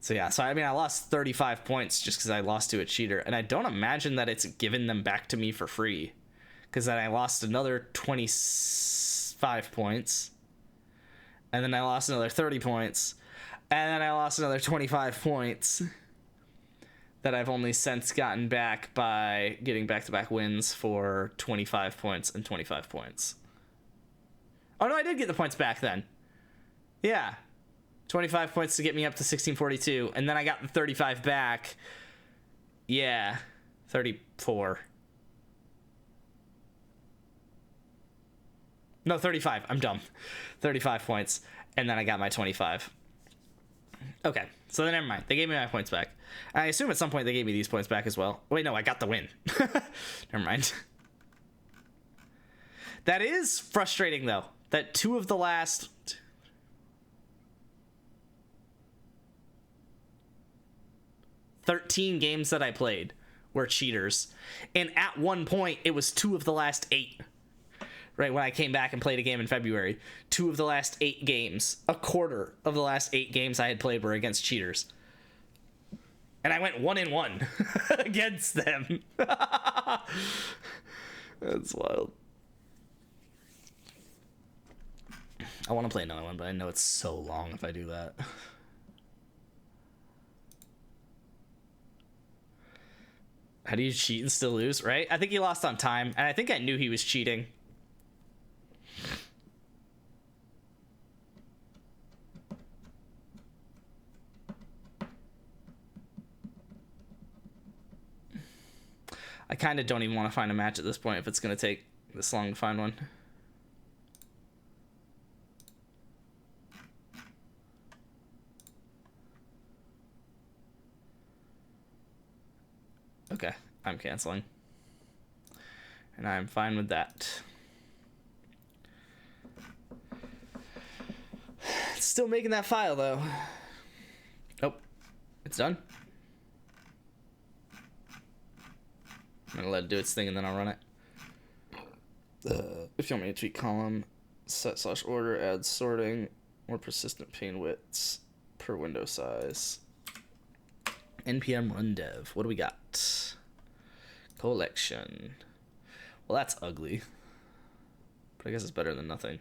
So yeah, so I mean, I lost 35 points just because I lost to a cheater. And I don't imagine that it's given them back to me for free. Because then I lost another 25 points. And then I lost another 30 points. And then I lost another 25 points. That I've only since gotten back by getting back-to-back wins for 25 points and 25 points. Oh no, I did get the points back then. Yeah. 25 points to get me up to 1642, and then I got the 35 back. Yeah, 34. No, 35. I'm dumb. 35 points, and then I got my 25. Okay, so then never mind. They gave me my points back. I assume at some point they gave me these points back as well. Wait, no, I got the win. Never mind. That is frustrating, though, that 2 of the last... 13 games that I played were cheaters. And at one point, it was 2 of the last 8. Right, when I came back and played a game in February. 2 of the last 8 games, a quarter of the last 8 games I had played were against cheaters. And I went 1-1 against them. That's wild. I want to play another one, but I know it's so long if I do that. How do you cheat and still lose, right? I think he lost on time, and I think I knew he was cheating. I kind of don't even want to find a match at this point if it's going to take this long to find one. Okay, I'm canceling. And I'm fine with that. Still making that file, though. Oh, it's done. I'm gonna let it do its thing and then I'll run it. If you want me to tweak column, set/order, add sorting, or persistent pane widths per window size. npm run dev. What do we got? Collection. Well, that's ugly. But I guess it's better than nothing.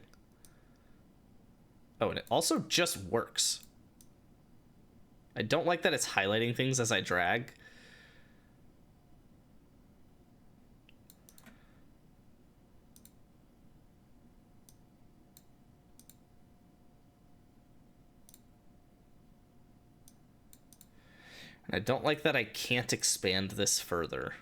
Oh, and it also just works. I don't like that it's highlighting things as I drag. And I don't like that I can't expand this further.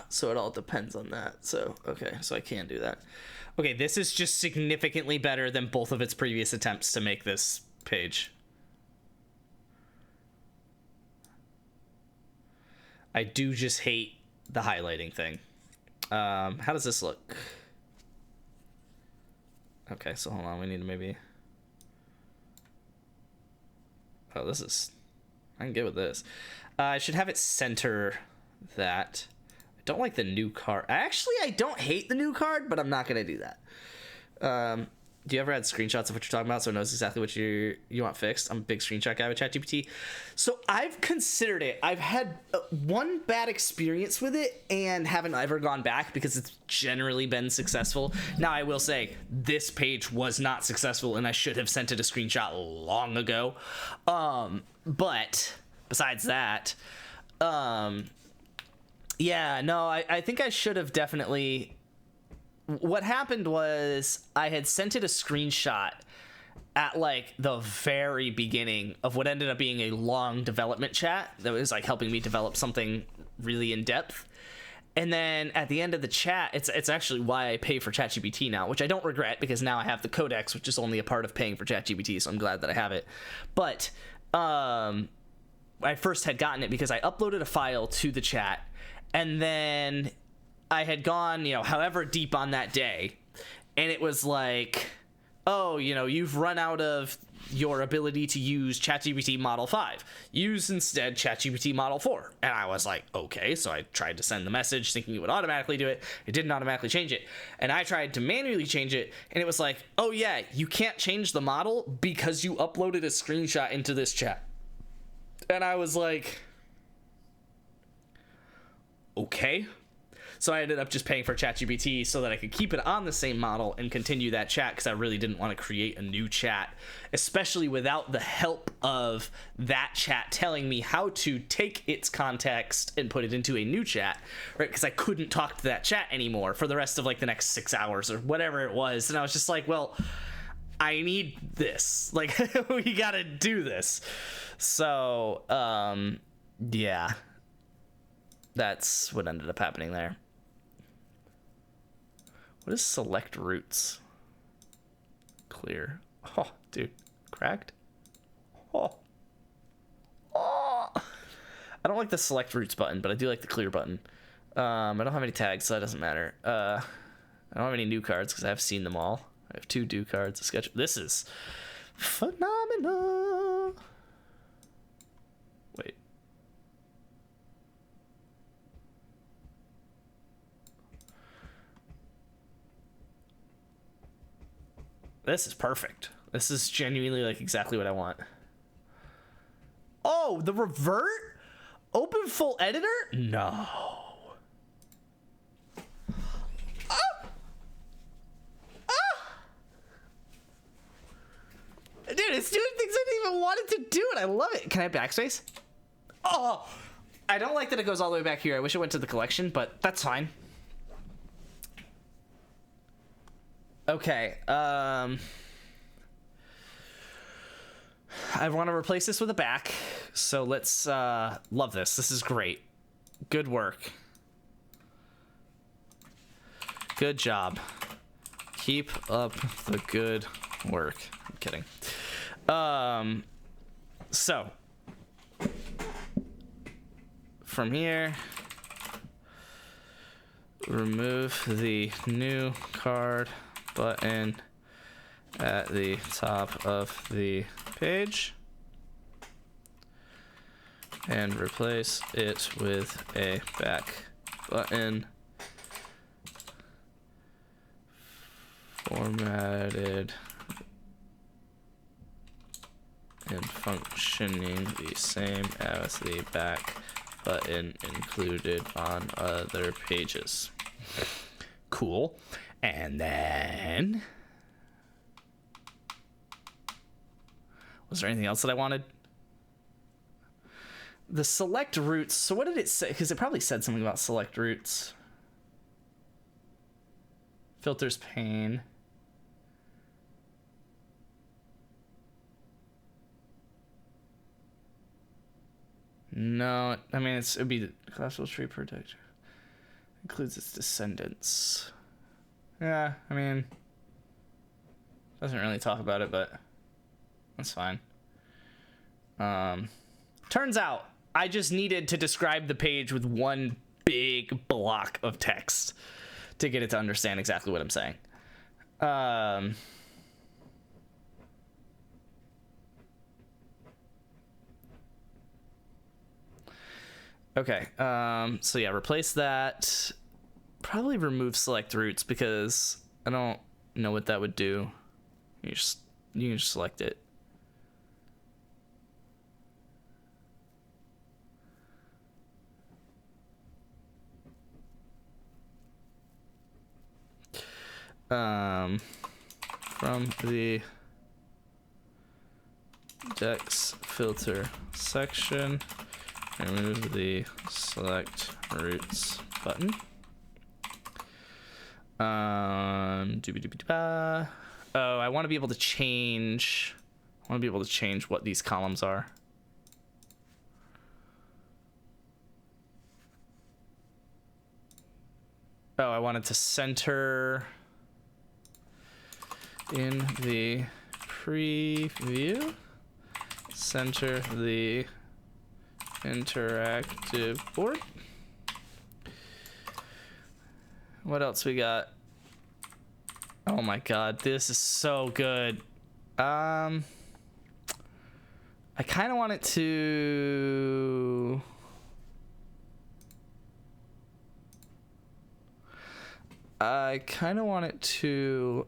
So it all depends on that. So, okay, so I can do that. Okay, this is just significantly better than both of its previous attempts to make this page. I do just hate the highlighting thing. How does this look? Okay, so hold on, we need to maybe... Oh, this is... I can get with this. I should have it center that. I don't like the new card. Actually, I don't hate the new card, but I'm not going to do that. Do you ever add screenshots of what you're talking about so it knows exactly what you want fixed? I'm a big screenshot guy with ChatGPT. So I've considered it. I've had one bad experience with it and haven't ever gone back because it's generally been successful. Now, I will say this page was not successful and I should have sent it a screenshot long ago. But besides that, yeah, no, I think I should have definitely... What happened was I had sent it a screenshot at like the very beginning of what ended up being a long development chat that was like helping me develop something really in depth. And then at the end of the chat, it's actually why I pay for ChatGPT now, which I don't regret because now I have the Codex, which is only a part of paying for ChatGPT, so I'm glad that I have it. But I first had gotten it because I uploaded a file to the chat, and then I had gone, however deep on that day, and it was like, oh, you've run out of your ability to use ChatGPT Model 5. Use instead ChatGPT Model 4. And I was like, okay. So I tried to send the message thinking it would automatically do it. It didn't automatically change it. And I tried to manually change it, and it was like, oh yeah, you can't change the model because you uploaded a screenshot into this chat. And I was like, okay. So I ended up just paying for ChatGPT so that I could keep it on the same model and continue that chat, because I really didn't want to create a new chat, especially without the help of that chat telling me how to take its context and put it into a new chat, right? Because I couldn't talk to that chat anymore for the rest of like the next 6 hours or whatever it was. And I was just like, well, I need this. Like, we gotta do this. So, yeah. That's what ended up happening there. What is select roots? Clear. Oh, dude. Cracked? Oh. Oh. I don't like the select roots button, but I do like the clear button. I don't have any tags, so that doesn't matter. I don't have any new cards because I've seen them all. I have 2 do cards, a sketch. This is phenomenal. Wait. This is perfect. This is genuinely like exactly what I want. Oh, the revert? Open full editor? No. Dude, it's doing things I didn't even want it to do, and I love it. Can I have backspace? Oh, I don't like that it goes all the way back here. I wish it went to the collection, but that's fine. Okay, I want to replace this with a back, so let's, love this. This is great. Good work. Good job. Keep up the good work. I'm kidding. So, from here, remove the new card button at the top of the page and replace it with a back button formatted and functioning the same as the back button included on other pages. Cool. And then, was there anything else that I wanted? The select roots. So what did it say? Because it probably said something about select roots. Filters pane. No, I mean, it'd be the classical tree protection. Includes its descendants. Yeah, I mean, doesn't really talk about it, but that's fine. Turns out I just needed to describe the page with one big block of text to get it to understand exactly what I'm saying. Okay, so yeah, replace that. Probably remove select roots because I don't know what that would do. You can just select it. From the Dex filter section, remove the select roots button. Oh, I want to be able to change. I want to be able to change what these columns are. Oh, I wanted to center in the preview. Center the interactive board. What else we got? Oh my god, this is so good. I kind of want it to... I kind of want it to...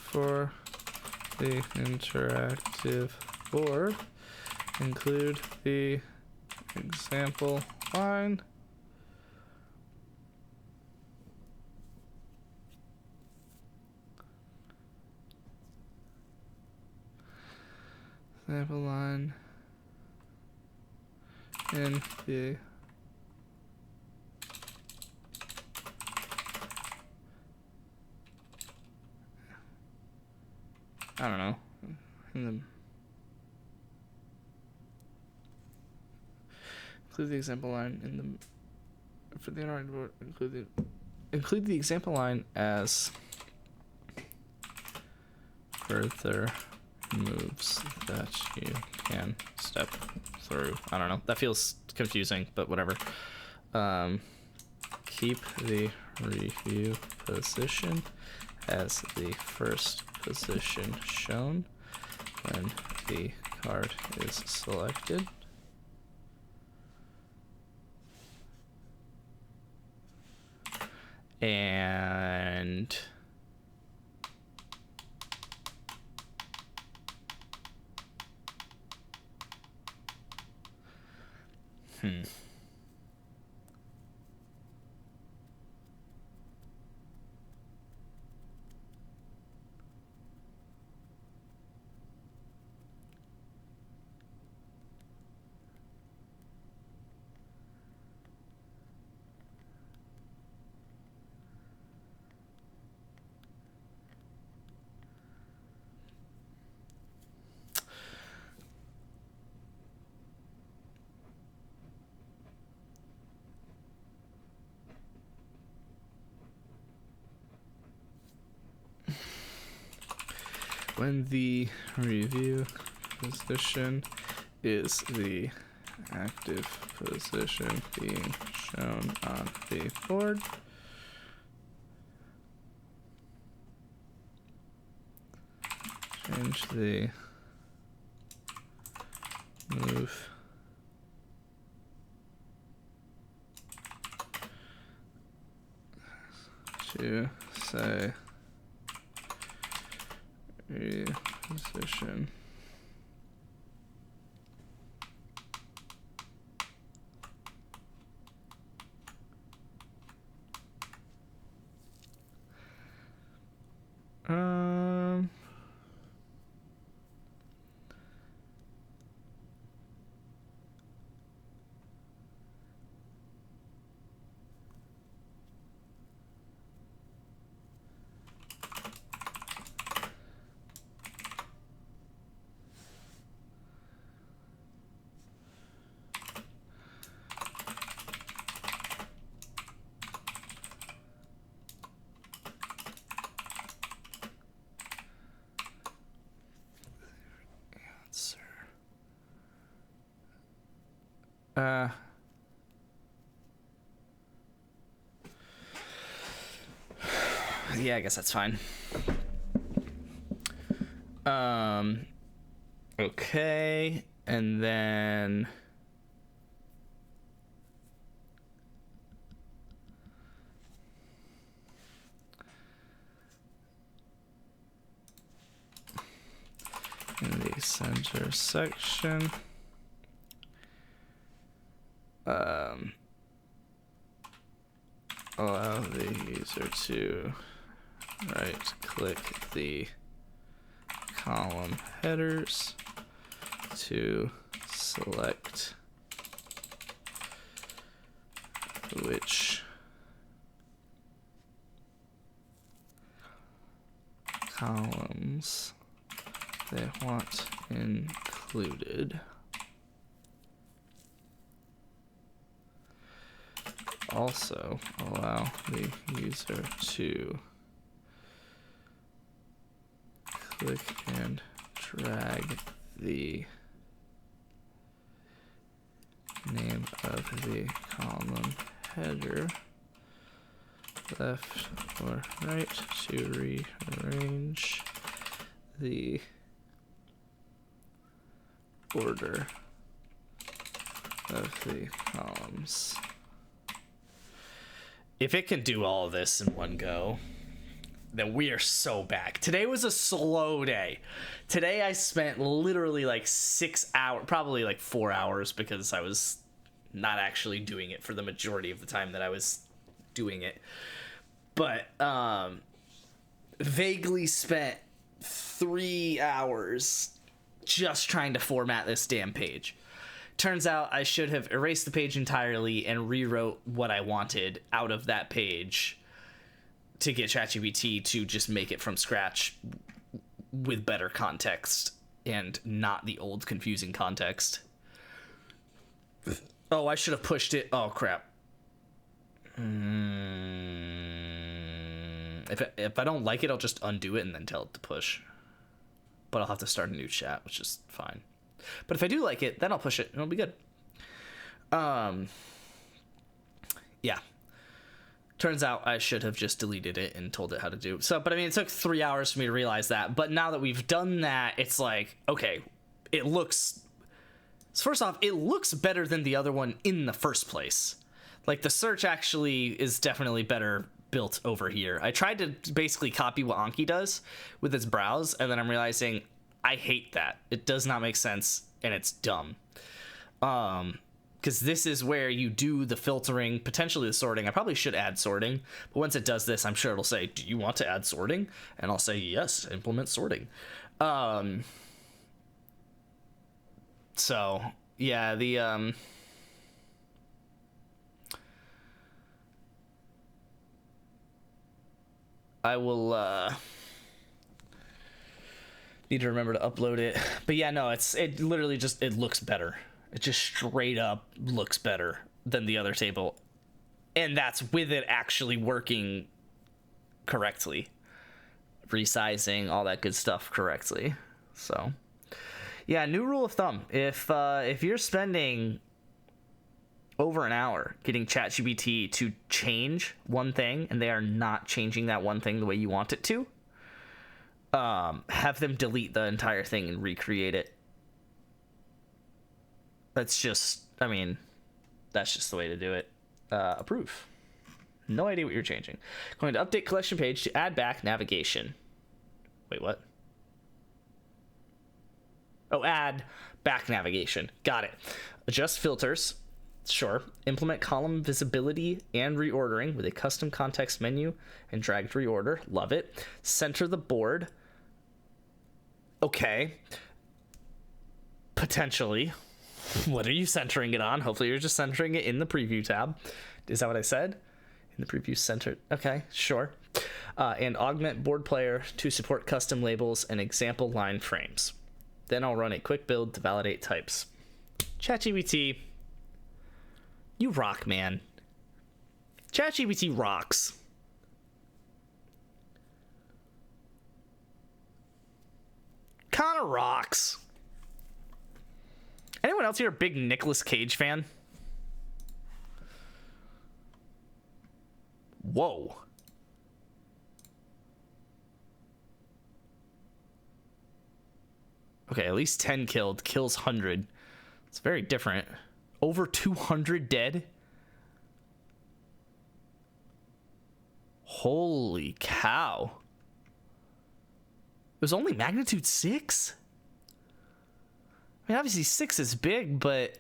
For the interactive board, include the example line. Example line in the I don't know. In the include the example line in the for the interactive board. Include the example line as further moves that you can step through. I don't know. That feels confusing, but whatever. Keep the review position as the first position shown when the card is selected. And when the review position is the active position being shown on the board, change the move to say reposition. Yeah, I guess that's fine. Okay, and then in the center section, allow the user to right-click the column headers to select which columns they want included. Also allow the user to click and drag the name of the column header left or right to rearrange the order of the columns. If it can do all of this in one go, then we are so back. Today was a slow day. Today I spent literally like 6 hours, probably like 4 hours, because I was not actually doing it for the majority of the time that I was doing it. But vaguely spent 3 hours just trying to format this damn page. Turns out I should have erased the page entirely and rewrote what I wanted out of that page to get ChatGPT to just make it from scratch with better context and not the old confusing context. Oh, I should have pushed it. Oh, crap. If I don't like it, I'll just undo it and then tell it to push. But I'll have to start a new chat, which is fine. But if I do like it, then I'll push it and it'll be good. Yeah. Turns out I should have just deleted it and told it how to do. So, but I mean, it took 3 hours for me to realize that. But now that we've done that, it's like, okay, it looks... First off, it looks better than the other one in the first place. Like, the search actually is definitely better built over here. I tried to basically copy what Anki does with its browse, and then I'm realizing I hate that. It does not make sense, and it's dumb. Because this is where you do the filtering, potentially the sorting. I probably should add sorting, but once it does this, I'm sure it'll say, do you want to add sorting? And I'll say, yes, implement sorting. So, yeah, the... I will need to remember to upload it. But yeah, no, it literally just, it looks better. It just straight up looks better than the other table. And that's with it actually working correctly. Resizing, all that good stuff correctly. So, yeah, new rule of thumb. If you're spending over an hour getting ChatGPT to change one thing and they are not changing that one thing the way you want it to, have them delete the entire thing and recreate it. That's just, I mean, that's just the way to do it. Approve. No idea what you're changing. Going to update collection page to add back navigation. Wait, what? Oh, add back navigation. Got it. Adjust filters. Sure. Implement column visibility and reordering with a custom context menu and drag to reorder. Love it. Center the board. Okay. Potentially. What are you centering it on? Hopefully you're just centering it in the preview tab. Is that what I said? In the preview center. Okay, sure. And augment board player to support custom labels and example line frames. Then I'll run a quick build to validate types. ChatGPT, you rock, man. ChatGPT rocks. Kinda rocks. Anyone else here a big Nicolas Cage fan? Whoa. Okay, at least 10 killed. Kills 100. It's very different. Over 200 dead? Holy cow. It was only magnitude 6? I mean, obviously 6 is big, but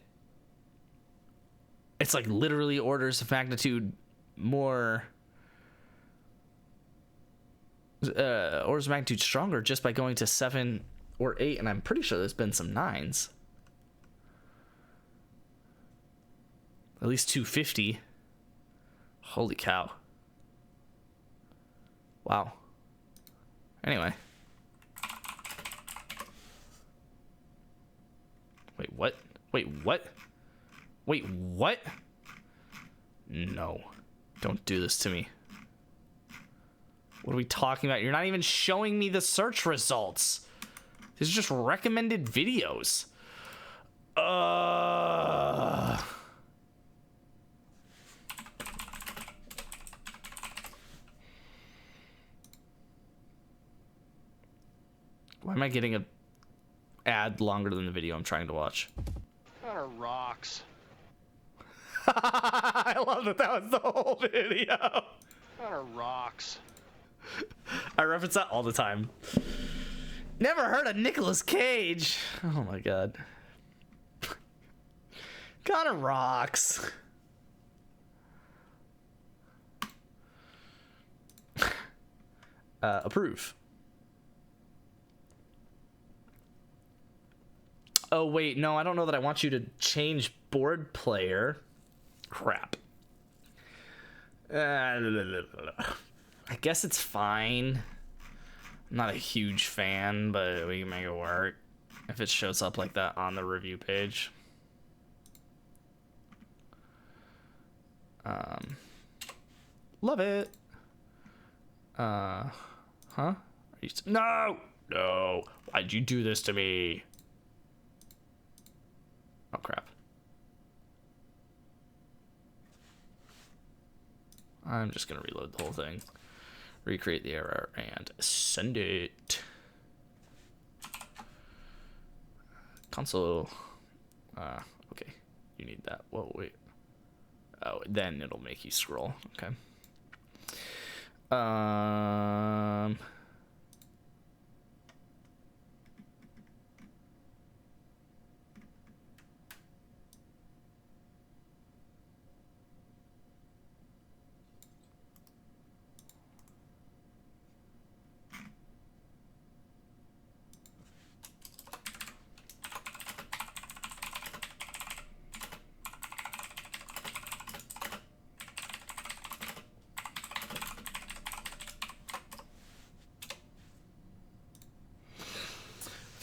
it's like literally orders of magnitude more... orders of magnitude stronger just by going to 7 or 8, and I'm pretty sure there's been some 9s. At least 250. Holy cow. Wow. Anyway. Wait, what? Wait, what? Wait, what? No. Don't do this to me. What are we talking about? You're not even showing me the search results. These are just recommended videos. Why am I getting a ad longer than the video I'm trying to watch? Connor rocks. I love that that was the whole video. Connor rocks. I reference that all the time. Never heard of Nicolas Cage. Oh my god. Connor rocks. Approve. Oh wait, no, I don't know that I want you to change board player. Crap. I guess it's fine. I'm not a huge fan, but we can make it work if it shows up like that on the review page. Love it. Huh? Are you no! No! Why'd you do this to me? Oh, crap. I'm just gonna reload the whole thing. Recreate the error and send it. Console. Okay. You need that. Whoa, wait. Oh, then it'll make you scroll. Okay.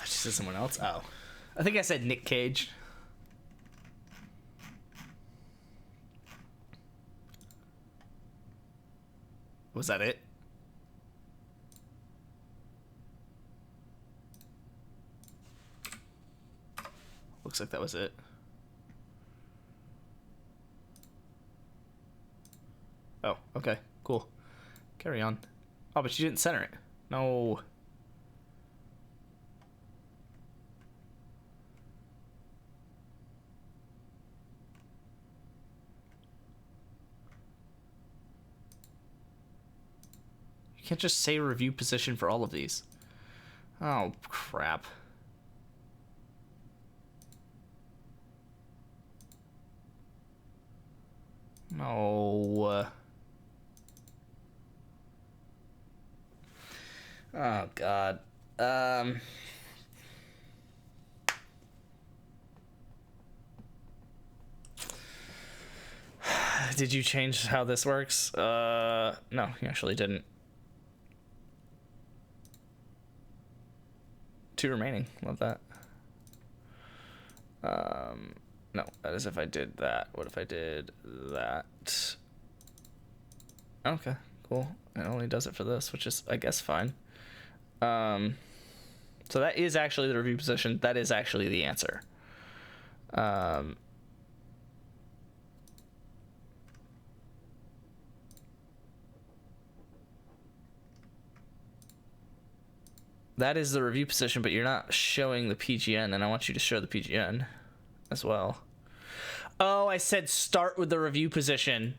Said someone else. Oh, I think I said Nick Cage. Was that it? Looks like that was it. Oh, okay, cool. Carry on. Oh, but you didn't center it. No. You can't just say review position for all of these. Oh, crap. No. Oh, God. Did you change how this works? No, you actually didn't. 2 remaining. Love that. No, that is if I did that. What if I did that? Okay, cool. It only does it for this, which is, I guess, fine. So that is actually the review position. That is actually the answer. That is the review position, but you're not showing the PGN, and I want you to show the PGN as well. Oh, I said start with the review position.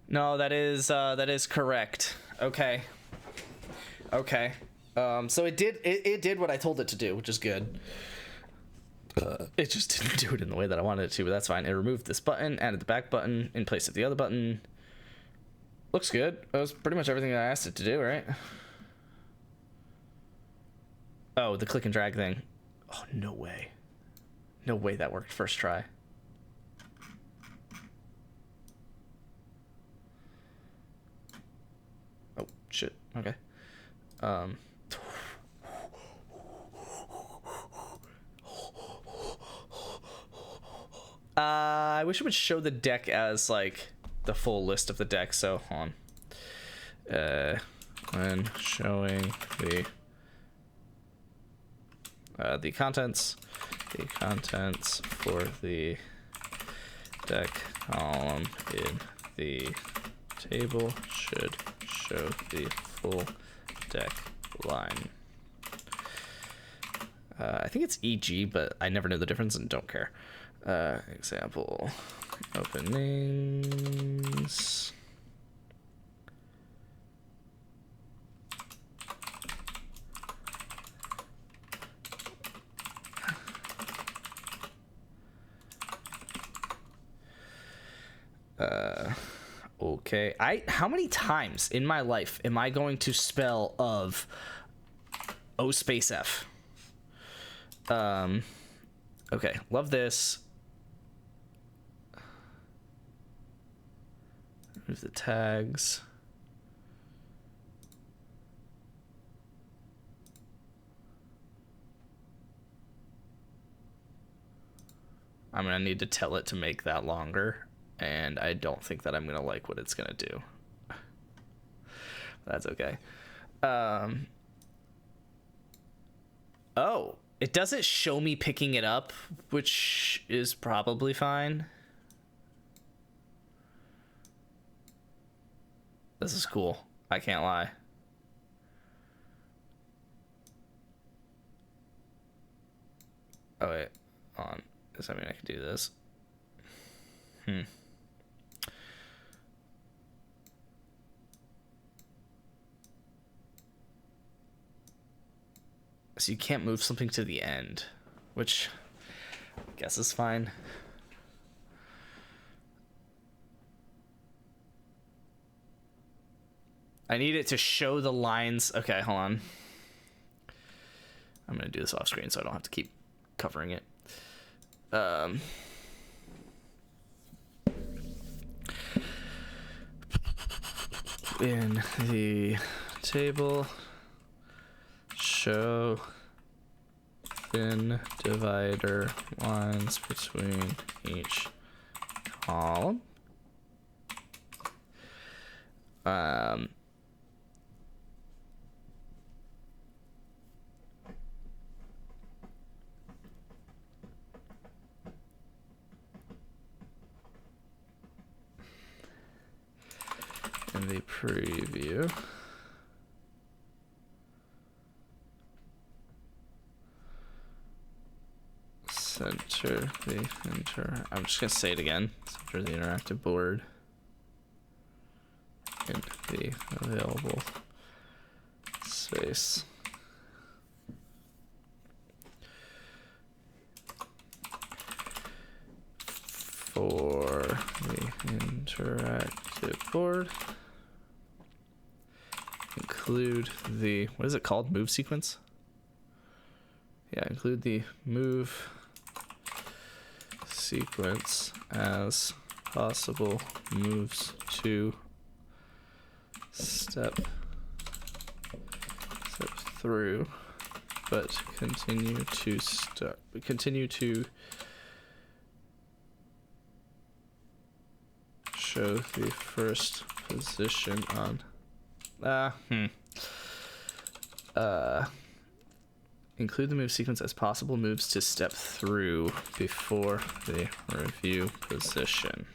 No, that is correct. Okay. Okay. So it did what I told it to do, which is good. It just didn't do it in the way that I wanted it to, but that's fine. It removed this button, added the back button in place of the other button. Looks good. That was pretty much everything I asked it to do, right? Oh, the click and drag thing. Oh, no way. No way that worked first try. Okay. I wish it would show the deck as like the full list of the deck. So hold on. When showing the contents for the deck column in the table should show the full deck line. I think it's EG, but I never know the difference and don't care. Example openings. Okay. How many times in my life am I going to spell of O space F? Okay, love this. Remove the tags. I'm gonna need to tell it to make that longer, and I don't think that I'm gonna like what it's gonna do. That's okay. Oh, it doesn't show me picking it up, which is probably fine. This is cool. I can't lie. Oh wait, hold on. Does that mean I can do this? So you can't move something to the end, which I guess is fine. I need it to show the lines. Okay, hold on. I'm gonna do this off screen so I don't have to keep covering it. In the table, show thin divider lines between each column. In the preview, center the I'm just gonna say it again. Center the interactive board in the available space. For the interactive board, include the, what is it called? Move sequence? Yeah, include the move sequence as possible moves to step through, but continue to show the first position on include the move sequence as possible moves to step through before the review position,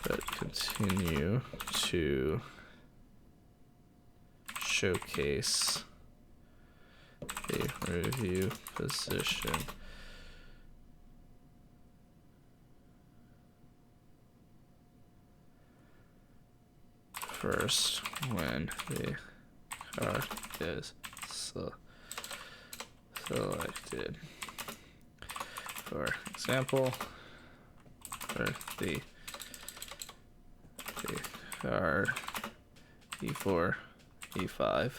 but continue to showcase the review position first when the card is selected. For example, for the card E4, E5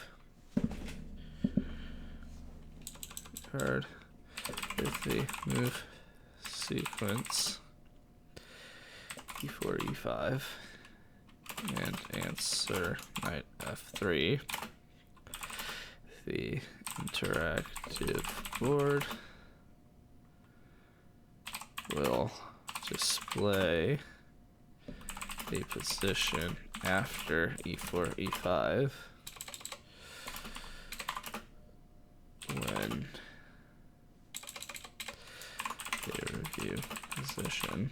card with the move sequence E4, E5 and answer knight f3. The interactive board will display the position after e4, e5 when they review position.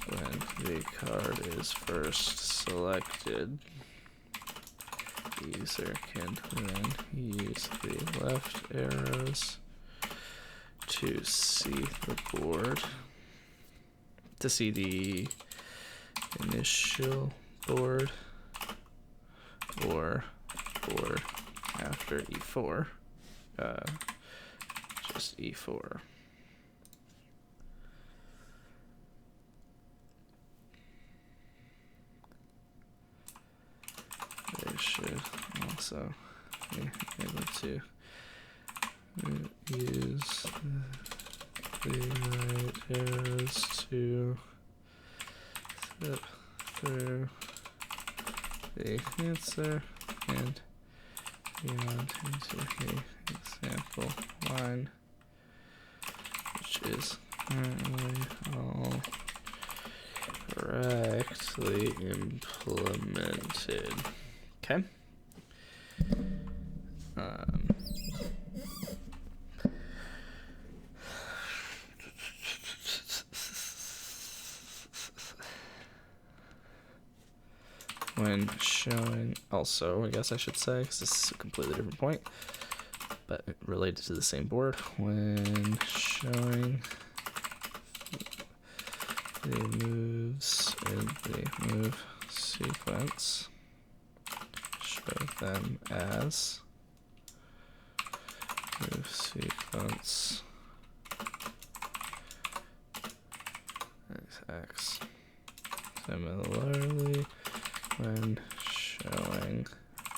When the card is first selected, the user can then use the left arrows to see the board, to see the initial board or board after e4, just e4. They should also be able to use the right arrows to step through the answer and beyond into the example line, which is currently all correctly implemented. Okay. When showing, also, I guess I should say, because this is a completely different point, but related to the same board, when showing the moves in the move sequence, show them as move sequence x. Similarly, when showing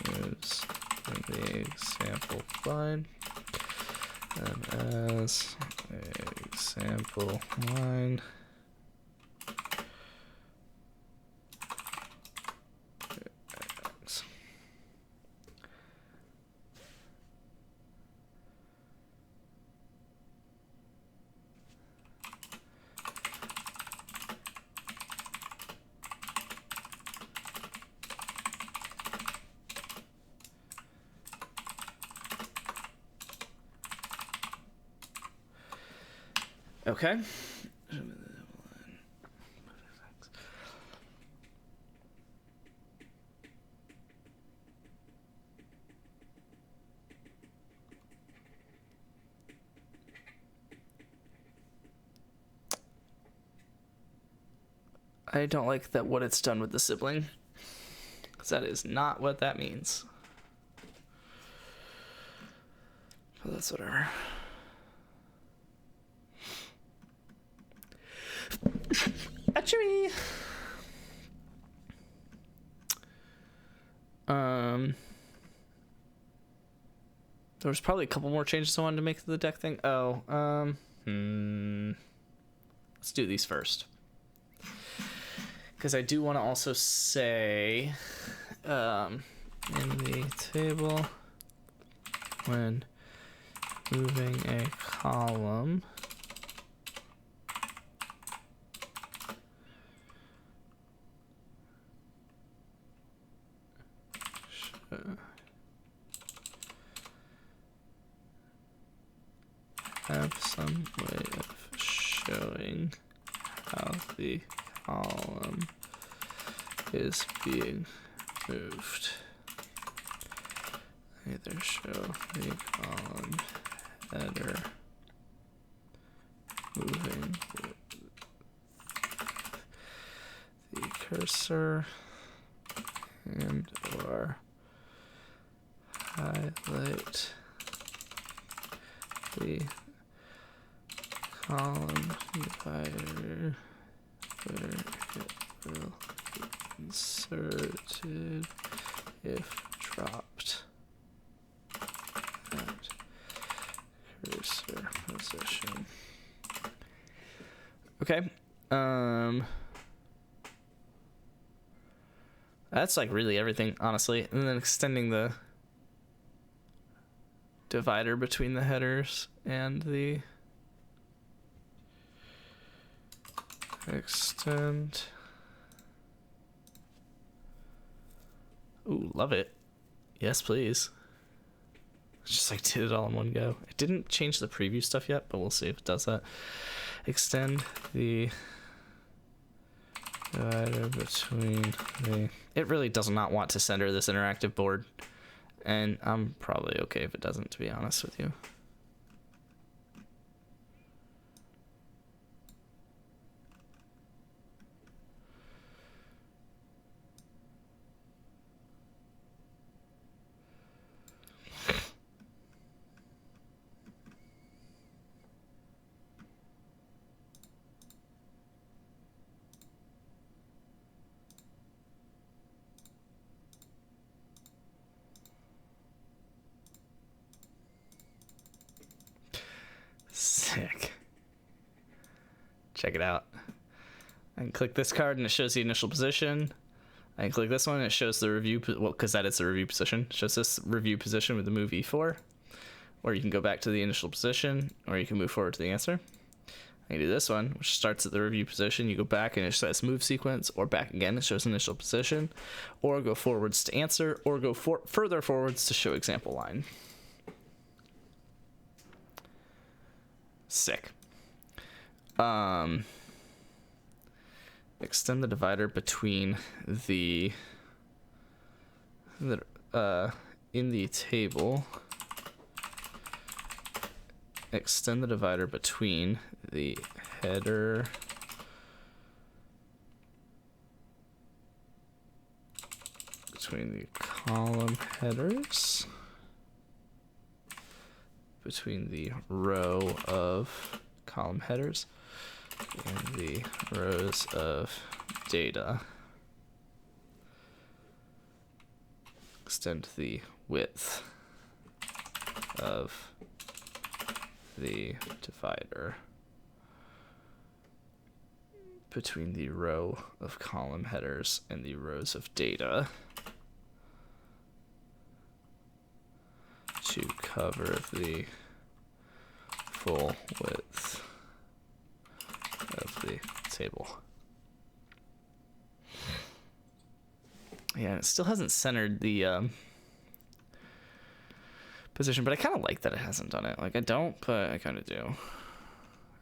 moves in the example line, and as example line x. Okay. I don't like that what it's done with the sibling, because that is not what that means. But that's whatever. Achoo! There was probably a couple more changes I wanted to make to the deck thing. Let's do these first, because I do want to also say, in the table, when moving a column, have some way of showing how the column is being moved. Either show the column header moving the cursor and or highlight the column divider where it will be inserted if dropped at cursor position. Okay. That's like really everything, honestly. And then extending the divider between the headers and the extend. Ooh, love it. Yes, please. Just like did it all in one go. It didn't change the preview stuff yet, but we'll see if it does that. Extend the divider between the... It really does not want to center this interactive board. And I'm probably okay if it doesn't, to be honest with you. Sick. Check it out. I can click this card and it shows the initial position. I can click this one and it shows the review, well, because that is the review position. It shows this review position with the move E4. Or you can go back to the initial position, or you can move forward to the answer. I can do this one, which starts at the review position. You go back and it says move sequence, or back again, it shows initial position, or go forwards to answer, or go further forwards to show example line. Sick. Extend the divider between the in the table. Extend the divider between the header between the column headers, between the row of column headers and the rows of data. Extend the width of the divider between the row of column headers and the rows of data to cover the full width of the table. Yeah, it still hasn't centered the position, but I kind of like that it hasn't done it. Like, I don't, but I kind of do.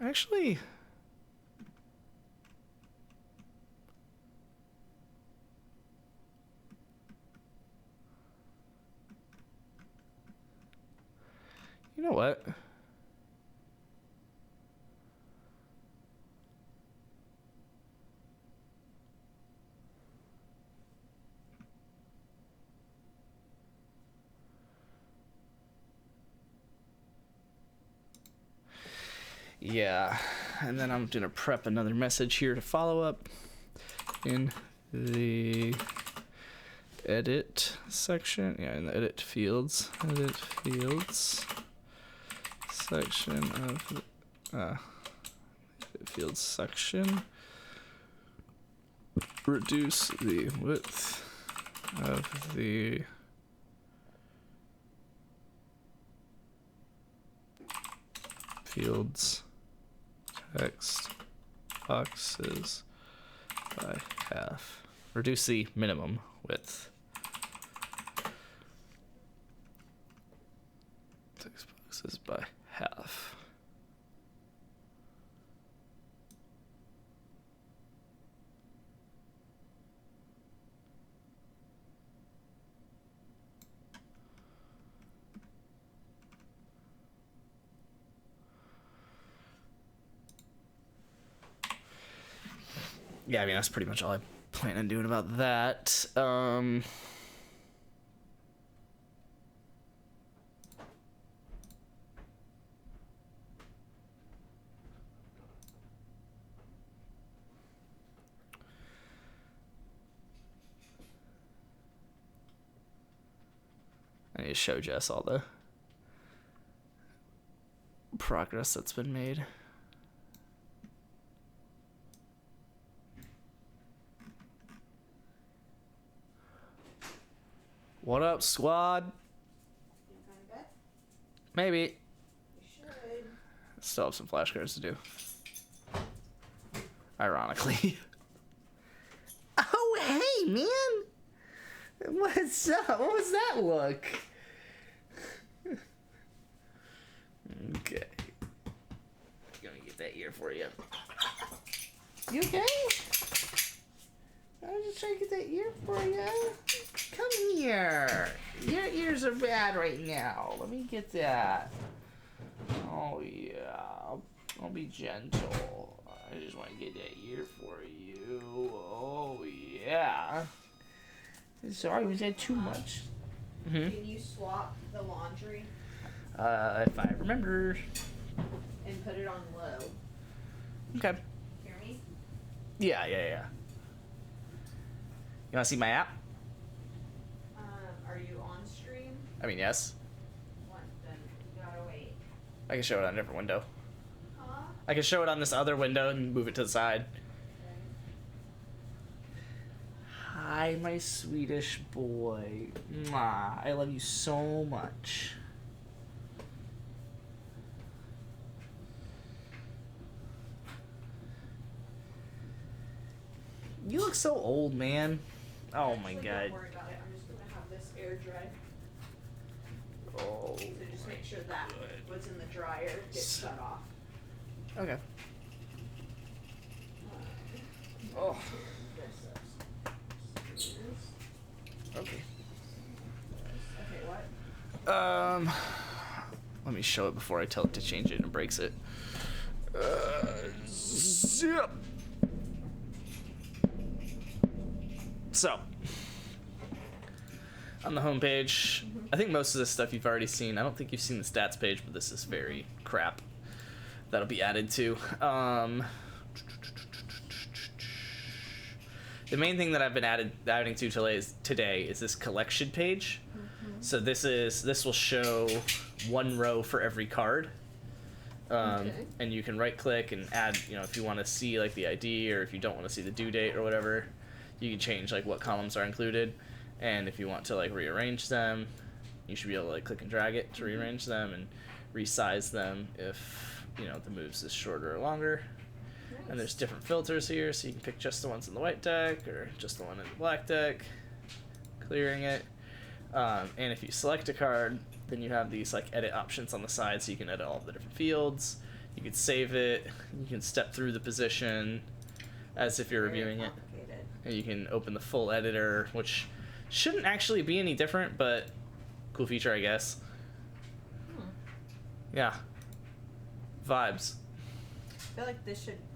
Actually, you know what? Yeah, and then I'm gonna prep another message here to follow up in the edit section. Yeah, in the edit fields section of the edit fields section. Reduce the width of the fields text boxes by half. Reduce the minimum width. Text boxes by half. Yeah, I mean, that's pretty much all I plan on doing about that. I need to show Jess all the progress that's been made. What up, squad? You going to bed? Maybe. You should. Still have some flashcards to do. Ironically. Oh, hey, man! What's up? What was that look? Okay. Gonna get that ear for you. You okay? I was just trying to get that ear for you. Come here. Your ears are bad right now. Let me get that. Oh, yeah. I'll be gentle. I just want to get that ear for you. Oh, yeah. Sorry, was that too much? Can you swap the laundry If I remember. and put it on low? Okay. Hear me? Yeah. You want to see my app? Are you on stream? I mean, yes. What? Then you gotta wait. I can show it on a different window. Huh? I can show it on this other window and move it to the side. Okay. Hi, my Swedish boy. Mwah. I love you so much. You look so old, man. Oh my Actually, god. Don't worry about it. I'm just gonna have this air dry. Oh. So just make sure that what's in the dryer gets shut off. Okay. Oh. Okay. Okay, what? Let me show it before I tell it to change it and breaks it. Zip. So, on the home page, I think most of this stuff you've already seen. I don't think you've seen the stats page, but this is very crap. That'll be added to. The main thing that I've been adding to today is this collection page. So this will show one row for every card. And you can right click and add, if you want to see like the ID or if you don't want to see the due date or whatever, you can change like what columns are included. And if you want to like rearrange them, you should be able to like click and drag it to rearrange them and resize them if, the moves is shorter or longer. Nice. And there's different filters here, so you can pick just the ones in the white deck or just the one in the black deck, clearing it. And if you select a card, then you have these like edit options on the side, so you can edit all the different fields. You can save it. You can step through the position as if you're reviewing it. And you can open the full editor, which shouldn't actually be any different, but cool feature, I guess. Yeah. Vibes. I feel like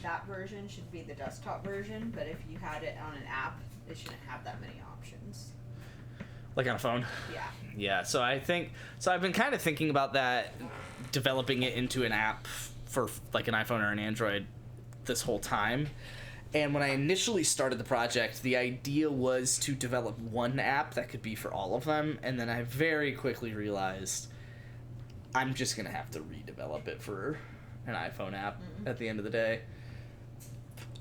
that version should be the desktop version, but if you had it on an app, it shouldn't have that many options. Like on a phone? Yeah. Yeah, so I've been kind of thinking about that, developing it into an app for like an iPhone or an Android this whole time. And when I initially started the project, the idea was to develop one app that could be for all of them, and then I very quickly realized I'm just going to have to redevelop it for an iPhone app at the end of the day.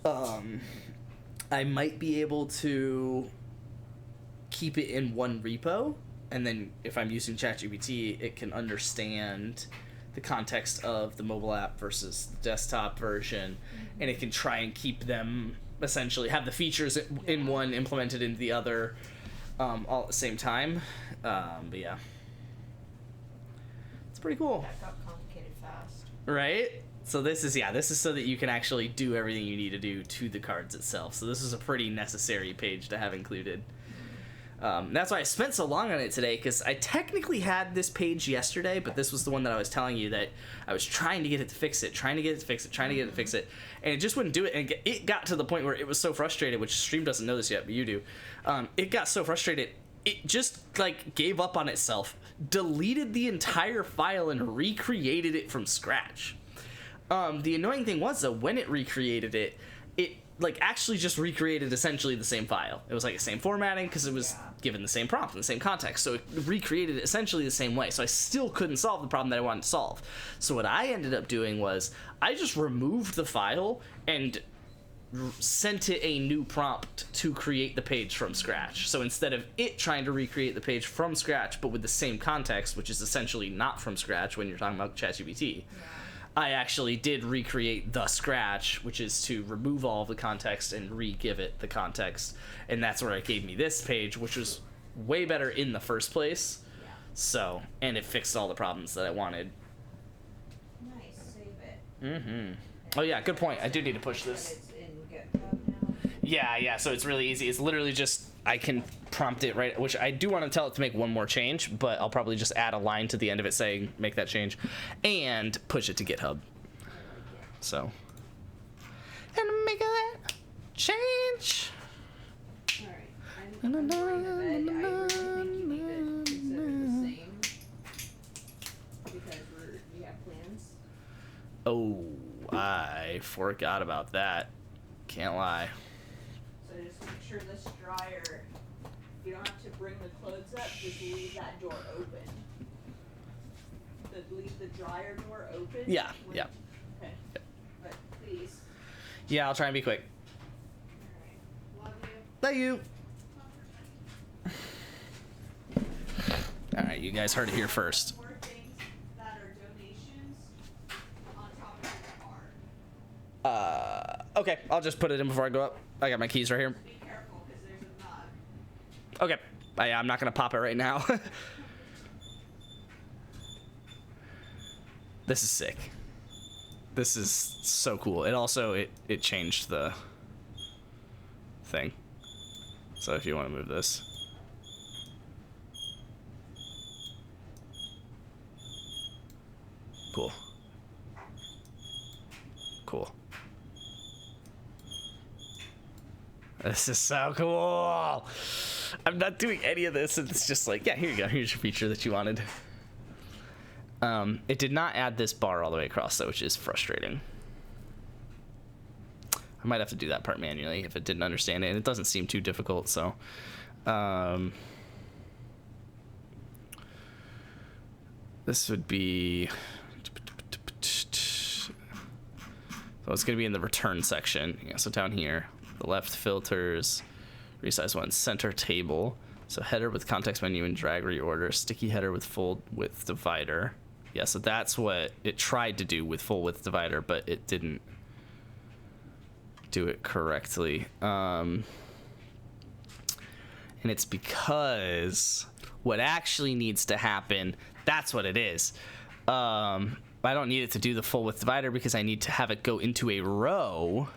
I might be able to keep it in one repo, and then if I'm using ChatGPT, it can understand the context of the mobile app versus the desktop version, and it can try and keep them, essentially have the features in one implemented into the other all at the same time. But yeah, it's pretty cool. That got complicated fast. Right? So this is so that you can actually do everything you need to do to the cards itself. So this is a pretty necessary page to have included. That's why I spent so long on it today, because I technically had this page yesterday, but this was the one that I was telling you that I was trying to get it to fix it, and it just wouldn't do it. And it got to the point where it was so frustrated, which Stream doesn't know this yet, but you do. It got so frustrated, it just like gave up on itself, deleted the entire file, and recreated it from scratch. The annoying thing was, though, when it recreated it like actually just recreated essentially the same file. It was like the same formatting because it was given the same prompt in the same context, so it recreated it essentially the same way. So I still couldn't solve the problem that I wanted to solve. So what I ended up doing was I just removed the file and sent it a new prompt to create the page from scratch. So instead of it trying to recreate the page from scratch, but with the same context, which is essentially not from scratch when you're talking about ChatGPT, I actually did recreate the scratch, which is to remove all of the context and re-give it the context. And that's where it gave me this page, which was way better in the first place. Yeah. So, and it fixed all the problems that I wanted. Nice, save it. Mm-hmm. Oh yeah, good point. I do need to push this. It's in GitHub now. Yeah, so it's really easy. It's literally just, I can prompt it right, which I do want to tell it to make one more change, but I'll probably just add a line to the end of it saying, make that change, and push it to GitHub. So, and make that change. Alright, I'm going to bed. I really think you need to consider the same. Because we have plans. Oh, I forgot about that. Can't lie. So just make sure this dryer, you don't have to bring the clothes up, just leave that door open. Leave the dryer door open? Yeah. Okay. But please. Yeah, I'll try and be quick. Alright. Love you. Thank you. Alright, you guys heard it here first. More things that are donations on top of your card. Okay, I'll just put it in before I go up. I got my keys right here. Be careful, because there's a nut. Okay, I'm not gonna pop it right now. This is sick. This is so cool. It also, it changed the thing. So if you want to move this. Cool. Cool. This is so cool. I'm not doing any of this. It's just like, yeah, here you go. Here's your feature that you wanted. It did not add this bar all the way across though, which is frustrating. I might have to do that part manually if it didn't understand it. And it doesn't seem too difficult, so. This would be. So it's going to be in the return section. Yeah, so down here, the left filters, resize one, center table. So header with context menu and drag reorder, sticky header with full width divider. Yeah, so that's what it tried to do with full width divider, but it didn't do it correctly. And it's because what actually needs to happen, that's what it is. I don't need it to do the full width divider because I need to have it go into a row.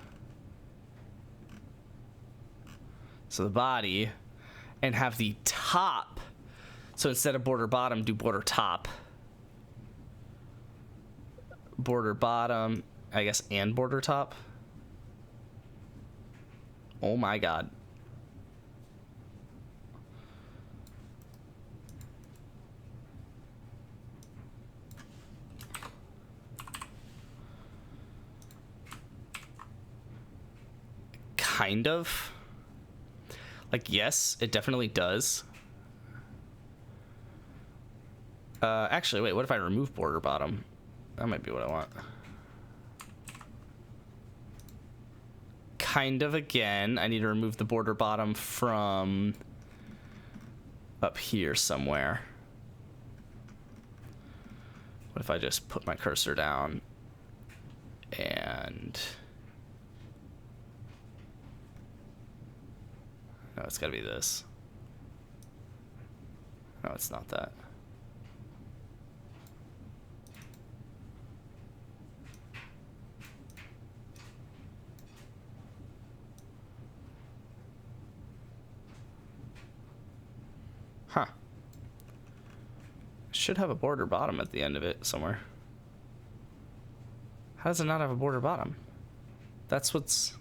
So the body, and have the top. So instead of border bottom, do border top. Border bottom, I guess, and border top. Oh my god. Kind of. Like, yes, it definitely does. Actually, wait, what if I remove border bottom? That might be what I want. Kind of again. I need to remove the border bottom from up here somewhere. What if I just put my cursor down and... No, it's gotta be this. No, it's not that. Huh. Should have a border bottom at the end of it somewhere. How does it not have a border bottom? That's what's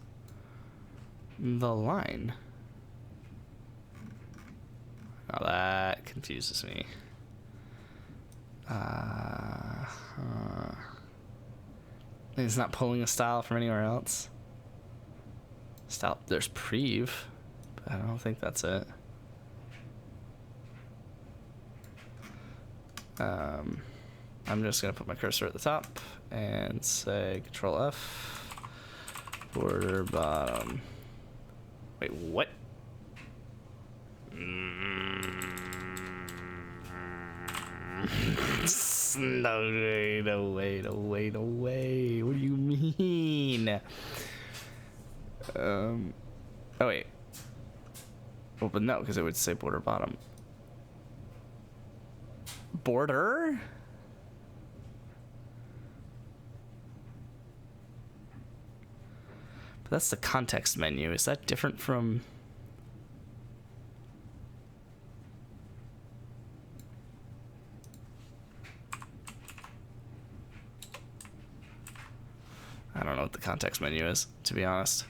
the line. Now that confuses me. It's not pulling a style from anywhere else. Style, there's prev, but I don't think that's it. I'm just gonna put my cursor at the top and say Control F, border bottom. Wait, what? No way, no way, no way, no way. What do you mean? Oh wait. Well, but no, because it would say border bottom. Border? But that's the context menu. Is that different from... I don't know what the context menu is, to be honest.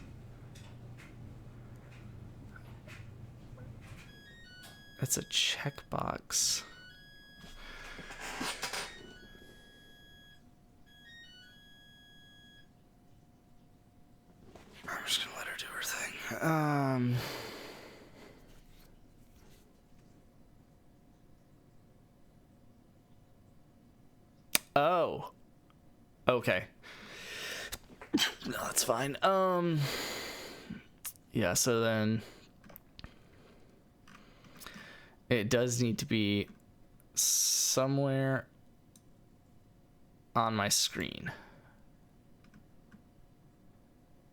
It's a checkbox. I'm just gonna let her do her thing. Oh. Okay. No, that's fine. Yeah, so then it does need to be somewhere on my screen.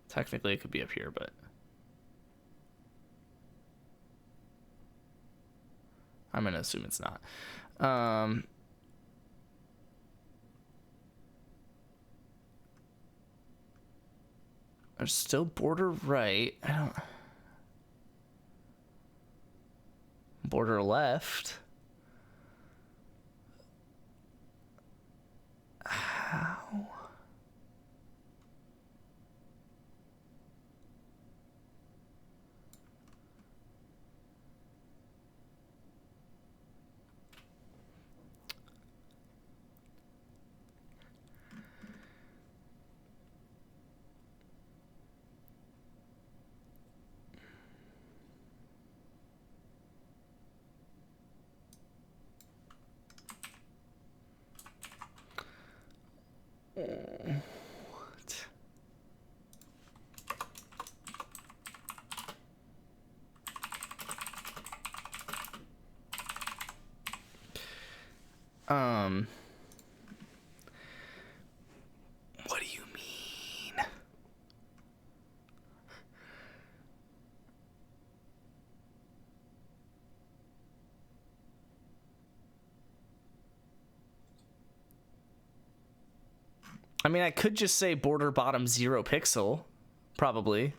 Technically, it could be up here, but I'm gonna assume it's not. There's still border right. I don't... Border left. How? What? What do you mean? I mean, I could just say border bottom 0 pixel, probably.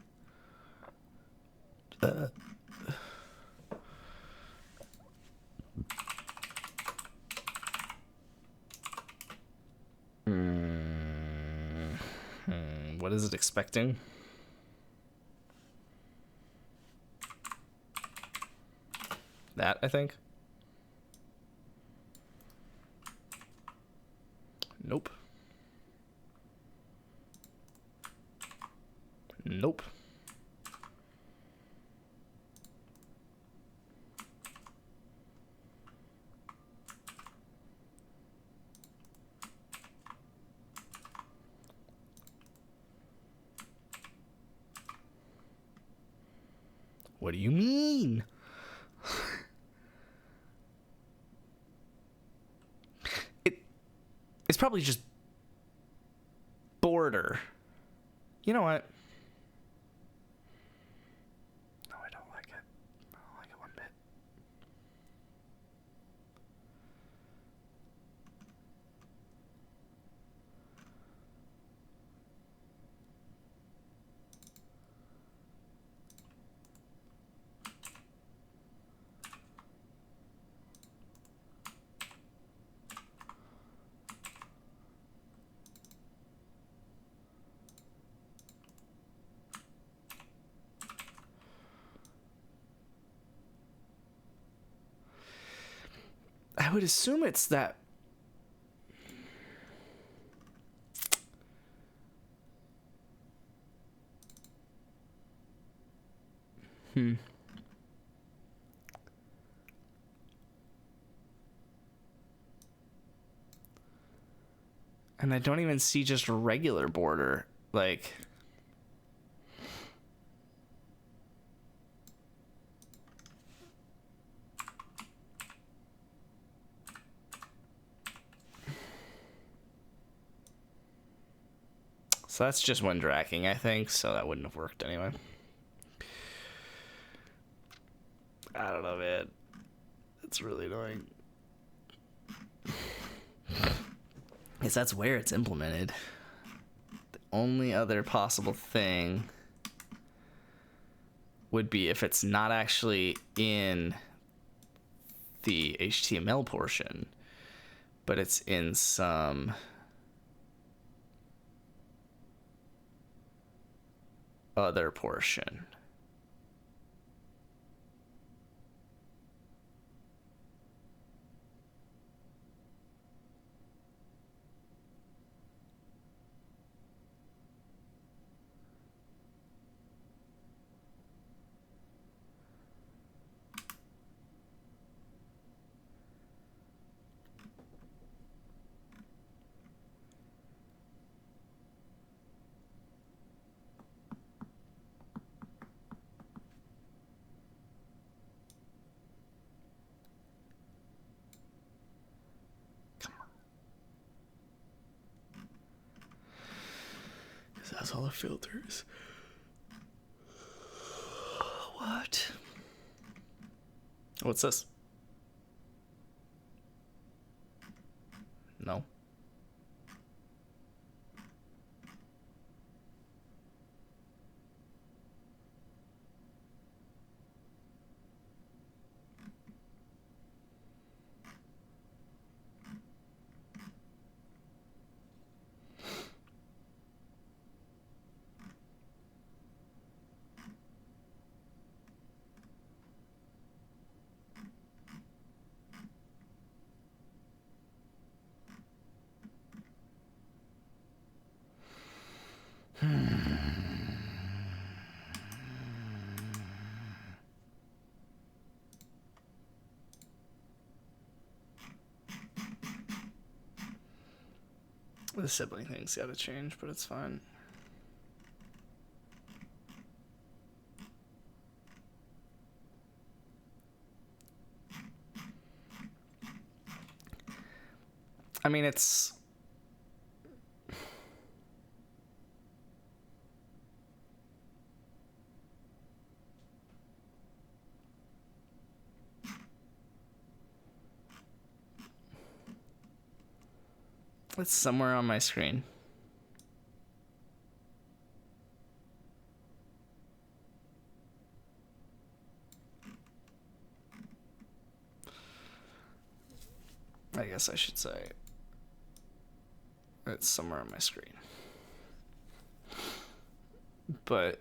What is it expecting? That, I think. Nope. Nope. What do you mean? It's probably just border. You know what? No, I don't like it. I don't like it one bit. I would assume it's that. And I don't even see just a regular border. Like, So that's just when dragging, I think, so that wouldn't have worked anyway. I don't know, man. It's really annoying. Because that's where it's implemented. The only other possible thing would be if it's not actually in the HTML portion, but it's in some other portion. That's all the filters. What? What's this? No. The sibling thing's gotta change, but it's fine. I mean, it's... It's somewhere on my screen. I guess I should say it's somewhere on my screen. But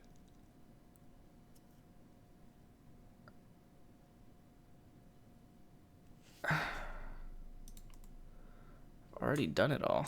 I've already done it all.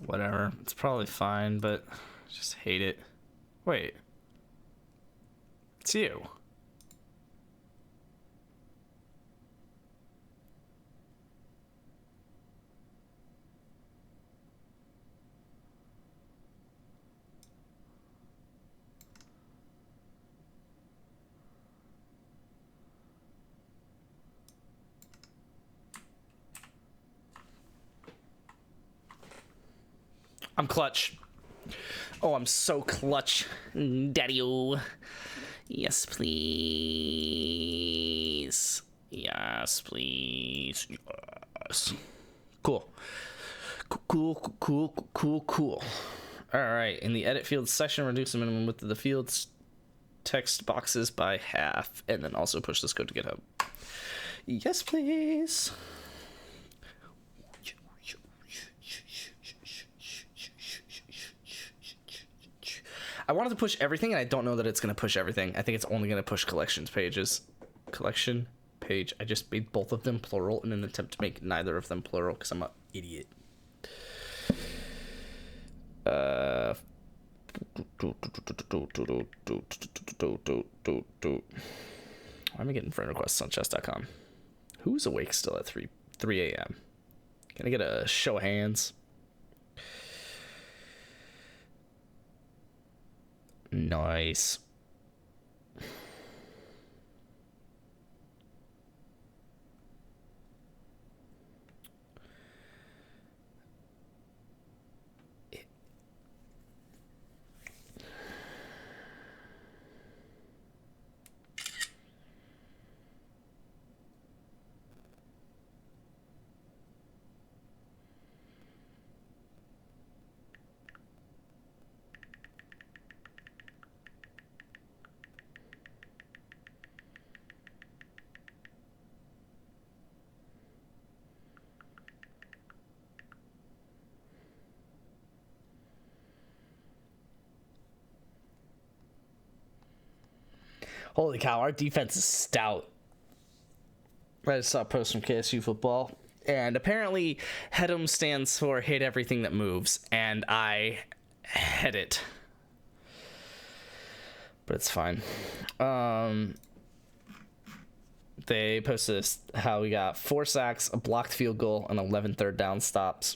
Whatever. It's probably fine, but I just hate it. Wait. It's you. I'm clutch. Oh, I'm so clutch. Daddy-o. Yes, please. Yes, please. Yes. Cool. Cool. All right. In the edit fields section, reduce the minimum width of the fields text boxes by half, and then also push this code to GitHub. Yes, please. I wanted to push everything, and I don't know that it's going to push everything. I think it's only going to push collections pages. Collection page. I just made both of them plural in an attempt to make neither of them plural because I'm an idiot. Why am I getting friend requests on chess.com? Who's awake still at 3 a.m.? Can I get a show of hands? Nice. Holy cow, our defense is stout. I just saw a post from KSU football, and apparently HEDM stands for hit everything that moves, and I hit it. But it's fine. They posted this, how we got 4 sacks, a blocked field goal, and 11 third down stops.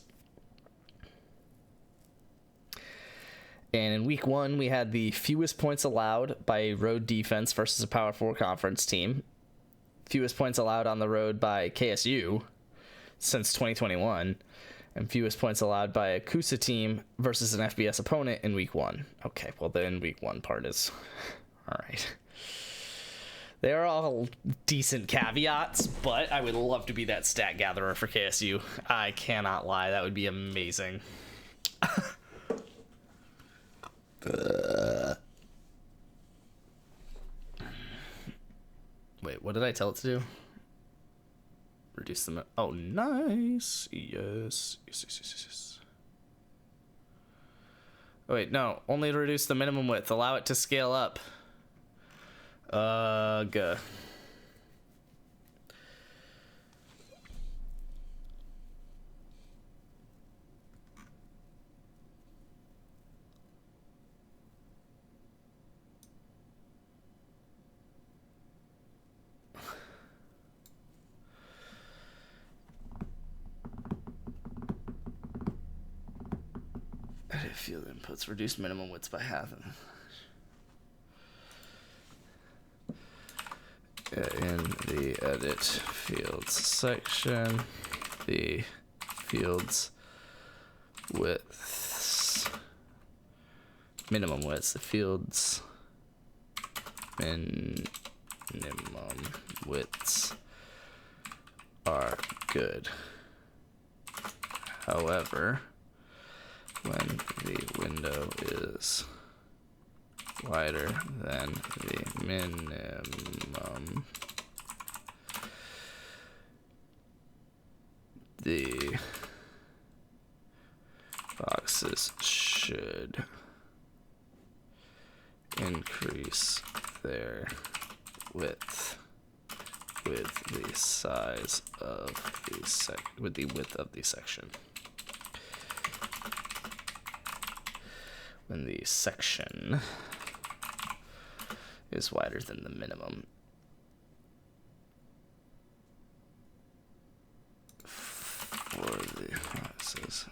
And in week 1, we had the fewest points allowed by a road defense versus a Power 4 conference team. Fewest points allowed on the road by KSU since 2021. And fewest points allowed by a CUSA team versus an FBS opponent in week 1. Okay, well, the in week 1 part is... all right. They are all decent caveats, but I would love to be that stat gatherer for KSU. I cannot lie. That would be amazing. Wait, what did I tell it to do? Reduce the... oh, nice. Yes. Oh, wait, no. Only to reduce the minimum width. Allow it to scale up. Ugh. Edit field inputs. Reduce minimum widths by half. In the edit fields section, the fields widths, minimum widths, the fields minimum widths are good. However, when the window is wider than the minimum, the boxes should increase their width with the size of the with the width of the section. When the section is wider than the minimum for the boxes.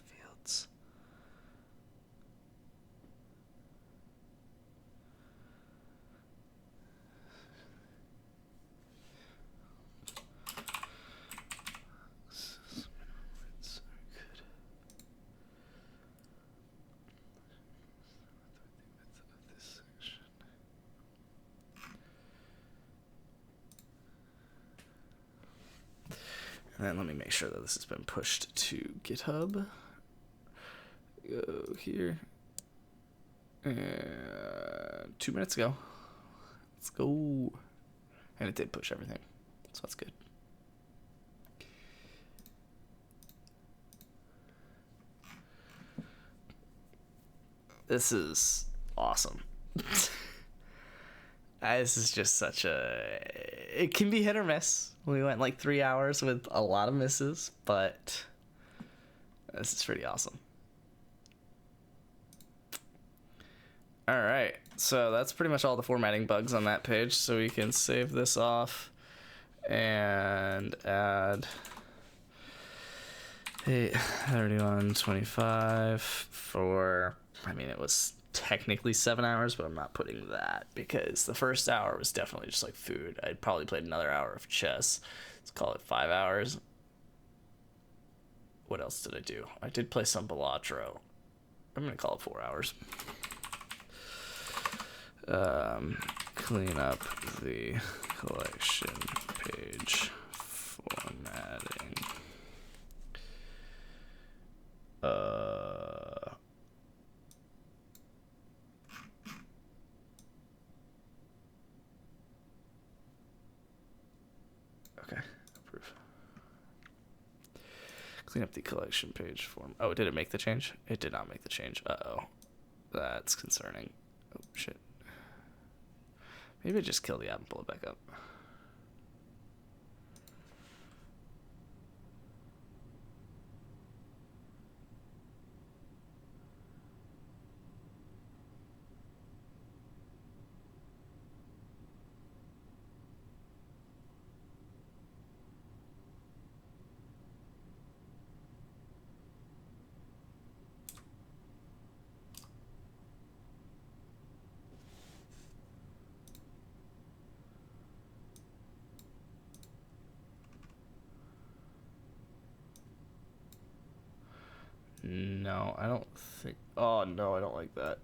Fields. And let me make sure that this has been pushed to GitHub. Go here. And 2 minutes ago. Let's go. And it did push everything, so that's good. This is awesome. This is just such a... It can be hit or miss. We went like 3 hours with a lot of misses, but this is pretty awesome. Alright, so that's pretty much all the formatting bugs on that page, so we can save this off and add 3125 for... I mean, it was technically 7 hours, but I'm not putting that because the first hour was definitely just like food. I'd probably played another hour of chess. Let's call it 5 hours. What else did I do? I did play some Balatro. I'm gonna call it 4 hours. Clean up the collection page formatting. Okay, approve. Clean up the collection page form. Oh, did it make the change? It did not make the change. Uh-oh. That's concerning. Oh, shit. Maybe I just kill the app and pull it back up. No, I don't think... Oh, no, I don't like that.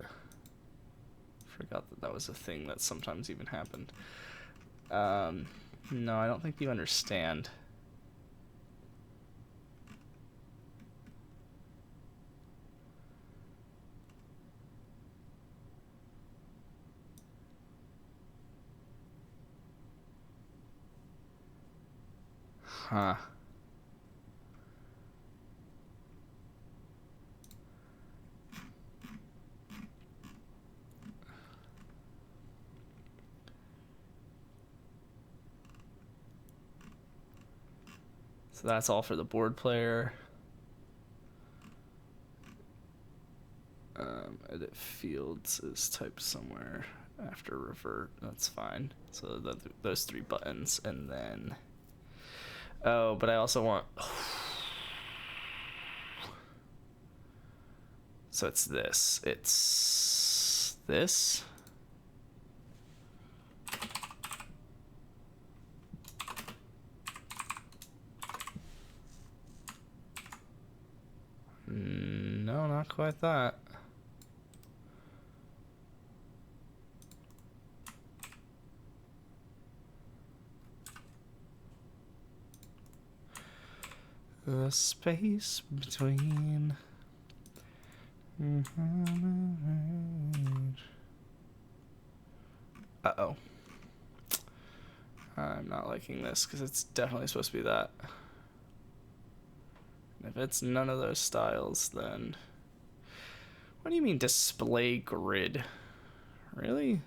Forgot that that was a thing that sometimes even happened. No, I don't think you understand. Huh. So that's all for the board player. Edit fields is typed somewhere after revert. That's fine. So those 3 buttons, and then... Oh, but I also want... So it's this. It's this. No, not quite that. The space between... Uh-oh. I'm not liking this because it's definitely supposed to be that. If it's none of those styles, then... What do you mean display grid? Really?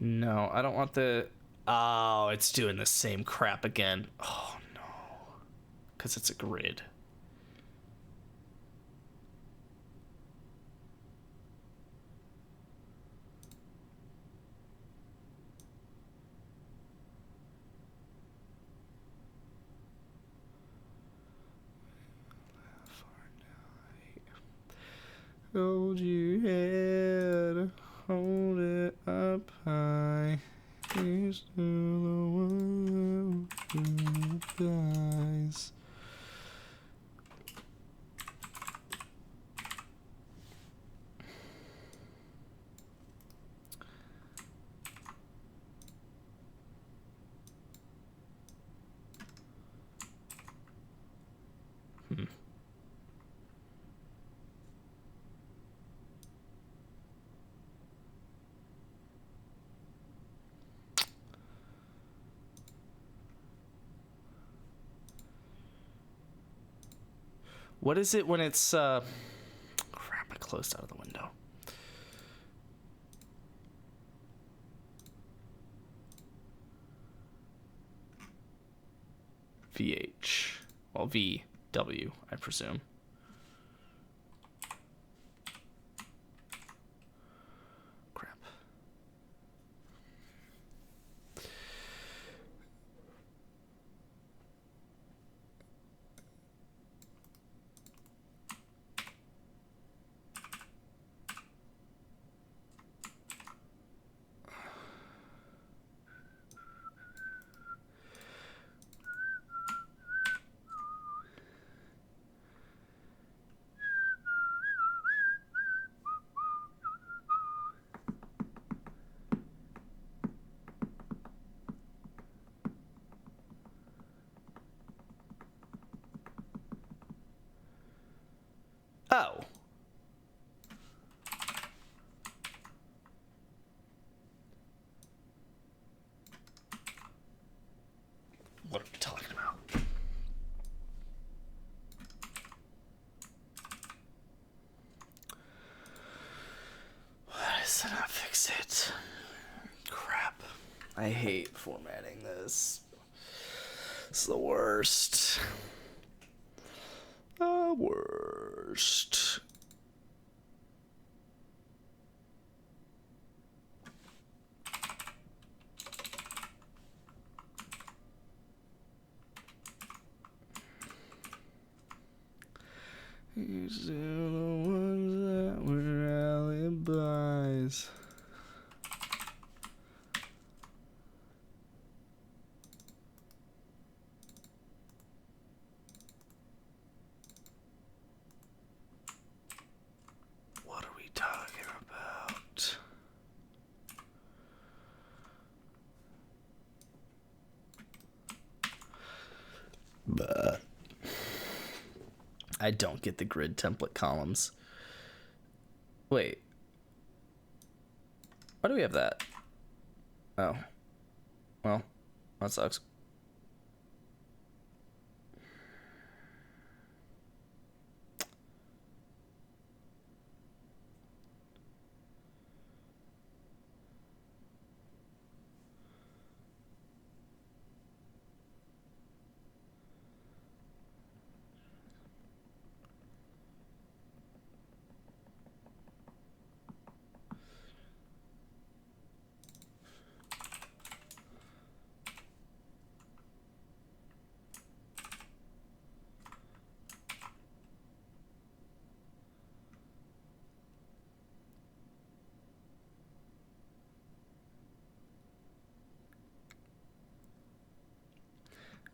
No, I don't want the... Oh, it's doing the same crap again. Oh, no. Because it's a grid. Hold your head, hold it up high. Here's to the one who died. guys. What is it when it's crap, I closed out of the window. VH. Well, VW, I presume. Crap. Oh. What are you talking about? Why does it not fix it? Crap. I hate formatting this. It's the worst. The worst. You see the ones that were alibis. What are we talking about? But I don't get the grid template columns. Wait. Why do we have that? Oh. Well, that sucks.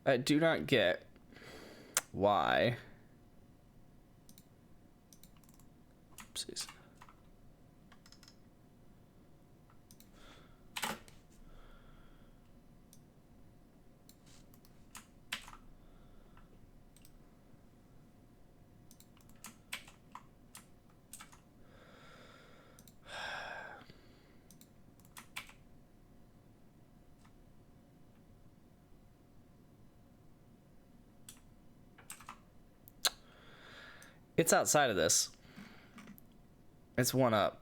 I do not get why. Oopsies. It's outside of this. It's one up.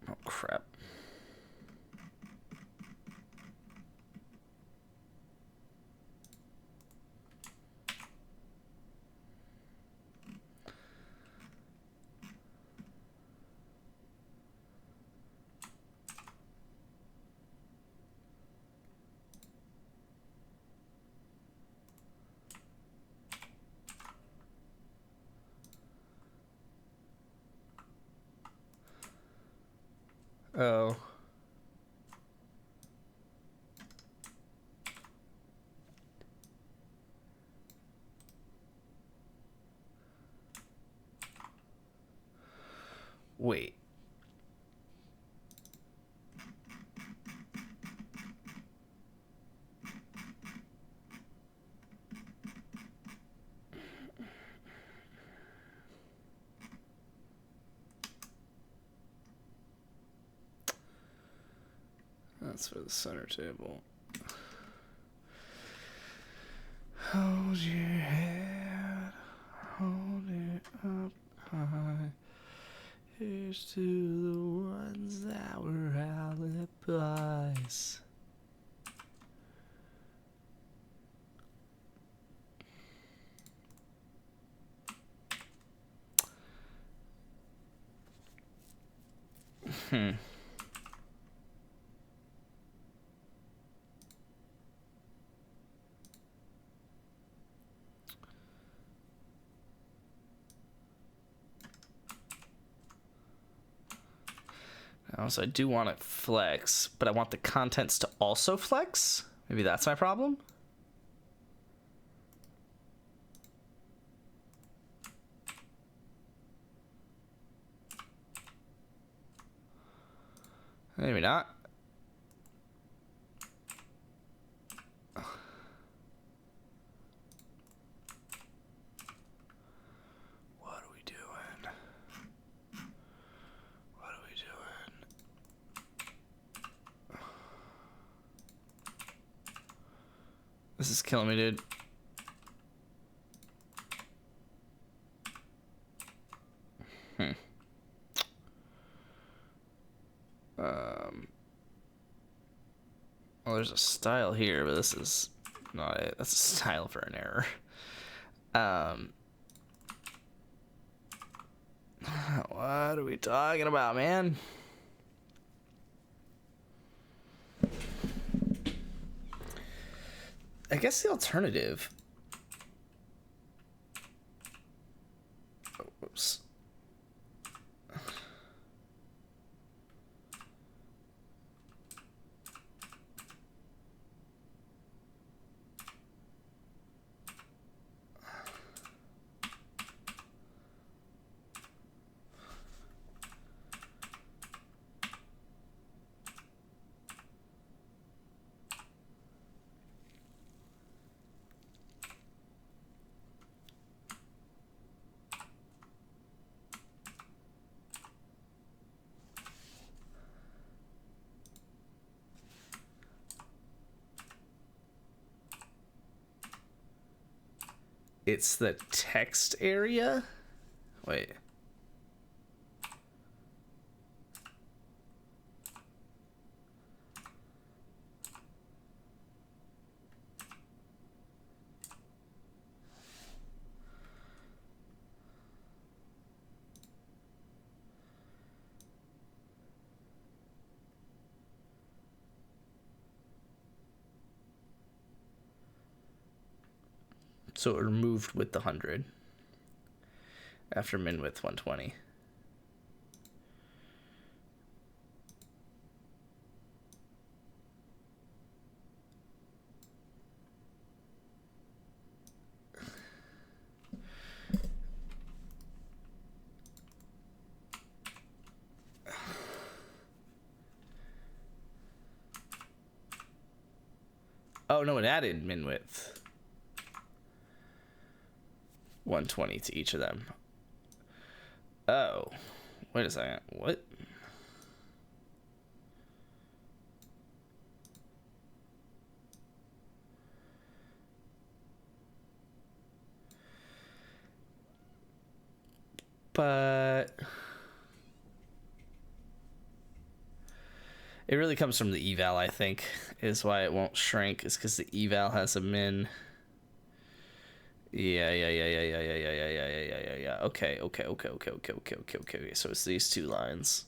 Oh, crap. Oh. Wait. That's for the center table. Hold your head, hold it up high. Here's to the ones that were alibis. So I do want it flex, but I want the contents to also flex? Maybe that's my problem? Maybe not. What are we doing? What are we doing? This is killing me, dude. Well, there's a style here, but this is not it. That's a style for an error. What are we talking about, man? I guess the alternative. Oh, whoops. It's the text area? Wait. So it removed with the 100 after min width 120. Oh no, it added min width 120 to each of them. Oh, wait a second. What? But it really comes from the eval, I think, is why it won't shrink. Is because the eval has a min. Yeah. Okay. So it's these two lines.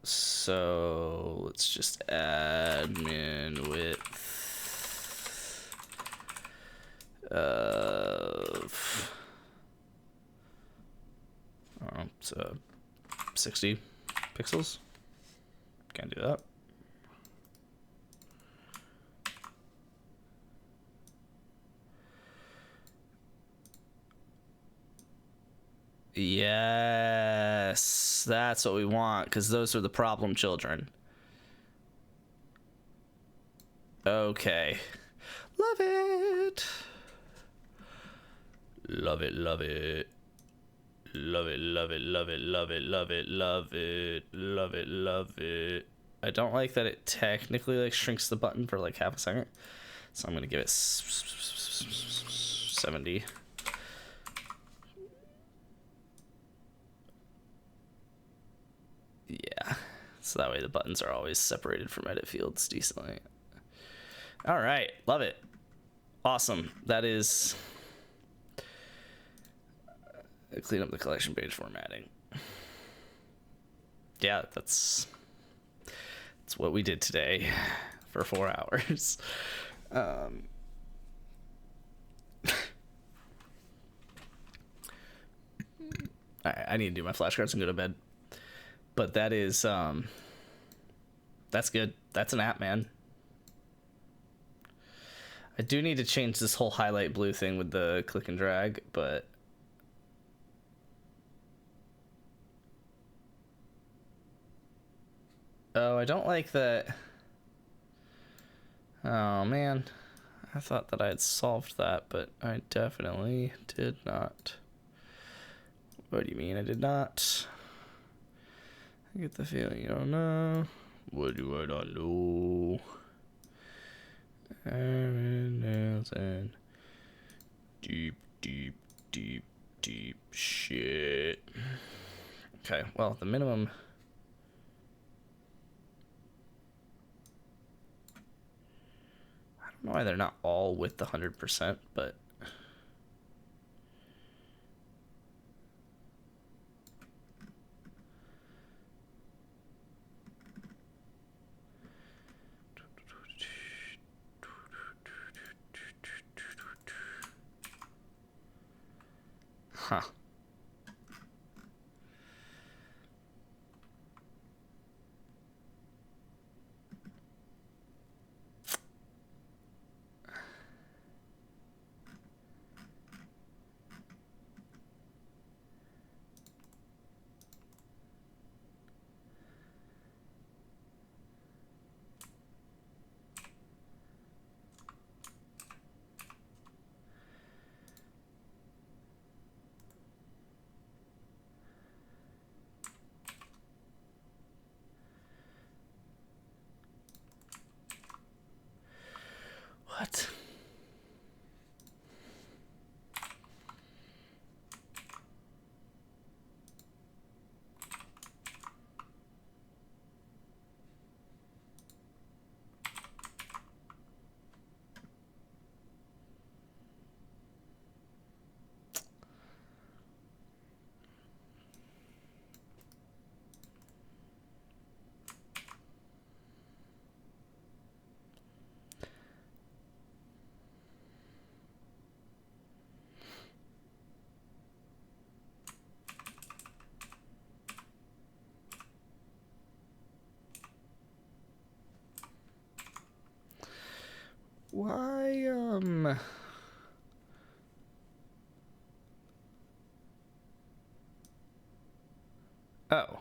So let's just add min width of so 60 pixels. Can't do that. Yes, that's what we want, because those are the problem children. Okay. Love it. Love it, love it. Love it, love it, love it, love it, love it, love it, love it, love it. I don't like that it technically like shrinks the button for like half a second. So I'm gonna give it 70. Yeah. So that way the buttons are always separated from edit fields decently. All right, love it. Awesome. That is clean up the collection page formatting. Yeah, that's what we did today for 4 hours. I need to do my flashcards and go to bed. But that is that's good. That's an app, man. I do need to change this whole highlight blue thing with the click and drag, but oh, I don't like that. Oh man, I thought that I had solved that, but I definitely did not. What do you mean I did not? I get the feeling you don't know. What do I not know? And deep, deep, deep, deep shit. Okay, well, the minimum. I don't know why they're not all with the 100%, but. Huh. What? Why, oh.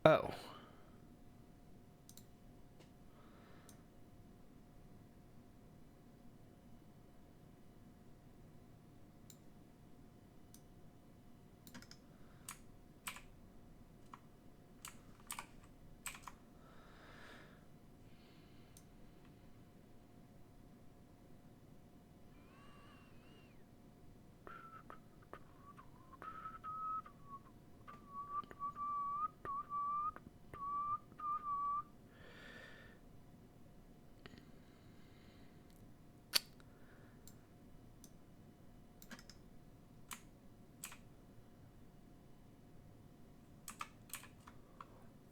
Oh.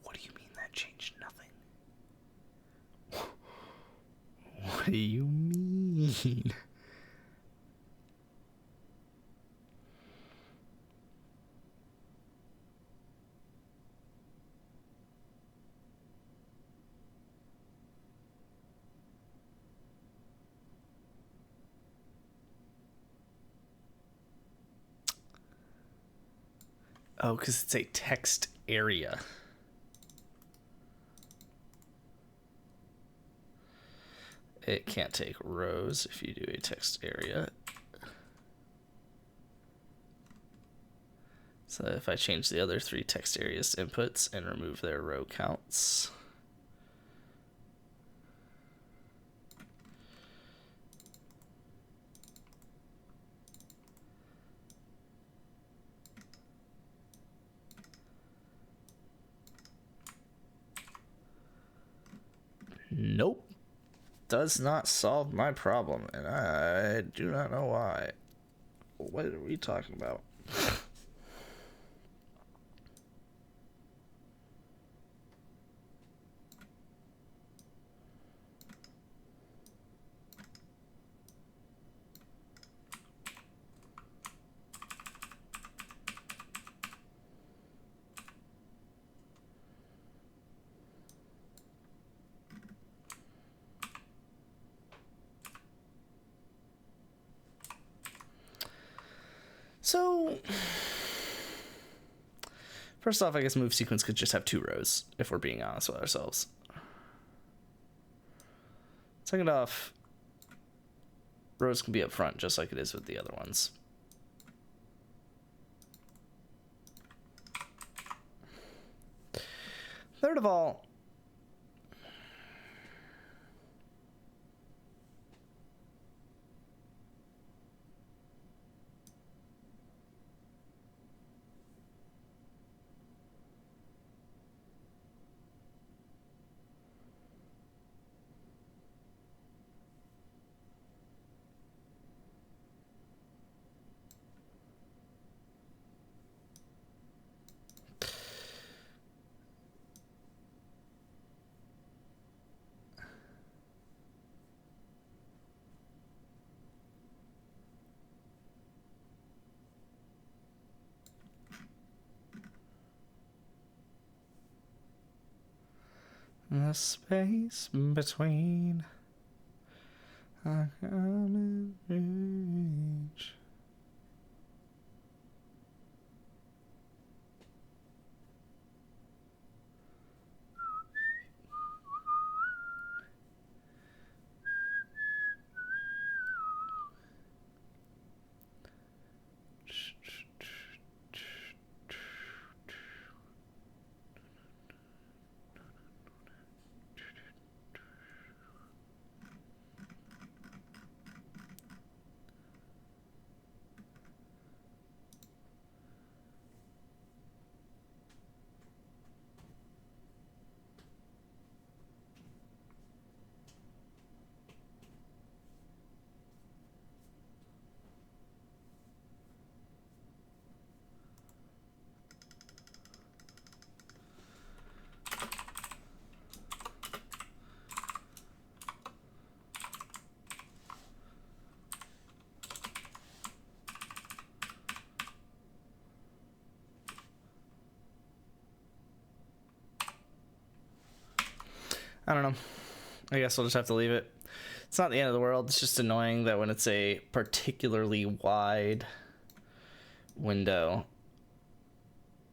What do you mean that changed nothing? What do you mean? Oh, because it's a text area. It can't take rows if you do a text area. So if I change the other 3 text areas inputs and remove their row counts. Nope. Does not solve my problem, and I do not know why. What are we talking about? So, first off, I guess move sequence could just have 2 rows, if we're being honest with ourselves. Second off, rows can be up front, just like it is with the other ones. Third of all, the space between our common reach. I don't know. I guess we'll just have to leave it. It's not the end of the world. It's just annoying that when it's a particularly wide window,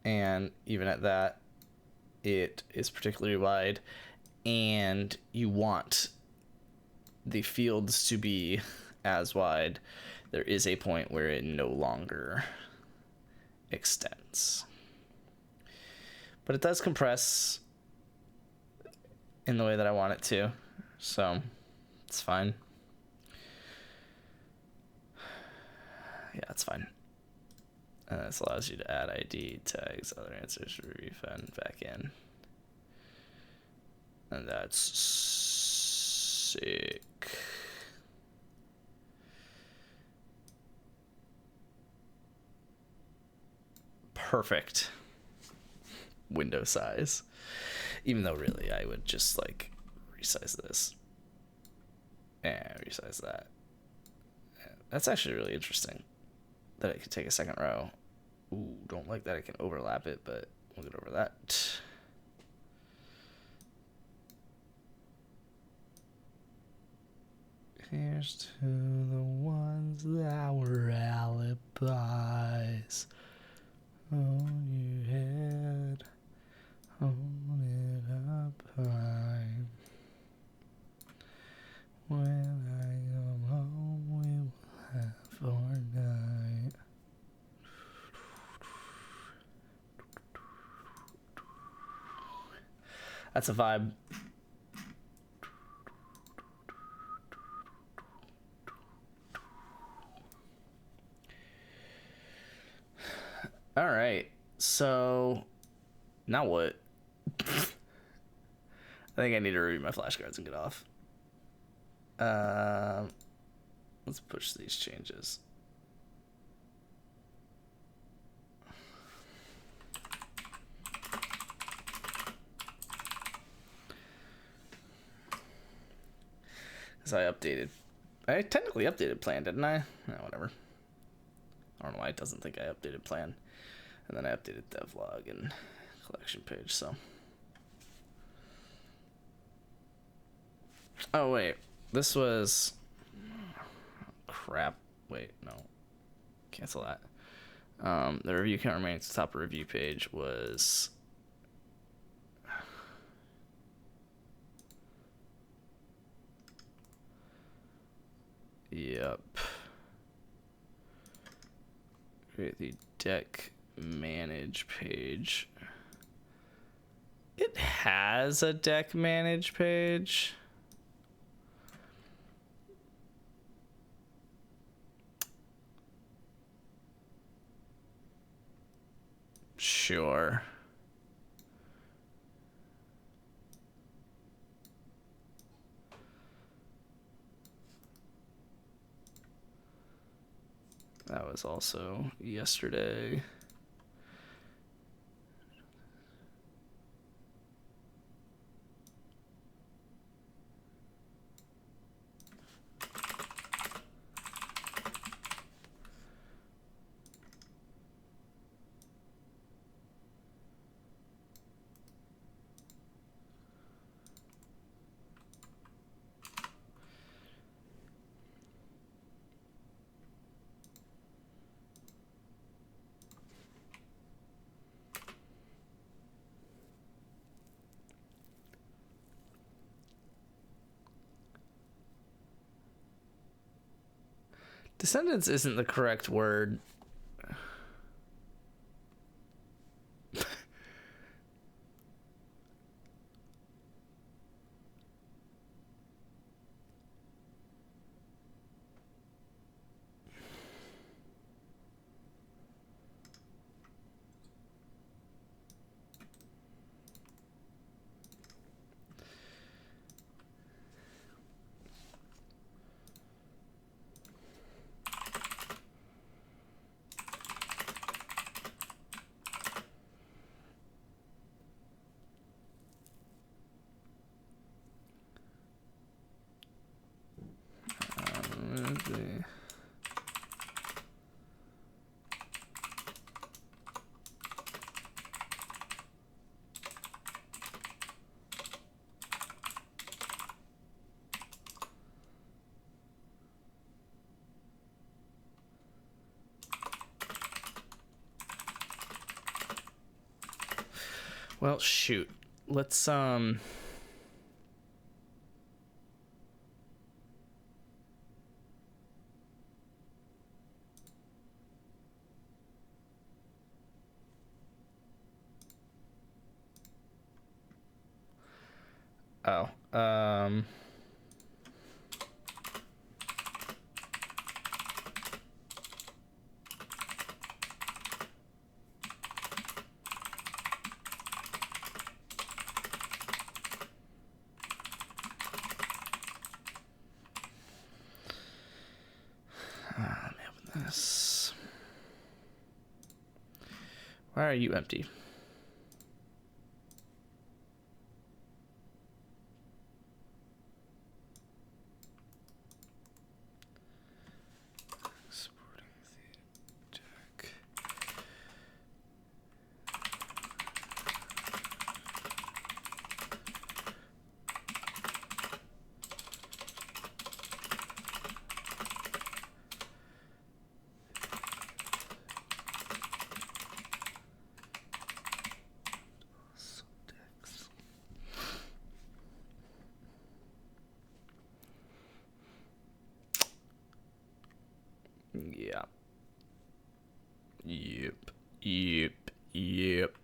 and even at that, it is particularly wide, and you want the fields to be as wide, there is a point where it no longer extends. But it does compress in the way that I want it to, so it's fine. Yeah, it's fine. And this allows you to add ID, tags, other answers, refund back in. And that's sick. Perfect window size. Even though really I would just like resize this and resize that. That's actually really interesting that I could take a second row. Ooh, don't like that I can overlap it, but we'll get over that. Here's to the ones that were alibis. Oh, you That's a vibe. All right. So now what? I think I need to review my flashcards and get off. Let's push these changes. Because I technically updated plan, didn't I? No, whatever. I don't know why it doesn't think I updated plan. And then I updated devlog and collection page, so. Oh, wait. This was... Crap. Wait, no. Cancel that. The review count remaining at the top of the review page was... Yep. Create the deck manage page. It has a deck manage page. Sure. That was also yesterday. Descendants isn't the correct word. Well, shoot. Let's Oh, let me open this. Why are you empty? Exporting the deck. Decks. Yeah. Yep. Yep. Yep.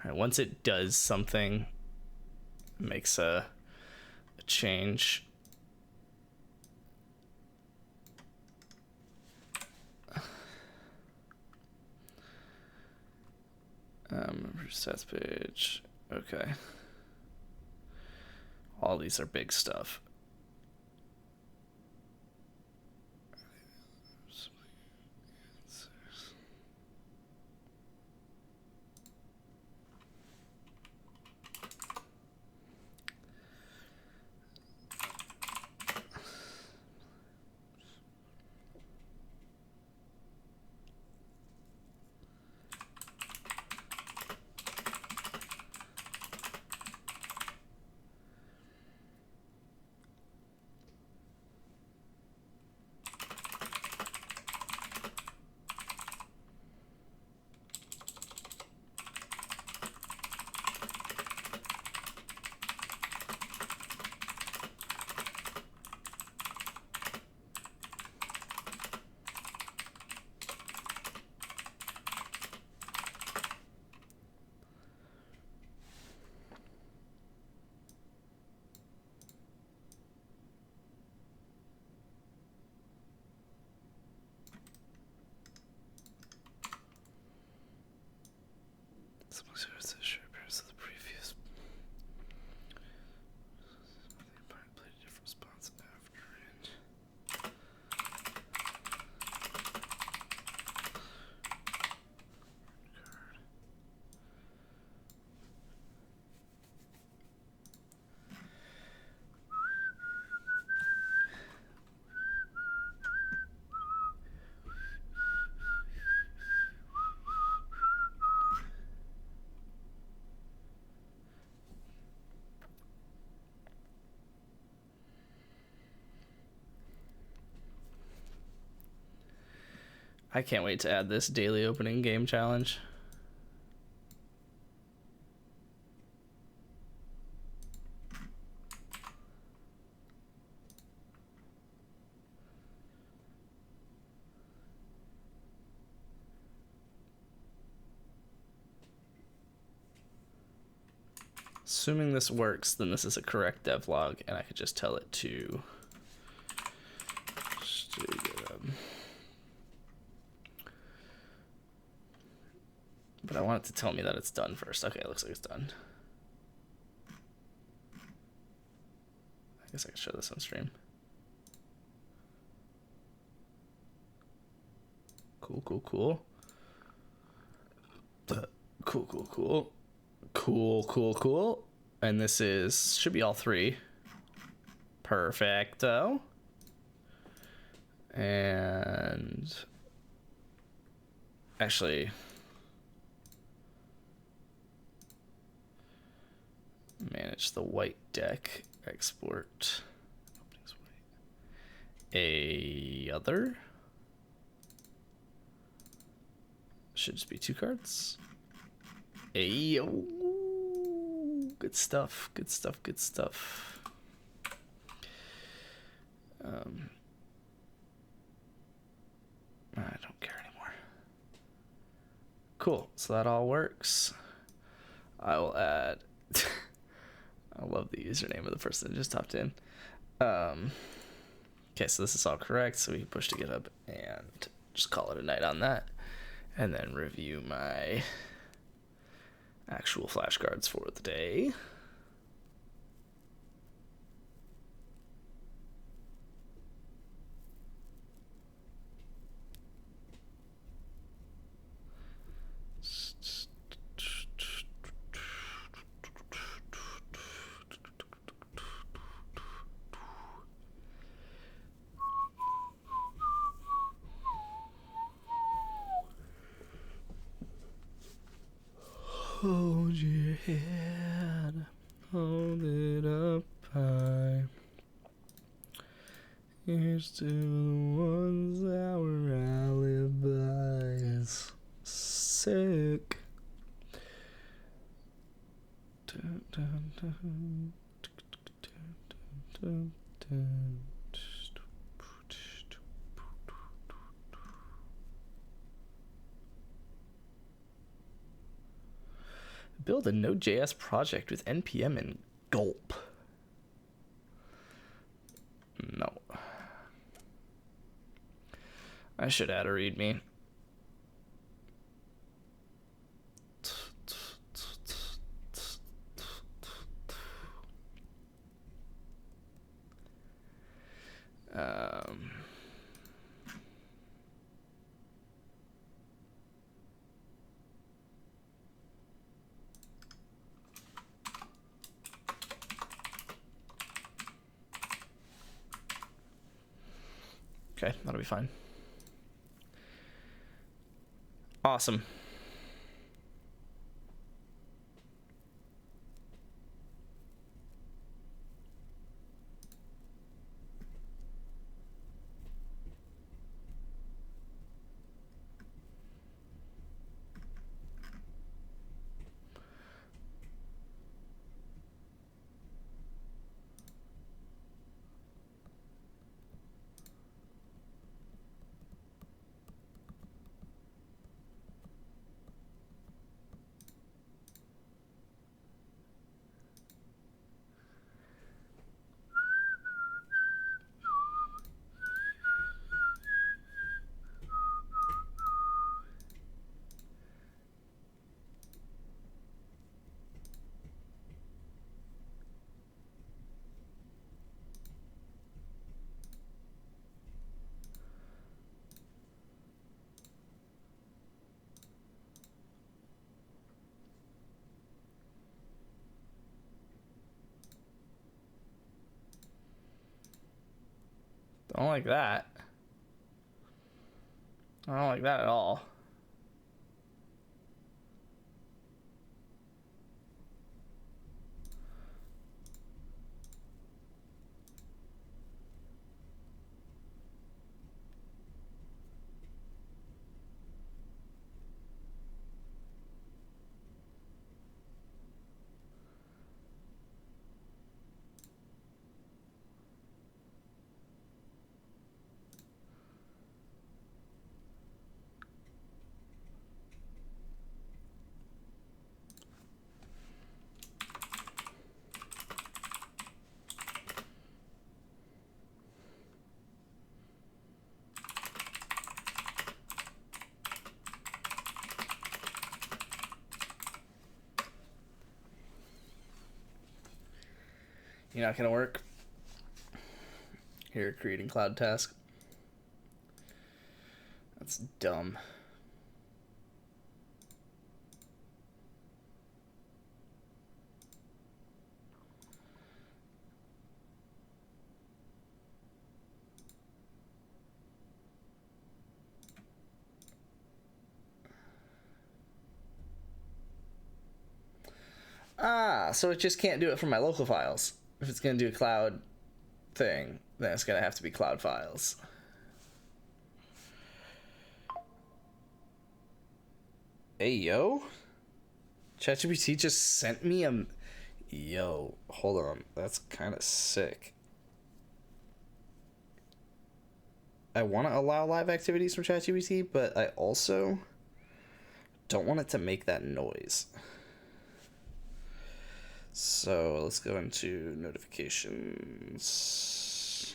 Alright, once it does something, it makes a change. Stats page. Okay. All these are big stuff. I can't wait to add this daily opening game challenge. Assuming this works, then this is a correct devlog, and I could just tell it to but I want it to tell me that it's done first. Okay, it looks like it's done. I guess I can show this on stream. Cool, cool, cool. Cool, cool, cool. Cool, cool, cool. And this should be all three. Perfecto. And actually, manage the white deck, export. A other. Should just be 2 cards. Ayo. Good stuff, good stuff, good stuff. I don't care anymore. Cool, so that all works. I will add, I love the username of the person that just hopped in. Okay, so this is all correct, so we can push to GitHub and just call it a night on that. And then review my actual flashcards for the day. Hold your head, hold it up high. Here's to the ones that were alibis. Sick. Dun, dun, dun, dun, dun, dun. Build a Node.js project with npm and gulp. No. I should add a readme. Okay, that'll be fine. Awesome. Don't like that. I don't like that at all. You're not gonna work? Here, creating cloud task. That's dumb. Ah, so it just can't do it from my local files. If it's gonna do a cloud thing, then it's gonna have to be cloud files. Hey, yo? ChatGPT just sent me a... Yo, hold on. That's kind of sick. I want to allow live activities from ChatGPT, but I also don't want it to make that noise. So let's go into notifications.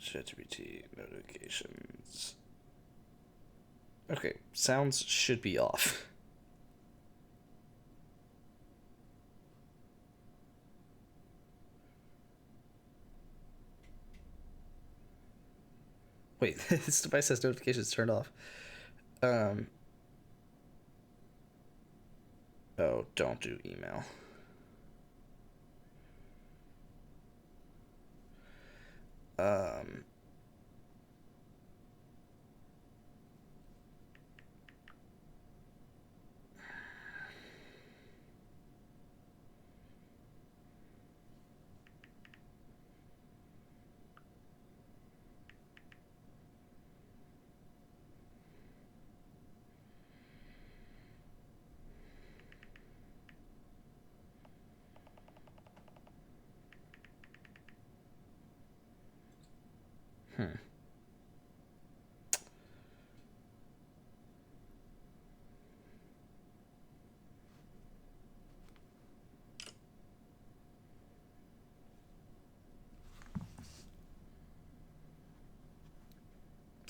ChatGPT notifications. Okay, sounds should be off. Wait, this device has notifications turned off. Oh, don't do email.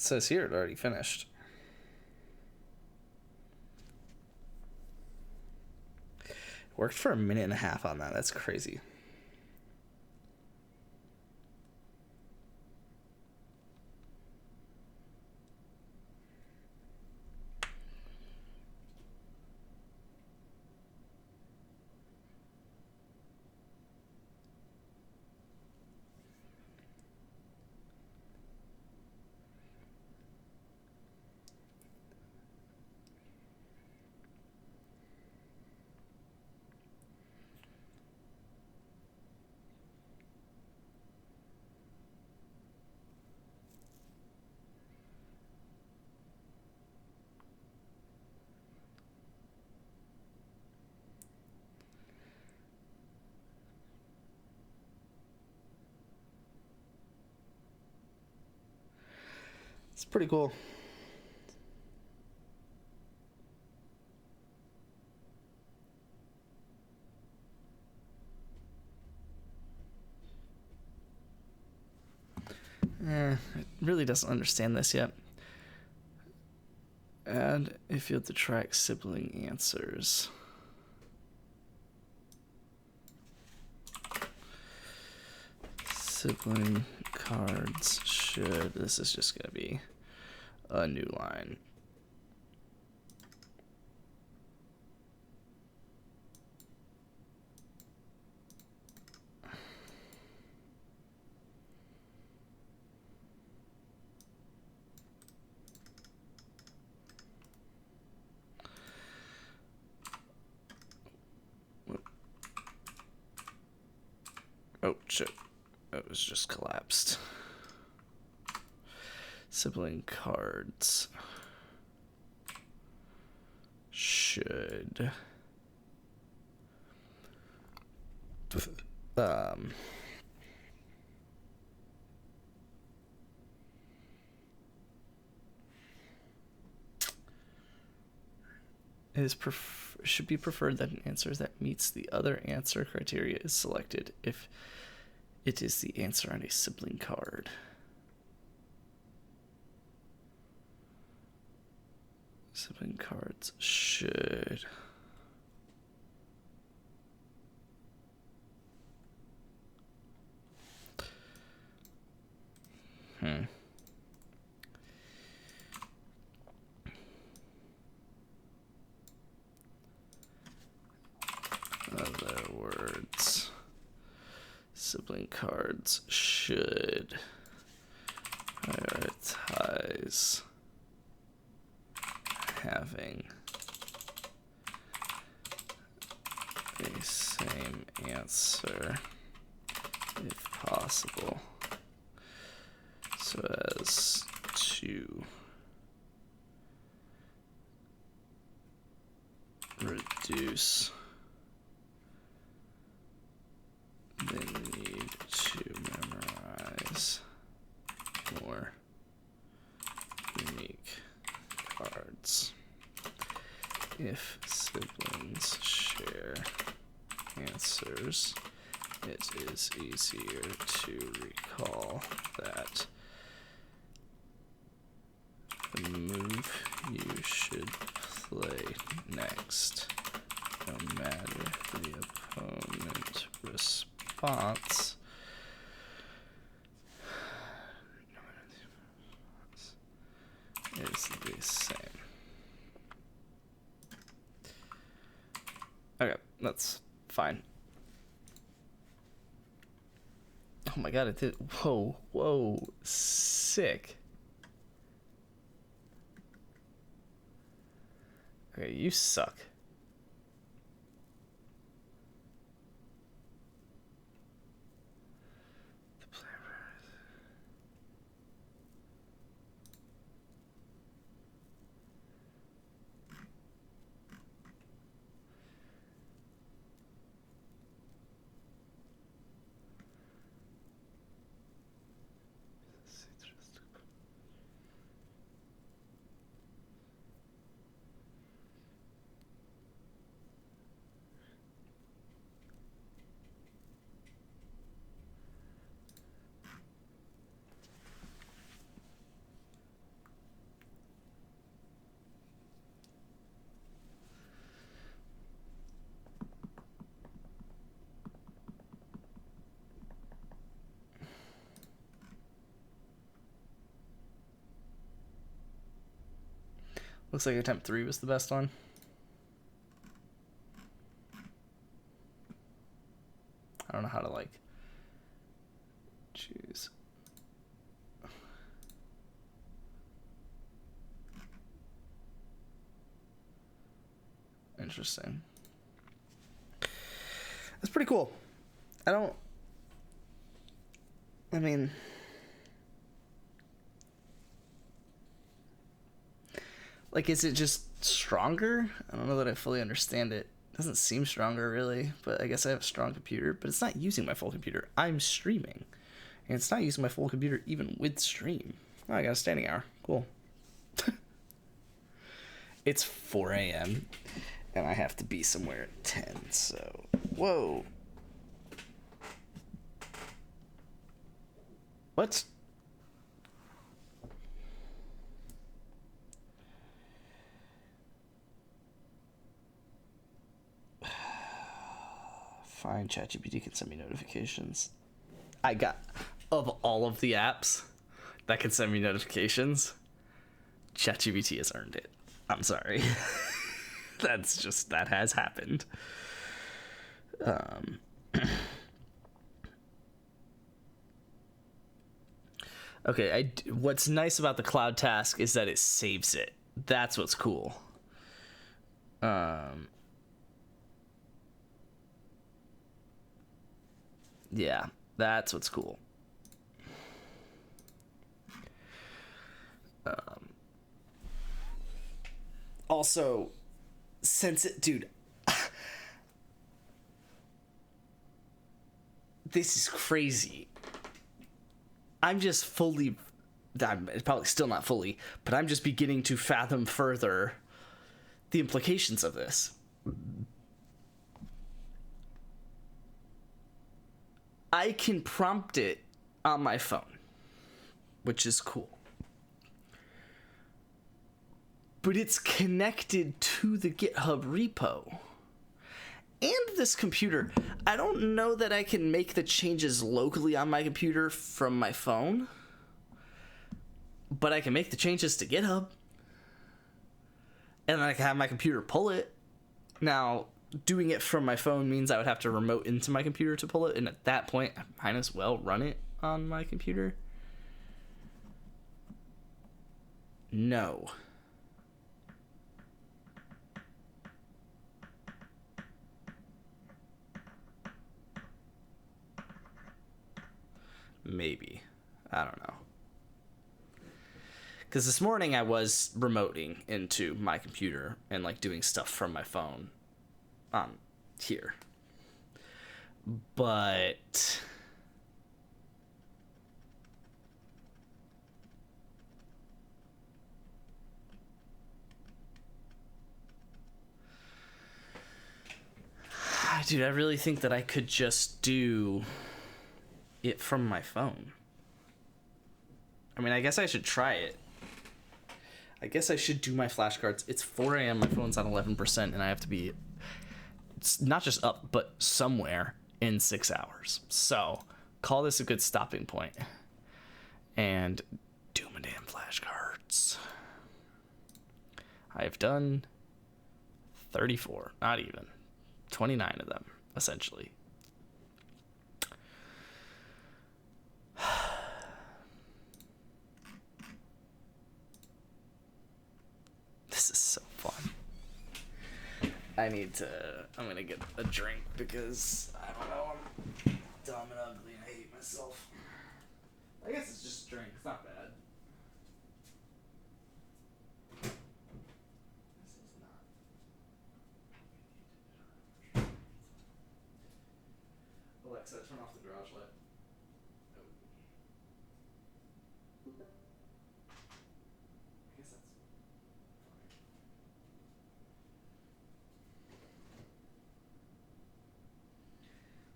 says here it already finished. Worked for a minute and a half on that. That's crazy. It's pretty cool. It really doesn't understand this yet. Add a field to track sibling answers. Sibling cards should... This is just going to be a new line. Oh, shit. It was just collapsed. Sibling cards should should be preferred that an answer that meets the other answer criteria is selected if it is the answer on a sibling card. Sibling cards should... Other words, sibling cards should prioritize having the same answer if possible, so as to reduce the need to memorize more unique cards. If siblings share answers, it is easier to recall that the move you should play next, no matter the opponent response, is the same. Okay, that's fine. Oh my god, it did. Whoa, sick. Okay, you suck. Looks like attempt 3 was the best one. I don't know how to like choose. Interesting. That's pretty cool. I mean, like, is it just stronger? I don't know that I fully understand it. It doesn't seem stronger, really, but I guess I have a strong computer, but it's not using my full computer. I'm streaming, and it's not using my full computer even with stream. Oh, I got a standing hour. Cool. It's 4 a.m., and I have to be somewhere at 10, so... Whoa. What? Fine, ChatGPT can send me notifications. I got, of all of the apps that can send me notifications, ChatGPT has earned it. I'm sorry. That has happened. Okay, what's nice about the cloud task is that it saves it. That's what's cool. Yeah, that's what's cool. Also, since it, dude, this is crazy. I'm probably still not fully, but I'm just beginning to fathom further the implications of this. I can prompt it on my phone, which is cool. But it's connected to the GitHub repo. And this computer, I don't know that I can make the changes locally on my computer from my phone, but I can make the changes to GitHub. And I can have my computer pull it. Now, doing it from my phone means I would have to remote into my computer to pull it, and at that point, I might as well run it on my computer. No. Maybe. I don't know. Because this morning I was remoting into my computer and like doing stuff from my phone on here. But dude, I really think that I could just do it from my phone. I mean, I guess I should try it. I guess I should do my flashcards. It's 4 a.m. My phone's on 11%, and I have to be not just up, but somewhere in 6 hours. So, call this a good stopping point. And do my damn flashcards. I've done 34, not even. 29 of them, essentially. This is so fun. I'm gonna get a drink because, I don't know, I'm dumb and ugly and I hate myself. I guess it's just a drink, it's not bad. This is not. Alexa, turn off the garage light. I guess that's fine.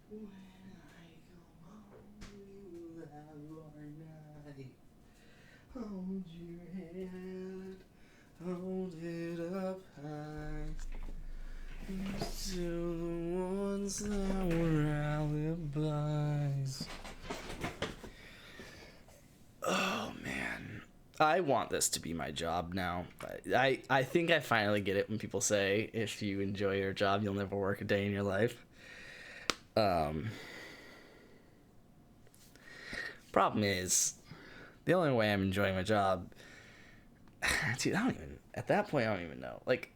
When I come home, you have our night. Hold your head, hold it up high. To the ones that were alibis. Oh man. I want this to be my job now. I think I finally get it when people say if you enjoy your job, you'll never work a day in your life. Problem is, the only way I'm enjoying my job, dude, at that point, I don't even know. Like,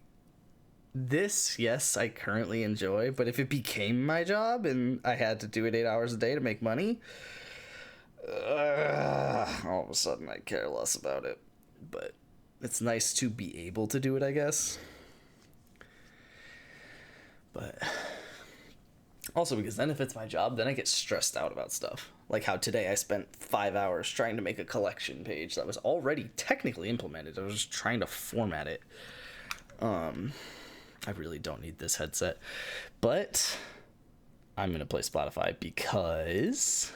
this, yes, I currently enjoy, but if it became my job and I had to do it 8 hours a day to make money, all of a sudden I care less about it. But it's nice to be able to do it, I guess. But also because then if it's my job, then I get stressed out about stuff. Like how today I spent 5 hours trying to make a collection page that was already technically implemented. I was just trying to format it. I really don't need this headset. But I'm going to play Spotify because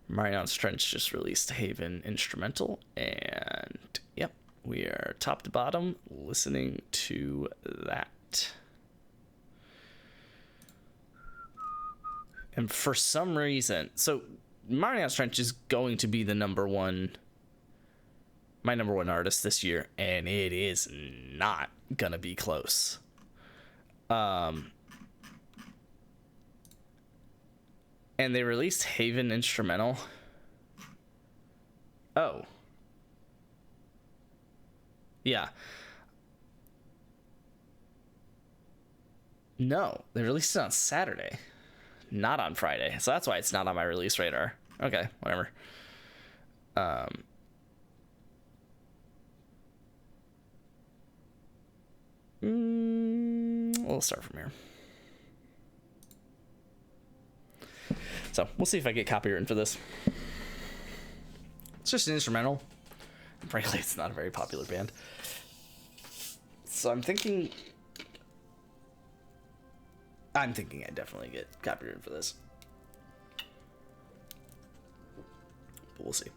Mariana's Trench just released Haven Instrumental. And, yep, we are top to bottom listening to that. And for some reason, so Mariana's Trench is going to be my number one artist this year, and it is not gonna be close. And they released Haven Instrumental. Oh. Yeah. No, they released it on Saturday. Not on Friday, so that's why it's not on my release radar. Okay, whatever. We'll start from here. So we'll see if I get copywritten for this. It's just an instrumental. Frankly, it's not a very popular band. So I'm thinking I definitely get copywritten for this. But we'll see.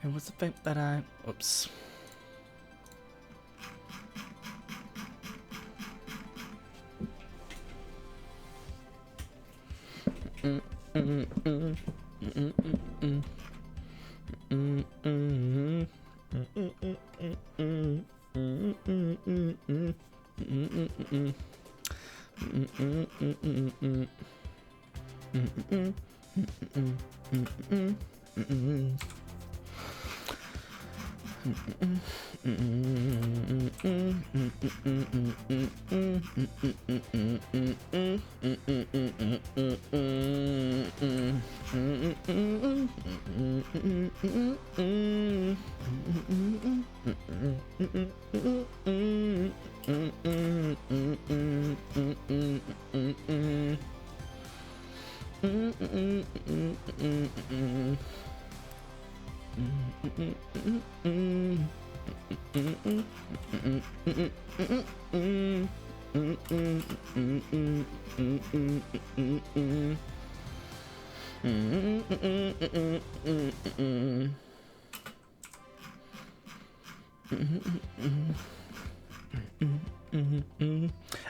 And what's the thing that oops.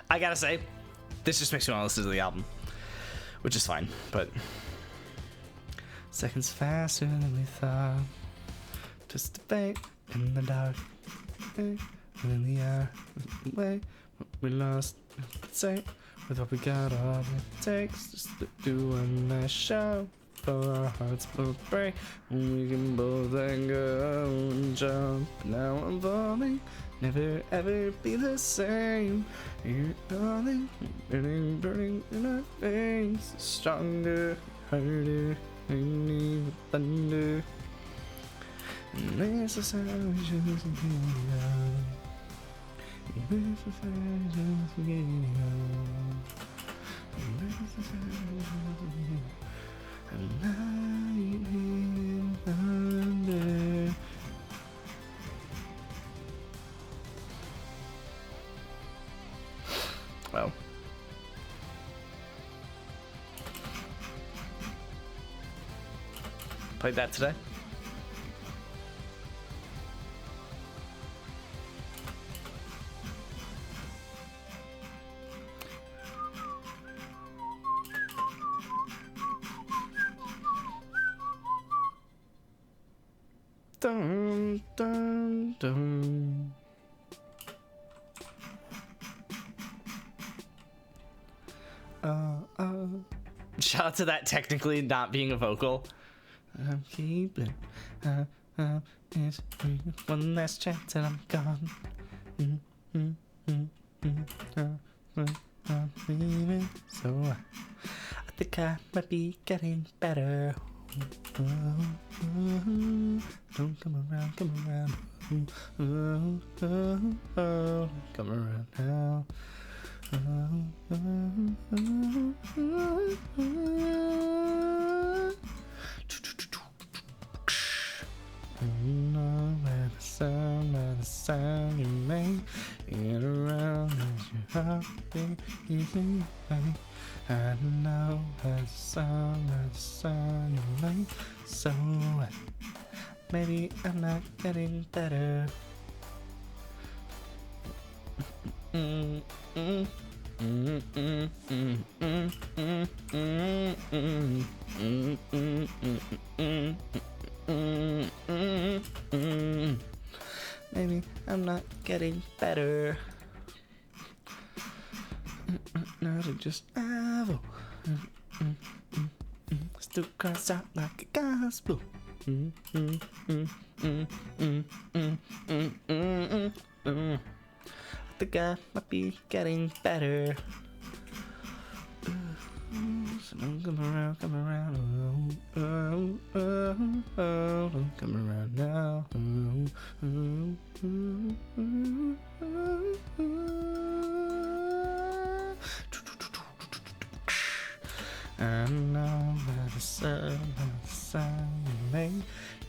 I gotta say, this just makes me want to listen to the album, which is fine, but seconds faster than we thought, just a fate in the dark, in the air, way we lost, say, with what we got, all it takes just to do a nice show. For our hearts both break, and we can both let go and jump. Now I'm falling, never ever be the same. You're darling, burning, burning in our veins. Stronger, harder, and even thunder. And this is how we just get on. This is how we just get on. This is how we just get on. Lightning thunder. Well, Played that today. Dun, dun, dun. Shout out to that technically not being a vocal. I'm keeping it's one last chance and I'm gone. I'm leaving, so I think I might be getting better. Don't come around, come around. Come around now. By the sound you make, get around as your heartbeat easy way. I know by the sound you make. So maybe I'm not getting better. Maybe I'm not getting better. Now to just have still cries out like a gospel. I think I might be getting better. So don't come around, come around. Don't come around now. I know by the sound you make,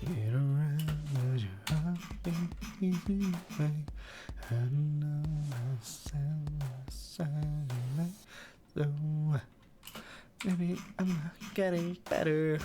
get around as your heartbeat easy way. I know by the sound you make, so maybe I'm not getting better.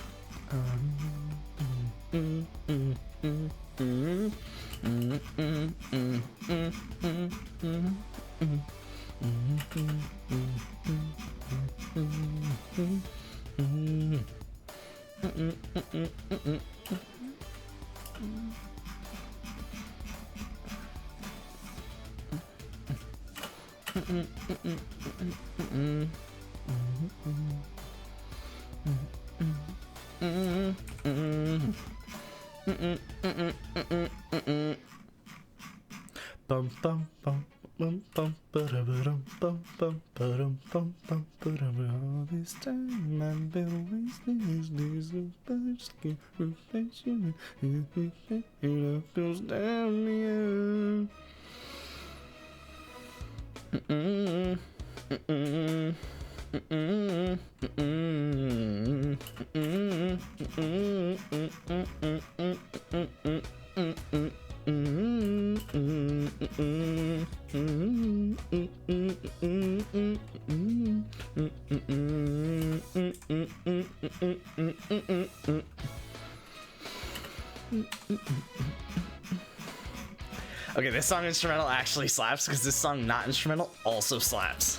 Bum bum bum bum bum ba-da-ba-dum bum bum ba-dum bum bum ba-da-ba. All this time I've been wasting these days of birds can't replace you. It goes down the Okay, this song instrumental actually slaps because this song not instrumental also slaps.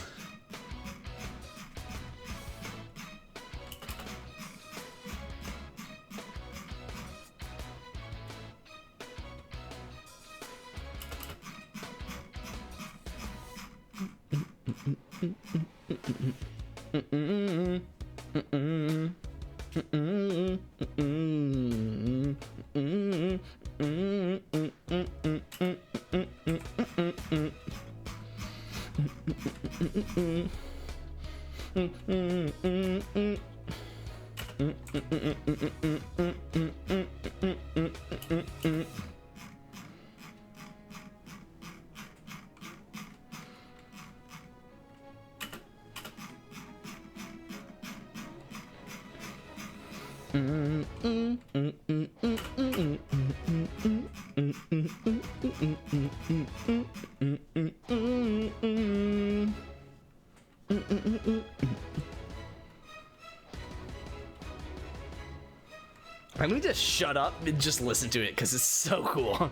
I'm gonna just shut up and just listen to it because it's so cool.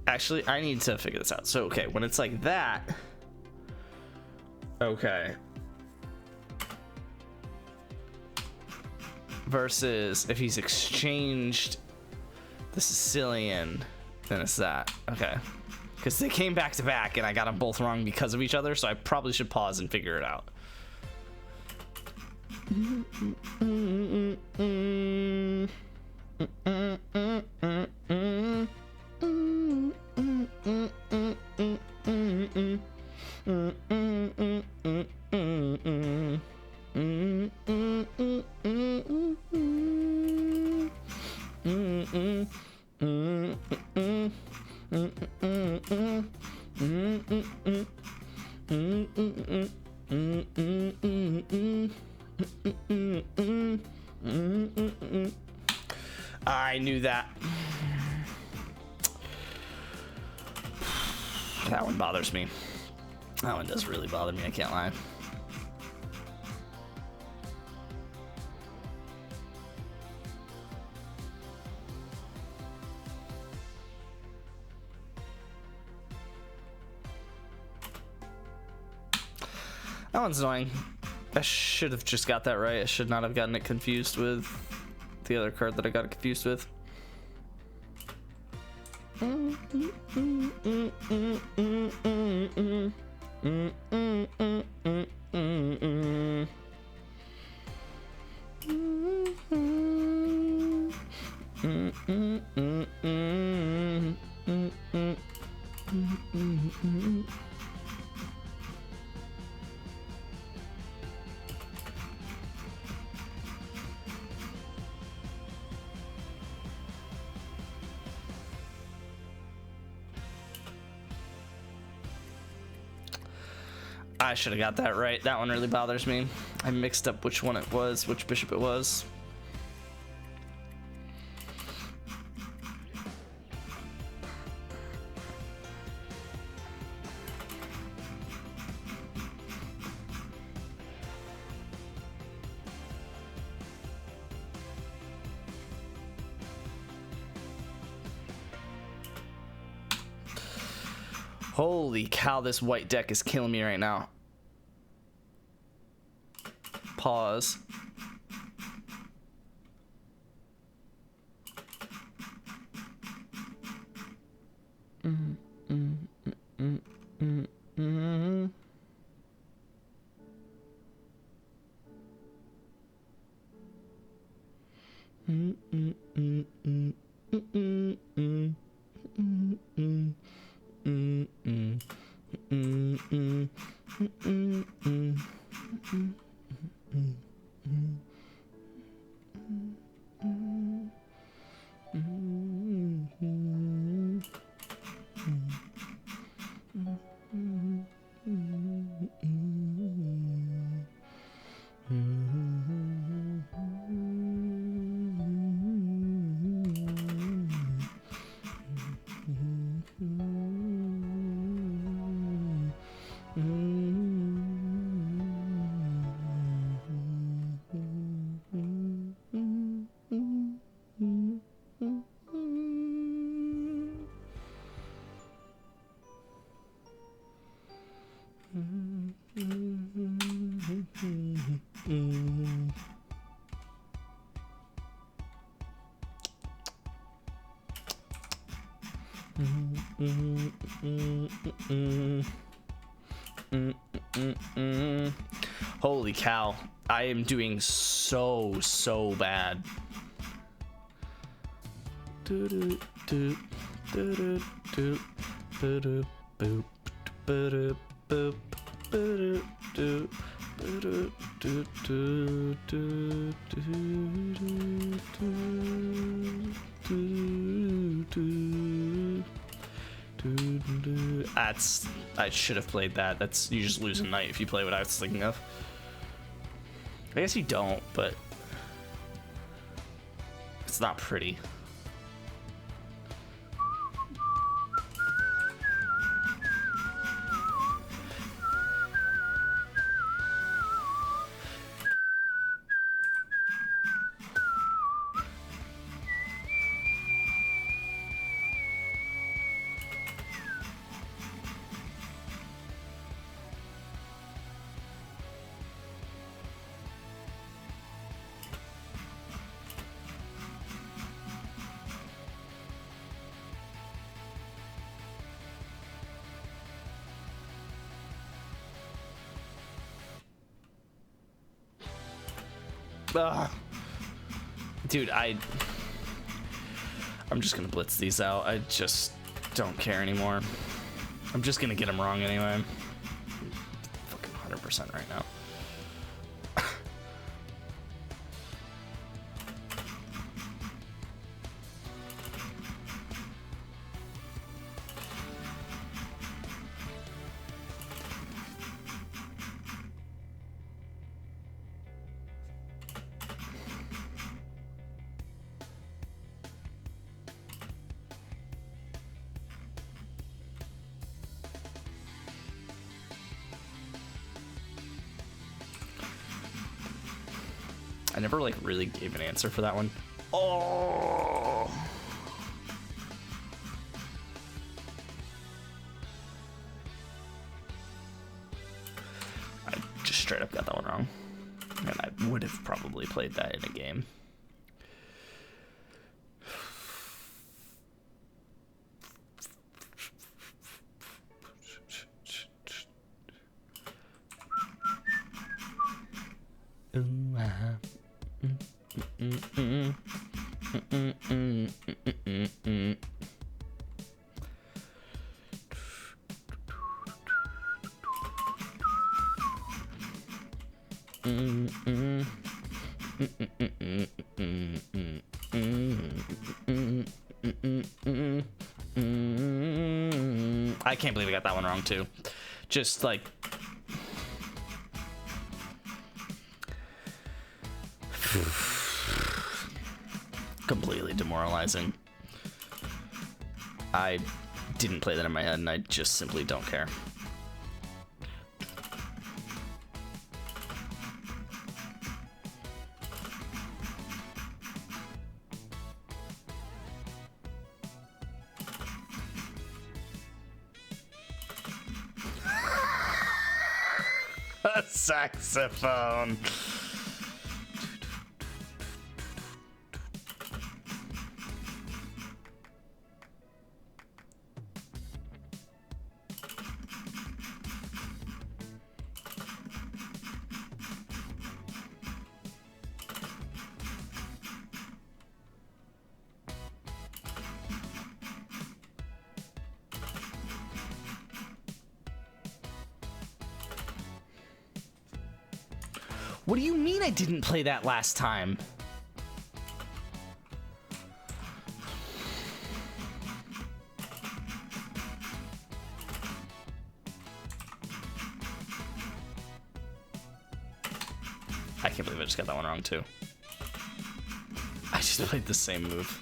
Actually, I need to figure this out. So, okay, when it's like that, okay. Versus if he's exchanged the Sicilian, then it's that. Okay. Because they came back to back and I got them both wrong because of each other, so I probably should pause and figure it out. I knew that. That one bothers me. That one does really bother me, I can't lie. That one's annoying. I should have just got that right. I should not have gotten it confused with the other card that I got it confused with. I should have got that right. That one really bothers me. I mixed up which one it was, which bishop it was. Holy cow, this white deck is killing me right now. Pause. Holy cow. I am doing so bad. I should have played that. That's, you just lose a night if you play what I was thinking of. I guess you don't, but it's not pretty. Dude, I'm just gonna blitz these out. I just don't care anymore. I'm just gonna get them wrong anyway. Fucking 100% right now. I never like really gave an answer for that one. Oh. I just straight up got that one wrong. And I would have probably played that in a game. I can't believe I got that one wrong too. Just like completely demoralizing. I didn't play that in my head and I just simply don't care. A saxophone. What do you mean I didn't play that last time? I can't believe I just got that one wrong too. I just played the same move.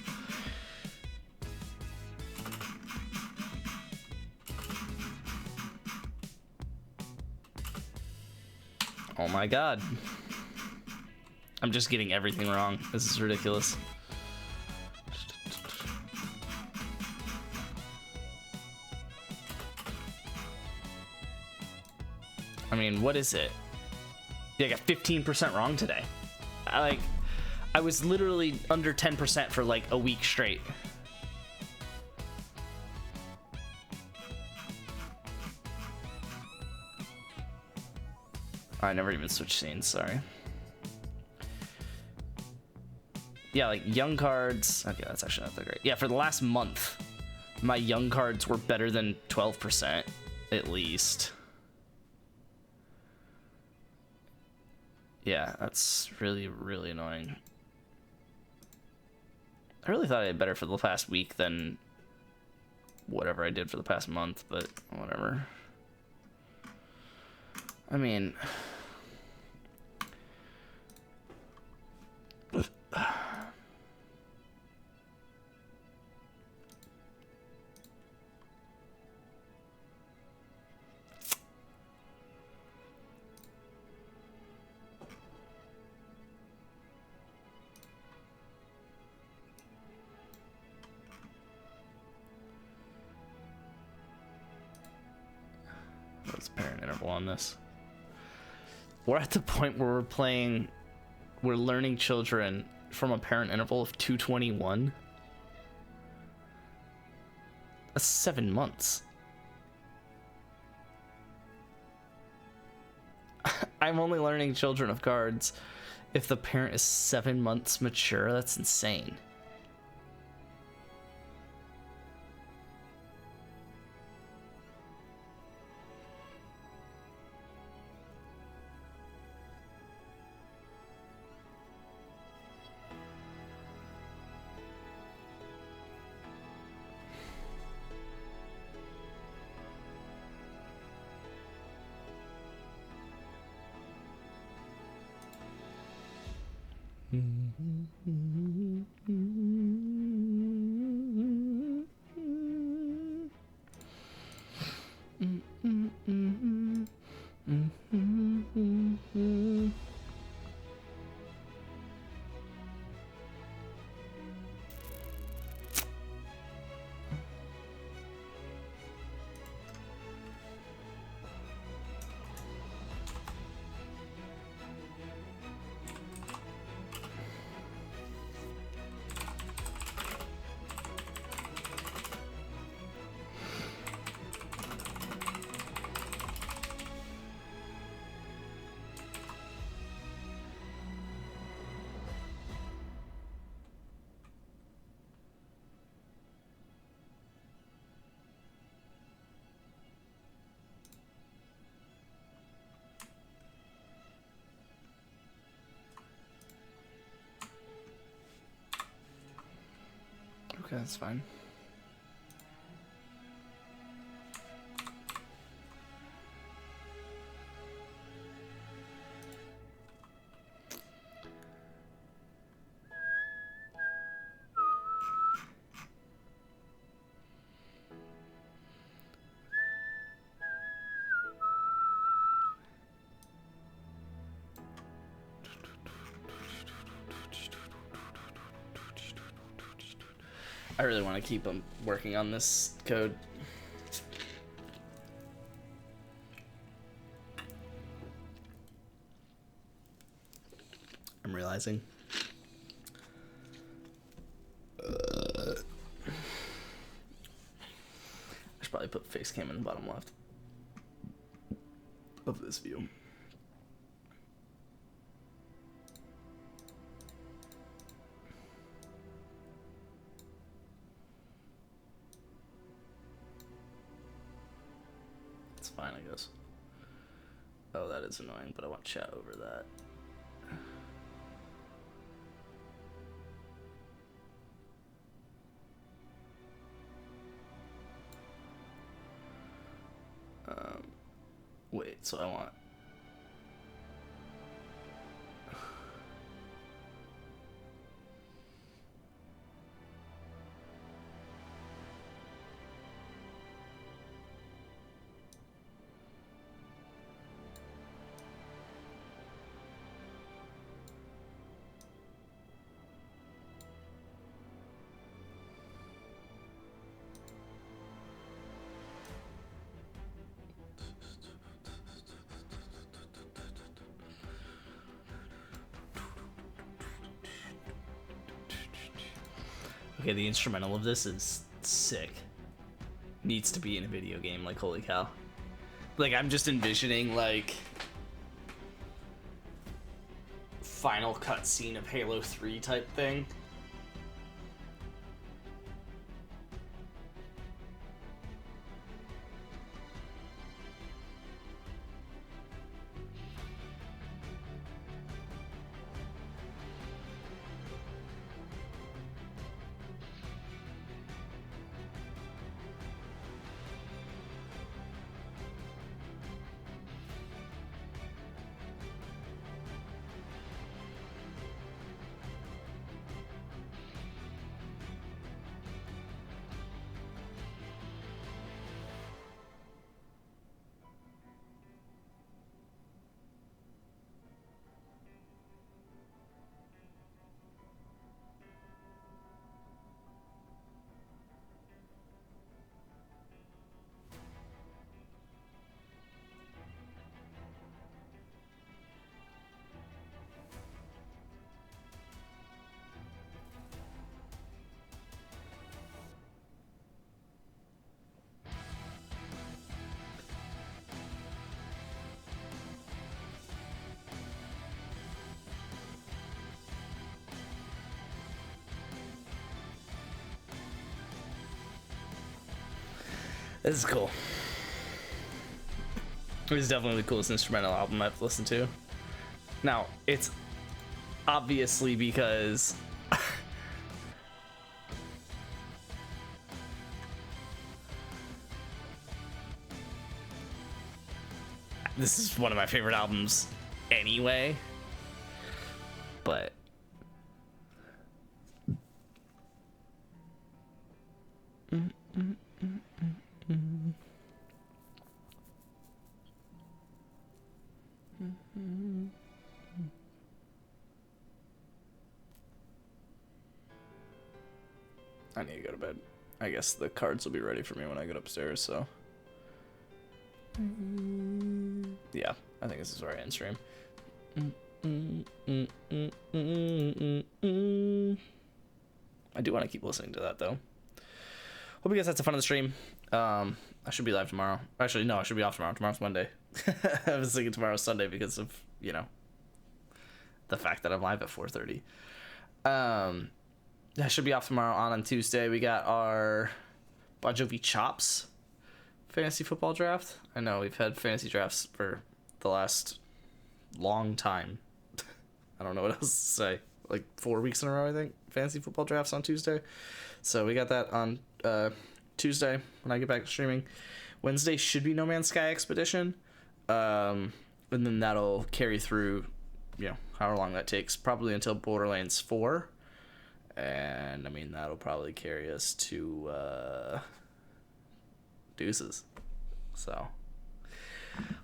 Oh my god. I'm just getting everything wrong. This is ridiculous. I mean, what is it? Yeah, I got 15% wrong today. I was literally under 10% for like a week straight. I never even switched scenes, sorry. Yeah, like young cards. Okay, that's actually not that great. Yeah, for the last month, my young cards were better than 12%, at least. Yeah, that's really, really annoying. I really thought I had better for the past week than whatever I did for the past month, but whatever. I mean... What's the parent interval on this? We're at the point where we're learning children from a parent interval of 221. That's 7 months. I'm only learning children of cards if the parent is 7 months mature. That's insane. Okay, that's fine. I really want to keep working on this code. I'm realizing. I should probably put face cam in the bottom left of this view. Fine, I guess. Oh, that is annoying, but I want chat over that. Wait, so I want... Okay, the instrumental of this is sick. Needs to be in a video game, like, holy cow. Like, I'm just envisioning, like, final cutscene of Halo 3 type thing. This is cool. It's definitely the coolest instrumental album I've listened to. Now, it's obviously because this is one of my favorite albums anyway, but I need to go to bed. I guess the cards will be ready for me when I get upstairs, so yeah, I think this is where I end stream. I do want to keep listening to that though. Hope you guys had some fun on the stream. I should be live tomorrow. Actually, no, I should be off tomorrow. Tomorrow's Monday. I was thinking tomorrow's Sunday because of, you know, the fact that I'm live at 4:30. I should be off tomorrow. On Tuesday, we got our Bon Jovi Chops fantasy football draft. I know we've had fantasy drafts for the last long time. I don't know what else to say. Like 4 weeks in a row, I think. Fantasy football drafts on Tuesday. So we got that on Tuesday when I get back to streaming. Wednesday should be No Man's Sky Expedition. And then that'll carry through, you know, however long that takes. Probably until Borderlands 4. And, I mean, that'll probably carry us to deuces. So,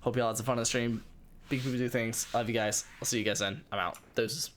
hope y'all had some fun on the stream. Big people do things. Love you guys. I'll see you guys then. I'm out. Deuces.